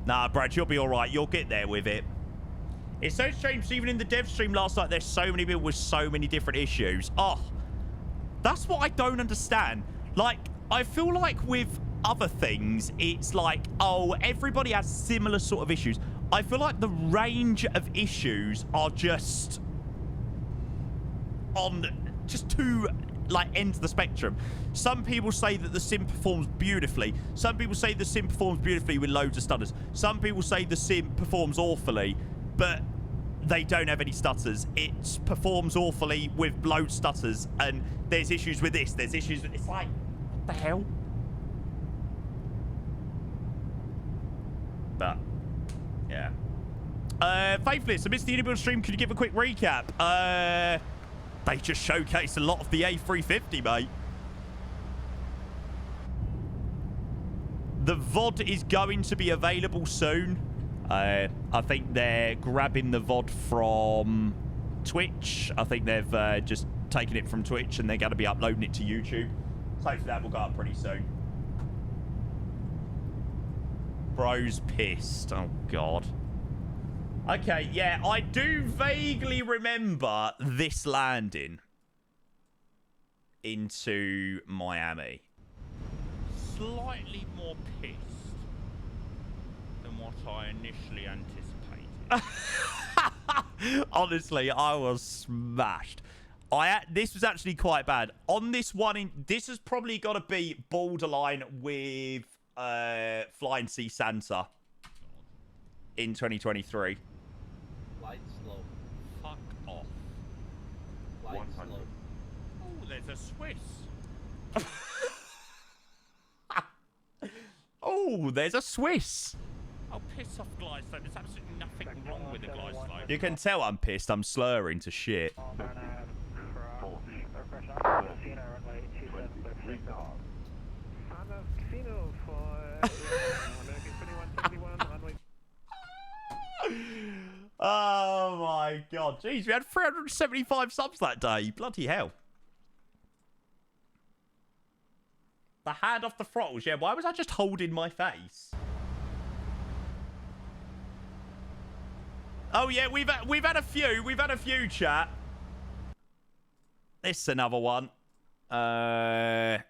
Nah, Brad, you'll be all right. You'll get there with it. It's so strange. Even in the dev stream last night, there's so many people with so many different issues. Oh, that's what I don't understand. Like, I feel like with other things, it's like, oh, everybody has similar sort of issues. I feel like the range of issues are just on just two like ends of the spectrum. Some people say that the sim performs beautifully. Some people say the sim performs beautifully with loads of stutters. Some people say the sim performs awfully, but they don't have any stutters. It performs awfully with loads of stutters, and there's issues with this. There's issues with... It's like, what the hell? But, yeah. Faithless, I missed the iniBuilds stream. Could you give a quick recap? They just showcased a lot of the A350, mate. The VOD is going to be available soon. I think they're grabbing the VOD from Twitch. I think they've just taken it from Twitch and they're going to be uploading it to YouTube. So hopefully that will go up pretty soon. Bro's pissed. Oh, God. Okay, yeah, I do vaguely remember this landing into Miami. Slightly more pissed than what I initially anticipated. Honestly, I was smashed. This was actually quite bad. On this one, this has probably got to be borderline with Flying Sea Santa in 2023. Light slow. Fuck off. Light 100. slow. Oh, there's a Swiss. Oh, there's a Swiss. Oh, piss off, Glidestone. There's absolutely nothing wrong with the Glidestone. You can tell I'm pissed. I'm slurring to shit. Oh my god. Jeez, we had 375 subs that day. Bloody hell. The hand off the throttles. Yeah, why was I just holding my face? Oh yeah, we've had a few. We've had a few, chat. This is another one. And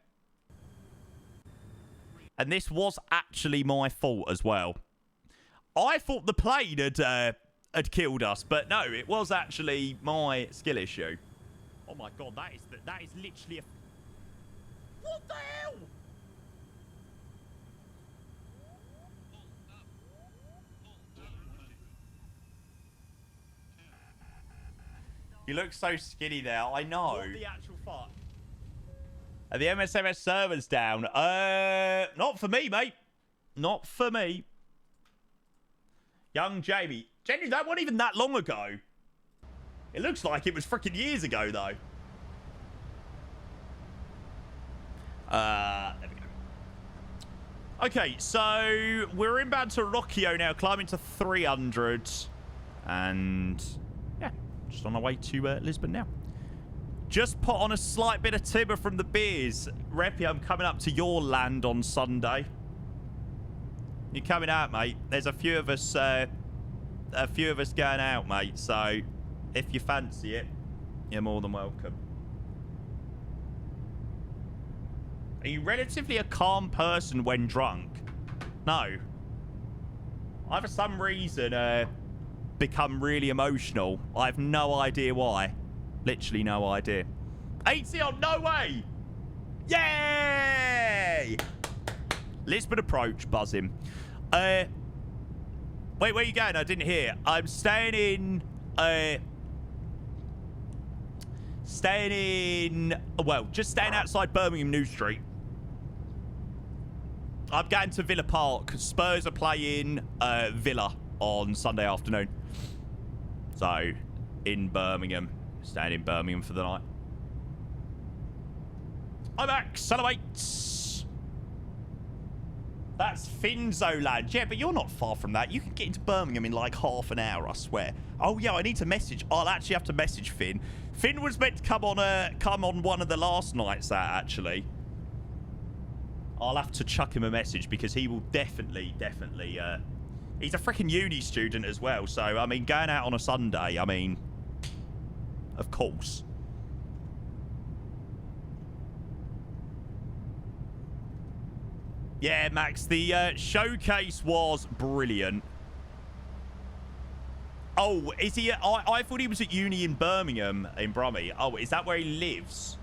this was actually my fault as well. I thought the plane had killed us, but no, it was actually my skill issue. Oh my god, that is literally a... What the hell? You look so skinny there. I know. What the actual fuck? Are the MSMS servers down? Not for me, mate. Not for me. Young Jamie. Jenny, that wasn't even that long ago. It looks like it was freaking years ago, though. There we go. Okay, so we're inbound to Rockio now, climbing to 300. And yeah, just on our way to Lisbon now. Just put on a slight bit of timber from the beers. Reppy, I'm coming up to your land on Sunday. You're coming out, mate. There's a few of us going out, mate. So if you fancy it, you're more than welcome. Are you relatively a calm person when drunk? No. I, for some reason, become really emotional. I have no idea why. Literally no idea. 80 on, no way! Yay! Lisbon approach, buzzing. Wait, where are you going? I didn't hear. I'm staying in, well, just staying outside Birmingham New Street. I'm going to Villa Park. Spurs are playing Villa on Sunday afternoon. So, in Birmingham. Staying in Birmingham for the night. I'm back. Celebrate. That's Finzoland. Yeah, but you're not far from that. You can get into Birmingham in like half an hour, I swear. Oh, yeah, I need to message. I'll actually have to message Finn. Finn was meant to come on one of the last nights out, actually. I'll have to chuck him a message because he will definitely, he's a freaking uni student as well. So, I mean, going out on a Sunday, I mean, of course. Yeah, Max, the showcase was brilliant. Oh, is he? I thought he was at uni in Birmingham, in Brummy. Oh, is that where he lives?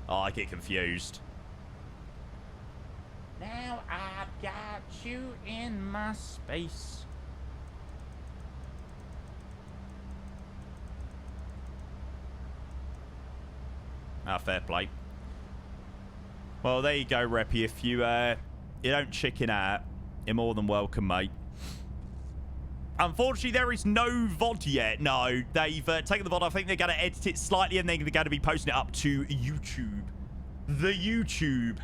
Oh, I get confused. Now I've got you in my space. Ah, fair play. Well, there you go, Reppy. If you don't chicken out, you're more than welcome, mate. Unfortunately, there is no VOD yet. No, they've taken the VOD. I think they're going to edit it slightly and they're going to be posting it up to YouTube. The YouTube.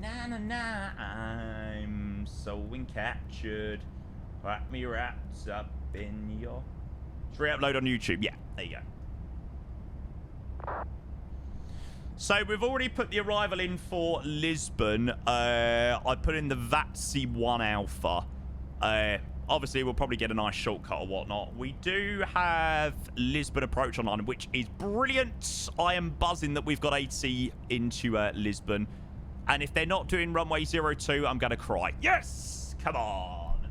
Na, I'm so encaptured. Wrap me wrapped up in your... It's re-upload on YouTube. Yeah, there you go. So we've already put the arrival in for Lisbon. I put in the VATSI 1 Alpha. Obviously, we'll probably get a nice shortcut or whatnot. We do have Lisbon approach online, which is brilliant. I am buzzing that we've got AC into Lisbon. And if they're not doing runway 02, I'm going to cry. Yes! Come on.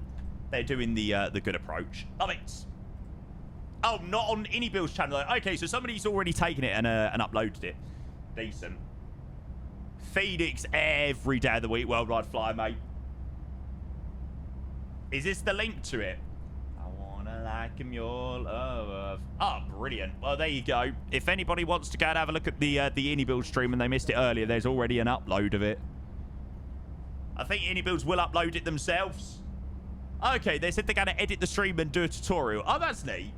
They're doing the good approach. Love it. Oh, not on iniBuilds channel. Okay, so somebody's already taken it and uploaded it. Decent. Phoenix every day of the week. Worldwide Flyer, mate. Is this the link to it? I wanna like him your love. Oh, brilliant. Well, there you go. If anybody wants to go and have a look at the iniBuilds stream and they missed it earlier, there's already an upload of it. I think iniBuilds will upload it themselves. Okay, they said they're going to edit the stream and do a tutorial. Oh, that's neat.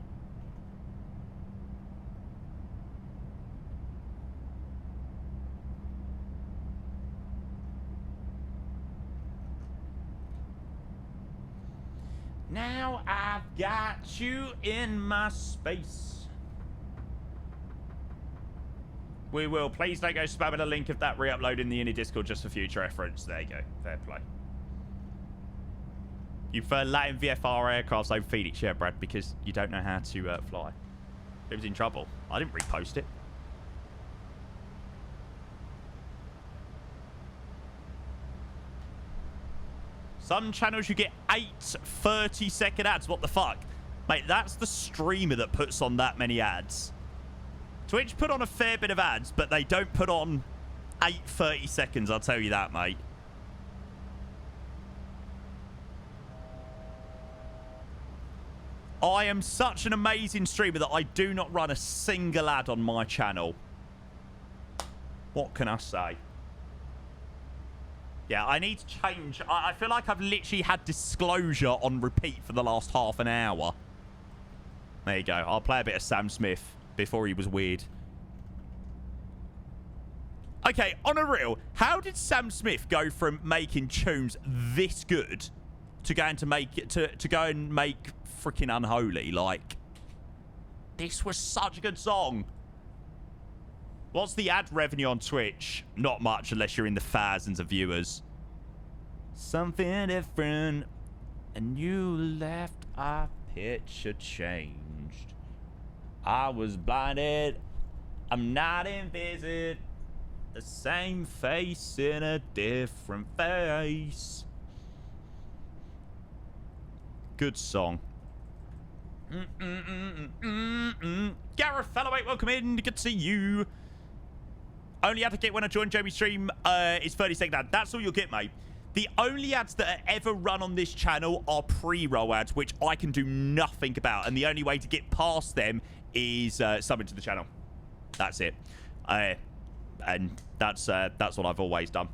Now I've got you in my space. We will. Please don't go spamming the link of that re-upload in the Ini Discord just for future reference. There you go. Fair play. You prefer Latin VFR aircrafts over Phoenix? Yeah, Brad, because you don't know how to fly. It was in trouble. I didn't repost it. Some channels you get 8 30-second ads. What the fuck? Mate, that's the streamer that puts on that many ads. Twitch put on a fair bit of ads, but they don't put on 8 30 seconds, I'll tell you that, mate. I am such an amazing streamer that I do not run a single ad on my channel. What can I say? Yeah, I need to change. I feel like I've literally had disclosure on repeat for the last half an hour. There you go. I'll play a bit of Sam Smith before he was weird. Okay, on a real, how did Sam Smith go from making tunes this good to going to make it to go and make freaking Unholy? Like, this was such a good song. What's the ad revenue on Twitch? Not much unless you're in the thousands of viewers. Something different, and you left, our picture changed. I was blinded, I'm not invisible. The same face in a different face. Good song. Gareth Falloway, welcome in. Good to see you. Only ad I get when I join Jamie's stream is 30-second ad. That's all you'll get, mate. The only ads that are ever run on this channel are pre-roll ads, which I can do nothing about. And the only way to get past them is subbing to the channel. That's it. And that's what I've always done.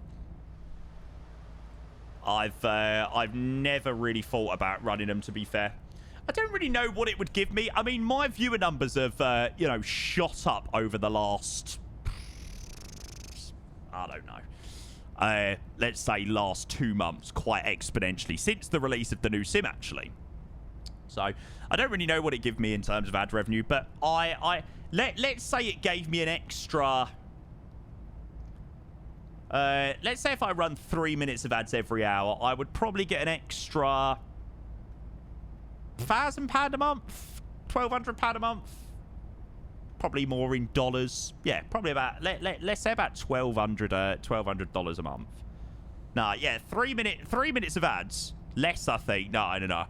I've never really thought about running them, to be fair. I don't really know what it would give me. I mean, my viewer numbers have, you know, shot up over the last... I don't know. Let's say last 2 months, quite exponentially, since the release of the new sim, actually. So, I don't really know what it gave me in terms of ad revenue, but let's say it gave me an extra... let's say if I run 3 minutes of ads every hour, I would probably get an extra £1,000 a month, £1,200 a month, probably more in dollars. Yeah, probably about let's say about $1,200 a month. Nah, yeah, 3 minutes of ads, less I think. No,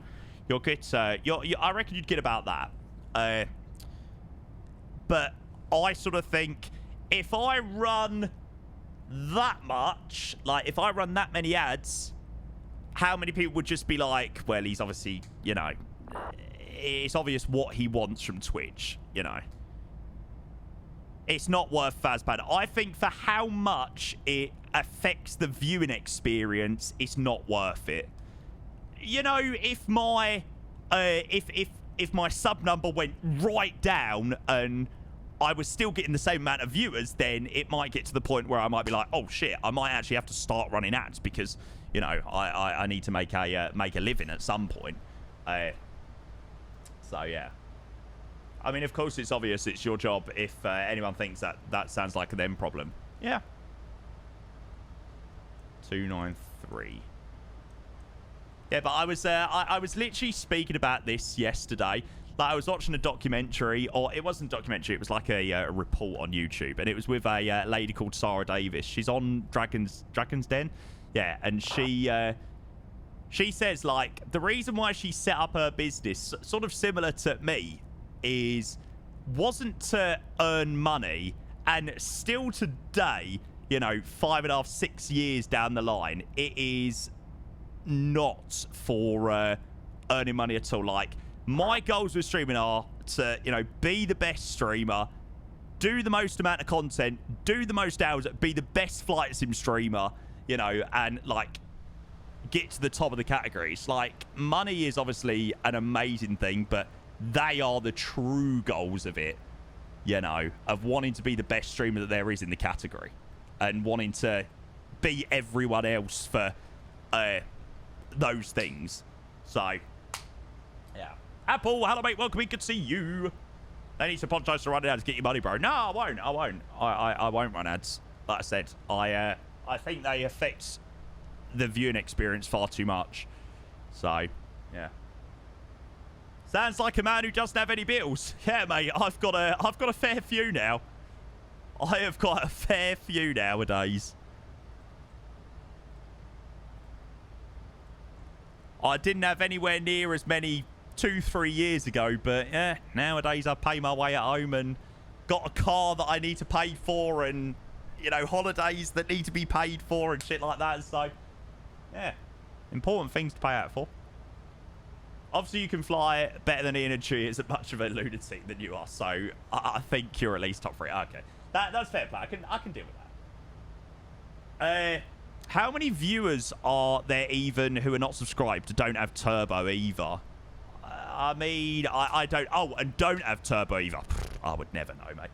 you'll get I reckon you'd get about that. But I sort of think if I run that much, like if I run that many ads, how many people would just be like, well, he's obviously, you know, it's obvious what he wants from Twitch, you know. It's not worth £1,000. I think for how much it affects the viewing experience, it's not worth it. You know, if my if my sub number went right down and I was still getting the same amount of viewers, then it might get to the point where I might be like, oh shit, I might actually have to start running ads because, you know, I need to make a living at some point. So yeah. I mean, of course, it's obvious it's your job if anyone thinks that sounds like a them problem. Yeah. 293. Yeah, but I was literally speaking about this yesterday. Like, I was watching a documentary, or it wasn't a documentary, it was like a report on YouTube, and it was with a lady called Sarah Davis. She's on Dragon's Den. Yeah, and she says, like, the reason why she set up her business, sort of similar to me, wasn't to earn money, and still today, you know, 5.5, 6 years down the line, it is not for earning money at all. Like, my goals with streaming are to, you know, be the best streamer, do the most amount of content, do the most hours, be the best flight sim streamer, you know, and, like, get to the top of the categories. Like, money is obviously an amazing thing, but they are the true goals of it, you know, of wanting to be the best streamer that there is in the category and wanting to beat everyone else for those things. So, Apple, hello, mate. Welcome in. Good to see you. They need to apologise for running ads. Get your money, bro. No, I won't. I won't. I won't run ads. Like I said, I think they affect the viewing experience far too much. So, yeah. Sounds like a man who doesn't have any bills. Yeah, mate. I've got a fair few now. I have got a fair few nowadays. I didn't have anywhere near as many 2-3 years ago, but yeah, nowadays I pay my way at home and got a car that I need to pay for, and you know, holidays that need to be paid for and shit like that. So yeah, important things to pay out for. Obviously, you can fly better than Ian and Chewie. It's as much of a lunatic than you are, so I think you're at least top 3. Okay, that's fair play. I can deal with that. How many viewers are there even who are not subscribed, don't have turbo either? I mean, I don't... Oh, and don't have turbo either. I would never know, mate.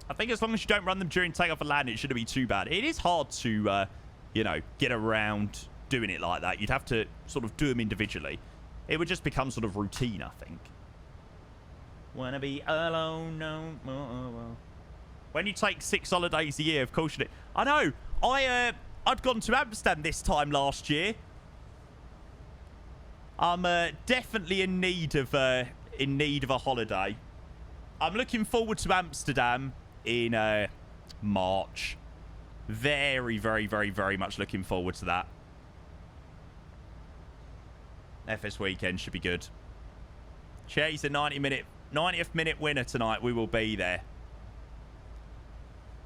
I think as long as you don't run them during takeoff and landing, it shouldn't be too bad. It is hard to, you know, get around doing it like that. You'd have to sort of do them individually. It would just become sort of routine, I think. Wanna be alone no more. When you take 6 holidays a year, of course you do. I know. I'd gone to Amsterdam this time last year. I'm definitely in need of a holiday. I'm looking forward to Amsterdam in March. Very, very, very, very much looking forward to that. FS weekend should be good. Che's a 90th minute winner tonight. We will be there.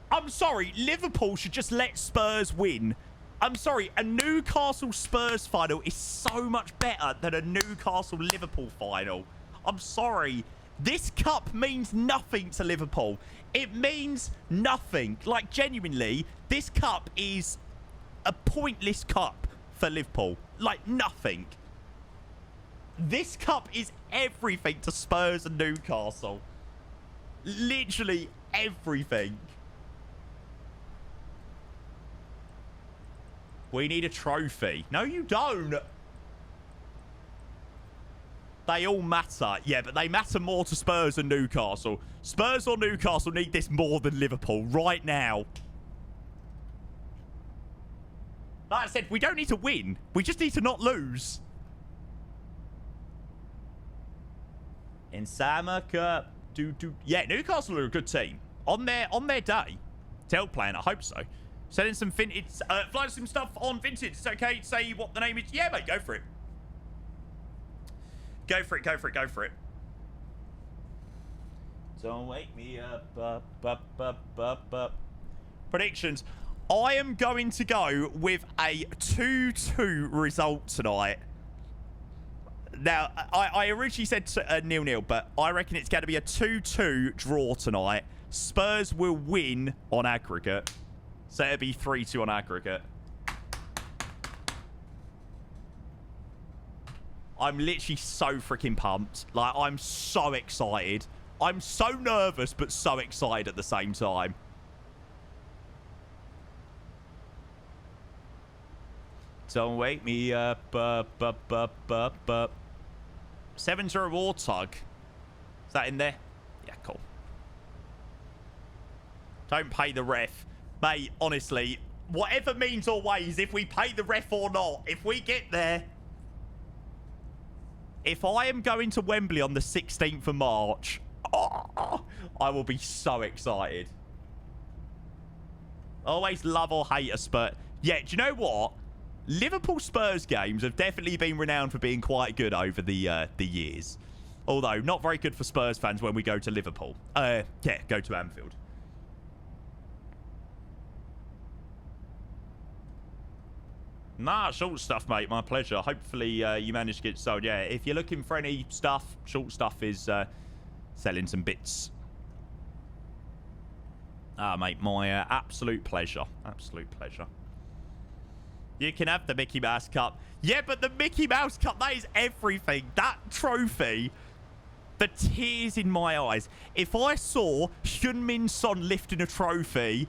I'm sorry, Liverpool should just let Spurs win. I'm sorry, a Newcastle Spurs final is so much better than a Newcastle Liverpool final. I'm sorry. This cup means nothing to Liverpool. It means nothing. Like, genuinely, this cup is a pointless cup for Liverpool. Like, nothing. This cup is everything to Spurs and Newcastle. Literally everything. We need a trophy. No, you don't. They all matter. Yeah, but they matter more to Spurs and Newcastle. Spurs or Newcastle need this more than Liverpool right now. Like I said, we don't need to win. We just need to not lose. In Summer Cup. Yeah, Newcastle are a good team. On their day. Tell playing, I hope so. Selling some vintage, flying some stuff on vintage. It's okay to say what the name is. Yeah, mate, go for it. Go for it, go for it, go for it. Don't wake me up. Predictions. I am going to go with a 2-2 result tonight. Now, I originally said 0-0, but I reckon it's going to be a 2-2 draw tonight. Spurs will win on aggregate. So it'll be 3-2 on aggregate. I'm literally so freaking pumped. Like, I'm so excited. I'm so nervous, but so excited at the same time. Don't wake me up. 7's a reward tug. Is that in there? Yeah, cool. Don't pay the ref. Mate, honestly, whatever means or ways, if we pay the ref or not, if we get there... If I am going to Wembley on the 16th of March, I will be so excited. Always love or hate a Spurs. Yeah, do you know what? Liverpool Spurs games have definitely been renowned for being quite good over the years. Although, not very good for Spurs fans when we go to Liverpool. Yeah, go to Anfield. Nah, short stuff, mate. My pleasure. Hopefully, you managed to get sold. Yeah, if you're looking for any stuff, short stuff is selling some bits. Ah, mate, my absolute pleasure. Absolute pleasure. You can have the Mickey Mouse Cup. Yeah, but the Mickey Mouse Cup, that is everything. That trophy, the tears in my eyes. If I saw Heung-min Son lifting a trophy,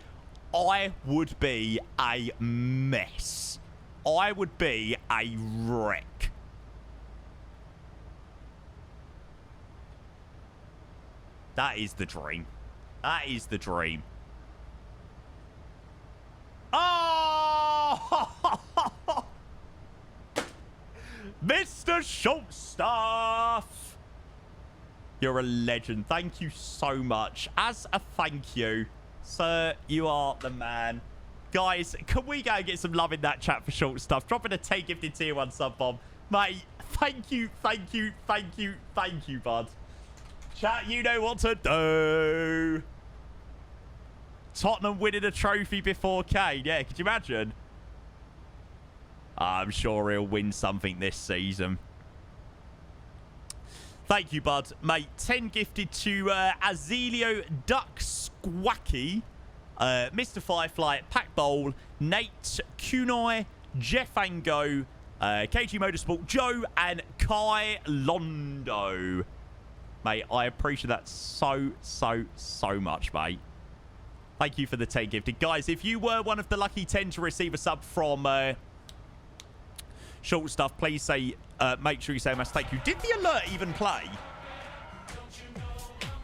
I would be a mess. I would be a wreck. That is the dream. That is the dream. Oh! Mr. Shortstaff! You're a legend. Thank you so much. As a thank you, sir, you are the man. Guys, can we go and get some love in that chat for Shortstaff? Dropping a 10 gifted tier 1 sub bomb. Mate, thank you, thank you, thank you, thank you, bud. Chat, you know what to do. Tottenham winning a trophy before Kane. Yeah, could you imagine? I'm sure he'll win something this season. Thank you, bud. Mate, 10 gifted to Azilio Duck Squacky, Mr. Firefly, Pack Bowl, Nate, Kunai, Jeff Ango, KG Motorsport, Joe, and Kai Londo. Mate, I appreciate that so much, mate. Thank you for the 10 gifted. Guys, if you were one of the lucky 10 to receive a sub from Shortstaff, please say, make sure you say a massive thank you. Did the alert even play?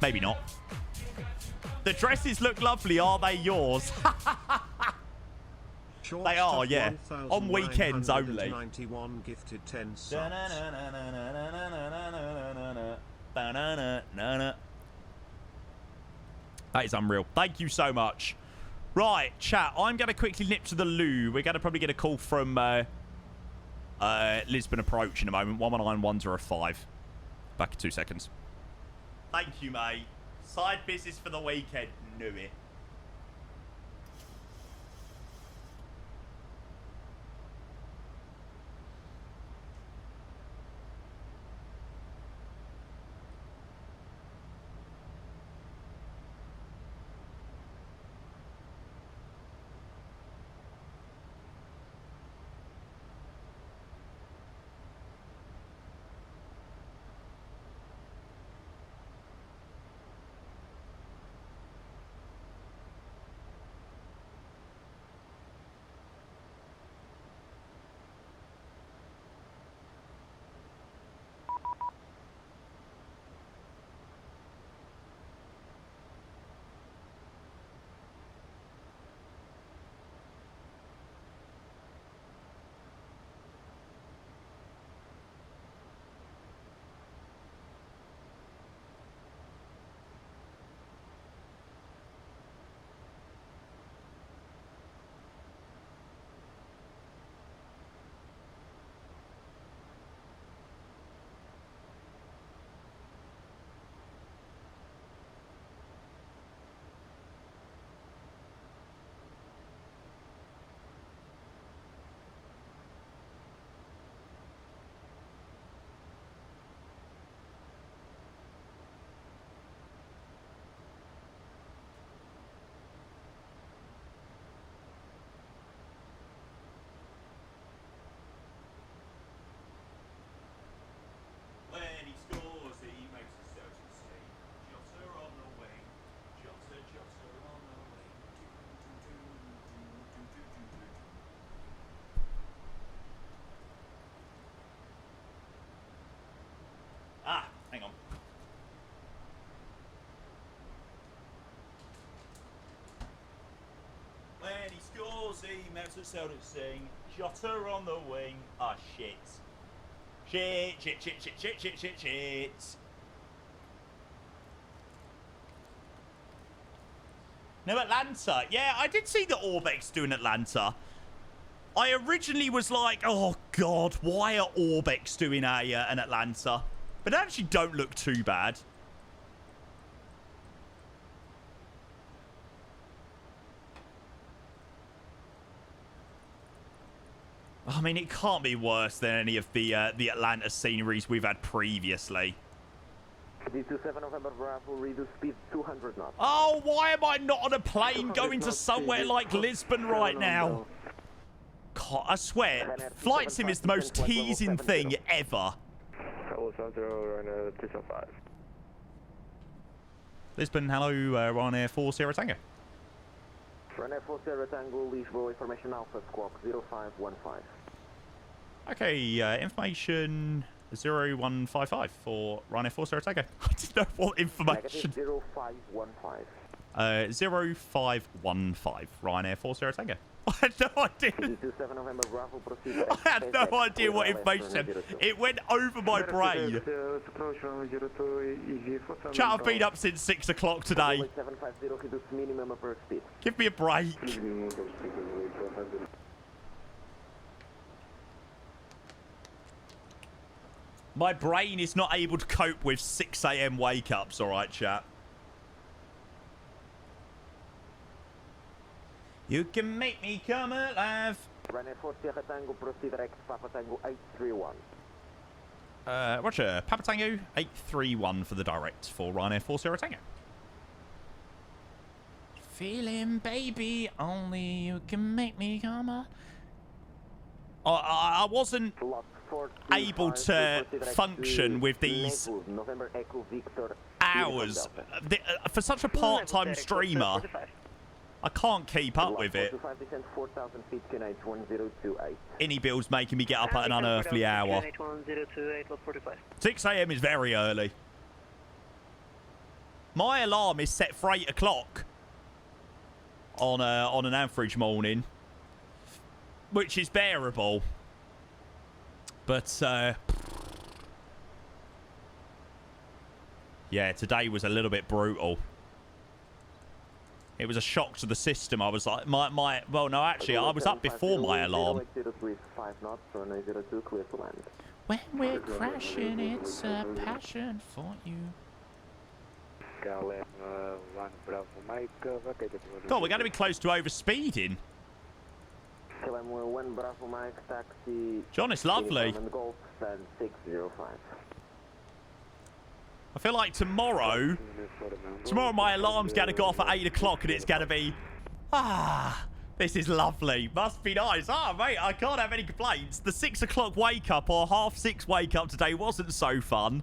Maybe not. The dresses look lovely. Are they yours? They are, yeah. On weekends only. 91 gifted 10 subs. That is unreal. Thank you so much. Right, chat. I'm going to quickly nip to the loo. We're going to probably get a call from Lisbon Approach in a moment. 119105. Back in 2 seconds. Thank you, mate. Side business for the weekend. Knew it. Ah, hang on. When he scores, he makes the Celtic sing. Jota on the wing. Ah, shit. Shit. No, Atlanta. Yeah, I did see the Orbex doing Atlanta. I originally was like, oh, God, why are Orbex doing an Atlanta? But they actually don't look too bad. I mean, it can't be worse than any of the Atlanta sceneries we've had previously. D27 November Bravo, reduce speed 200 knots. Oh, why am I not on a plane going to somewhere like Lisbon right now? God, I swear, Flight Sim is the most teasing thing ever. Lisbon, hello, Ryanair 40 Tango. Ryanair 40 Tango, Lisboa, information Alpha Squawk 0515. Okay, information 0155 for Ryanair 40 Tango. I didn't know what information. 0515. 0515 Ryanair 40 Tango. I had no idea. I had no idea what information said. It went over my brain. Chat, I've been up since 6 o'clock today. Give me a break. My brain is not able to cope with 6 a.m. wake-ups, alright, chat? You can make me come alive. Ryanair 40 Tango, proceed direct, Papa Tango 831. Roger, Papa Tango 831 for the direct for Ryanair 40 Tango. Feeling, baby, only you can make me come alive. I wasn't able to function with these hours. For such a part-time streamer, I can't keep up with it. iniBuilds making me get up at an unearthly hour. 6 a.m. is very early. My alarm is set for 8 o'clock on an average morning, which is bearable. But yeah, today was a little bit brutal. It was a shock to the system. I was like, well, no, actually, I was up before my alarm. When we're crashing, it's a passion for you. God, we're going to be close to overspeeding. John, it's lovely. I feel like tomorrow my alarm's going to go off at 8 o'clock and it's going to be, this is lovely. Must be nice. Mate, I can't have any complaints. The 6 o'clock wake up or 6:30 wake up today wasn't so fun.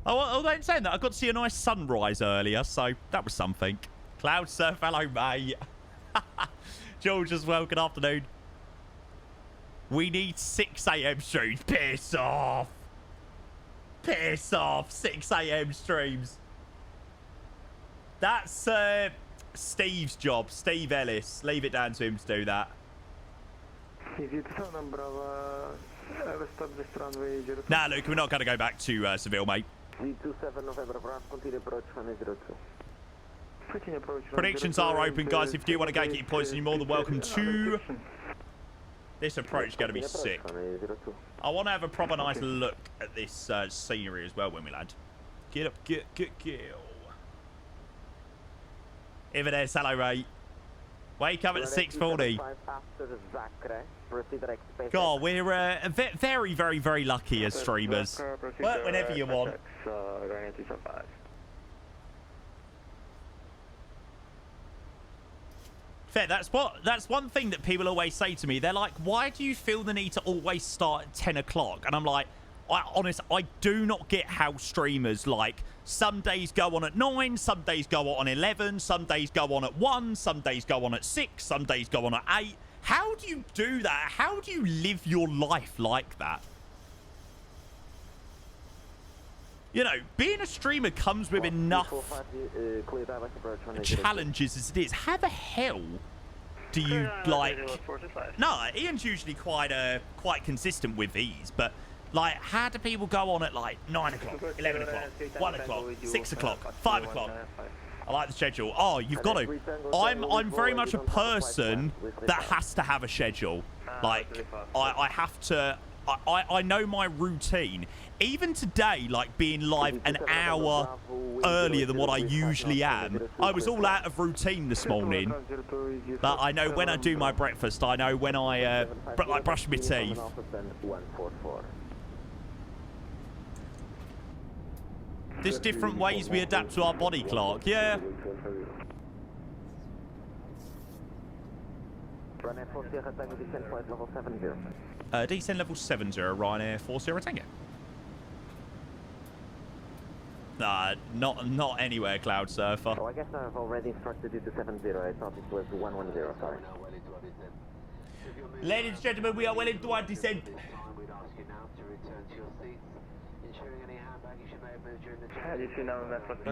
Although in saying that, I got to see a nice sunrise earlier, so that was something. Cloud Surf, hello, mate. George as well, good afternoon. We need 6 a.m. streams. Piss off. Piss off. 6 a.m. streams. That's Steve's job. Steve Ellis. Leave it down to him to do that. Nah, Luke, we're not going to go back to Seville, mate. Predictions are open, guys. If you do want to go get your points, you're more than welcome to. This approach is going to be sick. I want to have a proper nice look at this scenery as well when we land. Get up, get. Even there, hello, Ray. Wake up at 6:40. God, we're very, very, very lucky as streamers. Work whenever you want. Fair, that's one thing that people always say to me. They're like, why do you feel the need to always start at 10 o'clock? And I'm like, I do not get how streamers, like, some days go on at 9, some days go on 11, some days go on at 1, some days go on at 6, some days go on at 8. How do you do that? How do you live your life like that? You know, being a streamer comes with enough challenges as it is. How the hell do you, like... No, Ian's usually quite consistent with these, but, like, how do people go on at, like, 9 o'clock, 11 o'clock, 1 o'clock, 6 o'clock, 5 o'clock? I like the schedule. Oh, you've got to. I'm very much a person that has to have a schedule. Like, I have to... I know my routine. Even today, like being live an hour earlier than what I usually am, I was all out of routine this morning. But I know when I do my breakfast, I know when I like brush my teeth. There's different ways we adapt to our body clock, yeah. Descent level 70, Ryanair 40 Tango. Not anywhere, Cloud Surfer. Oh, I guess I've already instructed you to 70. I thought it was 110, sorry. Ladies and gentlemen, we are well into our descent.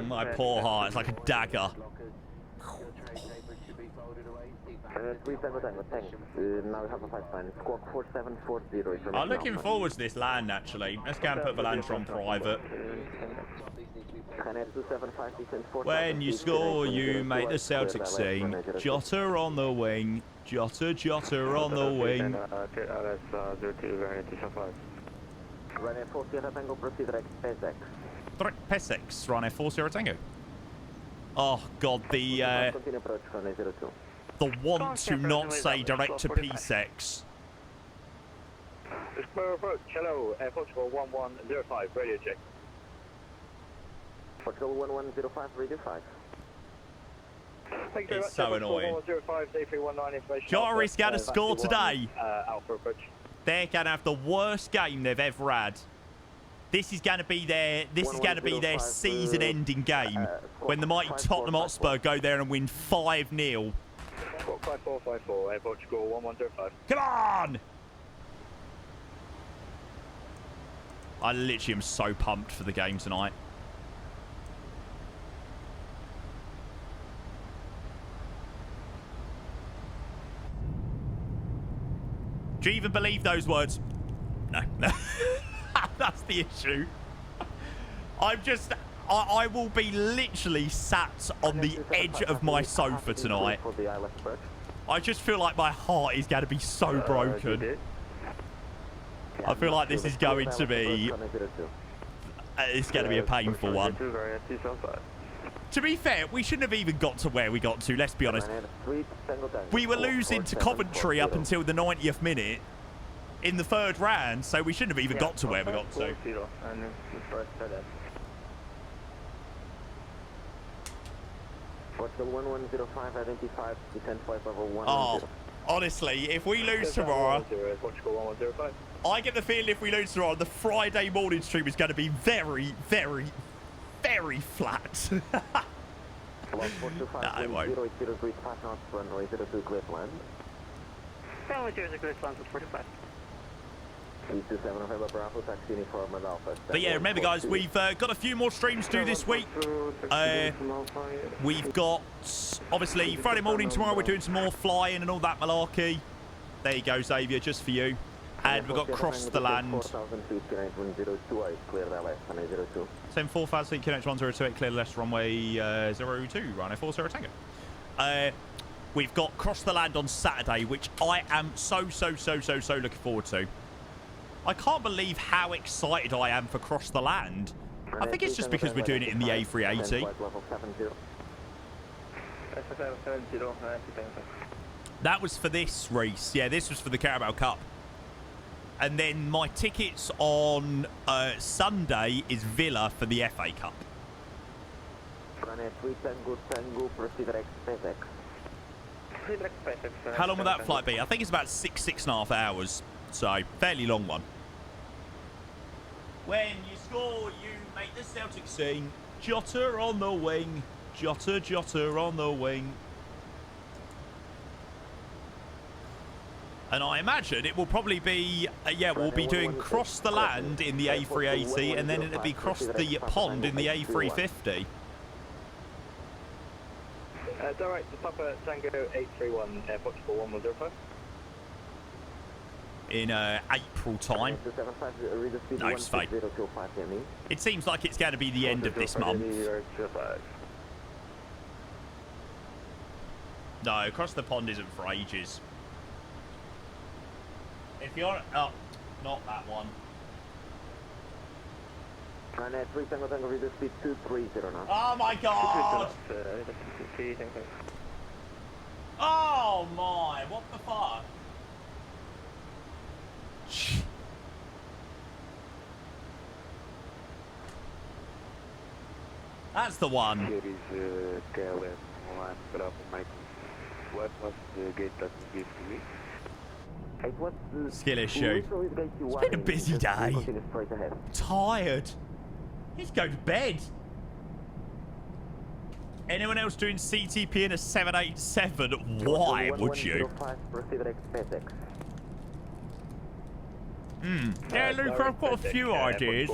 My poor heart, it's like a dagger. I'm looking forward to this land, actually. Let's go and put Valantra on private. When you score, you make the Celtics sing. Jotter on the wing. Jotter, Jotter on the wing. Direct P6, Ryanair 40 Tango. Oh, God, the want to not say direct to P6. Approach, hello, Air Portugal 1105, radio check. Portugal 1105, radio 5. Thank you very It's so annoying. 1105, A319 information. Joris got a score today. Alpha approach. They're going to have the worst game they've ever had. This is going to be their season-ending game when the mighty Tottenham Hotspur go there and win 5-0. 5454, Air Portugal 1105. Come on! I literally am so pumped for the game tonight. Do you even believe those words? No. That's the issue. I will be literally sat on the edge of my sofa tonight. I just feel like my heart is going to be so broken. I feel like this is going to be... It's going to be a painful one. To be fair, we shouldn't have even got to where we got to, let's be honest. We were losing to Coventry up until the 90th minute in the third round, so we shouldn't have even got to where we got to. Oh, honestly, if we lose tomorrow, I get the feeling if we lose tomorrow, the Friday morning stream is going to be very, very, very flat. No, it won't. But yeah, remember guys, we've got a few more streams to do this week. We've got, obviously, Friday morning tomorrow we're doing some more flying and all that malarkey. There you go, Xavier, just for you. And we've got Cross the Land. 74,000 feet, Connect 102, clear left runway 02, Ryanair 40 Tango. We've got Cross the Land on Saturday, which I am so looking forward to. I can't believe how excited I am for Cross the Land. I think it's just because we're doing it in the A380. That was for this race. Yeah, this was for the Carabao Cup. And then my tickets on Sunday is Villa for the FA Cup. How long will that flight be? I think it's about 6.5 hours. So, fairly long one. When you score, you make the Celtic sing. Jotter on the wing. Jotter, Jotter on the wing. And I imagine it will probably be, yeah, we'll be doing Cross the Land in the A380 and then it'll be Cross the Pond in the A350. Direct to Papa Tango 831, Air Portugal 1105. In April time. No, it's fine. It seems like it's going to be the end of this month. No, Cross the Pond isn't for ages. If you're... Oh, not that one. Oh my god! Oh my, what the fuck? That's the one. Here is KLM online, Bravo Mike. What was the gate that you gave to me? Skill issue. It's been a busy day. Tired. Let's go to bed. Anyone else doing CTP in a 787? Why would you? Yeah, Luke, I've got a few ideas.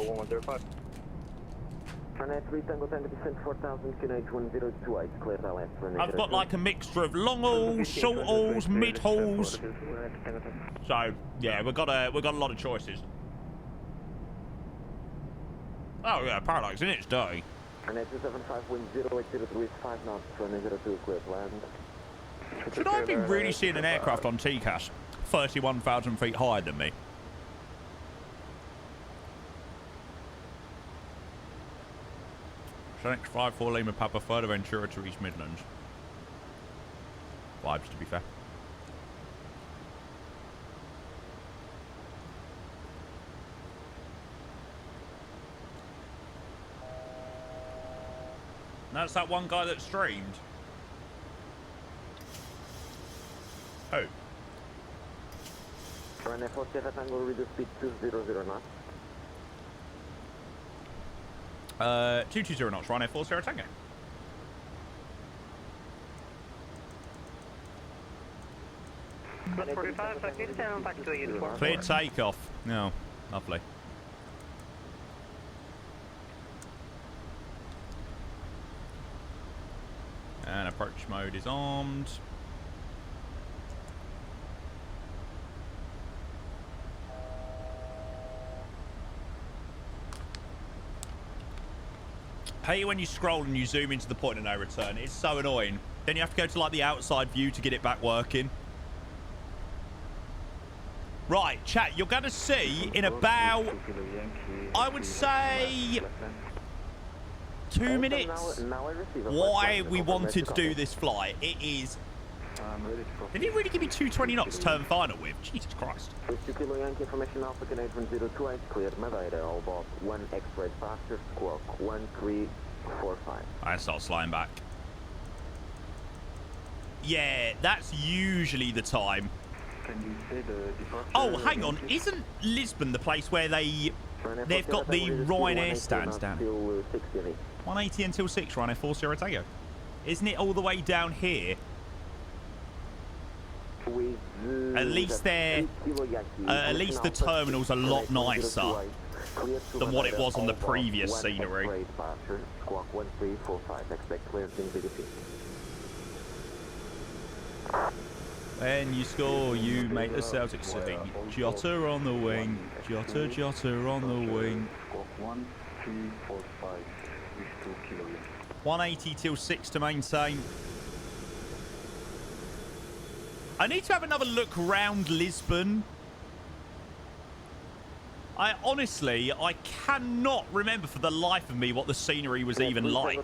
I've got like a mixture of long hauls, short hauls, mid hauls. So yeah, we've got a lot of choices. Oh yeah, Parallax in its day. Should I be really seeing an aircraft on TCAS 31,000 feet higher than me? Next 5-4 Lima Papa further Ventura to East Midlands. Vibes, to be fair. That's that one guy that streamed. Oh. Runway 47 Tango, reduce speed 200 knots. 220 knots, Ryanair 40 Tango. Plus 45, clear down back to a uniform. Clear takeoff. No, lovely. And approach mode is armed. Hey, when you scroll and you zoom into the point of no return, it's so annoying. Then you have to go to like the outside view to get it back working. Right, chat, you're going to see in about, I would say, 2 minutes why we wanted to do this flight. It is... They didn't really give me 220 knots turn final with. Jesus Christ. 50 Kilo Yankee information Alpha Canadian 102 cleared Madeira, all about 1 X-ray faster, squawk 1345. I start sliding back. Yeah, that's usually the time. Can you say the departure? Oh, hang on. Isn't Lisbon the place where they've got the Ryanair stands down? 180 until 6, Ryanair 40 Tango. Isn't it all the way down here? At least they're, at least the terminal's a lot nicer than what it was on the previous scenery. When you score, you make the Celtics sing. Jotter on the wing, Jotter, Jotter on the wing. 180 till 6 to maintain. I need to have another look round Lisbon. I cannot remember for the life of me what the scenery was even like.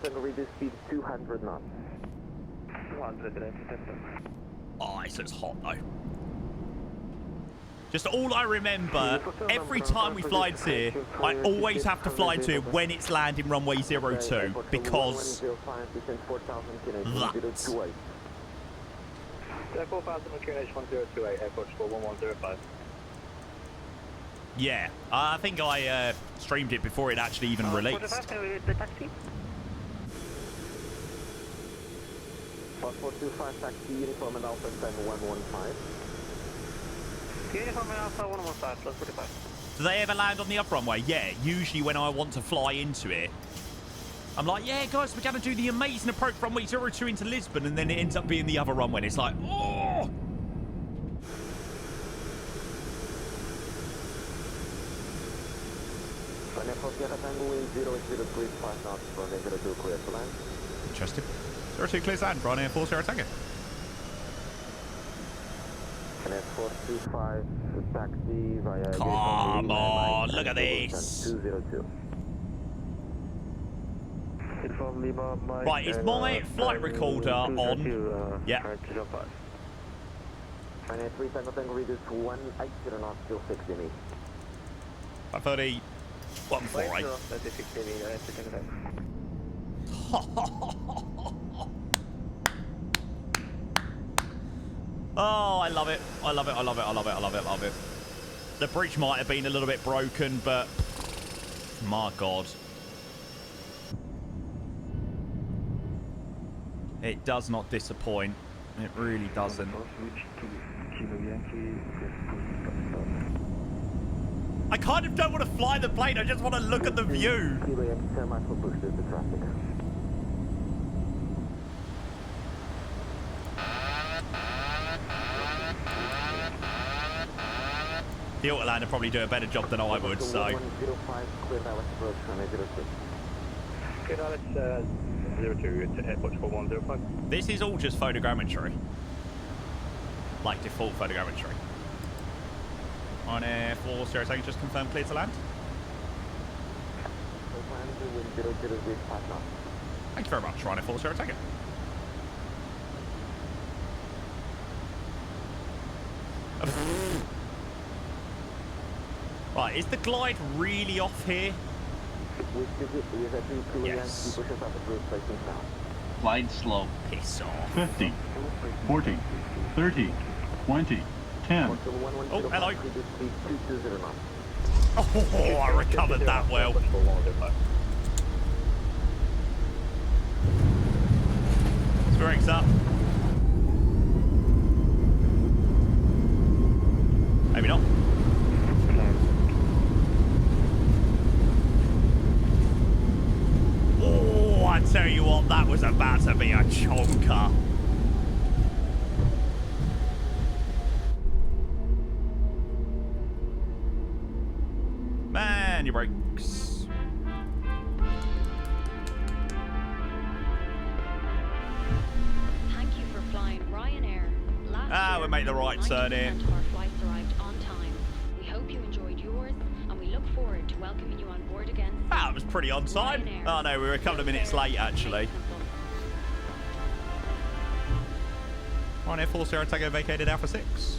Oh, it's hot though. Just all I remember, every time we fly into here, I always have to fly into it when it's landing runway 02 because that. Yeah, I think I streamed it before it actually even released. 425 taxi, uniform and Alpha 115. Uniform and Alpha 115, plus 45. Do they ever land on the up runway? Yeah, usually when I want to fly into it. I'm like, yeah, guys, we're going to do the amazing approach runway 02 into Lisbon, and then it ends up being the other runway, and it's like, oh! Interesting. 02 clears land, Ryanair 40 Tango. Come on, look at this. Right, is my flight recorder on? Yeah. 530, 148. Oh, I love it. I love it. I love it. I love it. I love it. I love it. The bridge might have been a little bit broken, but my God. It does not disappoint. It really doesn't. I kind of don't want to fly the plane. I just want to look at the view. The Autolander probably do a better job than I would, so. Okay, now let's 02 to airport 4105. This is all just photogrammetry. Like default photogrammetry. On Air 40, just confirm clear to land. Thank you very much, Ryanair 40, take it. Right, is the glide really off here? Yes. Glide slow. Piss off. 50, 40, 30, 20, 10. Oh, hello. Oh, I recovered that well. Brakes up. Maybe not. Oh, I tell you what, that was about to be a chonker. Man, your brakes. Thank you for flying Ryanair. We made the right turn here. Our flights arrived on time. We hope you enjoyed yours, and we look forward to welcoming you on board again. That was pretty on time. Oh no, we were a couple of minutes late actually. Ryanair 40 Tango vacated Alpha 6.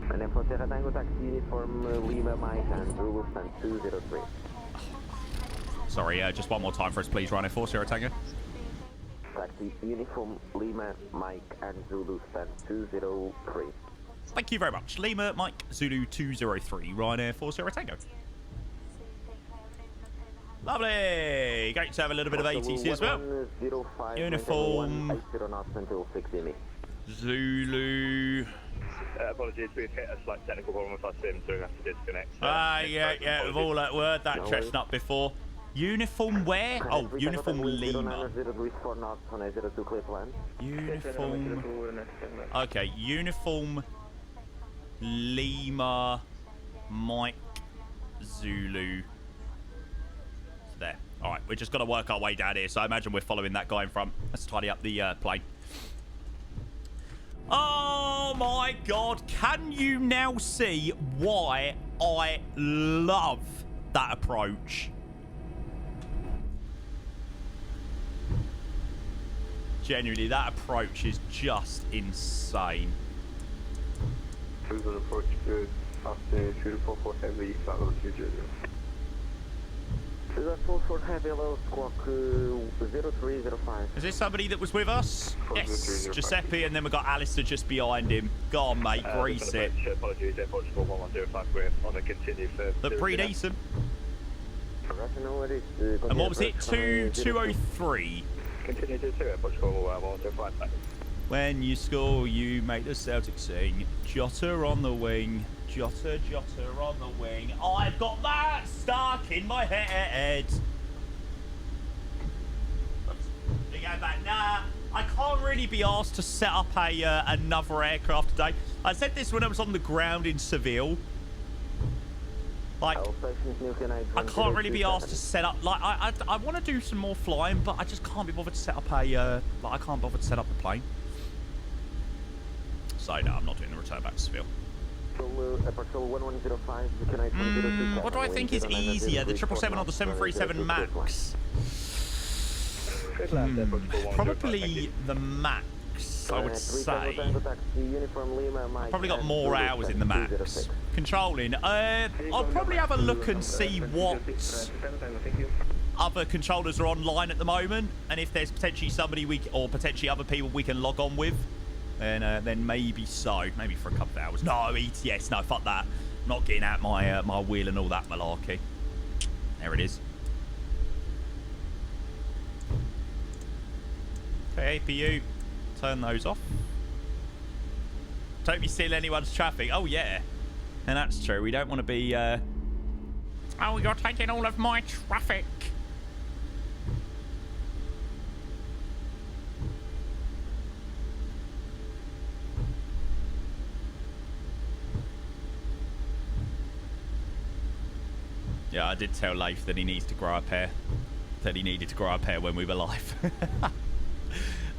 Ryanair 40 Tango taxi uniform Lima Mike and Zulu stand 203. Sorry, just one more time for us please, Ryanair 40 Tango. Taxi uniform Lima Mike and Zulu stand 203. Thank you very much. Lima Mike Zulu 203, Ryanair 40 Tango. Lovely. Great to have a little bit of ATC as well. Uniform Zulu. Apologies, we've hit a slight technical problem with our sim, so we have to disconnect. Yeah, we've all heard that chestnut before. Uniform where? Oh, uniform Lima. Uniform. Okay, uniform Lima Mike Zulu. There. All right, we're just going to work our way down here, so I imagine we're following that guy in front. Let's tidy up the plane. Oh my god, can you now see why I love that approach? Genuinely, that approach is just insane. Cruise on approach good. Afternoon 244 heavy, flat level 200. Heavy, low squawk 0305. Is this somebody that was with us? Yes, Giuseppe, and then we've got Alistair just behind him. Go on, mate, grease it. Apologies, airport 1105, we're on a continue for... Look pretty decent. And what was it? 203? Continue to 2, airport 1105, back. When you score, you make the Celtics sing. Jotter on the wing. Jotter, Jotter on the wing. I've got that stuck in my head. We go back. Nah, I can't really be asked to set up another aircraft today. I said this when I was on the ground in Seville. Like, I can't really be asked to set up. Like, I want to do some more flying, but I just can't be bothered to set up I can't bother to set up the plane. So no, I'm not doing the return back to Seville. What do I think is easier, the 777 or the 737 MAX? Probably the MAX, I would say. I've probably got more hours in the MAX. Controlling. I'll probably have a look and see what other controllers are online at the moment, and if there's potentially somebody or potentially other people we can log on with. Then maybe so. Maybe for a couple of hours. No, ETS. No, fuck that. I'm not getting out my my wheel and all that malarkey. There it is. Okay, APU. Turn those off. Don't be stealing anyone's traffic. Oh, yeah. And that's true. We don't want to be... Oh, you're taking all of my traffic. Yeah, I did tell Leif that he needs to grow up hair. That he needed to grow up hair when we were live.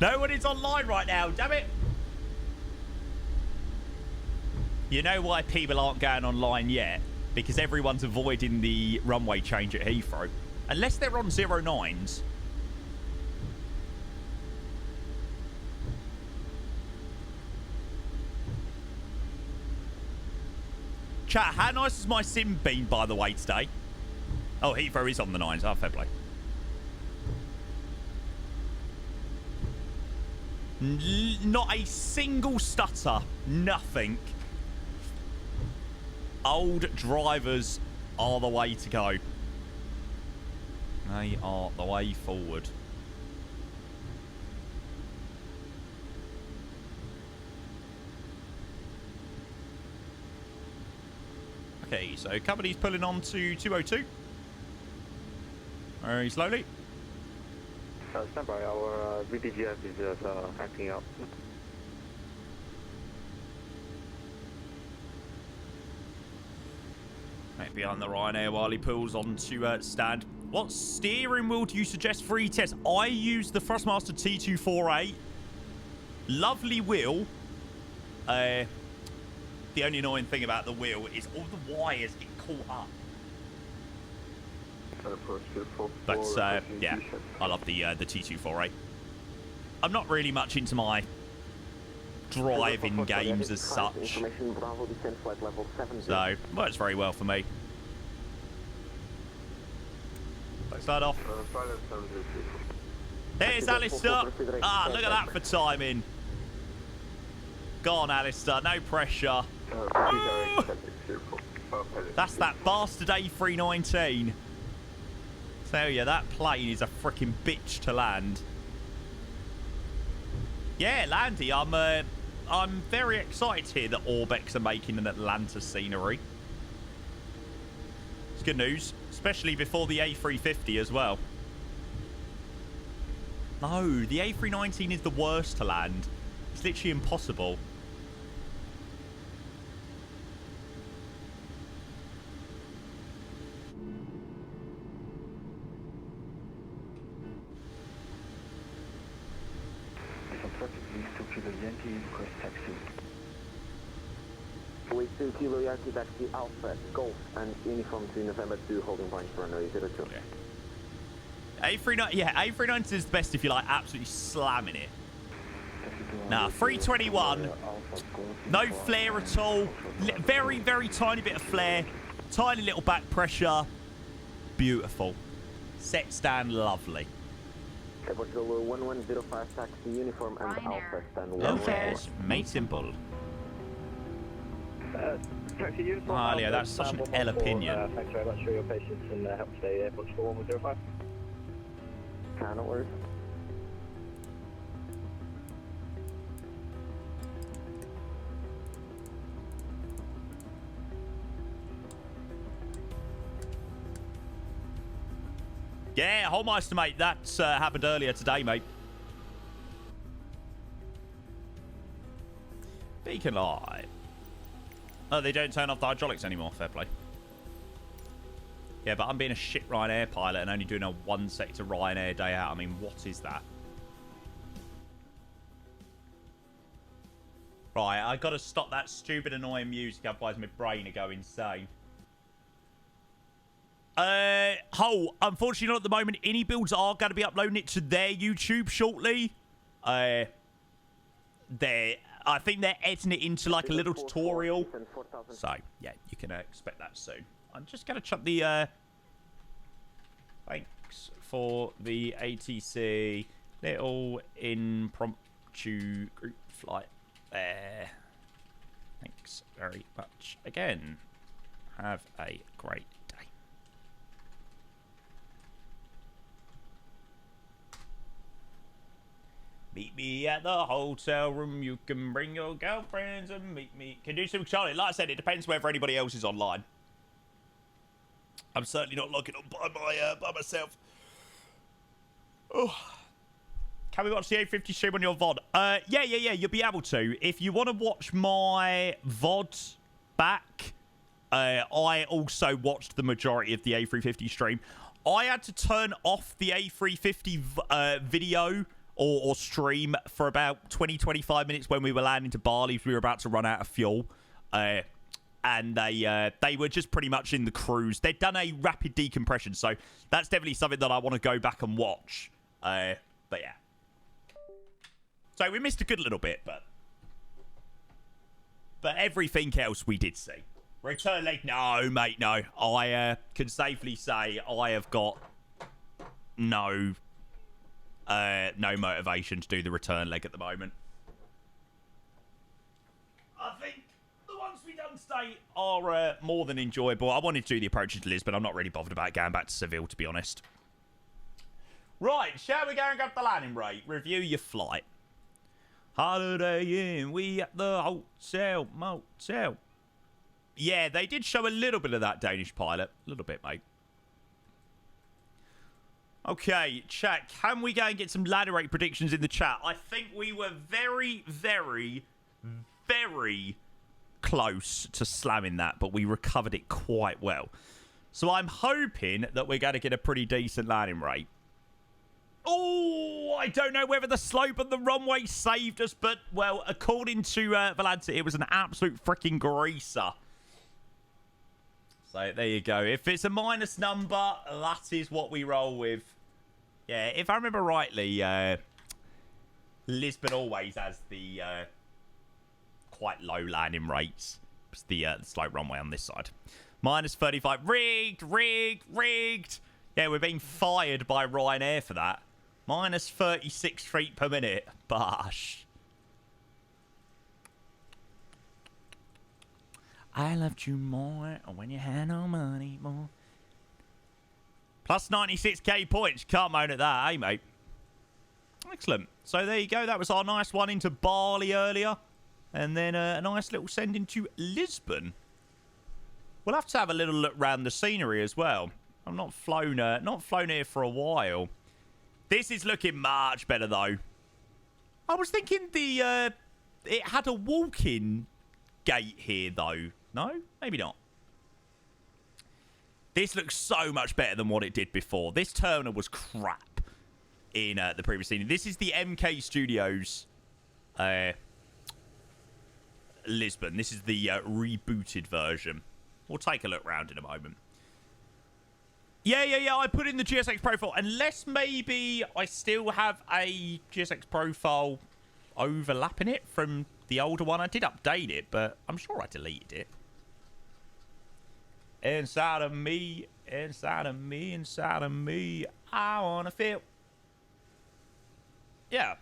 No one is online right now, damn it! You know why people aren't going online yet? Because everyone's avoiding the runway change at Heathrow. Unless they're on 09s. Chat, how nice has my sim been, by the way, today? Oh, Heathrow is on the 9s. Oh, fair play. Not a single stutter. Nothing. Old drivers are the way to go. They are the way forward. Okay, so company's pulling on to 202. Very slowly. Stand by, our VTGF is just acting up. Right behind the Ryanair while he pulls on to stand. What steering wheel do you suggest for E-Test? I use the Thrustmaster T248. Lovely wheel. The only annoying thing about the wheel is all the wires get caught up. But yeah, I love the T248. I'm not really much into my driving games as such, so works very well for me. Let's start off. There's Alistair. Ah, look at that for timing. Go on, Alistair. No pressure. That's that bastard A319. Tell you, that plane is a freaking bitch to land. Yeah, Landy, I'm very excited to hear that Orbex are making an Atlanta scenery. It's good news, especially before the A350 as well. No, the A319 is the worst to land. It's literally impossible. With 2 Kilo Yankee taxi Alpha, Golf and uniform to November 2 holding point for runway 02. A390 is the best if you like absolutely slamming it. Now, 321, no flare at all. Very, very tiny bit of flare. Tiny little back pressure. Beautiful. Set stand lovely. Portugal 1105 taxi uniform and Alpha stand. No fares, made simple. Ah, Leo, that's such an L opinion. Thanks very much for your patience and help today, Portugal 1105. No worries. Yeah, Holmeister, mate. That's happened earlier today, mate. Beacon Light. Oh, they don't turn off the hydraulics anymore. Fair play. Yeah, but I'm being a shit Ryanair pilot and only doing a one-sector Ryanair day out. I mean, what is that? Right, I got to stop that stupid, annoying music, otherwise my brain will go insane. Unfortunately not at the moment. iniBuilds are going to be uploading it to their YouTube shortly. I think they're editing it into like a little tutorial. So, yeah, you can expect that soon. I'm just going to chuck the, thanks for the ATC little impromptu group flight there. Thanks very much again. Have a great day. Meet me at the hotel room. You can bring your girlfriends and meet me. Can do some Charlie. Like I said, it depends whether anybody else is online. I'm certainly not logging on by myself. Oh. Can we watch the A350 stream on your VOD? Yeah. You'll be able to. If you want to watch my VOD back, I also watched the majority of the A350 stream. I had to turn off the A350 video or stream for about 20-25 minutes when we were landing to Bali. We were about to run out of fuel. And they were just pretty much in the cruise. They'd done a rapid decompression, so that's definitely something that I want to go back and watch. But yeah. So we missed a good little bit, but everything else we did see. Return leg? No, mate, no. I can safely say I have got no motivation to do the return leg at the moment. I think the ones we done today are more than enjoyable. I wanted to do the approaches to Lisbon. I'm not really bothered about going back to Seville, to be honest. Right, shall we go and grab the landing rate? Review your flight. Holiday Inn, we at the hotel, motel. Yeah, they did show a little bit of that Danish pilot. A little bit, mate. Okay, chat. Can we go and get some ladder rate predictions in the chat? I think we were very, very, very close to slamming that, but we recovered it quite well. So I'm hoping that we're going to get a pretty decent landing rate. Oh, I don't know whether the slope of the runway saved us, but, well, according to Valente, it was an absolute freaking greaser. So, there you go. If it's a minus number, that is what we roll with. Yeah, if I remember rightly, Lisbon always has the quite low landing rates. It's the slope runway on this side. Minus 35. Rigged. Yeah, we're being fired by Ryanair for that. Minus 36 feet per minute. Bosh. I loved you more when you had no money more. Plus 96k points. Can't moan at that, eh, mate? Excellent. So there you go. That was our nice one into Bali earlier. And then a nice little send into Lisbon. We'll have to have a little look around the scenery as well. I've not flown here for a while. This is looking much better, though. I was thinking it had a walk-in gate here, though. No? Maybe not. This looks so much better than what it did before. This terminal was crap in the previous scene. This is the MK Studios Lisbon. This is the rebooted version. We'll take a look round in a moment. Yeah. I put in the GSX profile. Unless maybe I still have a GSX profile overlapping it from the older one. I did update it, but I'm sure I deleted it. Inside of me, I want to feel. Yeah.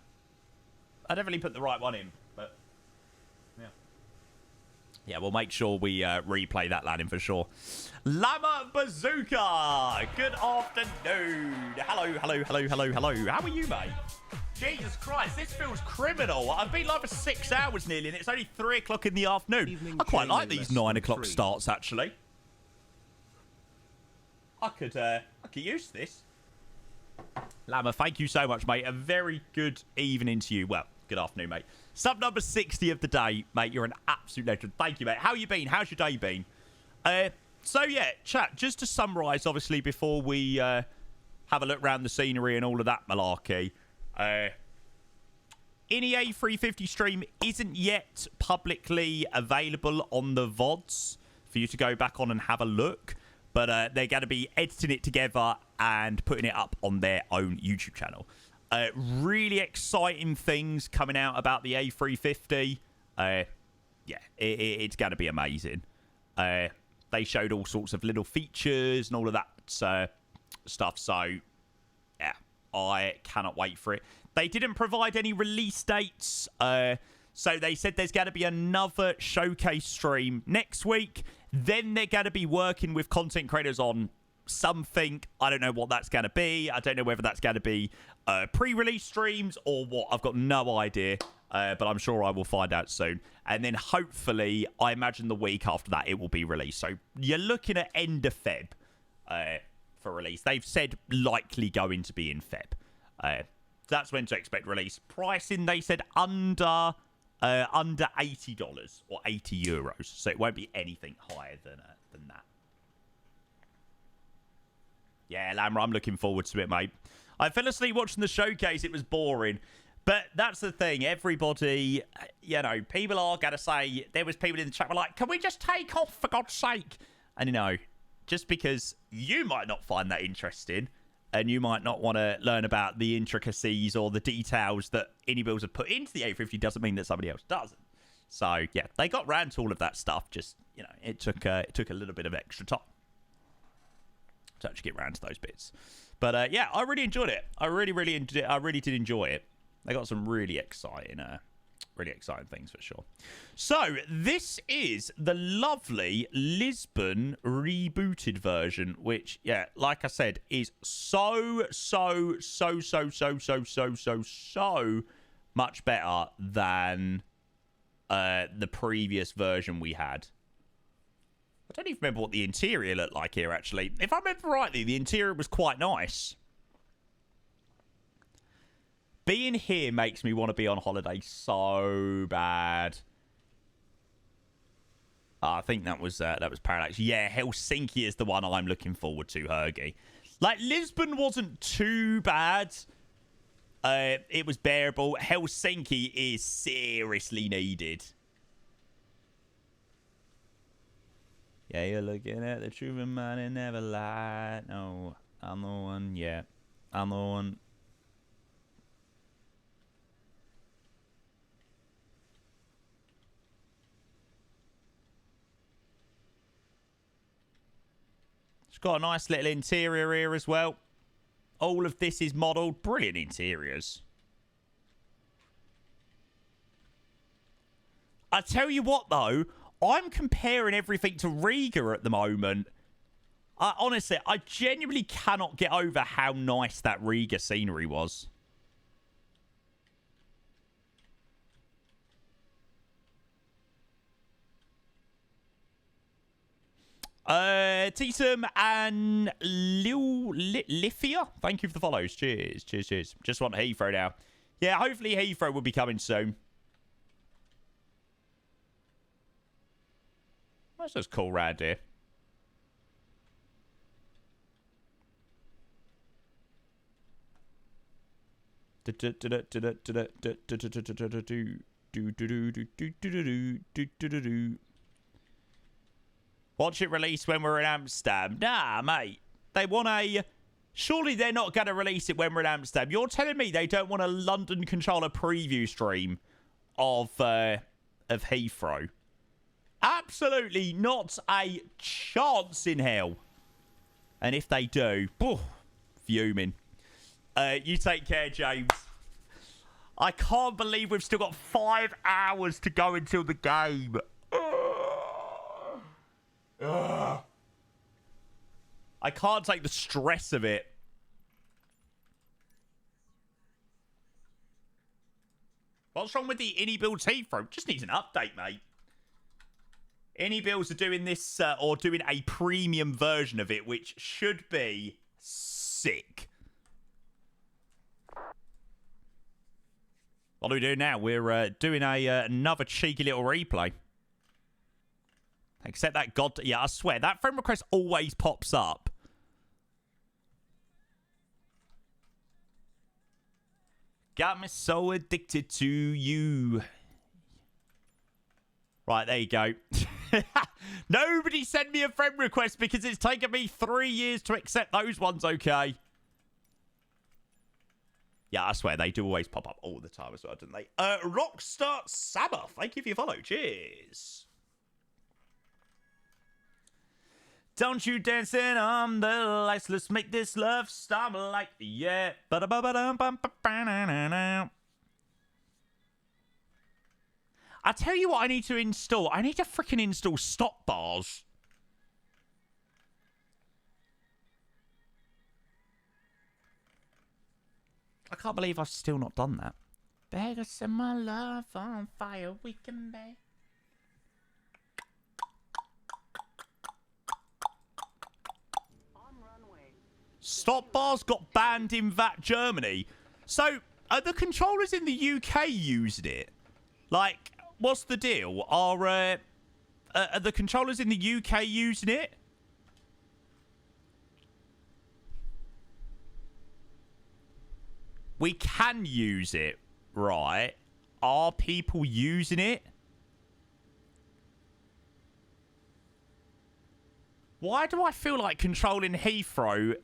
I definitely put the right one in, but yeah. Yeah, we'll make sure we replay that landing for sure. Lama Bazooka! Good afternoon. Hello. How are you, mate? Jesus Christ, this feels criminal. I've been live for 6 hours nearly, and it's only 3 o'clock in the afternoon. I quite like these 9 o'clock starts, actually. I could use this. Lama, thank you so much, mate. A very good evening to you. Well, good afternoon, mate. Sub number 60 of the day, mate. You're an absolute legend. Thank you, mate. How you been? How's your day been? So, yeah, chat, just to summarise, obviously, before we have a look around the scenery and all of that malarkey, any A350 stream isn't yet publicly available on the VODs for you to go back on and have a look, but they're going to be editing it together and putting it up on their own YouTube channel. Really exciting things coming out about the A350. Yeah, it's going to be amazing. They showed all sorts of little features and all of that stuff, so yeah, I cannot wait for it. They didn't provide any release dates, so they said there's going to be another showcase stream next week. Then they're going to be working with content creators on something. I don't know what that's going to be. I don't know whether that's going to be pre-release streams or what. I've got no idea. But I'm sure I will find out soon. And then hopefully, I imagine the week after that, it will be released. So you're looking at end of Feb for release. They've said likely going to be in Feb. That's when to expect release. Pricing, they said under $80 or €80. So it won't be anything higher than that. Yeah, Lamra, I'm looking forward to it, mate. I fell asleep watching the showcase. It was boring. But that's the thing. Everybody, you know, people are going to say, there was people in the chat were like, can we just take off for God's sake? And, you know, just because you might not find that interesting and you might not want to learn about the intricacies or the details that iniBuilds have put into the A350 doesn't mean that somebody else doesn't. So, yeah, they got round to all of that stuff. Just, you know, it took a little bit of extra time to actually get round to those bits. But, yeah, I really enjoyed it. I really did enjoy it. They got some really exciting things for sure. So this is the lovely Lisbon rebooted version, which, yeah, like I said, is so much better than the previous version we had. I don't even remember what the interior looked like here, actually. If I remember rightly, the interior was quite nice. Being here makes me want to be on holiday so bad. I think that was Parallax. Yeah, Helsinki is the one I'm looking forward to, Hergy. Like, Lisbon wasn't too bad. It was bearable. Helsinki is seriously needed. Yeah, you're looking at the truth and money never lied. No, I'm the one. Yeah, I'm the one. It's got a nice little interior here as well. All of this is modelled. Brilliant interiors. I tell you what, though, I'm comparing everything to Riga at the moment. Honestly, I genuinely cannot get over how nice that Riga scenery was. Tisum and Lithia, thank you for the follows. Cheers. Just want Heathrow now. Yeah, hopefully Heathrow will be coming soon. That's just cool round here. Watch it release when we're in Amsterdam. Nah, mate. They want a... Surely they're not going to release it when we're in Amsterdam. You're telling me they don't want a London controller preview stream of Heathrow? Absolutely not a chance in hell. And if they do, fuming. You take care, James. I can't believe we've still got 5 hours to go until the game. I can't take the stress of it. What's wrong with the iniBuilds Heathrow? Just needs an update, mate. iniBuilds are doing this, or doing a premium version of it, which should be sick. What are we doing now? We're doing another cheeky little replay. Except that yeah, I swear, that friend request always pops up. Got me so addicted to you. Right, there you go. Nobody send me a friend request because it's taken me 3 years to accept those ones, okay? Yeah, I swear, they do always pop up all the time as well, don't they? Rockstar Sabbath, thank you for your follow. Cheers. Don't you dancing on the lights, let's make this love stop like, yeah. I tell you what I need to install. I need to freaking install stop bars. I can't believe I've still not done that. Beg us set my love on fire, we can be. Stop bars got banned in VAT Germany. So, are the controllers in the UK using it? Like, what's the deal? Are the controllers in the UK using it? We can use it, right? Are people using it? Why do I feel like controlling Heathrow...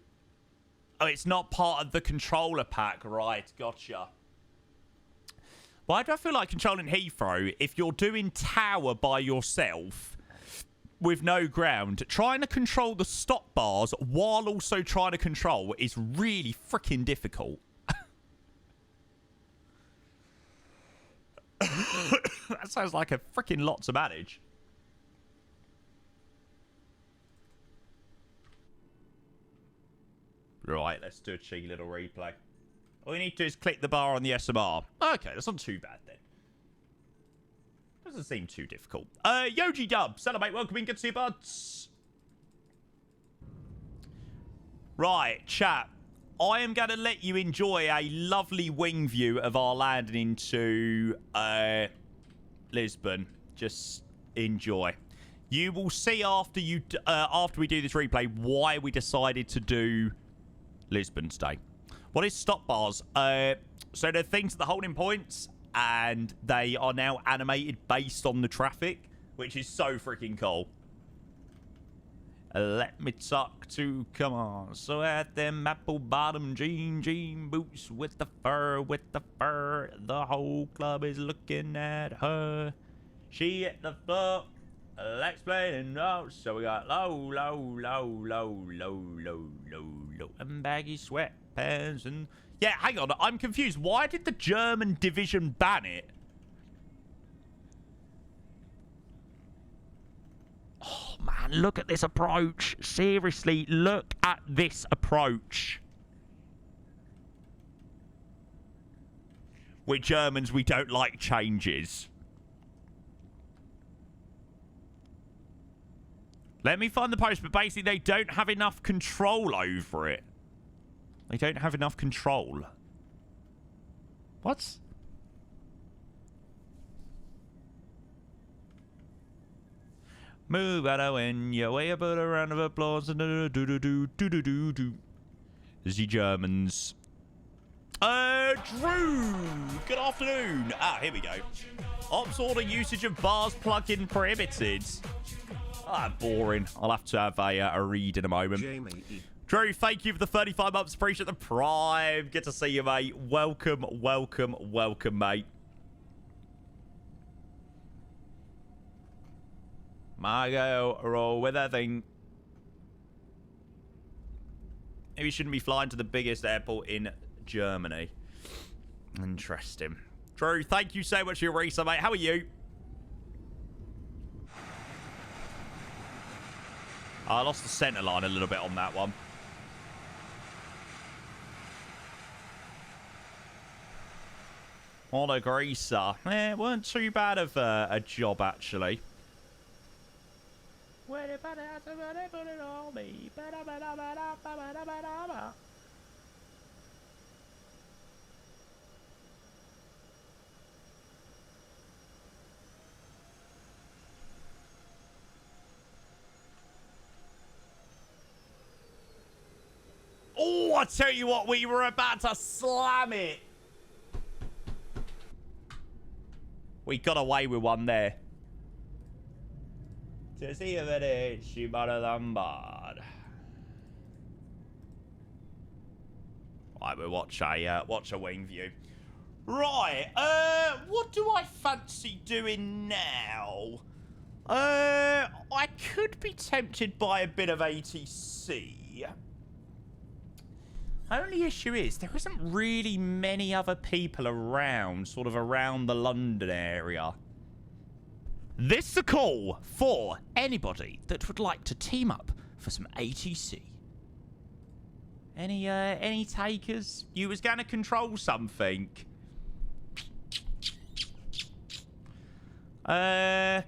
Oh, it's not part of the controller pack. Right, gotcha. Why do I feel like controlling Heathrow, if you're doing tower by yourself with no ground, trying to control the stop bars while also trying to control is really freaking difficult. That sounds like a freaking lot to manage. Right, let's do a cheeky little replay. All you need to do is click the bar on the SMR. Okay, that's not too bad then. Doesn't seem too difficult. Yoji Dub, hello mate, welcome in, good to see you, buds. Right, chat. I am going to let you enjoy a lovely wing view of our landing into Lisbon. Just enjoy. You will see after we do this replay why we decided to do Lisbon today. What is stop bars? So they're things at the holding points, and they are now animated based on the traffic, which is so freaking cool. Let me talk to, come on. So at them apple bottom jean boots with the fur, the whole club is looking at her. She hit the floor, let's play it now. So we got low, and baggy sweatpants and... Yeah, hang on, I'm confused. Why did the German division ban it? Oh, man, look at this approach. Seriously, look at this approach. We're Germans, we don't like changes. Let me find the post, but basically they don't have enough control over it. They don't have enough control. What? Move out when your way about a round of applause and do. The Germans. Drew! Good afternoon. Ah, here we go. Ops order usage of bars plug-in prohibited. Ah, boring. I'll have to have a read in a moment. Drew, thank you for the 35 months. Appreciate the prime. Good to see you, mate. Welcome, mate. Margo, roll with that thing. Maybe you shouldn't be flying to the biggest airport in Germany. Interesting. Drew, thank you so much for your research, mate. How are you? I lost the centre line a little bit on that one. On a greaser. It weren't too bad of a job, actually. Oh, I tell you what, we were about to slam it. We got away with one there. To see if it is, she better than bad. Right, we'll watch a wing view. Right, what do I fancy doing now? I could be tempted by a bit of ATC. Only issue is, there isn't really many other people around, sort of around the London area. This is a call for anybody that would like to team up for some ATC. Any takers? You was going to control something. I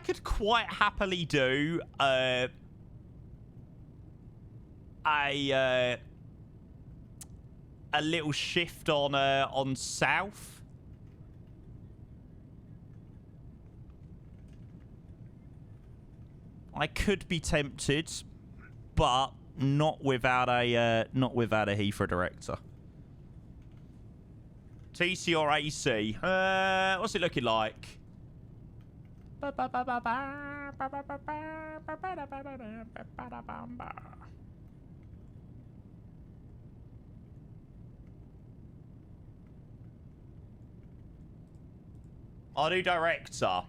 could quite happily do a little shift on south. I could be tempted, but not without a Heathrow director. TC or AC? What's it looking like? I'll do director.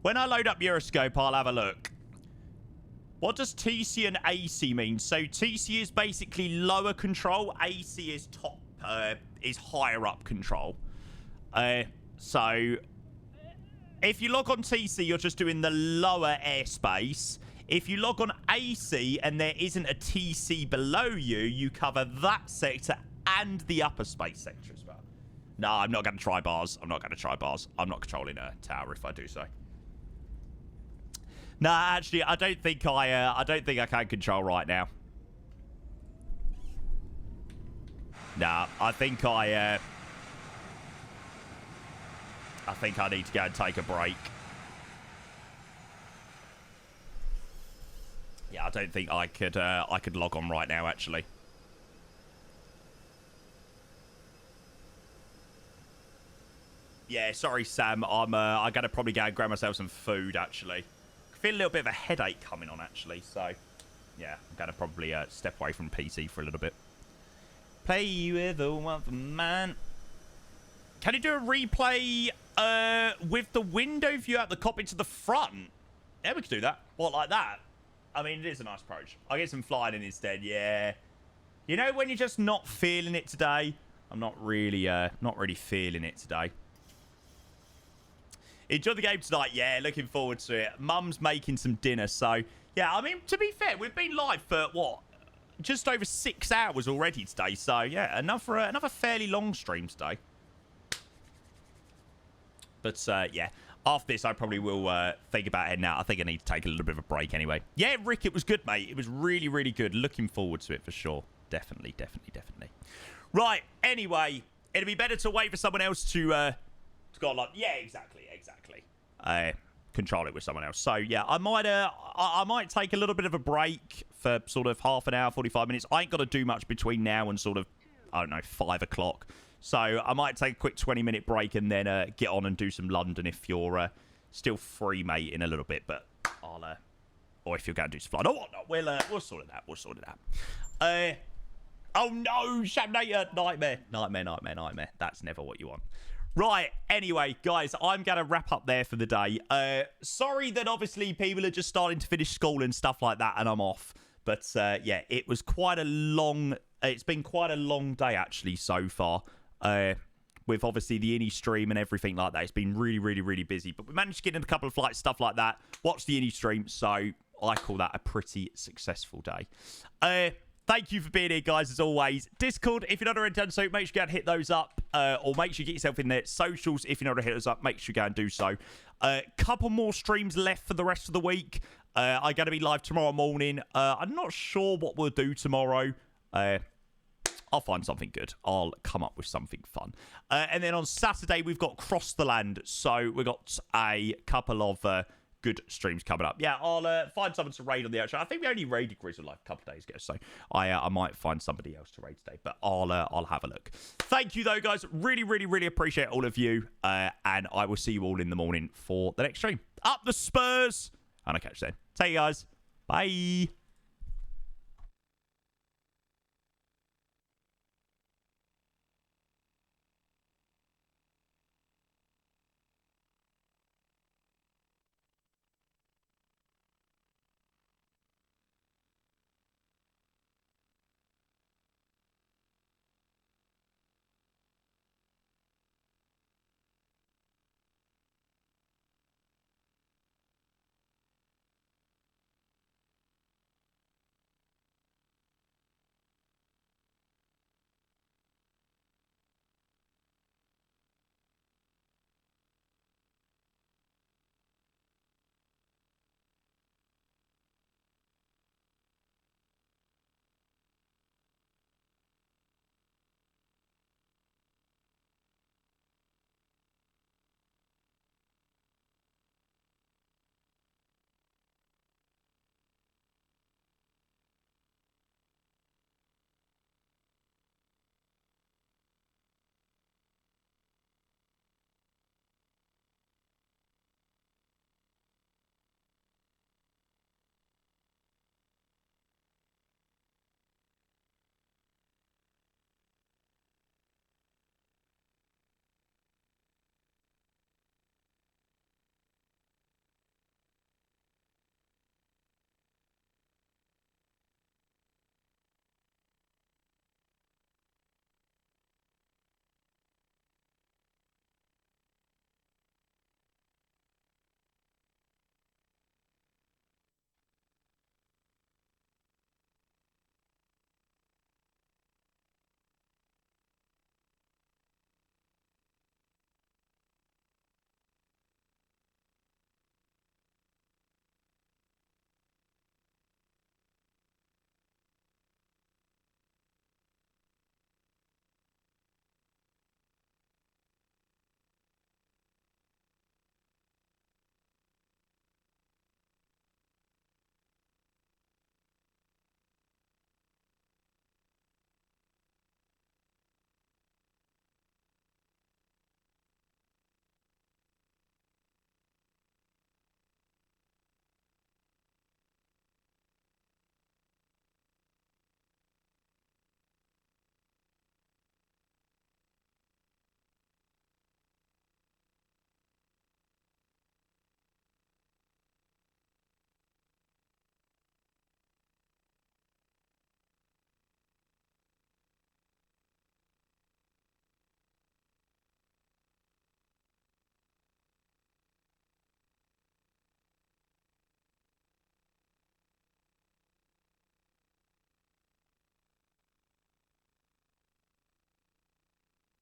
When I load up Euroscope, I'll have a look. What does TC and AC mean? So TC is basically lower control. AC is top, is higher up control. So if you log on TC, you're just doing the lower airspace. If you log on AC and there isn't a TC below you, you cover that sector and the upper space sector as well. No, I'm not going to try bars. I'm not going to try bars. I'm not controlling a tower if I do so. No, actually, I don't think I can control right now. Nah, I think I need to go and take a break. Yeah, I don't think I could log on right now, actually. Yeah, sorry, Sam. I'm gonna probably go and grab myself some food, actually. I feel a little bit of a headache coming on, actually. So, yeah, I'm gonna probably step away from PC for a little bit. Play with the one for man. Can you do a replay with the window view at the cockpit to the front? Yeah, we could do that. What, like that? I mean, it is a nice approach. I'll get some flying in instead, yeah. You know when you're just not feeling it today? I'm not really feeling it today. Enjoy the game tonight. Yeah, looking forward to it. Mum's making some dinner, so... Yeah, I mean, to be fair, we've been live for, what? Just over 6 hours already today, so, yeah, enough for another fairly long stream today. But, yeah, after this, I probably will think about heading out. I think I need to take a little bit of a break anyway. Yeah, Rick, it was good, mate. It was really, really good. Looking forward to it for sure. Definitely, definitely, definitely. Right, anyway, it'd be better to wait for someone else to go like... Yeah, exactly. Control it with someone else. So, yeah, I might take a little bit of a break for sort of half an hour, 45 minutes. I ain't got to do much between now and sort of, I don't know, 5 o'clock. So, I might take a quick 20-minute break and then get on and do some London if you're still free, mate, in a little bit. But I'll, or if you're going to do some flying. Oh, no, we'll sort it out. We'll sort it out. Oh, no, Shamnator. Nightmare. That's never what you want. Right, anyway, guys, I'm going to wrap up there for the day. Sorry that obviously people are just starting to finish school and stuff like that, and I'm off. But, yeah, it was quite a long... It's been quite a long day, actually, so far. With, obviously, the ini stream and everything like that. It's been really, really, really busy. But we managed to get in a couple of flights, stuff like that. Watch the ini stream, so I call that a pretty successful day. Thank you for being here, guys, as always. Discord, if you're not already done so, make sure you go and hit those up. Or make sure you get yourself in there. Socials, if you're not already hit those up, make sure you go and do so. Couple more streams left for the rest of the week. I'm going to be live tomorrow morning. I'm not sure what we'll do tomorrow. I'll find something good. I'll come up with something fun. And then on Saturday, we've got Cross the Land. So we've got a couple of... good streams coming up. Yeah, I'll find someone to raid on the outro. I think we only raided Grizzle like a couple of days ago, so I might find somebody else to raid today, but I'll have a look. Thank you, though, guys. Really, really, really appreciate all of you, and I will see you all in the morning for the next stream. Up the Spurs! And I'll catch you then. Take you guys. Bye.